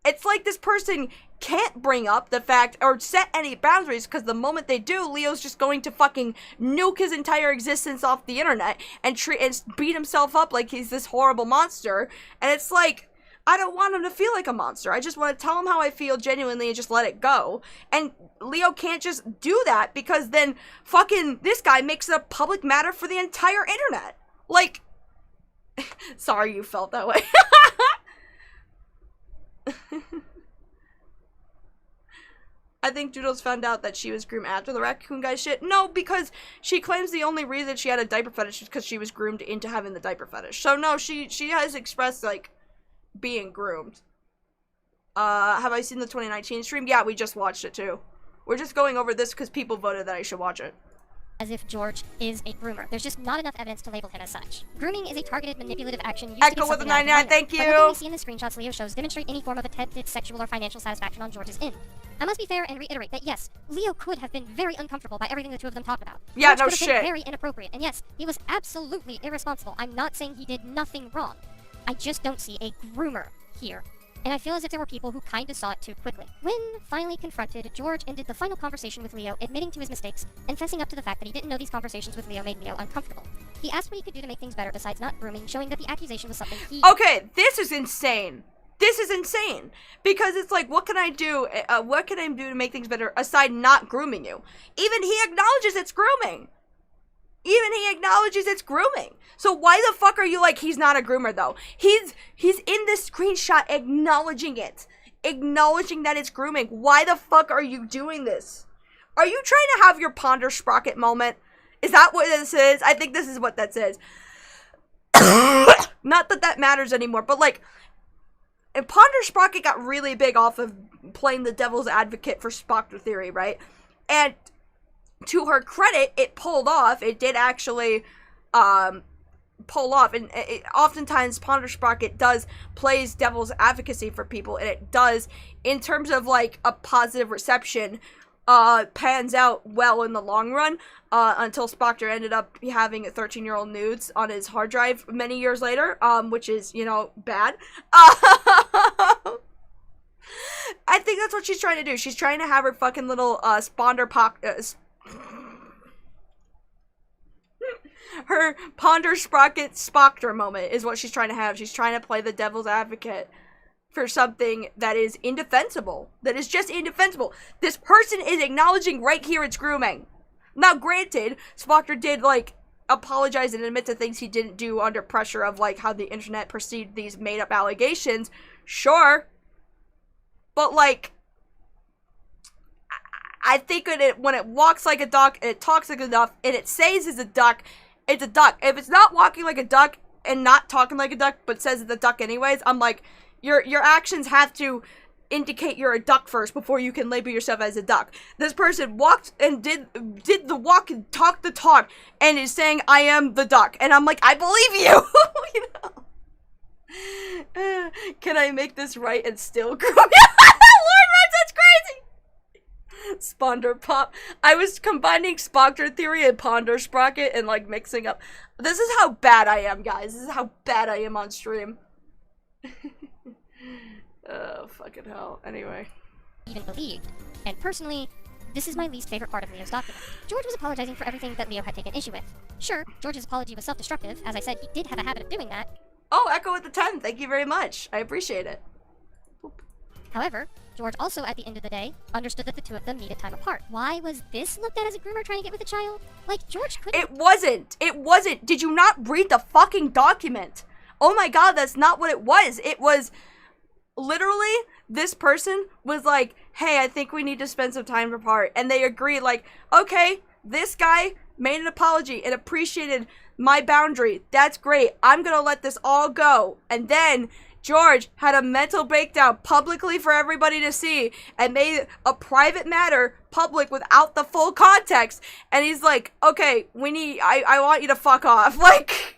it's like this person can't bring up the fact or set any boundaries, because the moment they do, Leo's just going to fucking nuke his entire existence off the internet and beat himself up like he's this horrible monster. And it's like, I don't want him to feel like a monster. I just want to tell him how I feel genuinely and just let it go. And Leo can't just do that, because then fucking this guy makes it a public matter for the entire internet. Like, sorry you felt that way. I think Doodles found out that she was groomed after the Raccoon guy shit. No, because she claims the only reason she had a diaper fetish is because she was groomed into having the diaper fetish. So no, she has expressed, like, being groomed. Have I seen the 2019 stream? Yeah, we just watched it too. We're just going over this because people voted that I should watch it. As if George is a groomer. There's just not enough evidence to label him as such. Grooming is a targeted manipulative action used to Echo get with the something out of 99, thank But nothing you! we see in the screenshots Leo shows demonstrate any form of attempted sexual or financial satisfaction on George's end. I must be fair and reiterate that yes, Leo could have been very uncomfortable by everything the two of them talked about. Yeah, George no could have shit. been very inappropriate, and yes, he was absolutely irresponsible. I'm not saying he did nothing wrong. I just don't see a groomer here. And I feel as if there were people who kinda saw it too quickly. When finally confronted, George ended the final conversation with Leo admitting to his mistakes and fessing up to the fact that he didn't know these conversations with Leo made Leo uncomfortable. He asked what he could do to make things better besides not grooming, showing that the accusation was something he— Okay, this is insane. This is insane. Because it's like, what can I do? What can I do to make things better aside not grooming you? Even he acknowledges it's grooming. Even he acknowledges it's grooming. So why the fuck are you like, he's not a groomer though? He's in this screenshot acknowledging it. Acknowledging that it's grooming. Why the fuck are you doing this? Are you trying to have your Ponder Sprocket moment? Is that what this is? I think this is what that says. Not that that matters anymore, but like, and Ponder Sprocket got really big off of playing the devil's advocate for Spoctor theory, right? And to her credit, it pulled off. It did actually pull off, and oftentimes Ponder Sprocket plays devil's advocacy for people, and it does, in terms of like a positive reception, pans out well in the long run, until Spoctor ended up having 13-year-old nudes on his hard drive many years later, which is, you know, bad. I think that's what she's trying to do. She's trying to have her fucking little her Ponder Sprocket Spoctor moment is what she's trying to have. She's trying to play the devil's advocate for something that is indefensible. That is just indefensible. This person is acknowledging right here it's grooming. Now, granted, Spoctor did, like, apologize and admit to things he didn't do under pressure of, like, how the internet perceived these made-up allegations. Sure. But, like, I think when it walks like a duck, and it talks like a duck, and it says it's a duck, it's a duck. If it's not walking like a duck and not talking like a duck, but says it's a duck anyways, I'm like, your actions have to indicate you're a duck first before you can label yourself as a duck. This person walked and did the walk and talked the talk and is saying, I am the duck. And I'm like, I believe you! You know? Can I make this right and still groom? Lord Reds, that's crazy! Sponder Pop. I was combining Spoctor theory and Ponder Sprocket and like mixing up. This is how bad I am, guys. This is how bad I am on stream. Oh, fucking hell. Anyway. even believed. And personally, this is my least favorite part of Leo's document. George was apologizing for everything that Leo had taken issue with. Sure, George's apology was self-destructive. As I said, he did have a habit of doing that. Oh, Echo with the 10. Thank you very much. I appreciate it. However, George also, at the end of the day, understood that the two of them needed time apart. Why was this looked at as a groomer trying to get with a child? Like, George couldn't— It wasn't. It wasn't. Did you not read the fucking document? Oh my god, that's not what it was. It was literally, this person was like, hey, I think we need to spend some time apart. And they agreed, like, okay, this guy made an apology and appreciated my boundary. That's great. I'm gonna let this all go. And then George had a mental breakdown publicly for everybody to see and made a private matter public without the full context. And he's like, okay, I want you to fuck off. Like,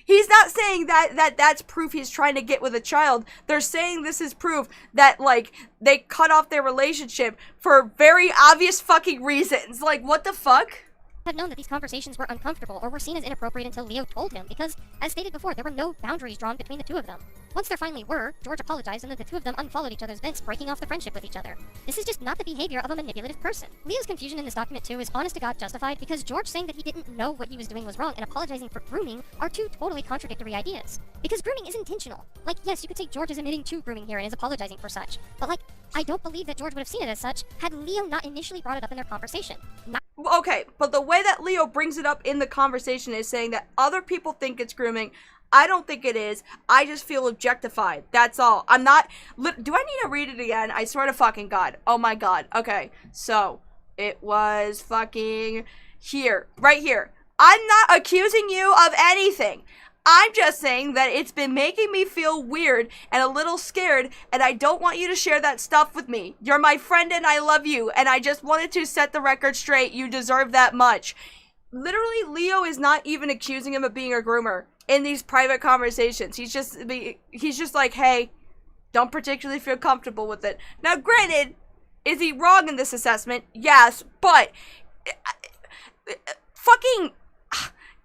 he's not saying that's proof he's trying to get with a child. They're saying this is proof that, like, they cut off their relationship for very obvious fucking reasons. Like, what the fuck? Have known that these conversations were uncomfortable or were seen as inappropriate until Leo told him, because, as stated before, there were no boundaries drawn between the two of them. Once there finally were, George apologized and then the two of them unfollowed each other's vents, breaking off the friendship with each other. This is just not the behavior of a manipulative person. Leo's confusion in this document too is honest to God justified, because George saying that he didn't know what he was doing was wrong and apologizing for grooming are two totally contradictory ideas. Because grooming is intentional. Like, yes, you could say George is admitting to grooming here and is apologizing for such, but, like, I don't believe that George would have seen it as such had Leo not initially brought it up in their conversation. Okay, but the way that Leo brings it up in the conversation is saying that other people think it's grooming. I don't think it is. I just feel objectified. That's all. I'm not... Do I need to read it again? I swear to fucking God. Oh my God. Okay, so it was fucking here. Right here. I'm not accusing you of anything. I'm just saying that it's been making me feel weird and a little scared, and I don't want you to share that stuff with me. You're my friend and I love you, and I just wanted to set the record straight. You deserve that much. Literally, Leo is not even accusing him of being a groomer in these private conversations. He's just like, hey, don't particularly feel comfortable with it. Now, granted, is he wrong in this assessment? Yes, but fucking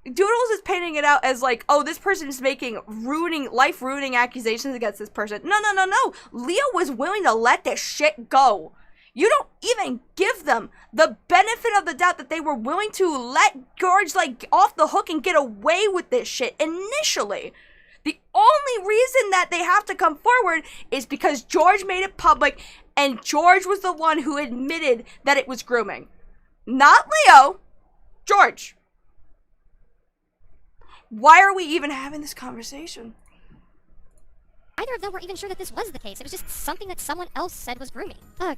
Doodles is painting it out as like, oh, this person is making life-ruining accusations against this person. No. Leo was willing to let this shit go. You don't even give them the benefit of the doubt that they were willing to let George, like, off the hook and get away with this shit initially. The only reason that they have to come forward is because George made it public, and George was the one who admitted that it was grooming. Not Leo. George. Why are we even having this conversation? Neither of them were even sure that this was the case. It was just something that someone else said was grooming. Ugh.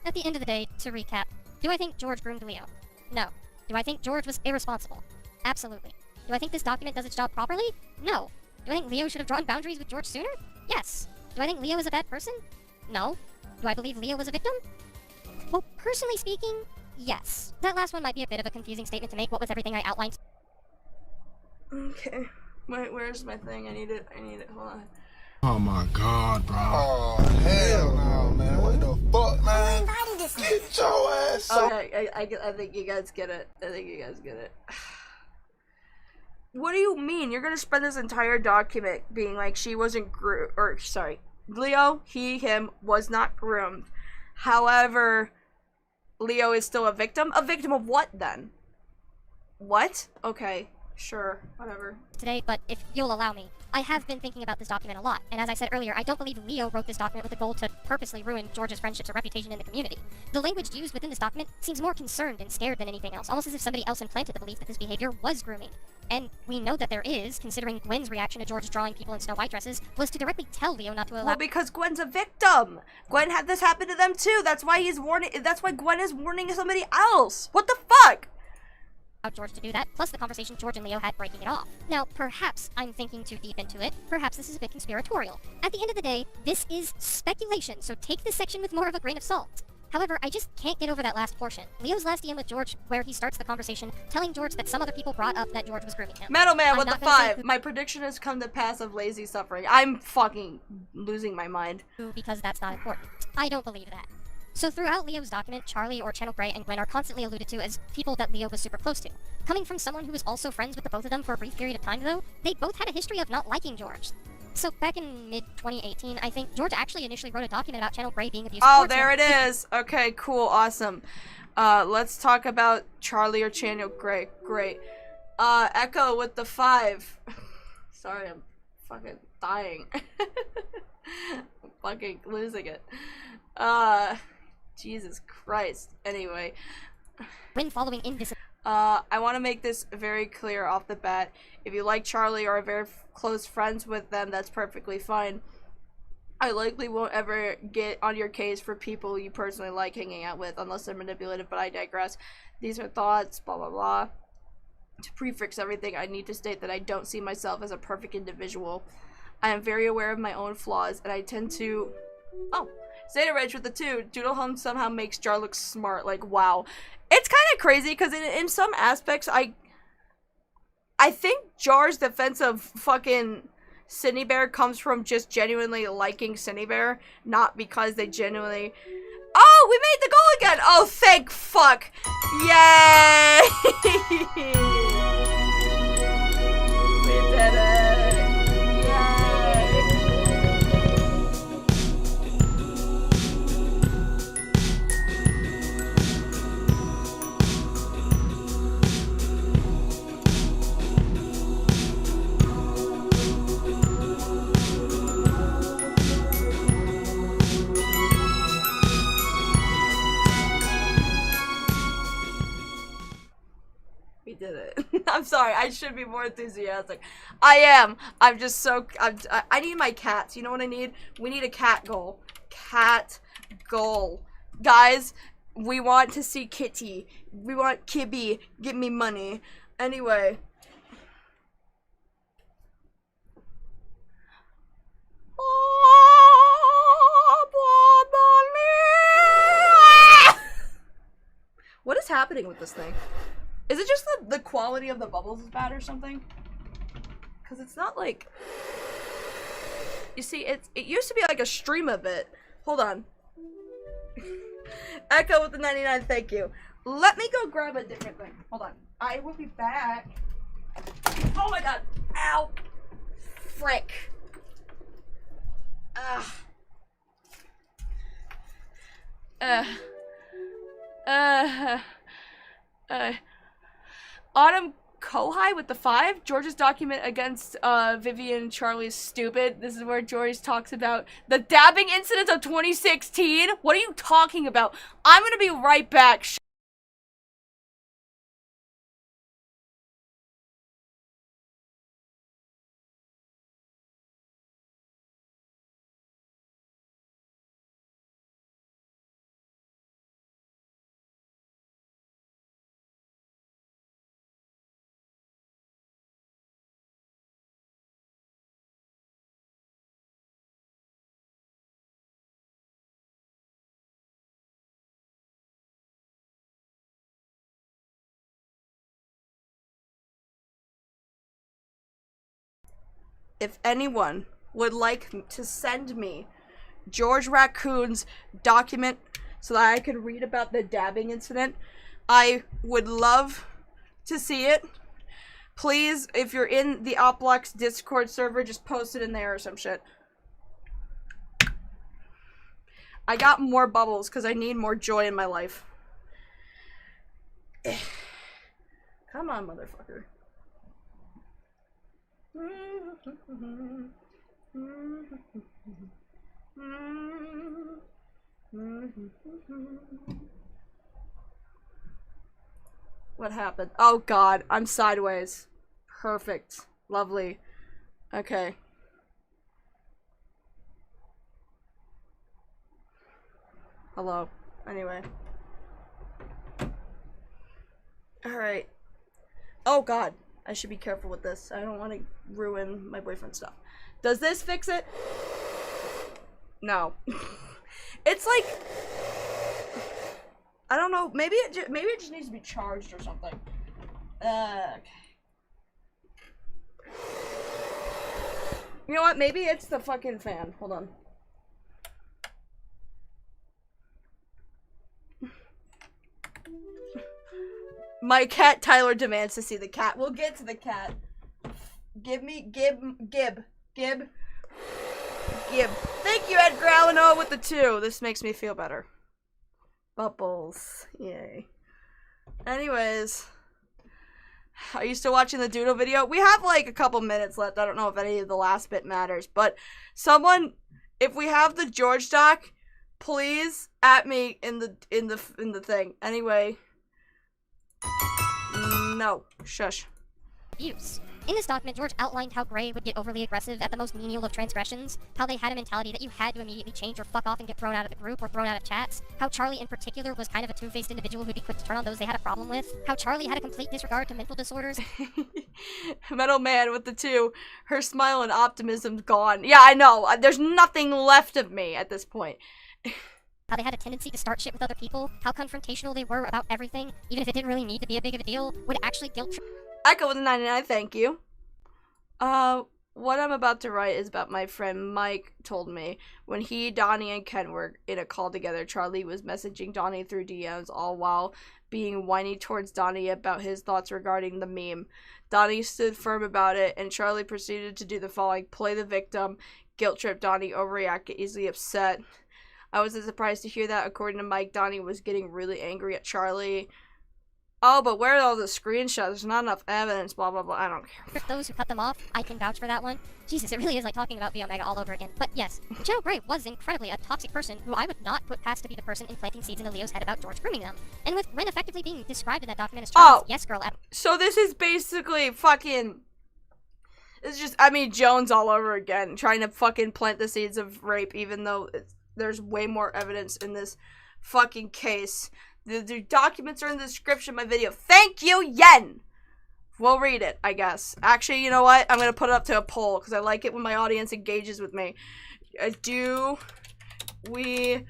At the end of the day, to recap, do I think George groomed Leo? No. Do I think George was irresponsible? Absolutely. Do I think this document does its job properly? No. Do I think Leo should have drawn boundaries with George sooner? Yes. Do I think Leo is a bad person? No. Do I believe Leo was a victim? Well, personally speaking, yes. That last one might be a bit of a confusing statement to make, what with everything I outlined. Okay. Wait, where's my thing? I need it. Hold on. Oh my god, bro. Oh, hell no, man. What the fuck, man? Get your ass on. Okay, I think you guys get it. What do you mean? You're gonna spend this entire document being like she wasn't Leo, he, him, was not groomed. However, Leo is still a victim? A victim of what, then? What? Okay, sure, whatever. Today, but if you'll allow me, I have been thinking about this document a lot, and as I said earlier, I don't believe Leo wrote this document with the goal to purposely ruin George's friendships or reputation in the community. The language used within this document seems more concerned and scared than anything else, almost as if somebody else implanted the belief that this behavior was grooming. And we know that there is, considering Gwen's reaction to George drawing people in Snow White dresses, was to directly tell Leo not to allow— Well, because Gwen's a victim! Gwen had this happen to them too! That's why Gwen is warning somebody else! What the fuck?! George to do that, plus the conversation George and Leo had breaking it off. Now, perhaps I'm thinking too deep into it. Perhaps this is a bit conspiratorial. At the end of the day, this is speculation, so take this section with more of a grain of salt. However, I just can't get over that last portion. Leo's last DM with George, where he starts the conversation, telling George that some other people brought up that George was grooming him. Metal Man with the 5! My prediction has come to pass of lazy suffering. I'm fucking losing my mind. Because that's not important. I don't believe that. So throughout Leo's document, Charlie or Channel Grey and Gwen are constantly alluded to as people that Leo was super close to. Coming from someone who was also friends with the both of them for a brief period of time though, they both had a history of not liking George. So back in mid-2018, I think, George actually initially wrote a document about Channel Grey being abusive. Oh, there it is! Okay, cool, awesome. Let's talk about Charlie or Channel Grey. Great. Echo with the 5. Sorry, I'm fucking dying. I'm fucking losing it. Jesus Christ. Anyway. When following in this, I want to make this very clear off the bat. If you like Charlie or are very close friends with them, that's perfectly fine. I likely won't ever get on your case for people you personally like hanging out with, unless they're manipulative, but I digress. These are thoughts, blah blah blah. To prefix everything, I need to state that I don't see myself as a perfect individual. I am very aware of my own flaws, and I tend to... Oh. Zeta Reg with the 2. Doodle Home somehow makes Jar look smart. Like, wow. It's kind of crazy, because in some aspects, I think Jar's defense of fucking Cindy Bear comes from just genuinely liking Cindy Bear, not because they genuinely... Oh, we made the goal again! Oh, thank fuck! Yay! We did it! We did it. I'm sorry, I should be more enthusiastic. I am. I'm just so... I need my cats. You know what I need? We need a cat goal. Cat goal. Guys, we want to see Kitty. We want Kibby. Give me money. Anyway. happening with this thing? Is it just the quality of the bubbles is bad or something? Because it's not like... You see, it used to be like a stream of it. Hold on. Echo with the 99, thank you. Let me go grab a different thing. Hold on. I will be back. Oh my god. Ow. Frick. Autumn Kohai with the 5. George's document against Vivi and Charlie's stupid. This is where George talks about the dabbing incident of 2016. What are you talking about? I'm gonna be right back. If anyone would like to send me George Raccoon's document so that I could read about the dabbing incident, I would love to see it. Please, if you're in the Oplex Discord server, just post it in there or some shit. I got more bubbles because I need more joy in my life. Come on, motherfucker. What happened? Oh god, I'm sideways. Perfect. Lovely. Okay. Hello. Anyway. Alright. Oh god. I should be careful with this. I don't want to ruin my boyfriend's stuff. Does this fix it? No. It's like... I don't know. Maybe it just needs to be charged or something. Okay. You know what? Maybe it's the fucking fan. Hold on. My cat Tyler demands to see the cat. We'll get to the cat. Gib. Thank you, Ed Growlino with the 2. This makes me feel better. Bubbles. Yay. Anyways. Are you still watching the Doodle video? We have like a couple minutes left. I don't know if any of the last bit matters. But someone, if we have the George doc, please at me in the thing. Anyway. No. Shush. Abuse. In this document, George outlined how Gray would get overly aggressive at the most menial of transgressions, how they had a mentality that you had to immediately change or fuck off and get thrown out of the group or thrown out of chats, how Charlie in particular was kind of a two-faced individual who'd be quick to turn on those they had a problem with, how Charlie had a complete disregard to mental disorders. Metal Man with the 2. Her smile and optimism's gone. Yeah, I know. There's nothing left of me at this point. How they had a tendency to start shit with other people, how confrontational they were about everything, even if it didn't really need to be a big of a deal, would actually guilt trip. Echo with a 99, thank you. What I'm about to write is about my friend Mike told me. When he, Donnie, and Ken were in a call together, Charlie was messaging Donnie through DMs all while being whiny towards Donnie about his thoughts regarding the meme. Donnie stood firm about it, and Charlie proceeded to do the following: play the victim, guilt trip Donnie, overreact, get easily upset. I wasn't surprised to hear that. According to Mike, Donnie was getting really angry at Charlie. Oh, but where are all the screenshots? There's not enough evidence, blah, blah, blah. I don't care. Those who cut them off, I can vouch for that one. Jesus, it really is like talking about Omega all over again. But yes, Joe Gray was incredibly a toxic person who I would not put past to be the person implanting seeds in the Leo's head about George grooming them. And with Ren effectively being described in that document as Charlie's yes girl. So this is basically fucking... It's just, I mean, Jones all over again, trying to fucking plant the seeds of rape, even though there's way more evidence in this fucking case. The documents are in the description of my video. Thank you, Yen! We'll read it, I guess. Actually, you know what? I'm gonna put it up to a poll, because I like it when my audience engages with me. Do we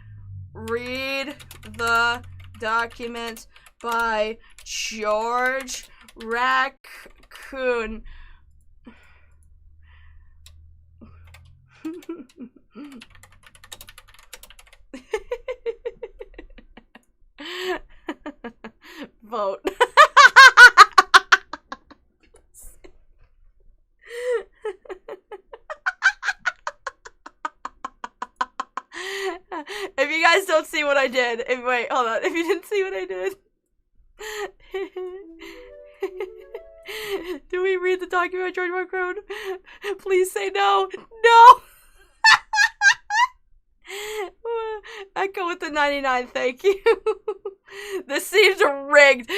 read the document by George Raccoon. Vote. If you guys don't see what I did, wait, hold on. If you didn't see what I did, do we read the document by George Raccoon? Please say no. No. Echo with the 99, thank you. This seems rigged.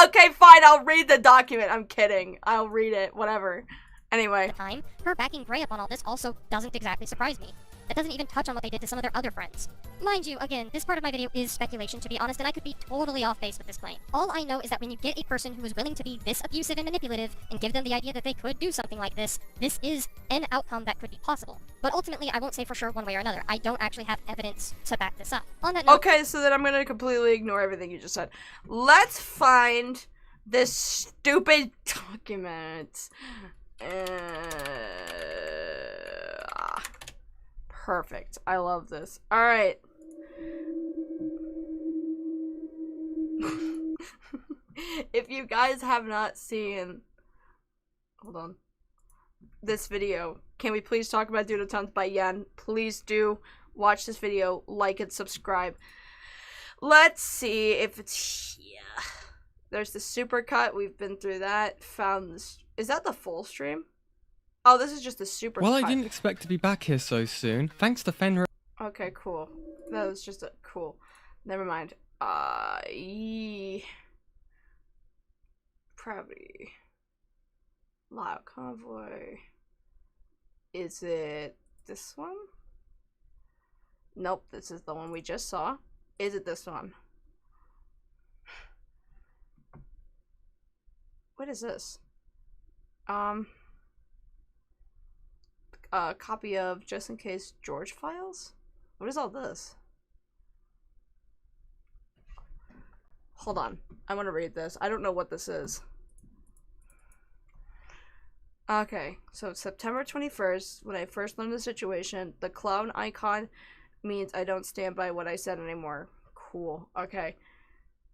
Okay, fine, I'll read the document. I'm kidding. I'll read it, whatever. Anyway. Time, her backing Gray up on all this also doesn't exactly surprise me. That doesn't even touch on what they did to some of their other friends. Mind you, again, this part of my video is speculation, to be honest, and I could be totally off base with this claim. All I know is that when you get a person who is willing to be this abusive and manipulative, and give them the idea that they could do something like this is an outcome that could be possible. But ultimately, I won't say for sure one way or another. I don't actually have evidence to back this up. On that note— Okay, so then I'm gonna completely ignore everything you just said. Let's find this stupid document. Perfect. I love this. Alright. If you guys have not seen... Hold on. This video, can we please talk about Doodle Tons by Yen? Please do watch this video, like and subscribe. Let's see if it's here. There's the supercut. We've been through that. Found this. Is that the full stream? Oh, this is just the supercut. Well, I didn't expect to be back here so soon. Thanks to Fenrir. Okay, cool. That was just a cool. Never mind. Probably. Loud Convoy. Is it this one? Nope, this is the one we just saw. Is it this one? What is this? A copy of Just In Case George files? What is all this? Hold on. I want to read this. I don't know what this is. Okay, so it's September 21st, when I first learned the situation. The clown icon means I don't stand by what I said anymore. Cool. Okay.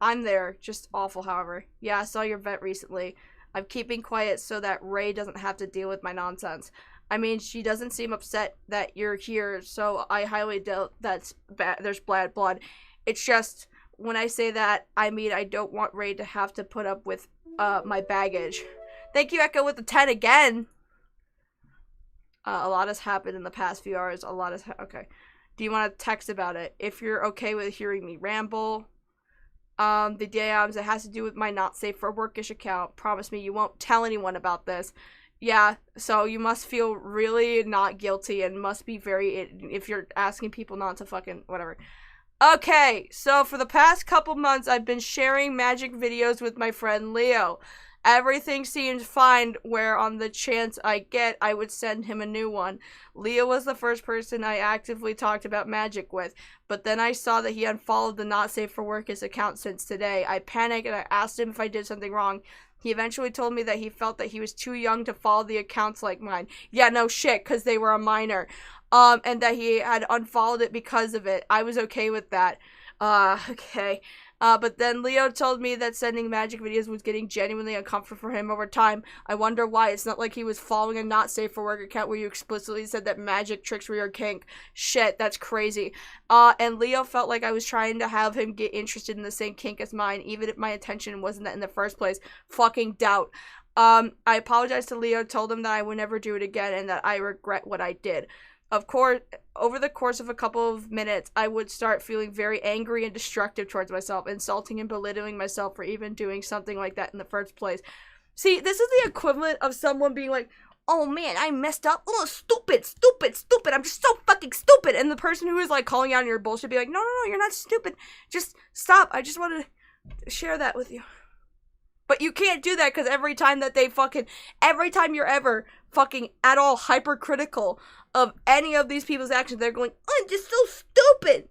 I'm there. Just awful, however. Yeah, I saw your vet recently. I'm keeping quiet so that Ray doesn't have to deal with my nonsense. I mean, she doesn't seem upset that you're here, so I highly doubt that's there's bad blood. It's just, when I say that, I mean I don't want Ray to have to put up with my baggage. Thank you, Echo, with the 10 again. A lot has happened in the past few hours. A lot has okay. Do you want to text about it? If you're okay with hearing me ramble. The DMs, it has to do with my not safe for workish account. Promise me you won't tell anyone about this. Yeah, so you must feel really not guilty and must be very, if you're asking people not to fucking, whatever. Okay, so for the past couple months, I've been sharing magic videos with my friend Leo. Everything seemed fine, where on the chance I get, I would send him a new one. Leo was the first person I actively talked about magic with, but then I saw that he unfollowed the Not Safe for Workers account since today. I panicked and I asked him if I did something wrong. He eventually told me that he felt that he was too young to follow the accounts like mine. Yeah, no shit, because they were a minor. And that he had unfollowed it because of it. I was okay with that. Okay. But then Leo told me that sending magic videos was getting genuinely uncomfortable for him over time. I wonder why. It's not like he was following a not safe for work account where you explicitly said that magic tricks were your kink. Shit, that's crazy. And Leo felt like I was trying to have him get interested in the same kink as mine, even if my intention wasn't that in the first place. Fucking doubt. I apologized to Leo, told him that I would never do it again and that I regret what I did. Of course, over the course of a couple of minutes, I would start feeling very angry and destructive towards myself, insulting and belittling myself for even doing something like that in the first place. See, this is the equivalent of someone being like, oh man, I messed up. Oh, stupid. I'm just so fucking stupid. And the person who is like calling out on your bullshit be like, no, you're not stupid. Just stop. I just wanted to share that with you. But you can't do that because every time you're ever fucking at all hypercritical of any of these people's actions, they're going, oh, I'm just so stupid.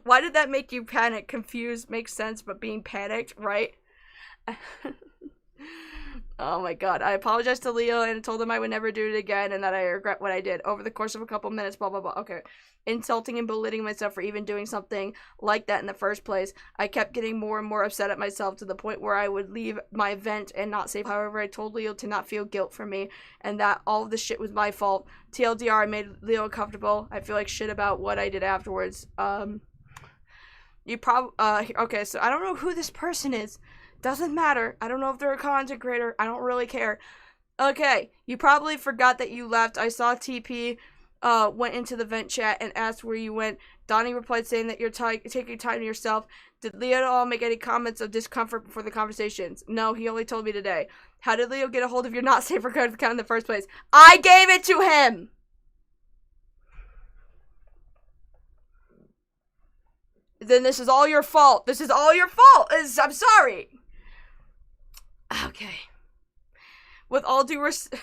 Why did that make you panic? Confused makes sense, but being panicked, right? Oh my god. I apologized to Leo and told him I would never do it again and that I regret what I did. Over the course of a couple minutes, blah, blah, blah. Okay. Insulting and belittling myself for even doing something like that in the first place. I kept getting more and more upset at myself to the point where I would leave my vent and not save. However, I told Leo to not feel guilt for me and that all of this shit was my fault. TLDR, I made Leo uncomfortable. I feel like shit about what I did afterwards. You okay, so I don't know who this person is. Doesn't matter. I don't know if they're a content creator. I don't really care. Okay, you probably forgot that you left. I saw TP went into the vent chat and asked where you went. Donnie replied saying that you're taking time to yourself. Did Leo at all make any comments of discomfort before the conversations? No, he only told me today. How did Leo get a hold of your not safe for code account in the first place? I gave it to him! Then this is all your fault. This is all your fault. I'm sorry. Okay. With all due respect...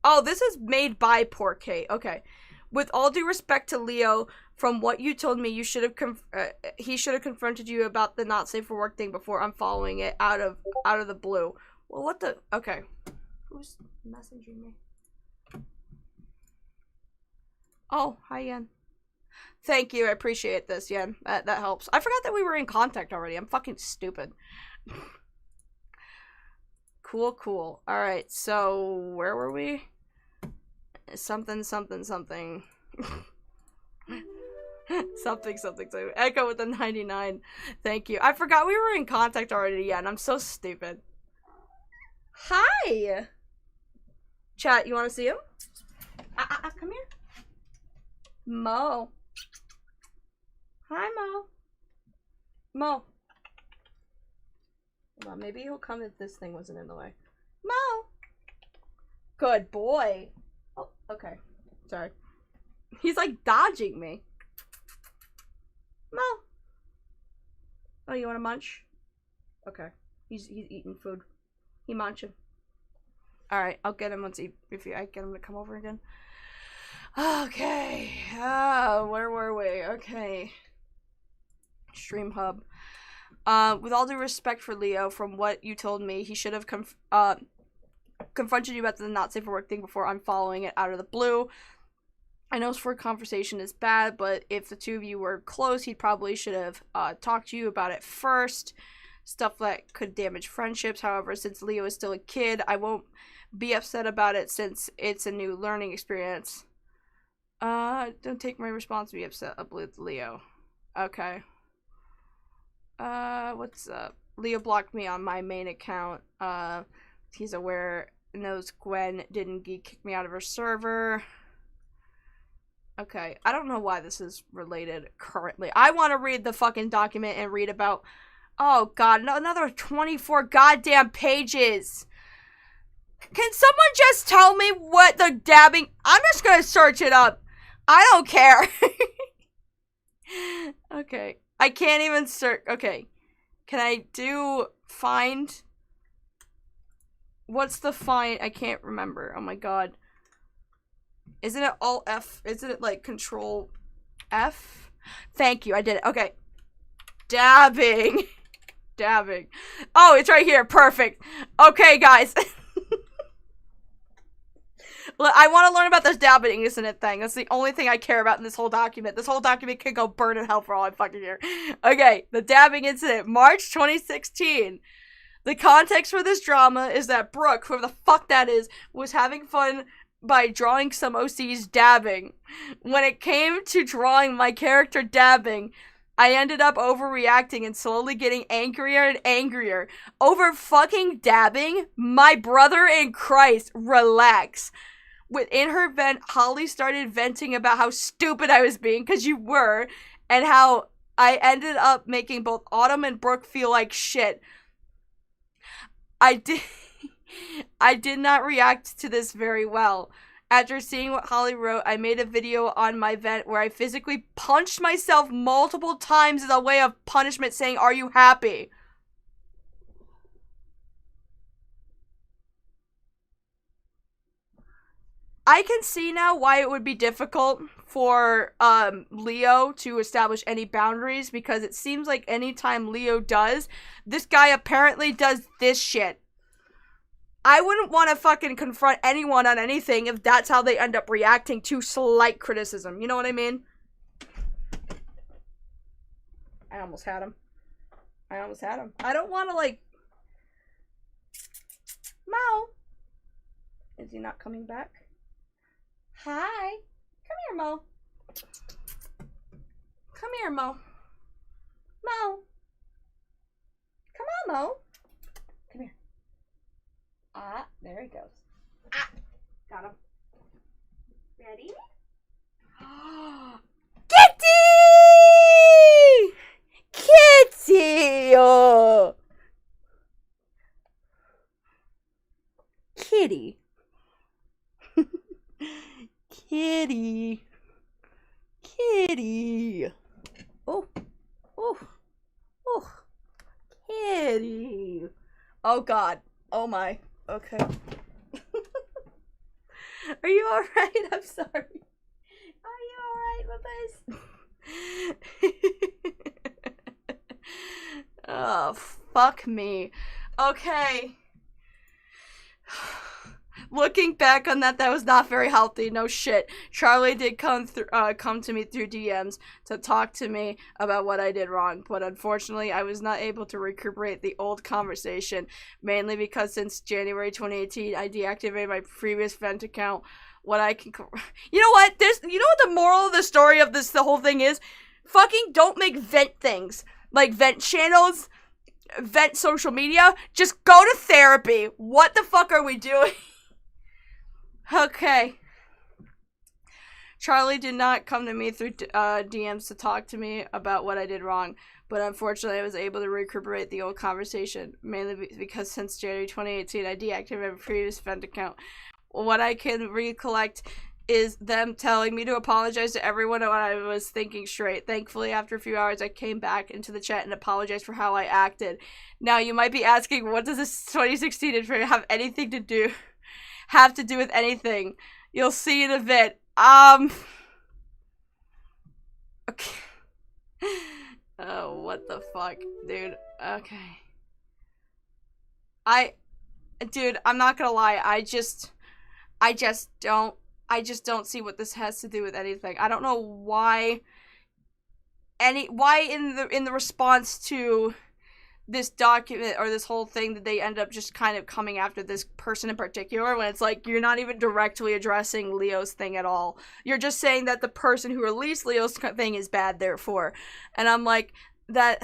Oh, this is made by Poor Kate. Okay. With all due respect to Leo, from what you told me, you should have he should have confronted you about the not safe for work thing before unfollowing it out of the blue. Well, what the... Okay. Who's messaging me? Oh, hi, Yen. Thank you. I appreciate this, Yen. That helps. I forgot that we were in contact already. I'm fucking stupid. Cool. Alright, so where were we? Something. something, something. Echo with the 99. Thank you. I forgot we were in contact already, Yen. I'm so stupid. Hi! Chat, you want to see him? Come here. Mo. Hi, Mo. Mo. Well, maybe he'll come if this thing wasn't in the way. Mo! Good boy. Oh, okay. Sorry. He's like dodging me. Mo! Oh, you want to munch? Okay. He's eating food. He munching. Alright, I'll get him once I get him to come over again. Okay. Where were we? Okay. Stream Hub. With all due respect for Leo, from what you told me, he should have confronted you about the not safe for work thing before unfollowing it out of the blue. I know for conversation is bad, but if the two of you were close, he probably should have talked to you about it first. Stuff that could damage friendships. However, since Leo is still a kid, I won't be upset about it since it's a new learning experience. Don't take my response to be upset with Leo. Okay. What's up? Leo blocked me on my main account. He's aware, knows Gwen didn't kick me out of her server. Okay, I don't know why this is related currently. I want to read the fucking document and read about... Oh god, no, another 24 goddamn pages! Can someone just tell me what the dabbing... I'm just gonna search it up. I don't care. Okay. I can't even search. Okay. Can I do find? What's the find? I can't remember. Oh my god. Isn't it Alt F? Isn't it like Control F? Thank you. I did it. Okay. Dabbing. Dabbing. Oh, it's right here. Perfect. Okay, guys. I want to learn about this dabbing incident thing. That's the only thing I care about in this whole document. This whole document can go burn in hell for all I fucking care. Okay, the dabbing incident, March 2016. The context for this drama is that Brooke, whoever the fuck that is, was having fun by drawing some OCs dabbing. When it came to drawing my character dabbing, I ended up overreacting and slowly getting angrier and angrier. Over fucking dabbing? My brother in Christ, relax. Within her vent, Holly started venting about how stupid I was being, because you were, and how I ended up making both Autumn and Brooke feel like shit. I did not react to this very well. After seeing what Holly wrote, I made a video on my vent where I physically punched myself multiple times as a way of punishment, saying, "Are you happy?" I can see now why it would be difficult for Leo to establish any boundaries, because it seems like anytime Leo does, this guy apparently does this shit. I wouldn't want to fucking confront anyone on anything if that's how they end up reacting to slight criticism. You know what I mean? I almost had him. I don't want to, like... Mo? Is he not coming back? Hi. Come here, Mo. Come here, Mo. Mo. Come on, Mo. Come here. Ah, there he goes. Ah, got him. Ready? Kitty! Kitty! Oh. Kitty. Kitty. Kitty. Oh. Oh. Oh. Kitty. Oh God. Oh my. Okay. Are you alright? I'm sorry. Are you alright, Lopez? Oh, fuck me. Okay. Looking back on that was not very healthy. No shit. Charlie did come to me through DMs to talk to me about what I did wrong, but unfortunately, I was not able to recuperate the old conversation, mainly because since January 2018, I deactivated my previous vent account. What I can, you know what? You know what the moral of the story of the whole thing is? Fucking don't make vent things, like vent channels, vent social media. Just go to therapy. What the fuck are we doing? Okay. Charlie did not come to me through DMs to talk to me about what I did wrong, but unfortunately I was able to recuperate the old conversation, mainly because since January 2018 I deactivated my previous vent account. What I can recollect is them telling me to apologize to everyone when I was thinking straight. Thankfully, after a few hours, I came back into the chat and apologized for how I acted. Now, you might be asking, what does this 2016 intro have to do with anything? You'll see in a bit. Okay. Oh, what the fuck, dude. Okay. Dude, I'm not gonna lie. I just don't see what this has to do with anything. I don't know why in the response to this document or this whole thing that they end up just kind of coming after this person in particular, when it's like you're not even directly addressing Leo's thing at all. You're just saying that the person who released Leo's thing is bad, therefore. And I'm like, that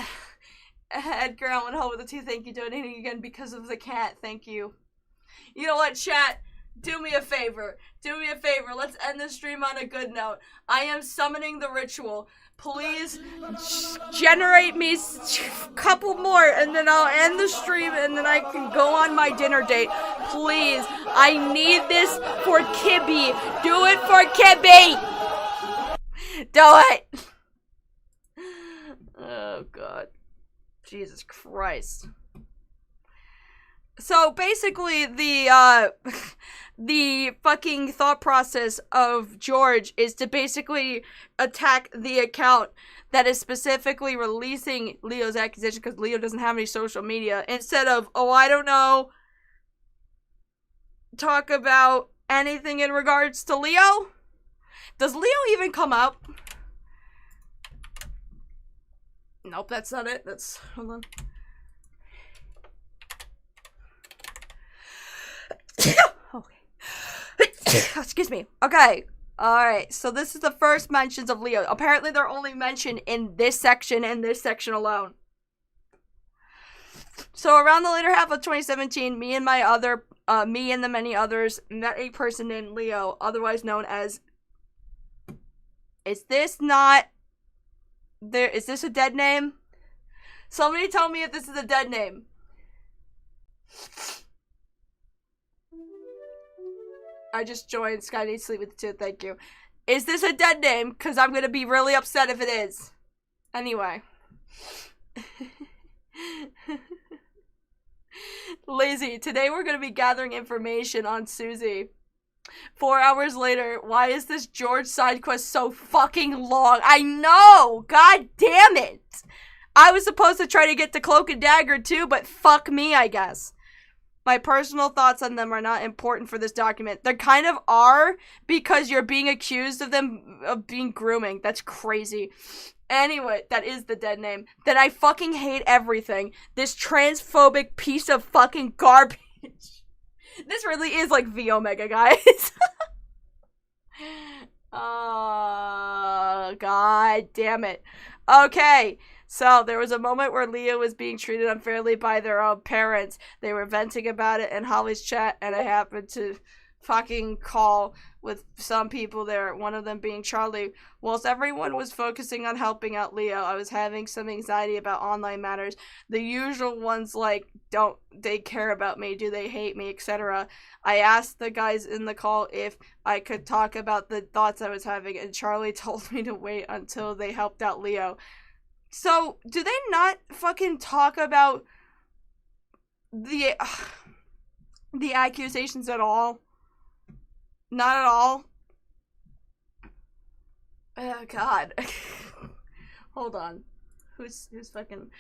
Edgar Allan Poe with the 2, thank you, donating again because of the cat, thank you. You know what, chat? Do me a favor. Let's end the stream on a good note. I am summoning the ritual. Please generate me a couple more and then I'll end the stream and then I can go on my dinner date. Please. I need this for Kibby. Do it for Kibby. Do it. Oh, God. Jesus Christ. So basically, the fucking thought process of George is to basically attack the account that is specifically releasing Leo's accusation because Leo doesn't have any social media, instead of, oh, I don't know, talk about anything in regards to Leo? Does Leo even come up? Nope, that's not it. Hold on. Excuse me. Okay. Alright, so this is the first mentions of Leo. Apparently they're only mentioned in this section and this section alone. So around the later half of 2017, me and the many others met a person named Leo, otherwise known as... Is this a dead name? Somebody tell me if this is a dead name. I just joined. Skye needs sleep with 2. Thank you. Is this a dead name? Because I'm going to be really upset if it is. Anyway. Lazy. Today we're going to be gathering information on Susie. 4 hours later, why is this George side quest so fucking long? I know! God damn it! I was supposed to try to get to Cloak and Dagger too, but fuck me, I guess. My personal thoughts on them are not important for this document. They kind of are, because you're being accused of them of being grooming. That's crazy. Anyway, that is the dead name. Then I fucking hate everything. This transphobic piece of fucking garbage. This really is like V Omega, guys. Oh, god damn it. Okay. So, there was a moment where Leo was being treated unfairly by their own parents. They were venting about it in Holly's chat, and I happened to fucking call with some people there, one of them being Charlie. Whilst everyone was focusing on helping out Leo, I was having some anxiety about online matters. The usual ones like, don't they care about me, do they hate me, etc. I asked the guys in the call if I could talk about the thoughts I was having, and Charlie told me to wait until they helped out Leo. So, do they not fucking talk about the accusations at all? Not at all? Oh, God. Hold on. Who's fucking...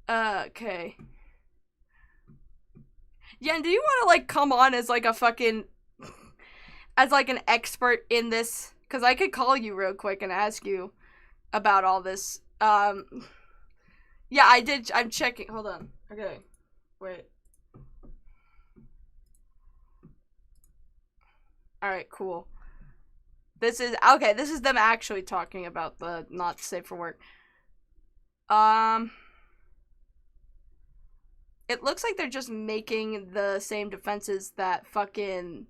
okay. Yen, do you want to, like, come on as, like, a fucking... as, like, an expert in this? Because I could call you real quick and ask you about all this. Yeah, I did. I'm checking. Hold on. Okay. Wait. Alright, cool. This is, okay, this is them actually talking about the not safe for work. It looks like they're just making the same defenses that fucking,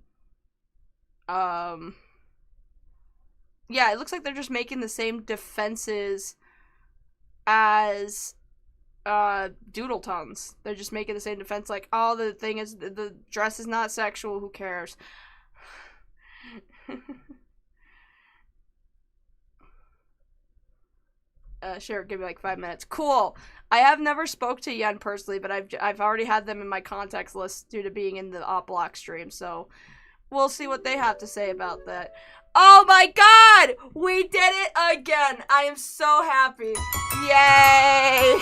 yeah, it looks like they're just making the same defenses as Doodle tones. They're just making the same defense, like, oh, the thing is, the dress is not sexual, who cares? Sure, give me like 5 minutes. Cool. I have never spoke to Yen personally, but I've already had them in my contacts list due to being in the op block stream, so we'll see what they have to say about that. Oh my god! We did it again! I am so happy. Yay!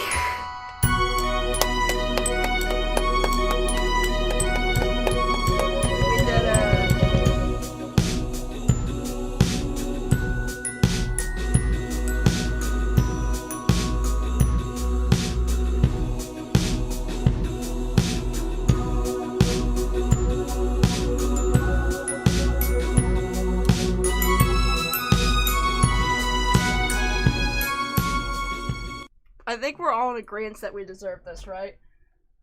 We did it. I think we're all in agreement that we deserve this, right?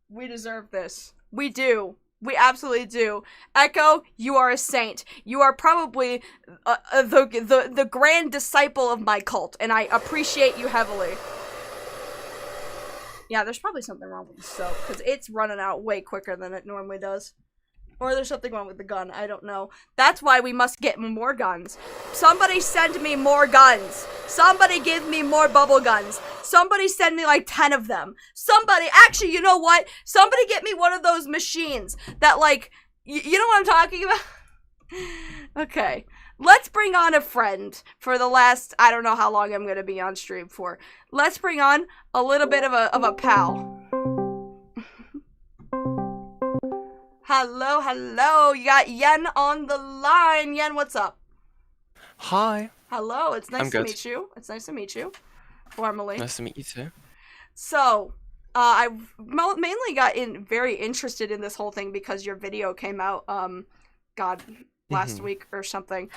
We deserve this. We do. We absolutely do. Echo, you are a saint. You are probably the grand disciple of my cult, and I appreciate you heavily. Yeah, there's probably something wrong with the soap, because it's running out way quicker than it normally does. Or there's something wrong with the gun, I don't know. That's why we must get more guns. Somebody send me more guns. Somebody give me more bubble guns. Somebody send me like 10 of them. Somebody, actually, you know what? Somebody get me one of those machines that like, you know what I'm talking about? Okay, let's bring on a friend for the last, I don't know how long I'm gonna be on stream for. Let's bring on a little bit of a pal. Hello, hello. You got Yen on the line. Yen, what's up? Hi. Hello, it's nice I'm to good. meet you. It's nice to meet you. Formally. Nice to meet you too. So, I mainly got very interested in this whole thing because your video came out, last week or something.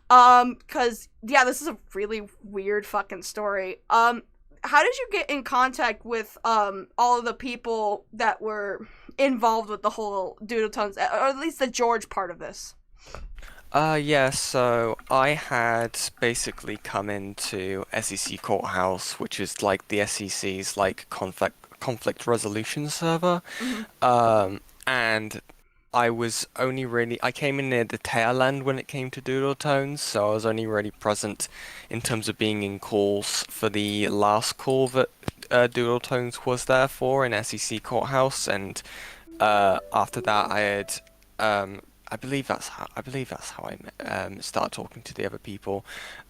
Cause, yeah, this is a really weird fucking story. How did you get in contact with, all of the people that were involved with the whole Doodle Tones, or at least the George part of this? Yeah, so I had basically come into SEC Courthouse, which is like the SEC's like conflict resolution server. And I was only really, I came in near the tail end when it came to Doodle Tones, so I was only really present in terms of being in calls for the last call that Doodle Tones was there for in SEC Courthouse, and after that I had I believe that's how I started talking to the other people,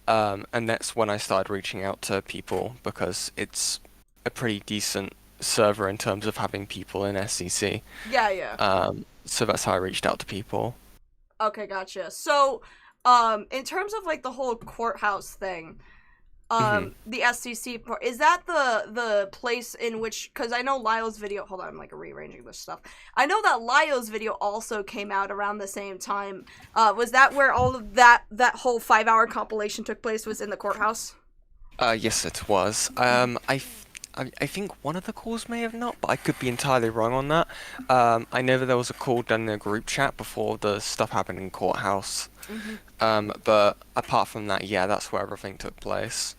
and that's when I started reaching out to people because it's a pretty decent server in terms of having people in SCC. Yeah. So that's how I reached out to people. Okay, gotcha. So, in terms of like the whole courthouse thing, the SCC part, is that the place in which, because I know Lyle's video, hold on, I'm like rearranging this stuff. I know that Lyle's video also came out around the same time. Was that where all of that whole 5-hour compilation took place, was in the courthouse? Yes, it was. I think one of the calls may have not, but I could be entirely wrong on that. I know that there was a call done in a group chat before the stuff happened in courthouse. But apart from that, yeah, that's where everything took place.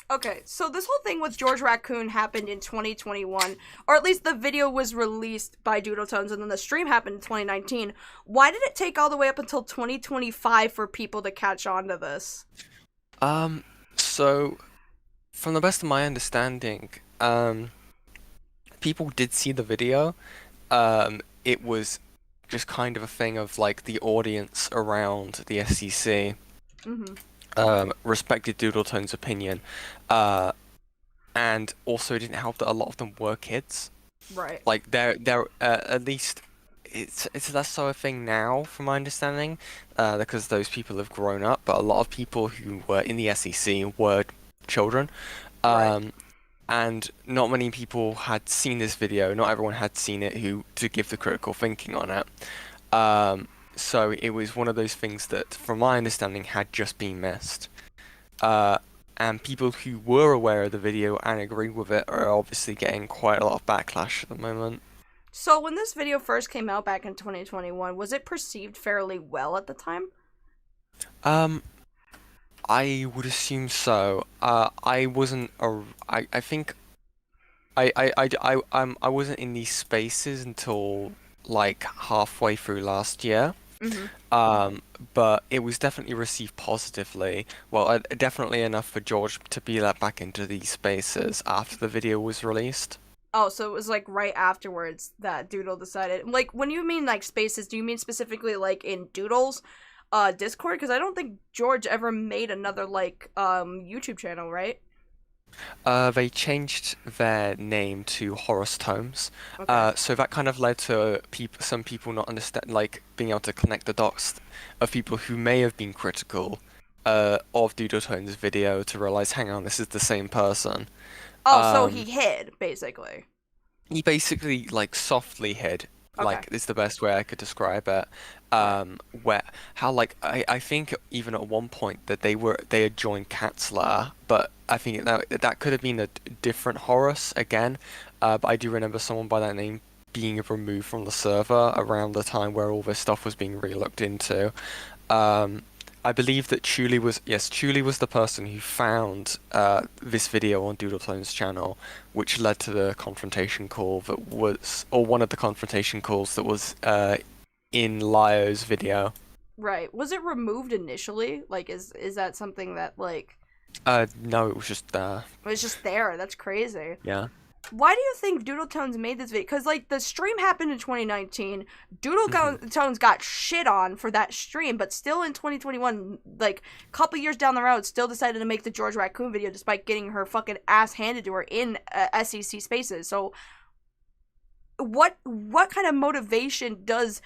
Okay, so this whole thing with George Raccoon happened in 2021, or at least the video was released by Doodletones, and then the stream happened in 2019. Why did it take all the way up until 2025 for people to catch on to this? So, from the best of my understanding, people did see the video. It was just kind of a thing of like the audience around the SCC respected Doodletones' opinion, and also it didn't help that a lot of them were kids. Right. Like they're at least it's less so a thing now, from my understanding, because those people have grown up. But a lot of people who were in the SCC were children. Right. And not many people had seen this video. Not everyone had seen it to give the critical thinking on it. So it was one of those things that, from my understanding, had just been missed. And people who were aware of the video and agreed with it are obviously getting quite a lot of backlash at the moment. So when this video first came out back in 2021, was it perceived fairly well at the time? I would assume so. I wasn't. I think. I wasn't in these spaces until like halfway through last year. But it was definitely received positively. Well, definitely enough for George to be let back into these spaces after the video was released. Oh, so it was like right afterwards that Doodle decided. Like, when you mean like spaces, do you mean specifically like in Doodles? Discord, because I don't think George ever made another like YouTube channel, right? They changed their name to Horus Tomes. Okay. So that kind of led to some people not understand, like being able to connect the dots of people who may have been critical of Doodletones' video to realize, hang on, this is the same person. Oh, so he hid, basically. He basically like softly hid. Like, is the best way I could describe it. I think even at one point that they had joined Catslayer, but I think that could have been a different Horus again. But I do remember someone by that name being removed from the server around the time where all this stuff was being re-looked into. I believe that Chuli was the person who found this video on Doodletones' channel, which led to the confrontation call that was, or one of the confrontation calls that was in Lyo's video. Right. Was it removed initially? Like, is that something that like? No, it was just there. It was just there. That's crazy. Yeah. Why do you think Doodletones made this video? Because, like, the stream happened in 2019. Doodletones got shit on for that stream, but still in 2021, like, a couple years down the road, still decided to make the George Raccoon video despite getting her fucking ass handed to her in SEC spaces. So, what kind of motivation does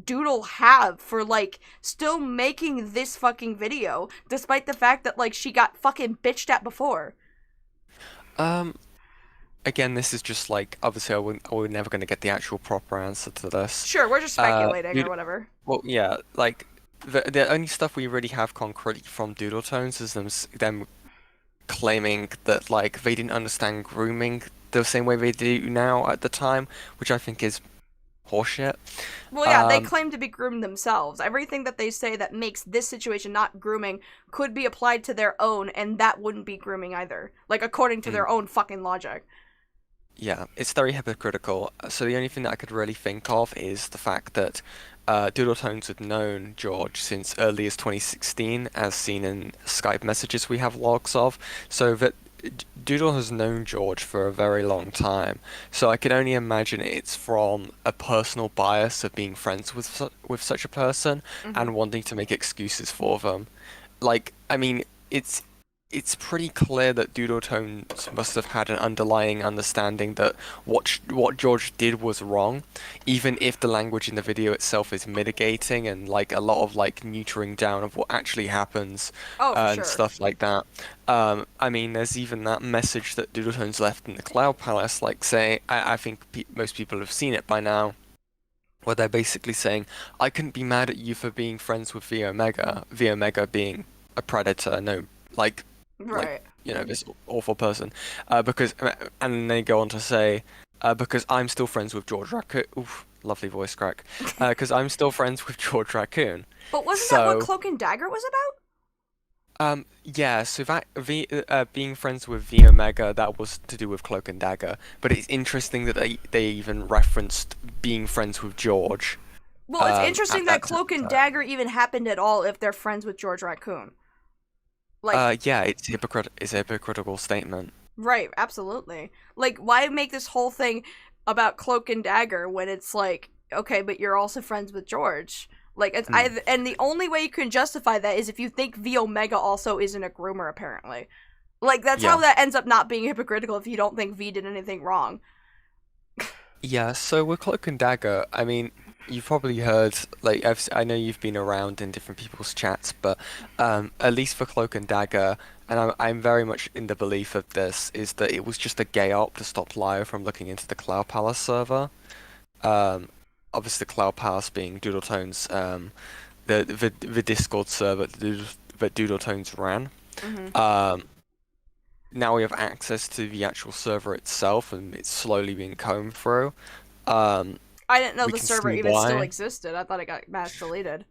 Doodle have for, like, still making this fucking video, despite the fact that, like, she got fucking bitched at before? Again, this is just like, obviously we're never going to get the actual proper answer to this. Sure, we're just speculating or whatever. Well, yeah, like, the only stuff we really have concrete from Doodletones is them claiming that, like, they didn't understand grooming the same way they do now at the time, which I think is horseshit. Well, yeah, they claim to be groomed themselves. Everything that they say that makes this situation not grooming could be applied to their own, and that wouldn't be grooming either. Like, according to their own fucking logic. Yeah, it's very hypocritical. So the only thing that I could really think of is the fact that Doodletones had known George since early as 2016, as seen in Skype messages we have logs of, so that Doodle has known George for a very long time, so I can only imagine it's from a personal bias of being friends with such a person and wanting to make excuses for them. Like, I mean, it's pretty clear that Doodle Tones must have had an underlying understanding that what George did was wrong, even if the language in the video itself is mitigating and like a lot of like neutering down of what actually happens and stuff like that. I mean, there's even that message that Doodle Tones left in the Cloud Palace, like saying, I think most people have seen it by now, where they're basically saying, I couldn't be mad at you for being friends with V Omega, V Omega being a predator, no, like. Right. Like, you know, this awful person. Because, and then they go on to say, because I'm still friends with George Raccoon. Oof, lovely voice crack. Because I'm still friends with George Raccoon. But wasn't that what Cloak and Dagger was about? Yeah, so that being friends with V Omega, that was to do with Cloak and Dagger. But it's interesting that they even referenced being friends with George. Well, it's interesting that Cloak and Dagger even happened at all if they're friends with George Raccoon. Like, yeah, it's a hypocritical statement. Right, absolutely. Like, why make this whole thing about Cloak and Dagger when it's like, okay, but you're also friends with George? Like, it's and the only way you can justify that is if you think V Omega also isn't a groomer, apparently. Like, that's how that ends up not being hypocritical if you don't think V did anything wrong. Yeah, so with Cloak and Dagger, I mean, you've probably heard, like, I know you've been around in different people's chats, but at least for Cloak and Dagger, and I'm very much in the belief of this, is that it was just a gay op to stop Lio from looking into the Cloud Palace server. Obviously, the Cloud Palace being Doodle Tones, the Discord server that Doodle Tones ran. Now we have access to the actual server itself, and it's slowly being combed through. I didn't know the server even still existed. I thought it got mass deleted.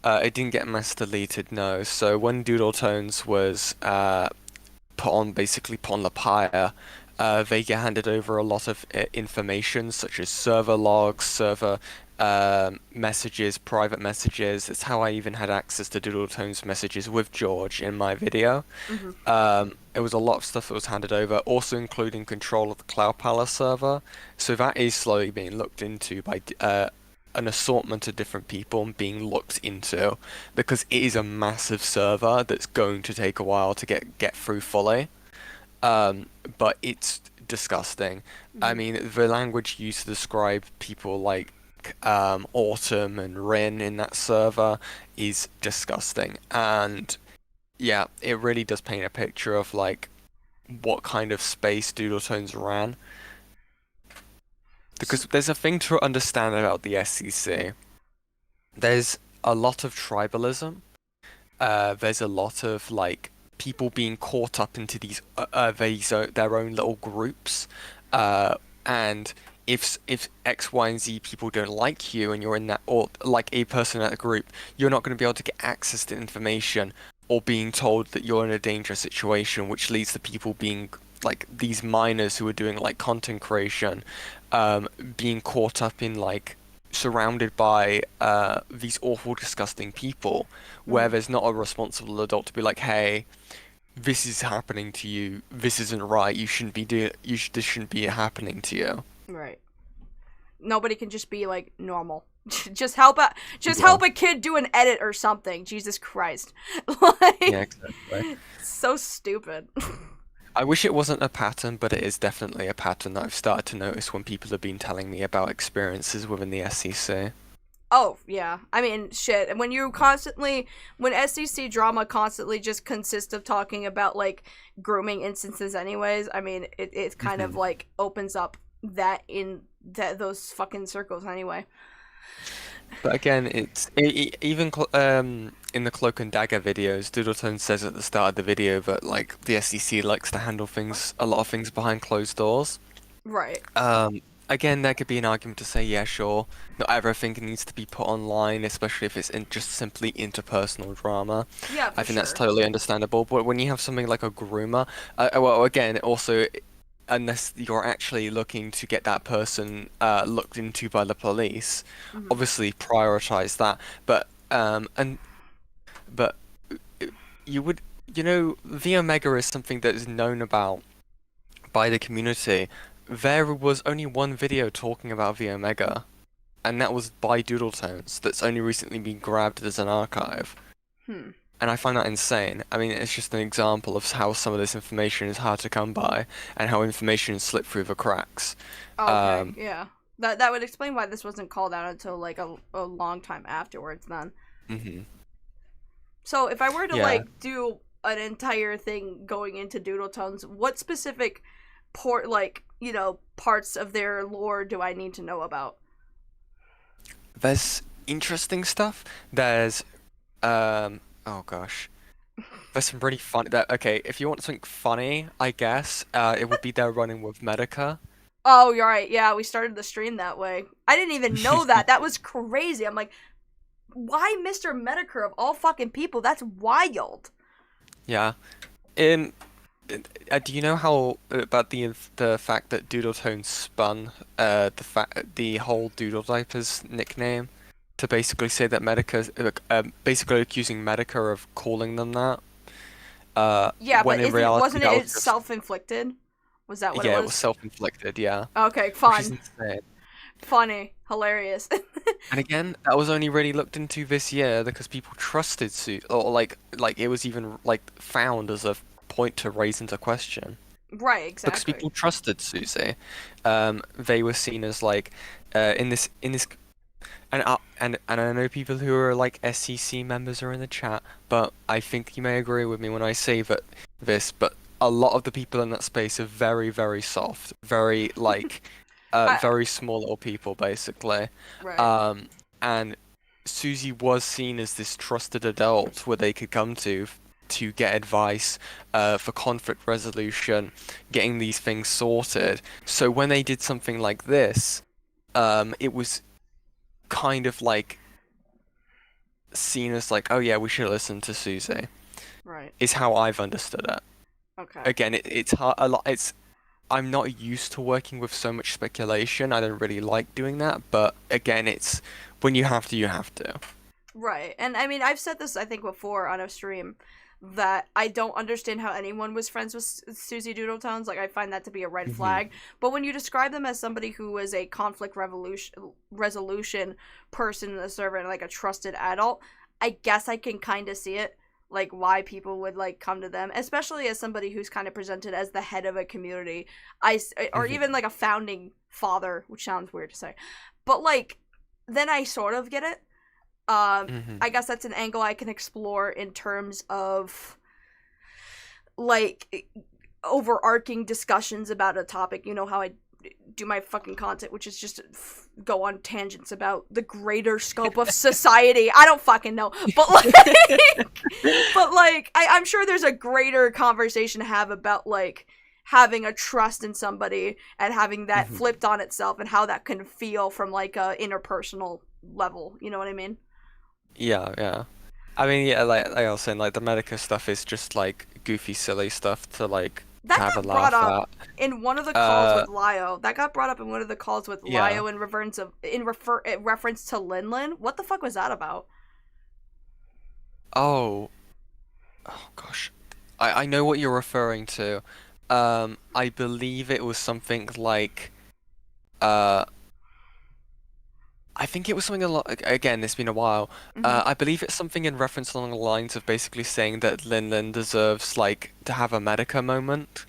It didn't get mass deleted, no. So when Doodle Tones was put on the pyre, they get handed over a lot of information, such as server logs, server messages, private messages. It's how I even had access to Doodle Tones messages with George in my video. It was a lot of stuff that was handed over, also including control of the Cloud Palace server. So that is slowly being looked into by an assortment of different people and being looked into, because it is a massive server that's going to take a while to get through fully. But it's disgusting. I mean, the language used to describe people like Autumn and Rin in that server is disgusting, and yeah, it really does paint a picture of like what kind of space Doodle Tones ran. Because there's a thing to understand about the SEC. There's a lot of tribalism. There's a lot of like people being caught up into these their own little groups, and if X, Y, and Z people don't like you and you're in that, or like a person in that group, you're not going to be able to get access to information, or being told that you're in a dangerous situation, which leads to people being like these minors who are doing like content creation, being caught up in like surrounded by these awful, disgusting people, where there's not a responsible adult to be like, hey, this is happening to you, this isn't right, you shouldn't be doing, this shouldn't be happening to you. Right. Nobody can just be like normal. Just help a kid do an edit or something. Jesus Christ. Like, yeah, exactly. So stupid. I wish it wasn't a pattern, but it is definitely a pattern that I've started to notice when people have been telling me about experiences within the SEC. Oh, yeah. I mean, shit. And when SEC drama constantly just consists of talking about, like, grooming instances anyways, I mean, it kind of, like, opens up that in those fucking circles anyway. But again, even in the Cloak and Dagger videos, Doodle Tones says at the start of the video that like the SEC likes to handle a lot of things behind closed doors. Right. Again, there could be an argument to say, yeah, sure, not everything needs to be put online, especially if it's just simply interpersonal drama. Yeah, I think that's totally understandable. But when you have something like a groomer, well, again, also, unless you're actually looking to get that person looked into by the police, obviously prioritize that. But you would you know, the Omega is something that is known about by the community. There was only one video talking about the Omega, and that was by Doodletones. That's only recently been grabbed as an archive. Hmm. And I find that insane. I mean, it's just an example of how some of this information is hard to come by, and how information slipped through the cracks. Okay, yeah. That would explain why this wasn't called out until, like, a long time afterwards, then. Mm-hmm. So, if I were to, Yeah. like, do an entire thing going into Doodletones, what specific parts of their lore do I need to know about? There's interesting stuff. There's, oh gosh. There's some really funny. Okay, if you want something funny, I guess, it would be their running with Medica. Oh, you're right. Yeah, we started the stream that way. I didn't even know that. That was crazy. I'm like, why Mr. Medicare of all fucking people? That's wild. Yeah. Do you know how about the fact that Doodletone spun the whole Doodle Diapers nickname to basically say that Medica, basically accusing Medica of calling them that. Yeah, when but in reality, wasn't that it was just- self-inflicted? Was that what it was? Yeah, it was self-inflicted. Yeah. Okay, Which is fun. insane. Funny. Hilarious. And again, that was only really looked into this year because people trusted Susie, or like it was even like found as a point to raise into question. Right, exactly. Because people trusted Susie. They were seen as like in this and I know people who are like SCC members are in the chat, but I think you may agree with me when I say that but a lot of the people in that space are very, very soft, very like very small little people basically. Right. And Susie was seen as this trusted adult where they could come to get advice for conflict resolution, getting these things sorted. So when they did something like this, it was kind of like seen as like, oh yeah, we should listen to Susie. Right. Is how I've understood it. Okay. Again, it's hard a lot. I'm not used to working with so much speculation. I don't really like doing that, but again, it's when you have to, you have to. Right. And I mean, I've said this I think before on a stream that I don't understand how anyone was friends with Susie Doodletones. Like, I find that to be a red flag. But when you describe them as somebody who is a conflict resolution person in the server and like a trusted adult, I guess I can kind of see it. Like, why people would, like, come to them, especially as somebody who's kind of presented as the head of a community, or even, like, a founding father, which sounds weird to say, but, like, then I sort of get it. I guess that's an angle I can explore in terms of, like, overarching discussions about a topic. You know how I do my fucking content, which is just go on tangents about the greater scope of society. I don't fucking know, but like, I'm sure there's a greater conversation to have about like having a trust in somebody and having that flipped on itself and how that can feel from like a interpersonal level. You know what I mean? Yeah. I mean, yeah, like I was saying, like the Medica stuff is just like goofy, silly stuff to like. That have got a brought laugh up in one of the calls with Lio. That got brought up in one of the calls with Yeah. Lio in reference to Linlin. What the fuck was that about? Oh gosh, I know what you're referring to. I believe it was something like, I think it was something again, it's been a while. I believe it's something in reference along the lines of basically saying that Linlin deserves like to have a Medica moment,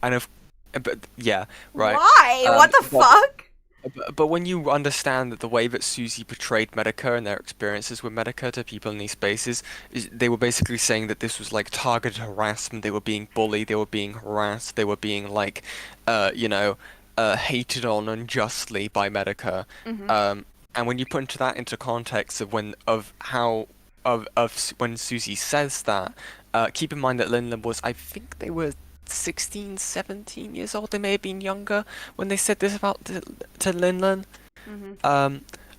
but yeah, right. Why? What the fuck? But when you understand that the way that Susie portrayed Medica and their experiences with Medica to people in these spaces, they were basically saying that this was like targeted harassment. They were being bullied. They were being harassed. They were being like, hated on unjustly by Medica. And when you put that into context of when Susie says that, keep in mind that Linlin was, I think they were 16, 17 years old. They may have been younger when they said this about to Linlin.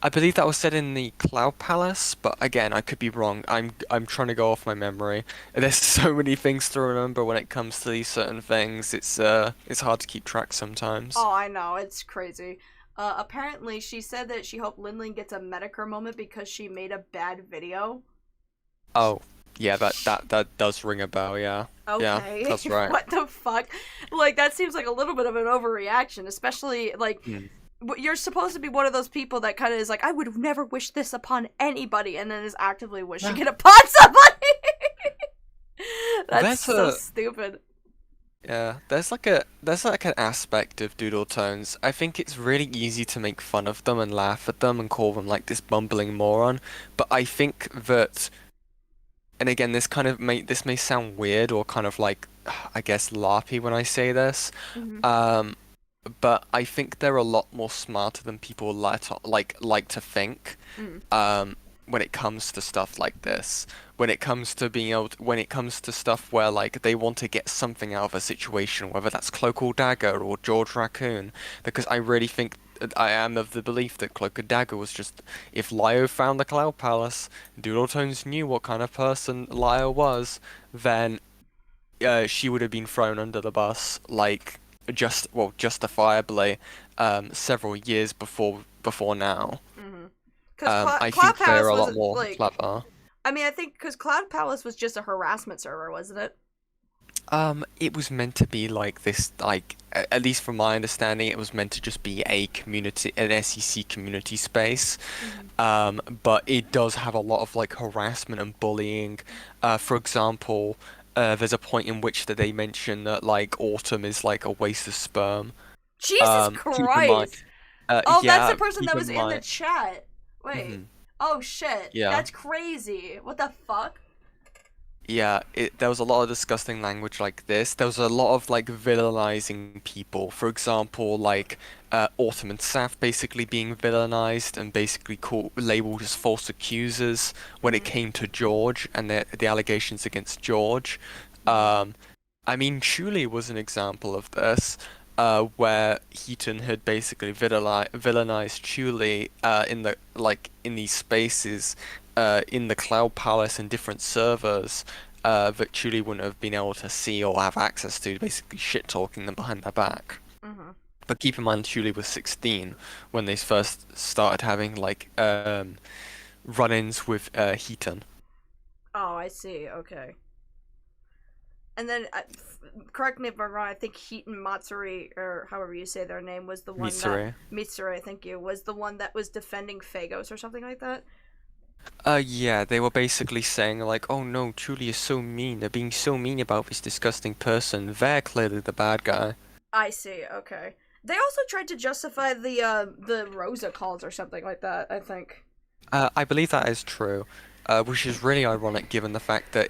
I believe that was said in the Cloud Palace, but again, I could be wrong. I'm trying to go off my memory. There's so many things to remember when it comes to these certain things. It's hard to keep track sometimes. Oh, I know, it's crazy. Apparently, she said that she hoped Linlin gets a Medicare moment because she made a bad video. Oh, Yeah, that does ring a bell, yeah. Okay. Yeah, that's right. What the fuck? Like, that seems like a little bit of an overreaction, especially, like, you're supposed to be one of those people that kind of is like, I would never wish this upon anybody, and then is actively wishing it upon somebody. That's so stupid. Yeah, there's like an aspect of doodle tones. I think it's really easy to make fun of them and laugh at them and call them like this bumbling moron, but I think that, and again, this may sound weird or kind of like, I guess, larpy when I say this, but I think they're a lot more smarter than people like to think. When it comes to stuff like this, when it comes to stuff where like they want to get something out of a situation, whether that's Cloak or Dagger or George Raccoon, because I really think I am of the belief that Cloak and Dagger was just, if Lyo found the Cloud Palace, Doodle Tones knew what kind of person Lyo was, then she would have been thrown under the bus, like justifiably, several years before now. I think they're a lot more clever. I mean, I think because Cloud Palace was just a harassment server, wasn't it? It was meant to be like this, like, at least from my understanding, it was meant to just be a community, an SEC community space. But it does have a lot of like harassment and bullying. For example, there's a point in which that they mention that like Autumn is like a waste of sperm. Jesus Christ! Oh, yeah, that's the person that was in the chat. Wait. Oh shit. Yeah. That's crazy. What the fuck? Yeah, there was a lot of disgusting language like this. There was a lot of like villainizing people. For example, like Autumn and Saf basically being villainized and basically labeled as false accusers when it came to George and the allegations against George. I mean, Chuli was an example of this. Where Heaton had basically villainized Chuli in these spaces in the Cloud Palace and different servers that Chuli wouldn't have been able to see or have access to, basically shit talking them behind their back. But keep in mind, Chuli was 16 when they first started having like run-ins with Heaton. Oh, I see. Okay. And then, correct me if I'm wrong, I think Heaton Matsuri, or however you say their name, was the one Mitsuri, thank you, was the one that was defending Phagos or something like that? Yeah, they were basically saying like, oh no, Chuli is so mean, they're being so mean about this disgusting person, they're clearly the bad guy. I see, okay. They also tried to justify the Rosa calls or something like that, I think. I believe that is true. Which is really ironic given the fact that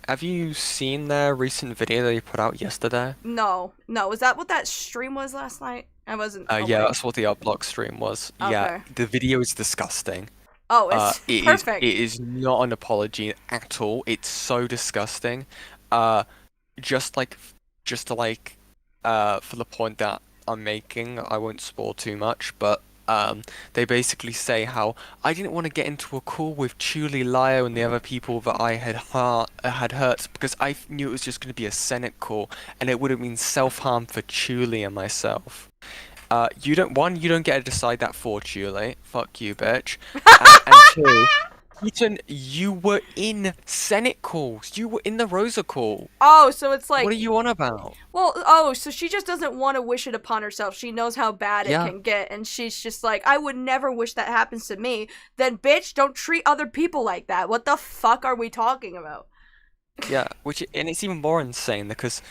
have you seen their recent video they put out yesterday? No. Was that what that stream was last night? I wasn't. Yeah, that's what the Uplock stream was. Okay. Yeah, the video is disgusting. Oh, it's perfect. It is not an apology at all. It's so disgusting. Just to for the point that I'm making, I won't spoil too much, but they basically say how I didn't want to get into a call with Chuli, Lyo, and the other people that I had hurt because I knew it was just going to be a Senate call, and it would have been self-harm for Chuli and myself. You don't get to decide that for Chuli. Fuck you, bitch. And two, Payton, you were in Senate calls. You were in the Rosa call. Oh, so it's like... What are you on about? Well, so she just doesn't want to wish it upon herself. She knows how bad it can get, and she's just like, I would never wish that happens to me. Then, bitch, don't treat other people like that. What the fuck are we talking about? Yeah, and it's even more insane because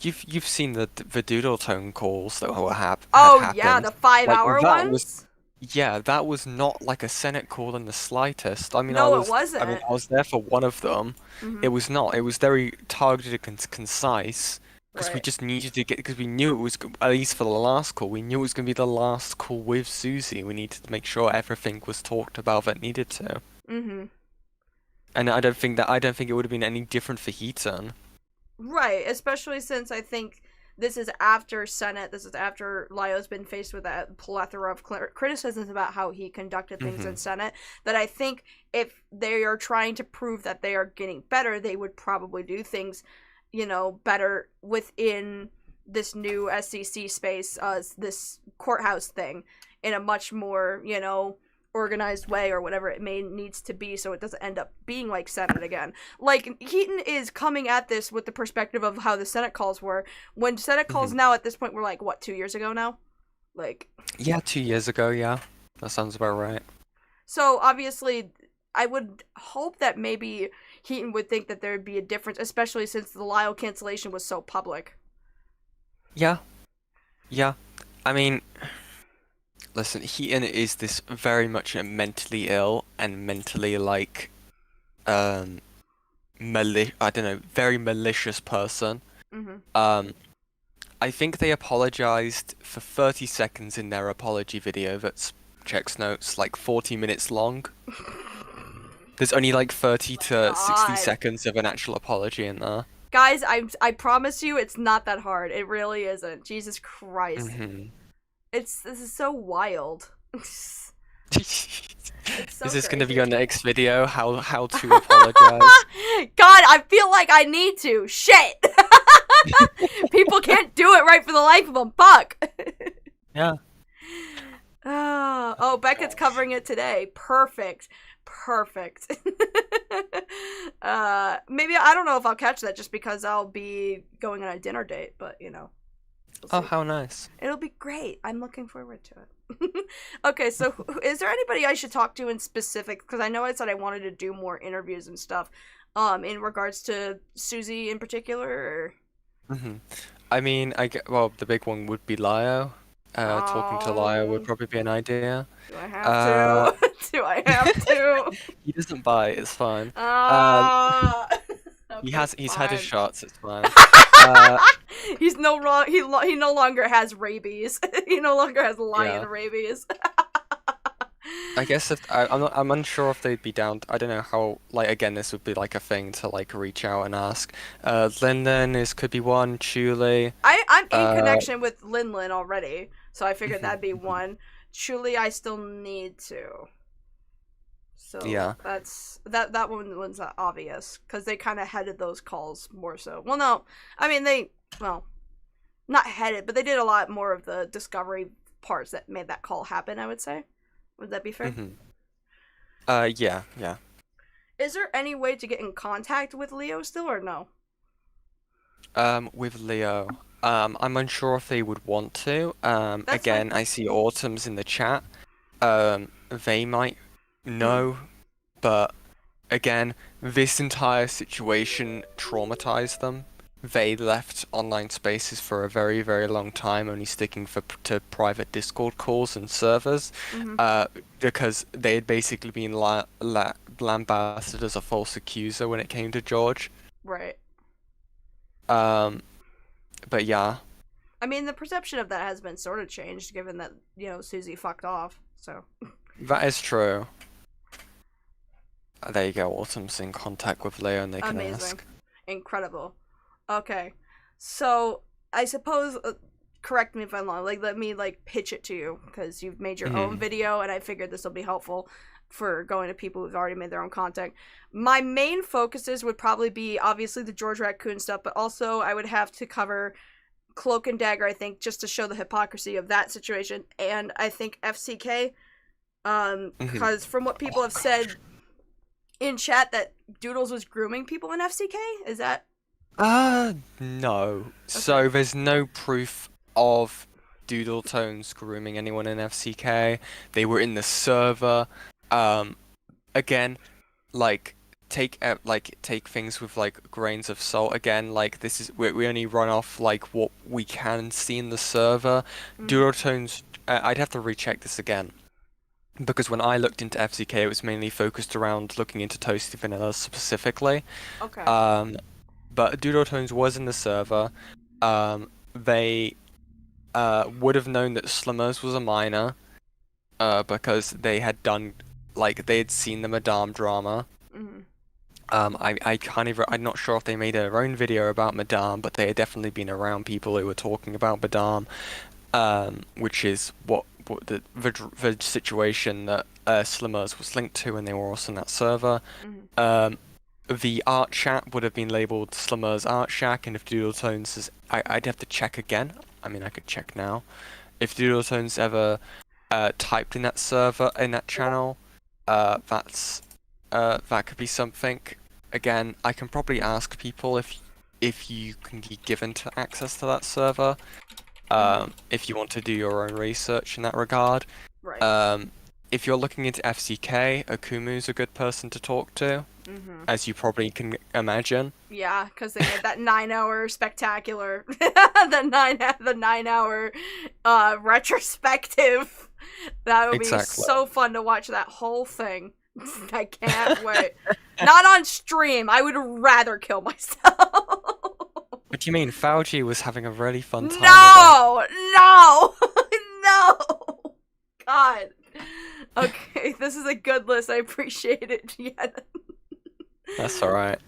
you've seen the Doodle tone calls that were happened. Oh, yeah, the 5-hour ones? Yeah, that was not like a Senate call in the slightest. I mean, it wasn't. I was there for one of them. It was not. It was very targeted and concise because we just needed to because we knew it was, at least for the last call, we knew it was going to be the last call with Susie. We needed to make sure everything was talked about that needed to. And I don't think it would have been any different for Heaton. Right, especially since I think this is after Senate, this is after Lyo's been faced with a plethora of criticisms about how he conducted things in Senate, that I think if they are trying to prove that they are getting better, they would probably do things, better within this new SEC space, this courthouse thing, in a much more, organized way or whatever it needs to be so it doesn't end up being like Senate again. Like, Heaton is coming at this with the perspective of how the Senate calls were. When Senate calls now at this point were like, what, 2 years ago now? Like... Yeah, 2 years ago, yeah. That sounds about right. So, obviously, I would hope that maybe Heaton would think that there would be a difference, especially since the Lyle cancellation was so public. Yeah. Yeah. I mean, listen, Heaton is this very much a mentally ill and mentally, like, I don't know, very malicious person. I think they apologized for 30 seconds in their apology video that's, checks notes, like 40 minutes long. There's only like 30 to 60 seconds of an actual apology in there. Guys, I promise you it's not that hard. It really isn't. Jesus Christ. This is so wild. So is this going to be your next video? How to apologize? God, I feel like I need to. Shit. People can't do it right for the life of them. Fuck. Yeah. Oh, Beckett's covering it today. Perfect. Maybe, I don't know if I'll catch that just because I'll be going on a dinner date, but, you know. Oh, how nice. It'll be great. I'm looking forward to it. Okay, so is there anybody I should talk to in specific? Because I know I said I wanted to do more interviews and stuff in regards to Susie in particular. Or... I mean, well, the big one would be Lio. Talking to Lio would probably be an idea. Do I have to? Do I have to? He doesn't bite, it's fine. He's had his shots, it's fine. He's he no longer has rabies. He no longer has lion rabies. I guess I'm unsure if they'd be down. I don't know how. Like again, this would be like a thing to like reach out and ask. Linlin could be one. Chuli. I'm in connection with Linlin already, so I figured that'd be one. Chuli, I still need to. So yeah, that one's obvious because they kind of headed those calls more so. Well, no, I mean not headed, but they did a lot more of the discovery parts that made that call happen. I would say. Would that be fair? Yeah. Is there any way to get in contact with Leo still, or no? With Leo, I'm unsure if they would want to. Again, I see Autumn's in the chat. They might know, but again, this entire situation traumatized them. They left online spaces for a very, very long time, only sticking to private Discord calls and servers, because they had basically been lambasted as a false accuser when it came to George. Right. But yeah. I mean, the perception of that has been sort of changed, given that, you know, Susie fucked off, so. That is true. There you go, Autumn's in contact with Leo and they can ask. Incredible. Okay, so I suppose, correct me if I'm wrong, like let me like pitch it to you, because you've made your own video and I figured this will be helpful for going to people who've already made their own content. My main focuses would probably be obviously the George Raccoon stuff, but also I would have to cover Cloak and Dagger, I think, just to show the hypocrisy of that situation, and I think FCK, because from what people have said in chat that Doodles was grooming people in FCK, is that... No. Okay. So there's no proof of Doodle Tones grooming anyone in FCK. They were in the server. Again, like take things with like grains of salt. Again, like this is we only run off like what we can see in the server. Doodle Tones. I'd have to recheck this again. Because when I looked into FCK, it was mainly focused around looking into Toasty Vanilla specifically. Okay. But Doodle Tones was in the server. They would have known that Slummers was a minor, because they had done, like, they had seen the Madame drama. I can't even, I'm not sure if they made their own video about Madame, but they had definitely been around people who were talking about Madame, which is what the situation that Slummers was linked to, and they were also in that server. The art chat would have been labeled Slummers Art Shack, and if Doodle Tones is... I'd have to check again. I mean, I could check now. If Doodle Tones ever typed in that server, in that channel, that could be something. Again, I can probably ask people if you can be given access to that server, if you want to do your own research in that regard. Right. If you're looking into FCK, Akumu's a good person to talk to, as you probably can imagine. Yeah, because they had that 9-hour spectacular, the 9-hour retrospective. That would be so fun to watch that whole thing. I can't wait. Not on stream. I would rather kill myself. What do you mean? Fauci was having a really fun time. No! God. Okay, this is a good list. I appreciate it. Yeah. That's alright.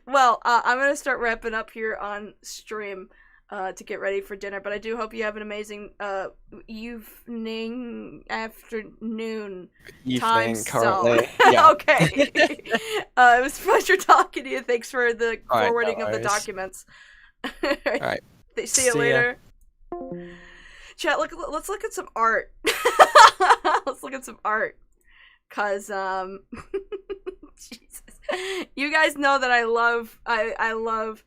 Well, I'm gonna start wrapping up here on stream to get ready for dinner, but I do hope you have an amazing afternoon time currently. zone. Yeah. Okay. It was a pleasure talking to you. Thanks for the forwarding of the documents. Alright. See you later. Chat, let's look at some art. Let's look at some art. Cause Jesus. You guys know that I love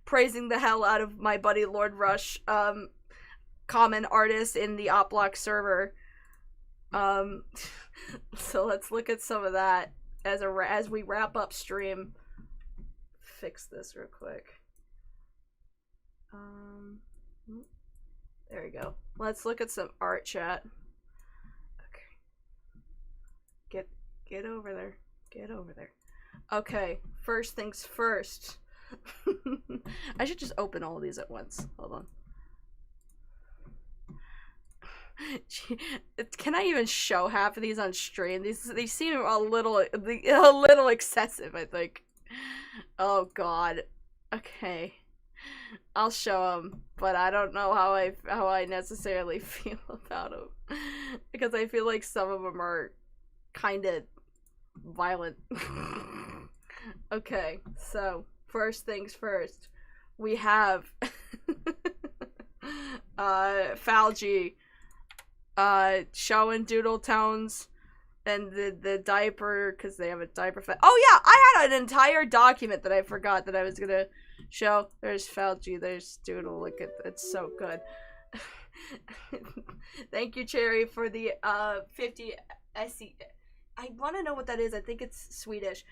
praising the hell out of my buddy Lord Rush, common artist in the Oplock server. So let's look at some of that as we wrap up stream. Fix this real quick. There we go. Let's look at some art, chat. Okay. Get over there. Get over there. Okay, first things first. I should just open all of these at once. Hold on. Can I even show half of these on stream? They seem a little excessive, I think. Oh God. Okay. I'll show them, but I don't know how I necessarily feel about them, because I feel like some of them are kind of violent. Okay, so first things first, we have Falgi showing Doodle tones and the diaper, because they have a diaper. Oh yeah, I had an entire document that I forgot that I was gonna show. There's Falgi, there's Doodle. Look at it's so good. Thank you, Cherry, for the 50 SC. I want to know what that is. I think it's Swedish.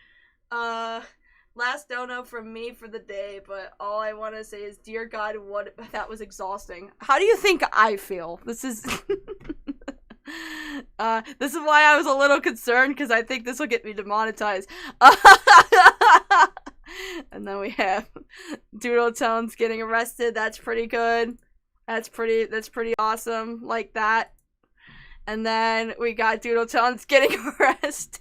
Last dono from me for the day, but all I want to say is, dear God, what that was exhausting. How do you think I feel? This is this is why I was a little concerned, because I think this will get me demonetized. And then we have Doodle Tones getting arrested. That's pretty good. That's pretty awesome. Like that. And then we got Doodle Tones getting arrested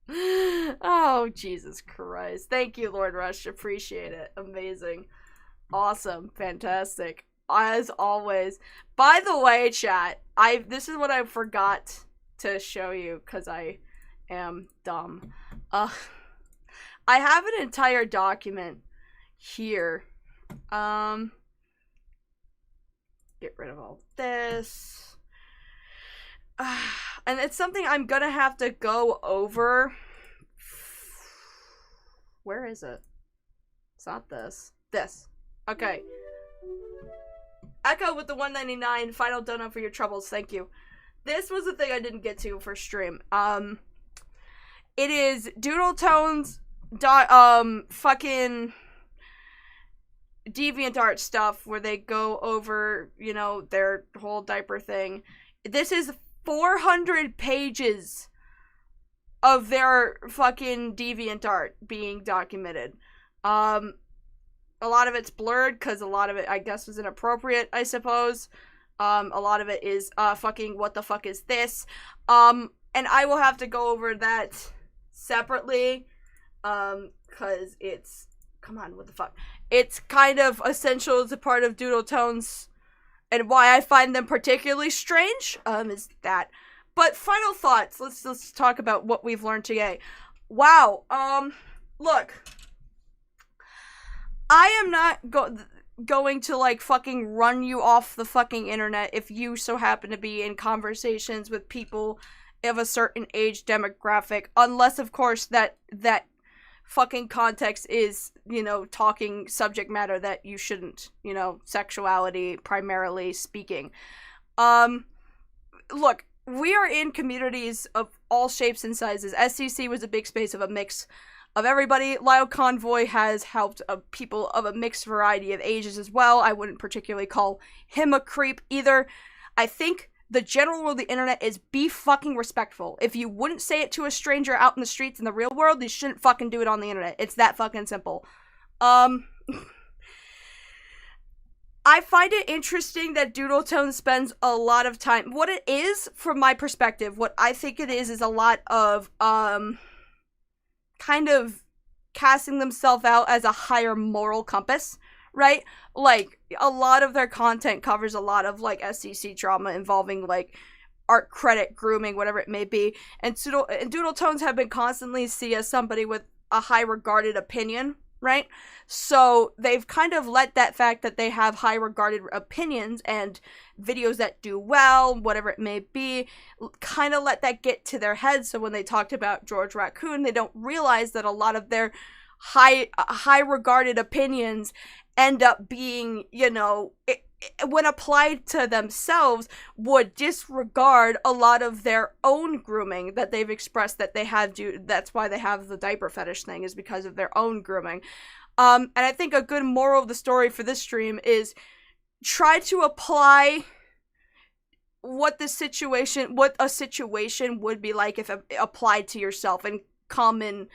again. Oh, Jesus Christ. Thank you, Lord Rush. Appreciate it. Amazing. Awesome. Fantastic. As always. By the way, chat, this is what I forgot to show you, because I am dumb. I have an entire document here. Get rid of all this. And it's something I'm gonna have to go over. Where is it? It's not this. This. Okay. Echo with the 199. Final dono for your troubles. Thank you. This was the thing I didn't get to for stream. It is Doodle Tones fucking DeviantArt stuff where they go over, you know, their whole diaper thing. This is 400 pages of their fucking DeviantArt being documented. A lot of it's blurred because a lot of it, I guess, was inappropriate, I suppose. A lot of it is fucking what the fuck is this? And I will have to go over that separately. Because it's, come on, what the fuck? It's kind of essential as a part of Doodle Tones, and why I find them particularly strange, is that. But final thoughts, let's talk about what we've learned today. Wow, look. I am not going to, like, fucking run you off the fucking internet if you so happen to be in conversations with people of a certain age demographic, unless, of course, that fucking context is, you know, talking subject matter that you shouldn't, you know, sexuality primarily speaking. Look, we are in communities of all shapes and sizes. SCC was a big space of a mix of everybody. Lyle Convoy has helped people of a mixed variety of ages as well. I wouldn't particularly call him a creep either. I think the general rule of the internet is be fucking respectful. If you wouldn't say it to a stranger out in the streets in the real world, you shouldn't fucking do it on the internet. It's that fucking simple. I find it interesting that Doodletone spends a lot of time. What it is, from my perspective, what I think it is a lot of, kind of casting themselves out as a higher moral compass, right? Like, a lot of their content covers a lot of, like, SCC drama involving, like, art credit, grooming, whatever it may be. And Doodletones have been constantly seen as somebody with a high regarded opinion, right? So they've kind of let that fact that they have high regarded opinions and videos that do well, whatever it may be, kind of let that get to their heads. So when they talked about George Raccoon, they don't realize that a lot of their high regarded opinions end up being, you know, when applied to themselves, would disregard a lot of their own grooming that they've expressed that they have that's why they have the diaper fetish thing, is because of their own grooming. And I think a good moral of the story for this stream is try to apply what a situation would be like if applied to yourself, and common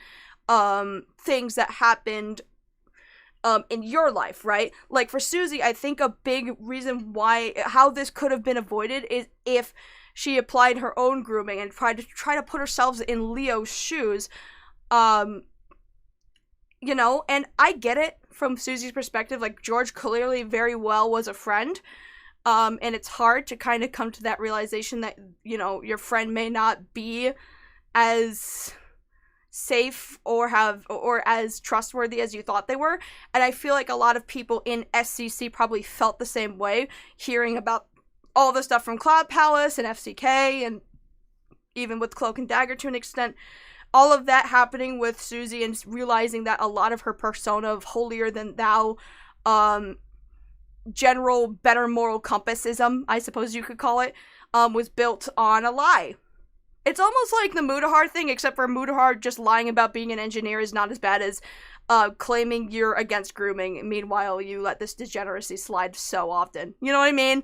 things that happened in your life, right? Like for Susie, I think a big reason how this could have been avoided is if she applied her own grooming and tried to put herself in Leo's shoes. You know, and I get it from Susie's perspective. Like, George clearly very well was a friend, and it's hard to kind of come to that realization that, you know, your friend may not be as safe or as trustworthy as you thought they were. And I feel like a lot of people in SCC probably felt the same way, hearing about all the stuff from Cloud Palace and FCK, and even with Cloak and Dagger to an extent. All of that happening with Susie, and realizing that a lot of her persona of holier than thou, general better moral compassism, I suppose you could call it, was built on a lie. It's almost like the Mudahar thing, except for Mudahar just lying about being an engineer is not as bad as claiming you're against grooming. Meanwhile, you let this degeneracy slide so often. You know what I mean?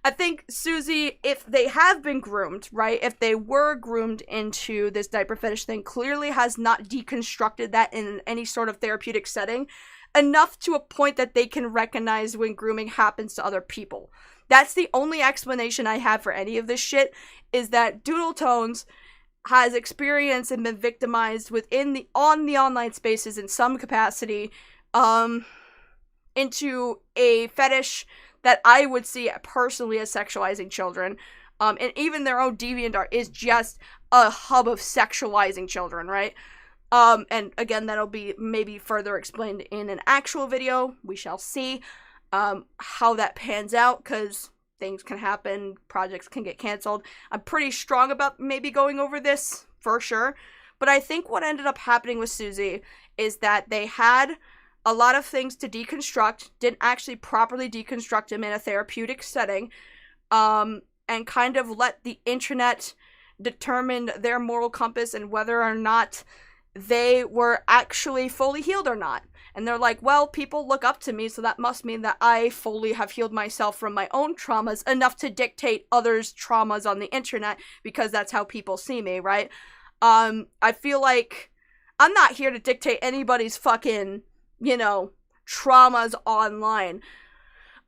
I think Susie, if they have been groomed, right, if they were groomed into this diaper fetish thing, clearly has not deconstructed that in any sort of therapeutic setting, enough to a point that they can recognize when grooming happens to other people. That's the only explanation I have for any of this shit, is that Doodletones has experienced and been victimized on the online spaces in some capacity, into a fetish that I would see personally as sexualizing children. And even their own DeviantArt is just a hub of sexualizing children, right? And again, that'll be maybe further explained in an actual video. We shall see how that pans out, because things can happen, projects can get canceled. I'm pretty strong about maybe going over this, for sure. But I think what ended up happening with Susie is that they had a lot of things to deconstruct, didn't actually properly deconstruct them in a therapeutic setting, and kind of let the internet determine their moral compass and whether or not they were actually fully healed or not. And they're like, well, people look up to me, so that must mean that I fully have healed myself from my own traumas enough to dictate others' traumas on the internet, because that's how people see me, right? I feel like I'm not here to dictate anybody's fucking, you know, traumas online.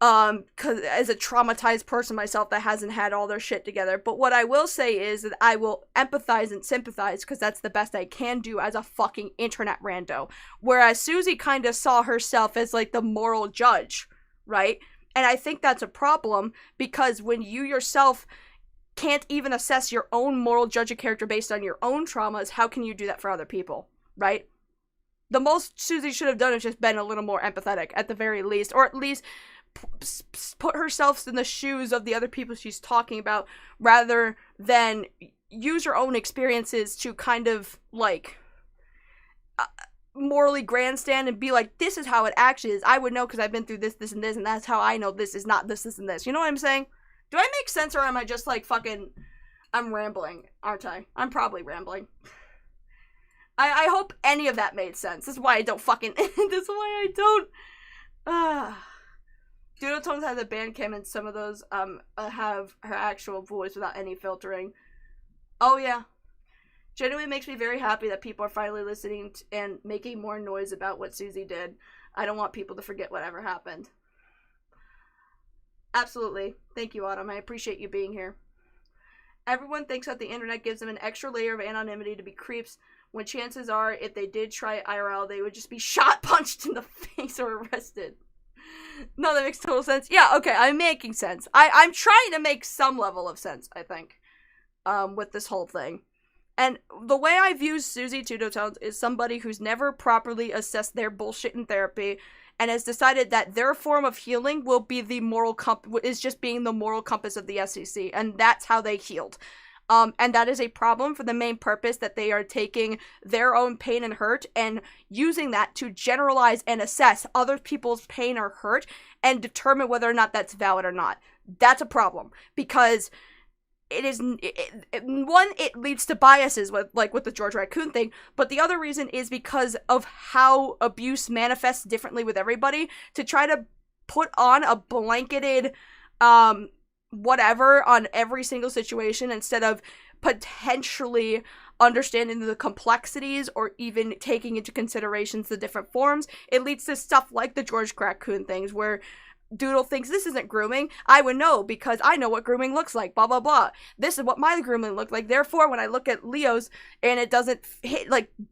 Cause as a traumatized person myself that hasn't had all their shit together. But what I will say is that I will empathize and sympathize, because that's the best I can do as a fucking internet rando. Whereas Susie kind of saw herself as like the moral judge, right? And I think that's a problem, because when you yourself can't even assess your own moral judge a character based on your own traumas, how can you do that for other people, right? The most Susie should have done is just been a little more empathetic, at the very least, or at least put herself in the shoes of the other people she's talking about, rather than use her own experiences to kind of, like, morally grandstand and be like, this is how it actually is. I would know because I've been through this, this, and this, and that's how I know this is not this, this, and this. You know what I'm saying? Do I make sense, or am I just, like, fucking... I'm rambling, aren't I? I'm probably rambling. I hope any of that made sense. This is why I don't fucking... this is why I don't... Doodle Tones has a band cam, and some of those have her actual voice without any filtering. Oh, yeah. Genuinely makes me very happy that people are finally listening and making more noise about what Susie did. I don't want people to forget whatever happened. Absolutely. Thank you, Autumn. I appreciate you being here. Everyone thinks that the internet gives them an extra layer of anonymity to be creeps, when chances are, if they did try IRL, they would just be shot, punched in the face, or arrested. No, that makes total sense. Yeah, okay, I'm making sense. I'm trying to make some level of sense, I think, with this whole thing. And the way I view Susie Doodle Tones is somebody who's never properly assessed their bullshit in therapy, and has decided that their form of healing will be the moral is just being the moral compass of the SEC, and that's how they healed. And that is a problem for the main purpose that they are taking their own pain and hurt and using that to generalize and assess other people's pain or hurt and determine whether or not that's valid or not. That's a problem, because it is, one, it leads to biases with the George Raccoon thing, but the other reason is because of how abuse manifests differently with everybody, to try to put on a blanketed, whatever on every single situation instead of potentially understanding the complexities or even taking into considerations the different forms. It leads to stuff like the George Raccoon things where Doodle thinks this isn't grooming. I would know because I know what grooming looks like, blah, blah, blah. This is what my grooming looked like. Therefore, when I look at Leo's and it doesn't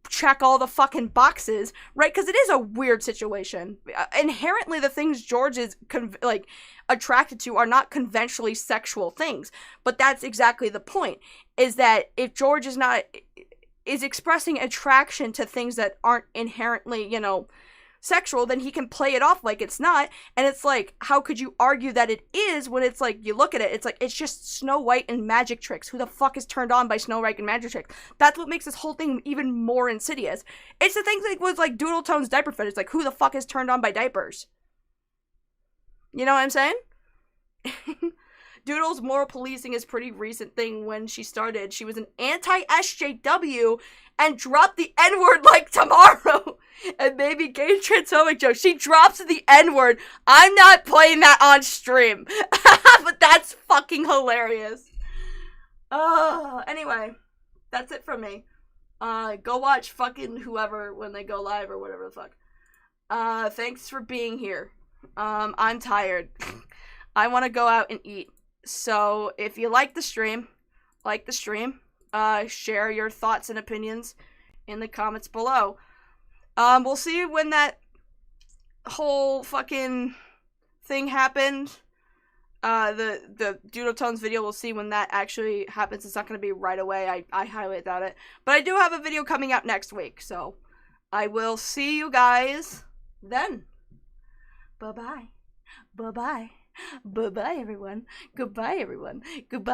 check all the fucking boxes, right? Because it is a weird situation. Inherently, the things George is, attracted to are not conventionally sexual things. But that's exactly the point, is that if George is expressing attraction to things that aren't inherently, sexual, then he can play it off like it's not, and it's like, how could you argue that it is when it's like, you look at it, it's like, it's just Snow White and magic tricks. Who the fuck is turned on by Snow White and magic tricks? That's what makes this whole thing even more insidious. It's the things with Doodle Tone's diaper fetish. It's like, who the fuck is turned on by diapers? You know what I'm saying? Doodle's moral policing is a pretty recent thing. When she started, she was an anti-SJW and dropped the N-word like tomorrow. And maybe gay transphobic joke. She drops the N-word. I'm not playing that on stream. But that's fucking hilarious. Anyway, that's it from me. Go watch fucking whoever when they go live or whatever the fuck. Thanks for being here. I'm tired. I want to go out and eat. So if you like the stream, share your thoughts and opinions in the comments below. We'll see when that whole fucking thing happened. The Doodle Tones video, we'll see when that actually happens. It's not going to be right away. I highly doubt it. But I do have a video coming out next week, so I will see you guys then. Bye-bye. Bye-bye. Bye-bye, everyone. Goodbye, everyone. Goodbye.